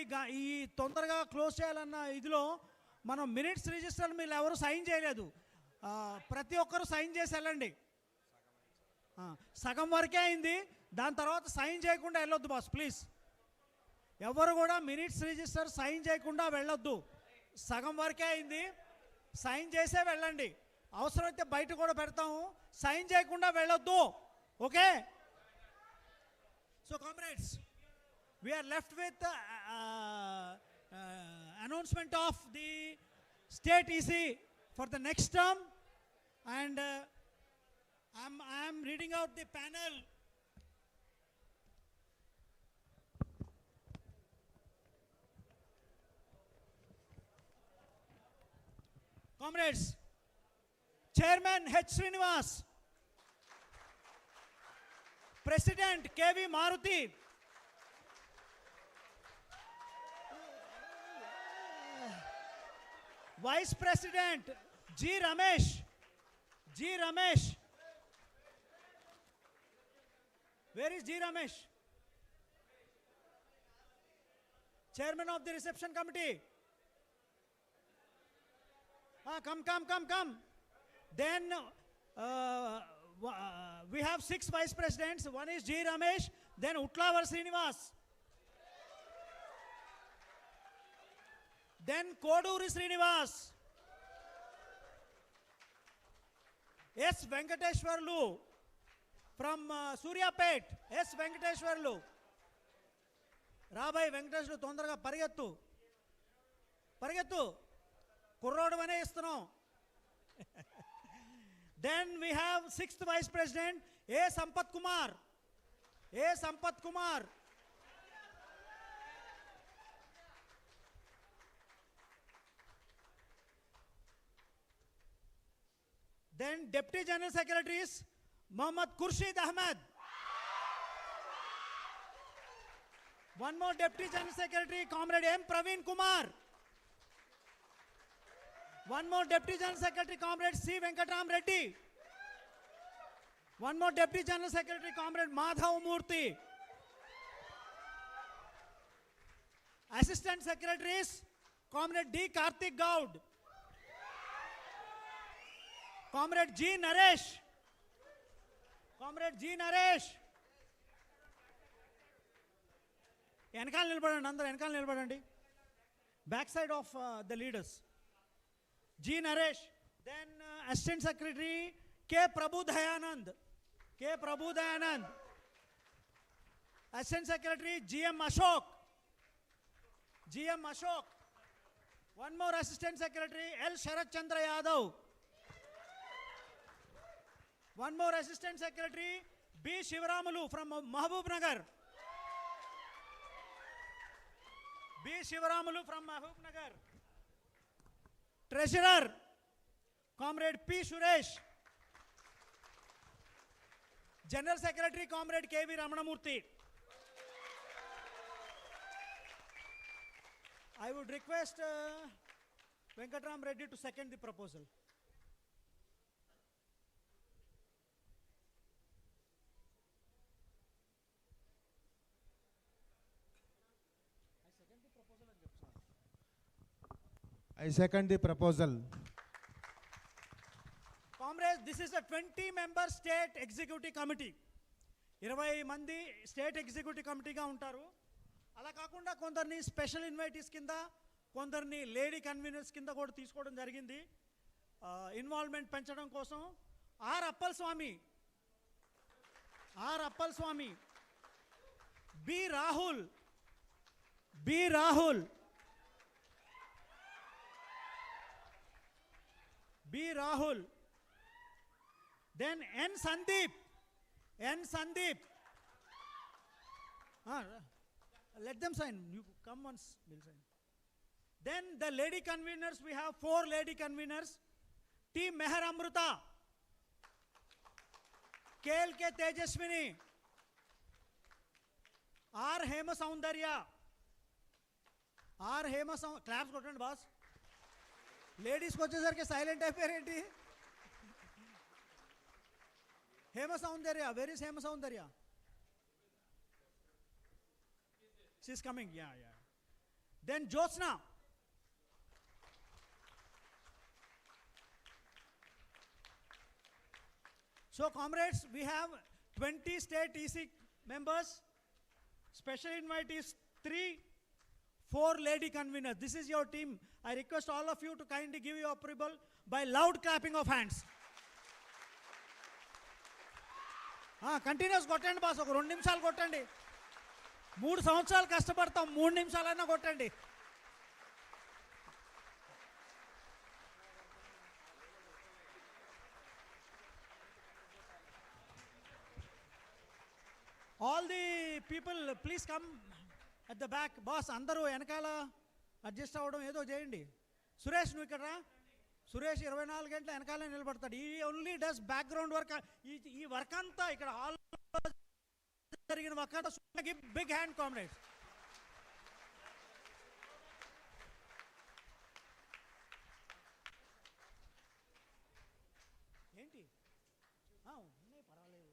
ఈ తొందరగా క్లోజ్ చేయాలన్న ఇదిలో మనం మినిట్స్ రిజిస్టర్ మీరు ఎవరు సైన్ చేయలేదు. ప్రతి ఒక్కరు సైన్ చేసి వెళ్ళండి. సగం వరకే అయింది, దాని తర్వాత సైన్ చేయకుండా వెళ్ళొద్దు బాస్ ప్లీజ్. ఎవరు కూడా మినిట్స్ రిజిస్టర్ సైన్ చేయకుండా వెళ్ళొద్దు. సగం వరకే అయింది, సైన్ చేసే వెళ్ళండి. అవసరమైతే బయట కూడా పెడతాము, సైన్ చేయకుండా వెళ్ళొద్దు. Okay? So comrades, we are left with announcement of the state EC for the next term, and I am reading out the panel. Comrades, Chairman H. Srinivas, President K.V. Maruti, Vice President G. Ramesh, where is G. Ramesh? Chairman of the reception committee. Come. Then we have 6 vice presidents. One is G. Ramesh, then Utlavar Srinivas, then Koduri Srinivas, S. Venkateshwarlu from Suryapet, S. Venkateshwarlu. రాబాయ్ వెంకటేశ్వరు తొందరగా పరిగెత్తు కుర్రోడు అనే ఇస్తున్నాం. Then we have 6th vice president A Sampath Kumar. Then deputy general secretaries Mohammed Khurshid Ahmed. One more Deputy General Secretary, Comrade M. Praveen Kumar. One more Deputy General Secretary, Comrade C. Venkatram Reddy. One more Deputy General Secretary, Comrade Madhav Murthy. Assistant Secretaries, Comrade D. Karthik Gaud. Comrade G. Naresh. వెనకాల నిలబడండి, అందరూ వెనకాల నిలబడండి. Back side of the leaders. G Naresh. Then assistant secretary K Prabhu Dayanand. Assistant secretary GM Ashok. One more assistant secretary L Sarath Chandra Yadav. One more assistant secretary B Sivaramulu from Mahabubnagar. Treasurer, Comrade P. Suresh. General Secretary, Comrade K.V. Ramanamurthy. I would request Venkatram Reddy to second the proposal. I second the proposal. Comrades, this is a 20-member state executive committee. 20 మంది state executive కమిటీగా ఉంటారు. అలా కాకుండా కొందరిని special invitees కింద, కొందరిని lady conveners కింద కూడా తీసుకోవడం జరిగింది ఇన్వాల్వ్మెంట్ పెంచడం కోసం. R Appal Swamy, B Rahul. Then N. Sandeep. Let them sign. You come once, we'll sign. Then the lady conveners, we have 4 lady conveners. T. Meher Amruta, KLK Tejaswini, R. Hema Soundarya. Claps కొట్టండి బాస్. లేడీస్కి వచ్చేసరికి silent అయిపోయారేంటి? Hema Soundarya, where is Hema Soundarya? She's coming. Then Jyotsna. So comrades, we have 20 state EC members, special invitees 3, 4 lady conveners. This is your team. I request all of you to kindly give your approval by loud clapping of hands. Continuous కొట్టండి boss. ఒక 2 నిమిషాలు కొట్టండి. 3 సంవత్సరాలు కష్టపడతాం, 3 నిమిషాలైనా కొట్టండి. All the people, please come at the back. Boss అందరూ వెనకాల adjust అవ్వడం ఏదో చేయండి. సురేష్ నువ్వు ఇక్కడ రా. సురేష్ 24 గంటల వెనకాలే నిలబడతాడు. ఈ ఓన్లీ డస్ బ్యాక్గ్రౌండ్ వర్క్. ఈ వర్క్ అంతా ఇక్కడ హాల్ జరిగిన వర్క్ అంతా బిగ్ హ్యాండ్ కామ్రేడ్స్. ఏంటి ఉన్నాయి పర్వాలేదు.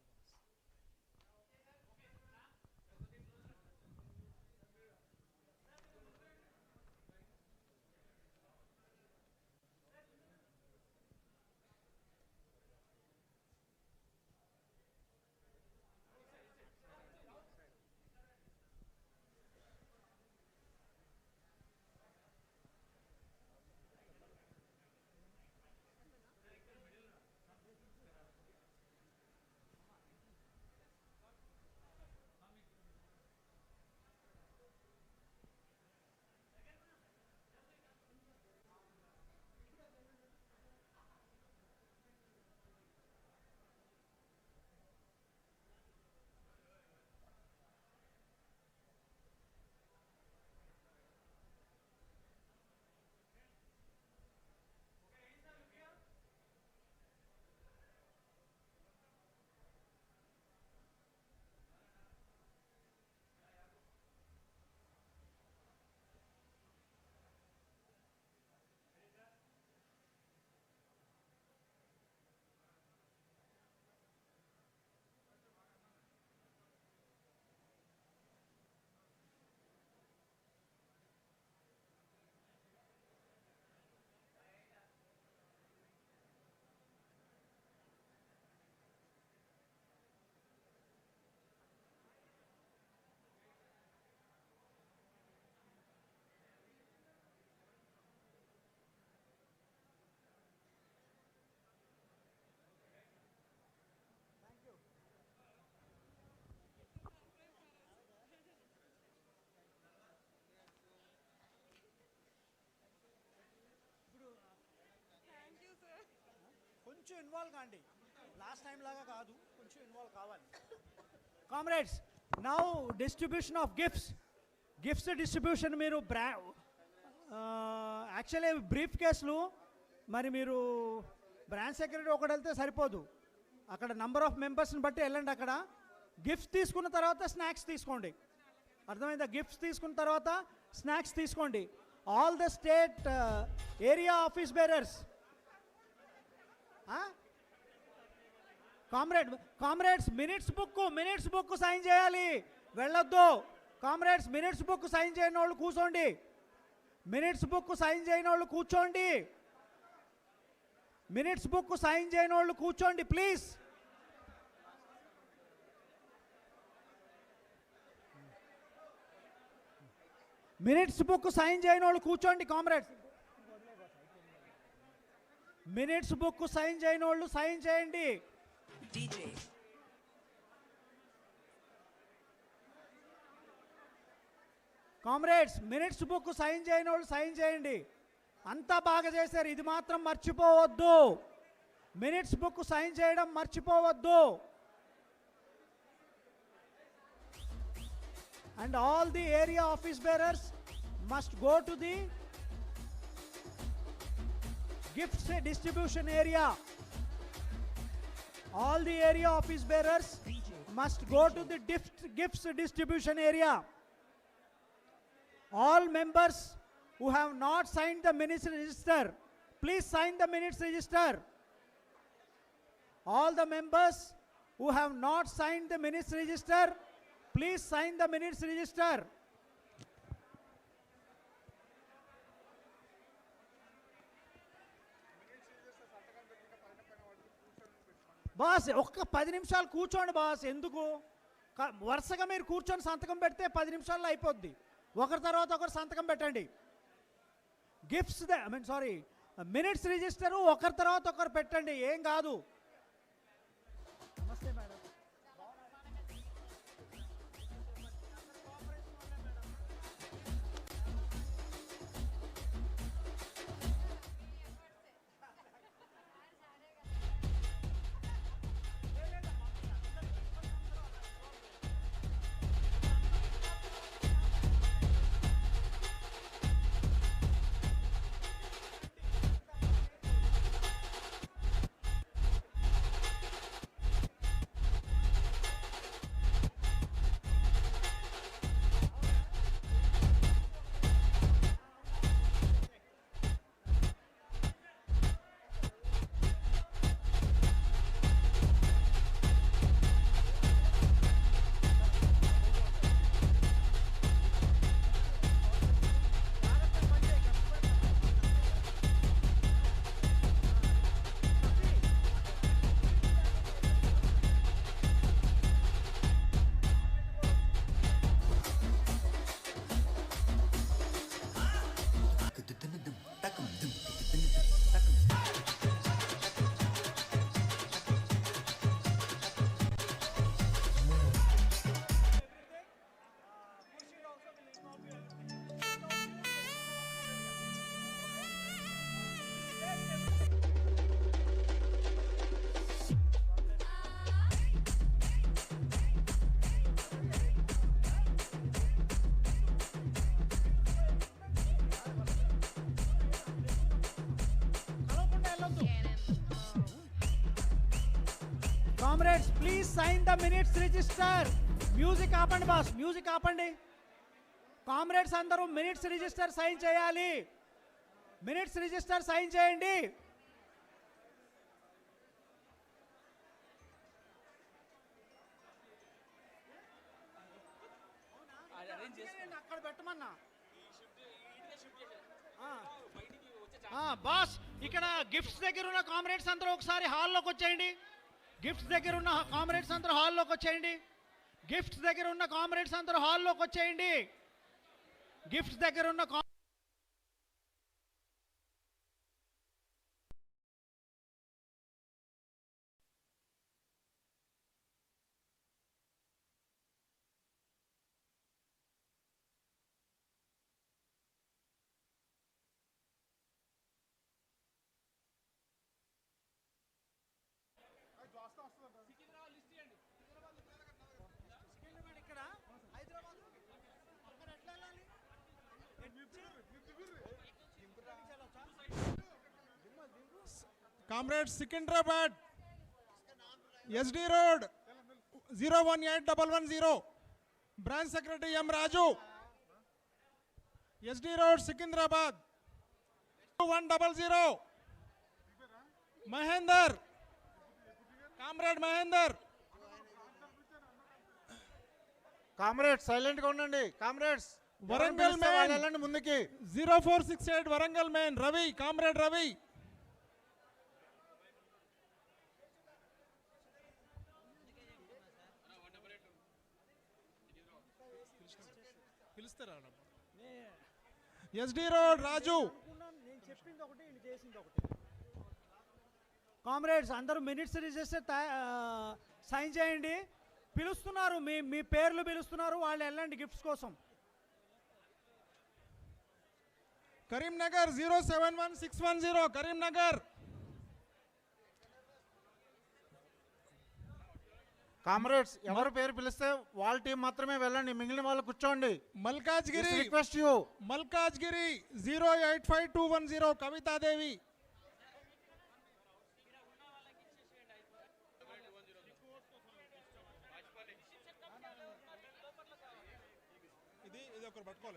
కొంచెం ఇన్వాల్వ్ కాండి, లాస్ట్ టైం లాగా కాదు, కొంచెం ఇన్వాల్వ్ కావాలి. Comrades, now distribution of gifts distribution. మీరు యాక్చువల్లీ బ్రీఫ్ కేసులు మరి మీరు బ్రాంచ్ సెక్రటరీ ఒకటి వెళ్తే సరిపోదు, అక్కడ నంబర్ ఆఫ్ మెంబర్స్ని బట్టి వెళ్ళండి. అక్కడ గిఫ్ట్స్ తీసుకున్న తర్వాత స్నాక్స్ తీసుకోండి, అర్థమైందా? గిఫ్ట్స్ తీసుకున్న తర్వాత స్నాక్స్ తీసుకోండి. All the state area office bearers, comrades minutes book sign చేయాలి, వెళ్ళొద్దు. కామ్రేడ్స్ మినిట్స్ బుక్ సైన్ చేయని వాళ్ళు కూర్చోండి, మినిట్స్ బుక్ సైన్ చేయని వాళ్ళు కూర్చోండి, మినిట్స్ బుక్ సైన్ చేయని వాళ్ళు కూర్చోండి ప్లీజ్. మినిట్స్ బుక్ సైన్ చేయని వాళ్ళు కూర్చోండి కామ్రేడ్స్. మినిట్స్ బుక్ సైన్ చేయని వాళ్ళు సైన్ చేయండి. కామ్రేడ్స్ మినిట్స్ బుక్ సైన్ చేయని వాళ్ళు సైన్ చేయండి. అంతా బాగా చేశారు, ఇది మాత్రం మర్చిపోవద్దు. మినిట్స్ బుక్ సైన్ చేయడం మర్చిపోవద్దు. And all the area office bearers must go to the gifts distribution area. All the area office bearers must go to the gifts distribution area. All members who have not signed the minutes register, please sign the minutes register. All the members who have not signed the minutes register, please sign the minutes register. Boss ఒక్క 10 నిమిషాలు కూర్చోండి boss. ఎందుకు వరుసగా మీరు కూర్చొని సంతకం పెడితే 10 నిమిషాల్లో అయిపోద్ది. ఒకరి తర్వాత ఒకరు సంతకం పెట్టండి. గిఫ్ట్స్ మినిట్స్ రిజిస్టర్ ఒకరి తర్వాత ఒకరు పెట్టండి, ఏం కాదు. నమస్తే madam. Comrades, please sign the minutes register. Music ఆపండి బాస్, మ్యూజిక్ ఆపండి. కామ్రేడ్స్ అందరూ మినిట్స్ రిజిస్టర్ సైన్ చేయాలి. మినిట్స్ రిజిస్టర్ సైన్ చేయండి. అక్కడ పెట్టమన్నా బాస్. ఇక్కడ గిఫ్ట్స్ దగ్గర ఉన్న కామ్రేడ్స్ అందరూ ఒకసారి హాల్లోకి వచ్చేయండి. గిఫ్ట్స్ దగ్గర ఉన్న కామ్రేడ్స్ అందరూ హాల్లోకి వచ్చేయండి. గిఫ్ట్స్ దగ్గర ఉన్న కామ్రేడ్స్ అందరూ హాల్లోకి వచ్చేయండి. గిఫ్ట్స్ దగ్గర ఉన్న ఇక్కడ హైదరాబాద్ అక్కడ ఎట్లా వెళ్ళాలి? Comrades, Secunderabad, SD Road, 018110, Branch Secretary M. Raju, SD Road, Secunderabad, 100, Mahendar, Comrade Mahendar. Comrades silent గా ఉండండి. కామ్రేడ్స్ వరంగల్ మెయిన్ వెళ్ళండి ముందుకి. 0468 వరంగల్ మెయిన్ రవి, కామ్రేడ్ రవి. పిలుస్తారా? SD road Raju. నేను చెప్పింది ఒకటి, వీళ్ళు చేసింది ఒకటి. కామ్రేడ్స్ అందరూ మినిట్స్ రిజిస్టర్ సైన్ చేయండి. పిలుస్తున్నారు, మీ మీ పేర్లు పిలుస్తున్నారు, వాళ్ళు వెళ్ళండి గిఫ్ట్స్ కోసం. కరీంనగర్ 071610 కరీంనగర్. కామ్రేడ్స్ ఎవరు పేరు పిలిస్తే వాళ్ళ టీం మాత్రమే వెళ్ళండి, మిగిలిన వాళ్ళు కూర్చోండి. Malkajgiri request you. Malkajgiri 085210 Kavitadevi.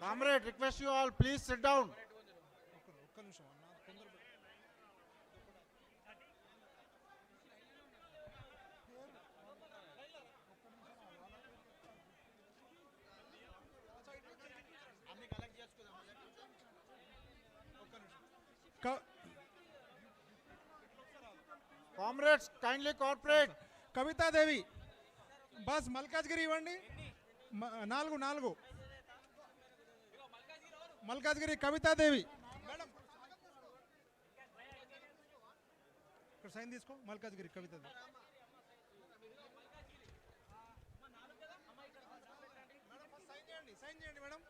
Comrade request you all please sit down. ఒక్క నిమిషం అన్న, తొందర comrades kindly cooperate. Kavitadevi bus Malkajgiri ఇవ్వండి. 4 మల్కాజ్గిరి కవితాదేవి. మేడం ఇక్కడ సైన్ తీసుకో. మల్కాజ్గిరి కవితాదేవి. సైన్ చేయండి మేడం.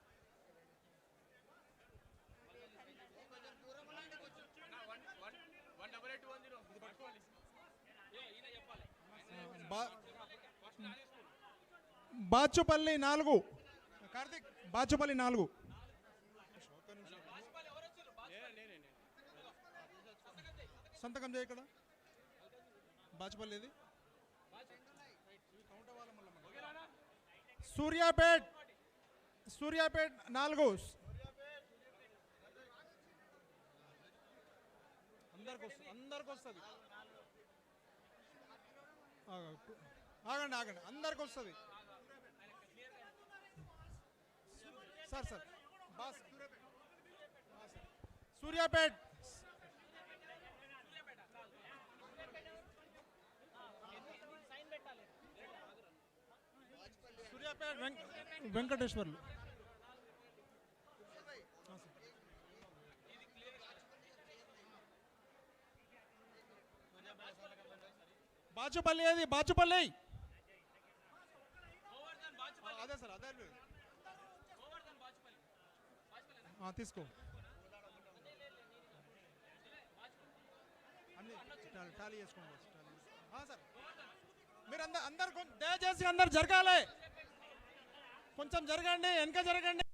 బాచుపల్లి 4 కార్తిక్. బాచుపల్లి 4. సంతకం చేయి ఇక్కడ. బాచుపల్లిది. సూర్యాపేట్ 4. అందరికి వస్తుంది. ఆగండి అందరికి వస్తుంది సార్. బాస్ సూర్యాపేట్. సూర్యాపేట్ వెంకటేశ్వర్లు. బాచుపల్లి ఏది? బాచుపల్లి అదే సార్, అదే తీసుకో. అన్ని టాలీ చేసుకోండి సార్. మీరు అందరు దయచేసి అందరు జరగాలి. కొంచెం జరగండి, వెనక జరగండి.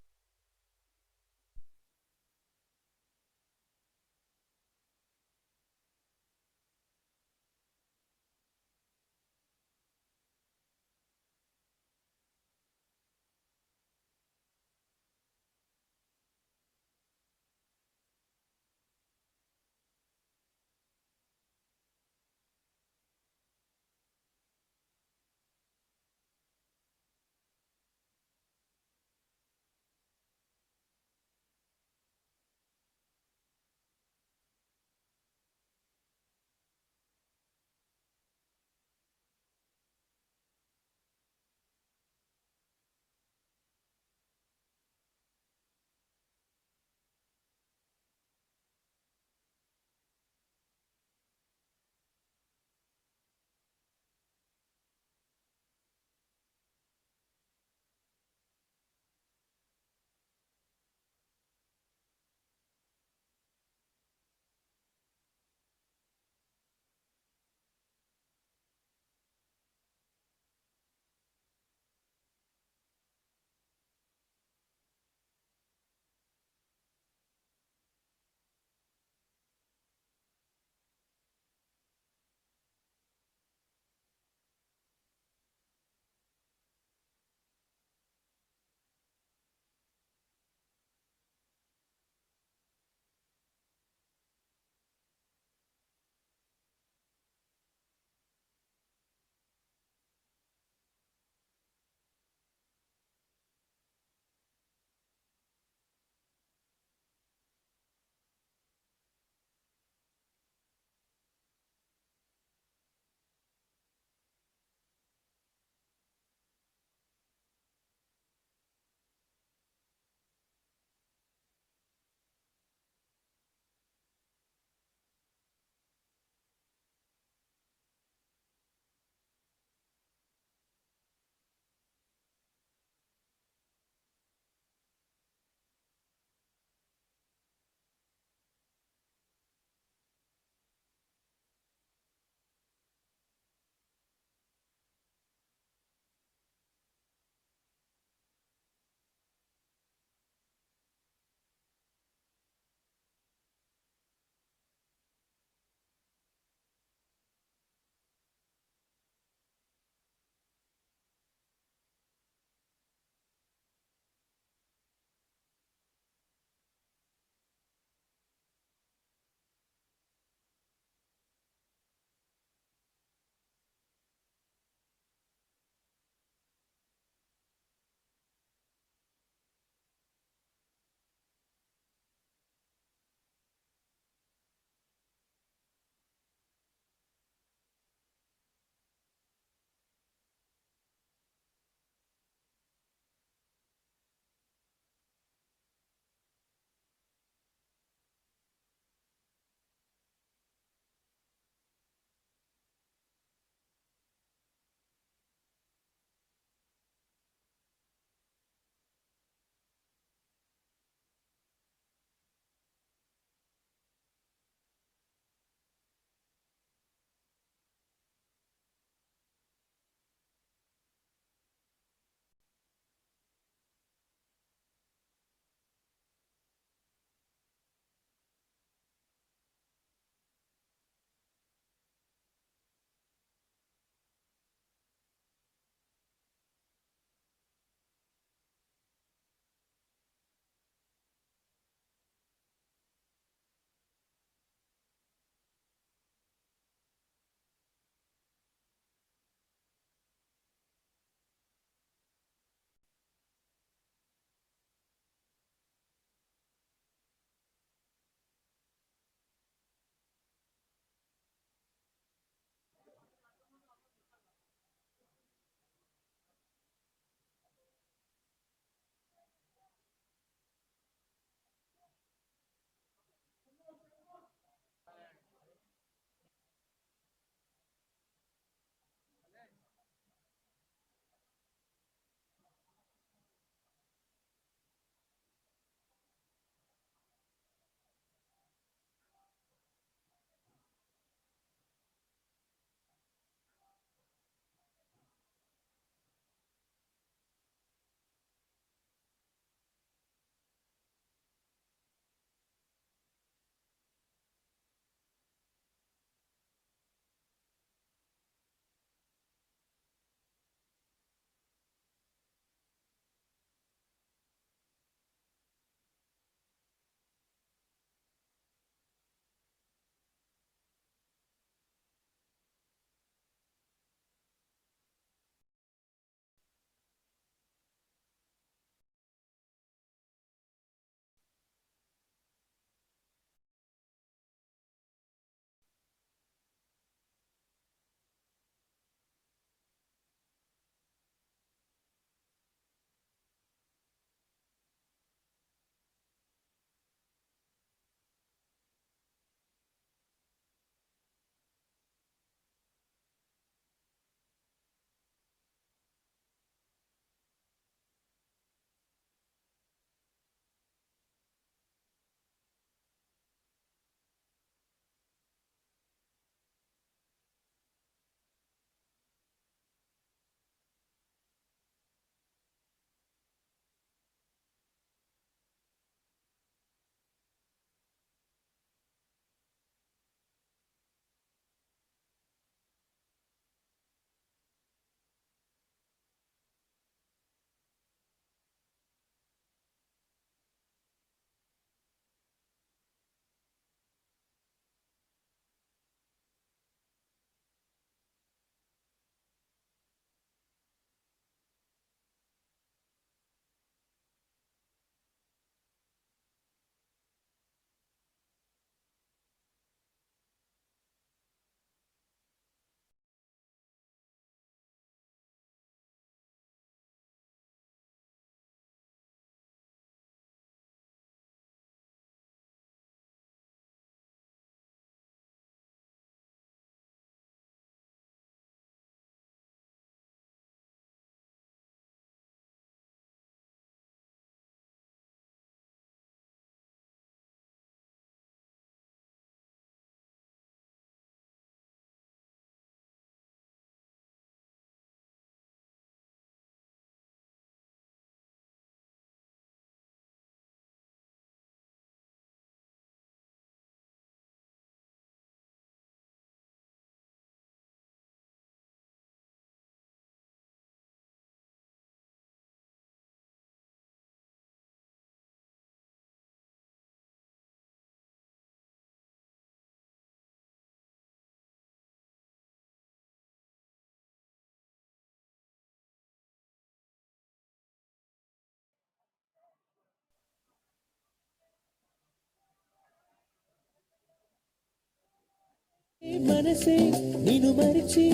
మనసే నిన్ను మరిచి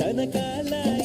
తన కాలాన్ని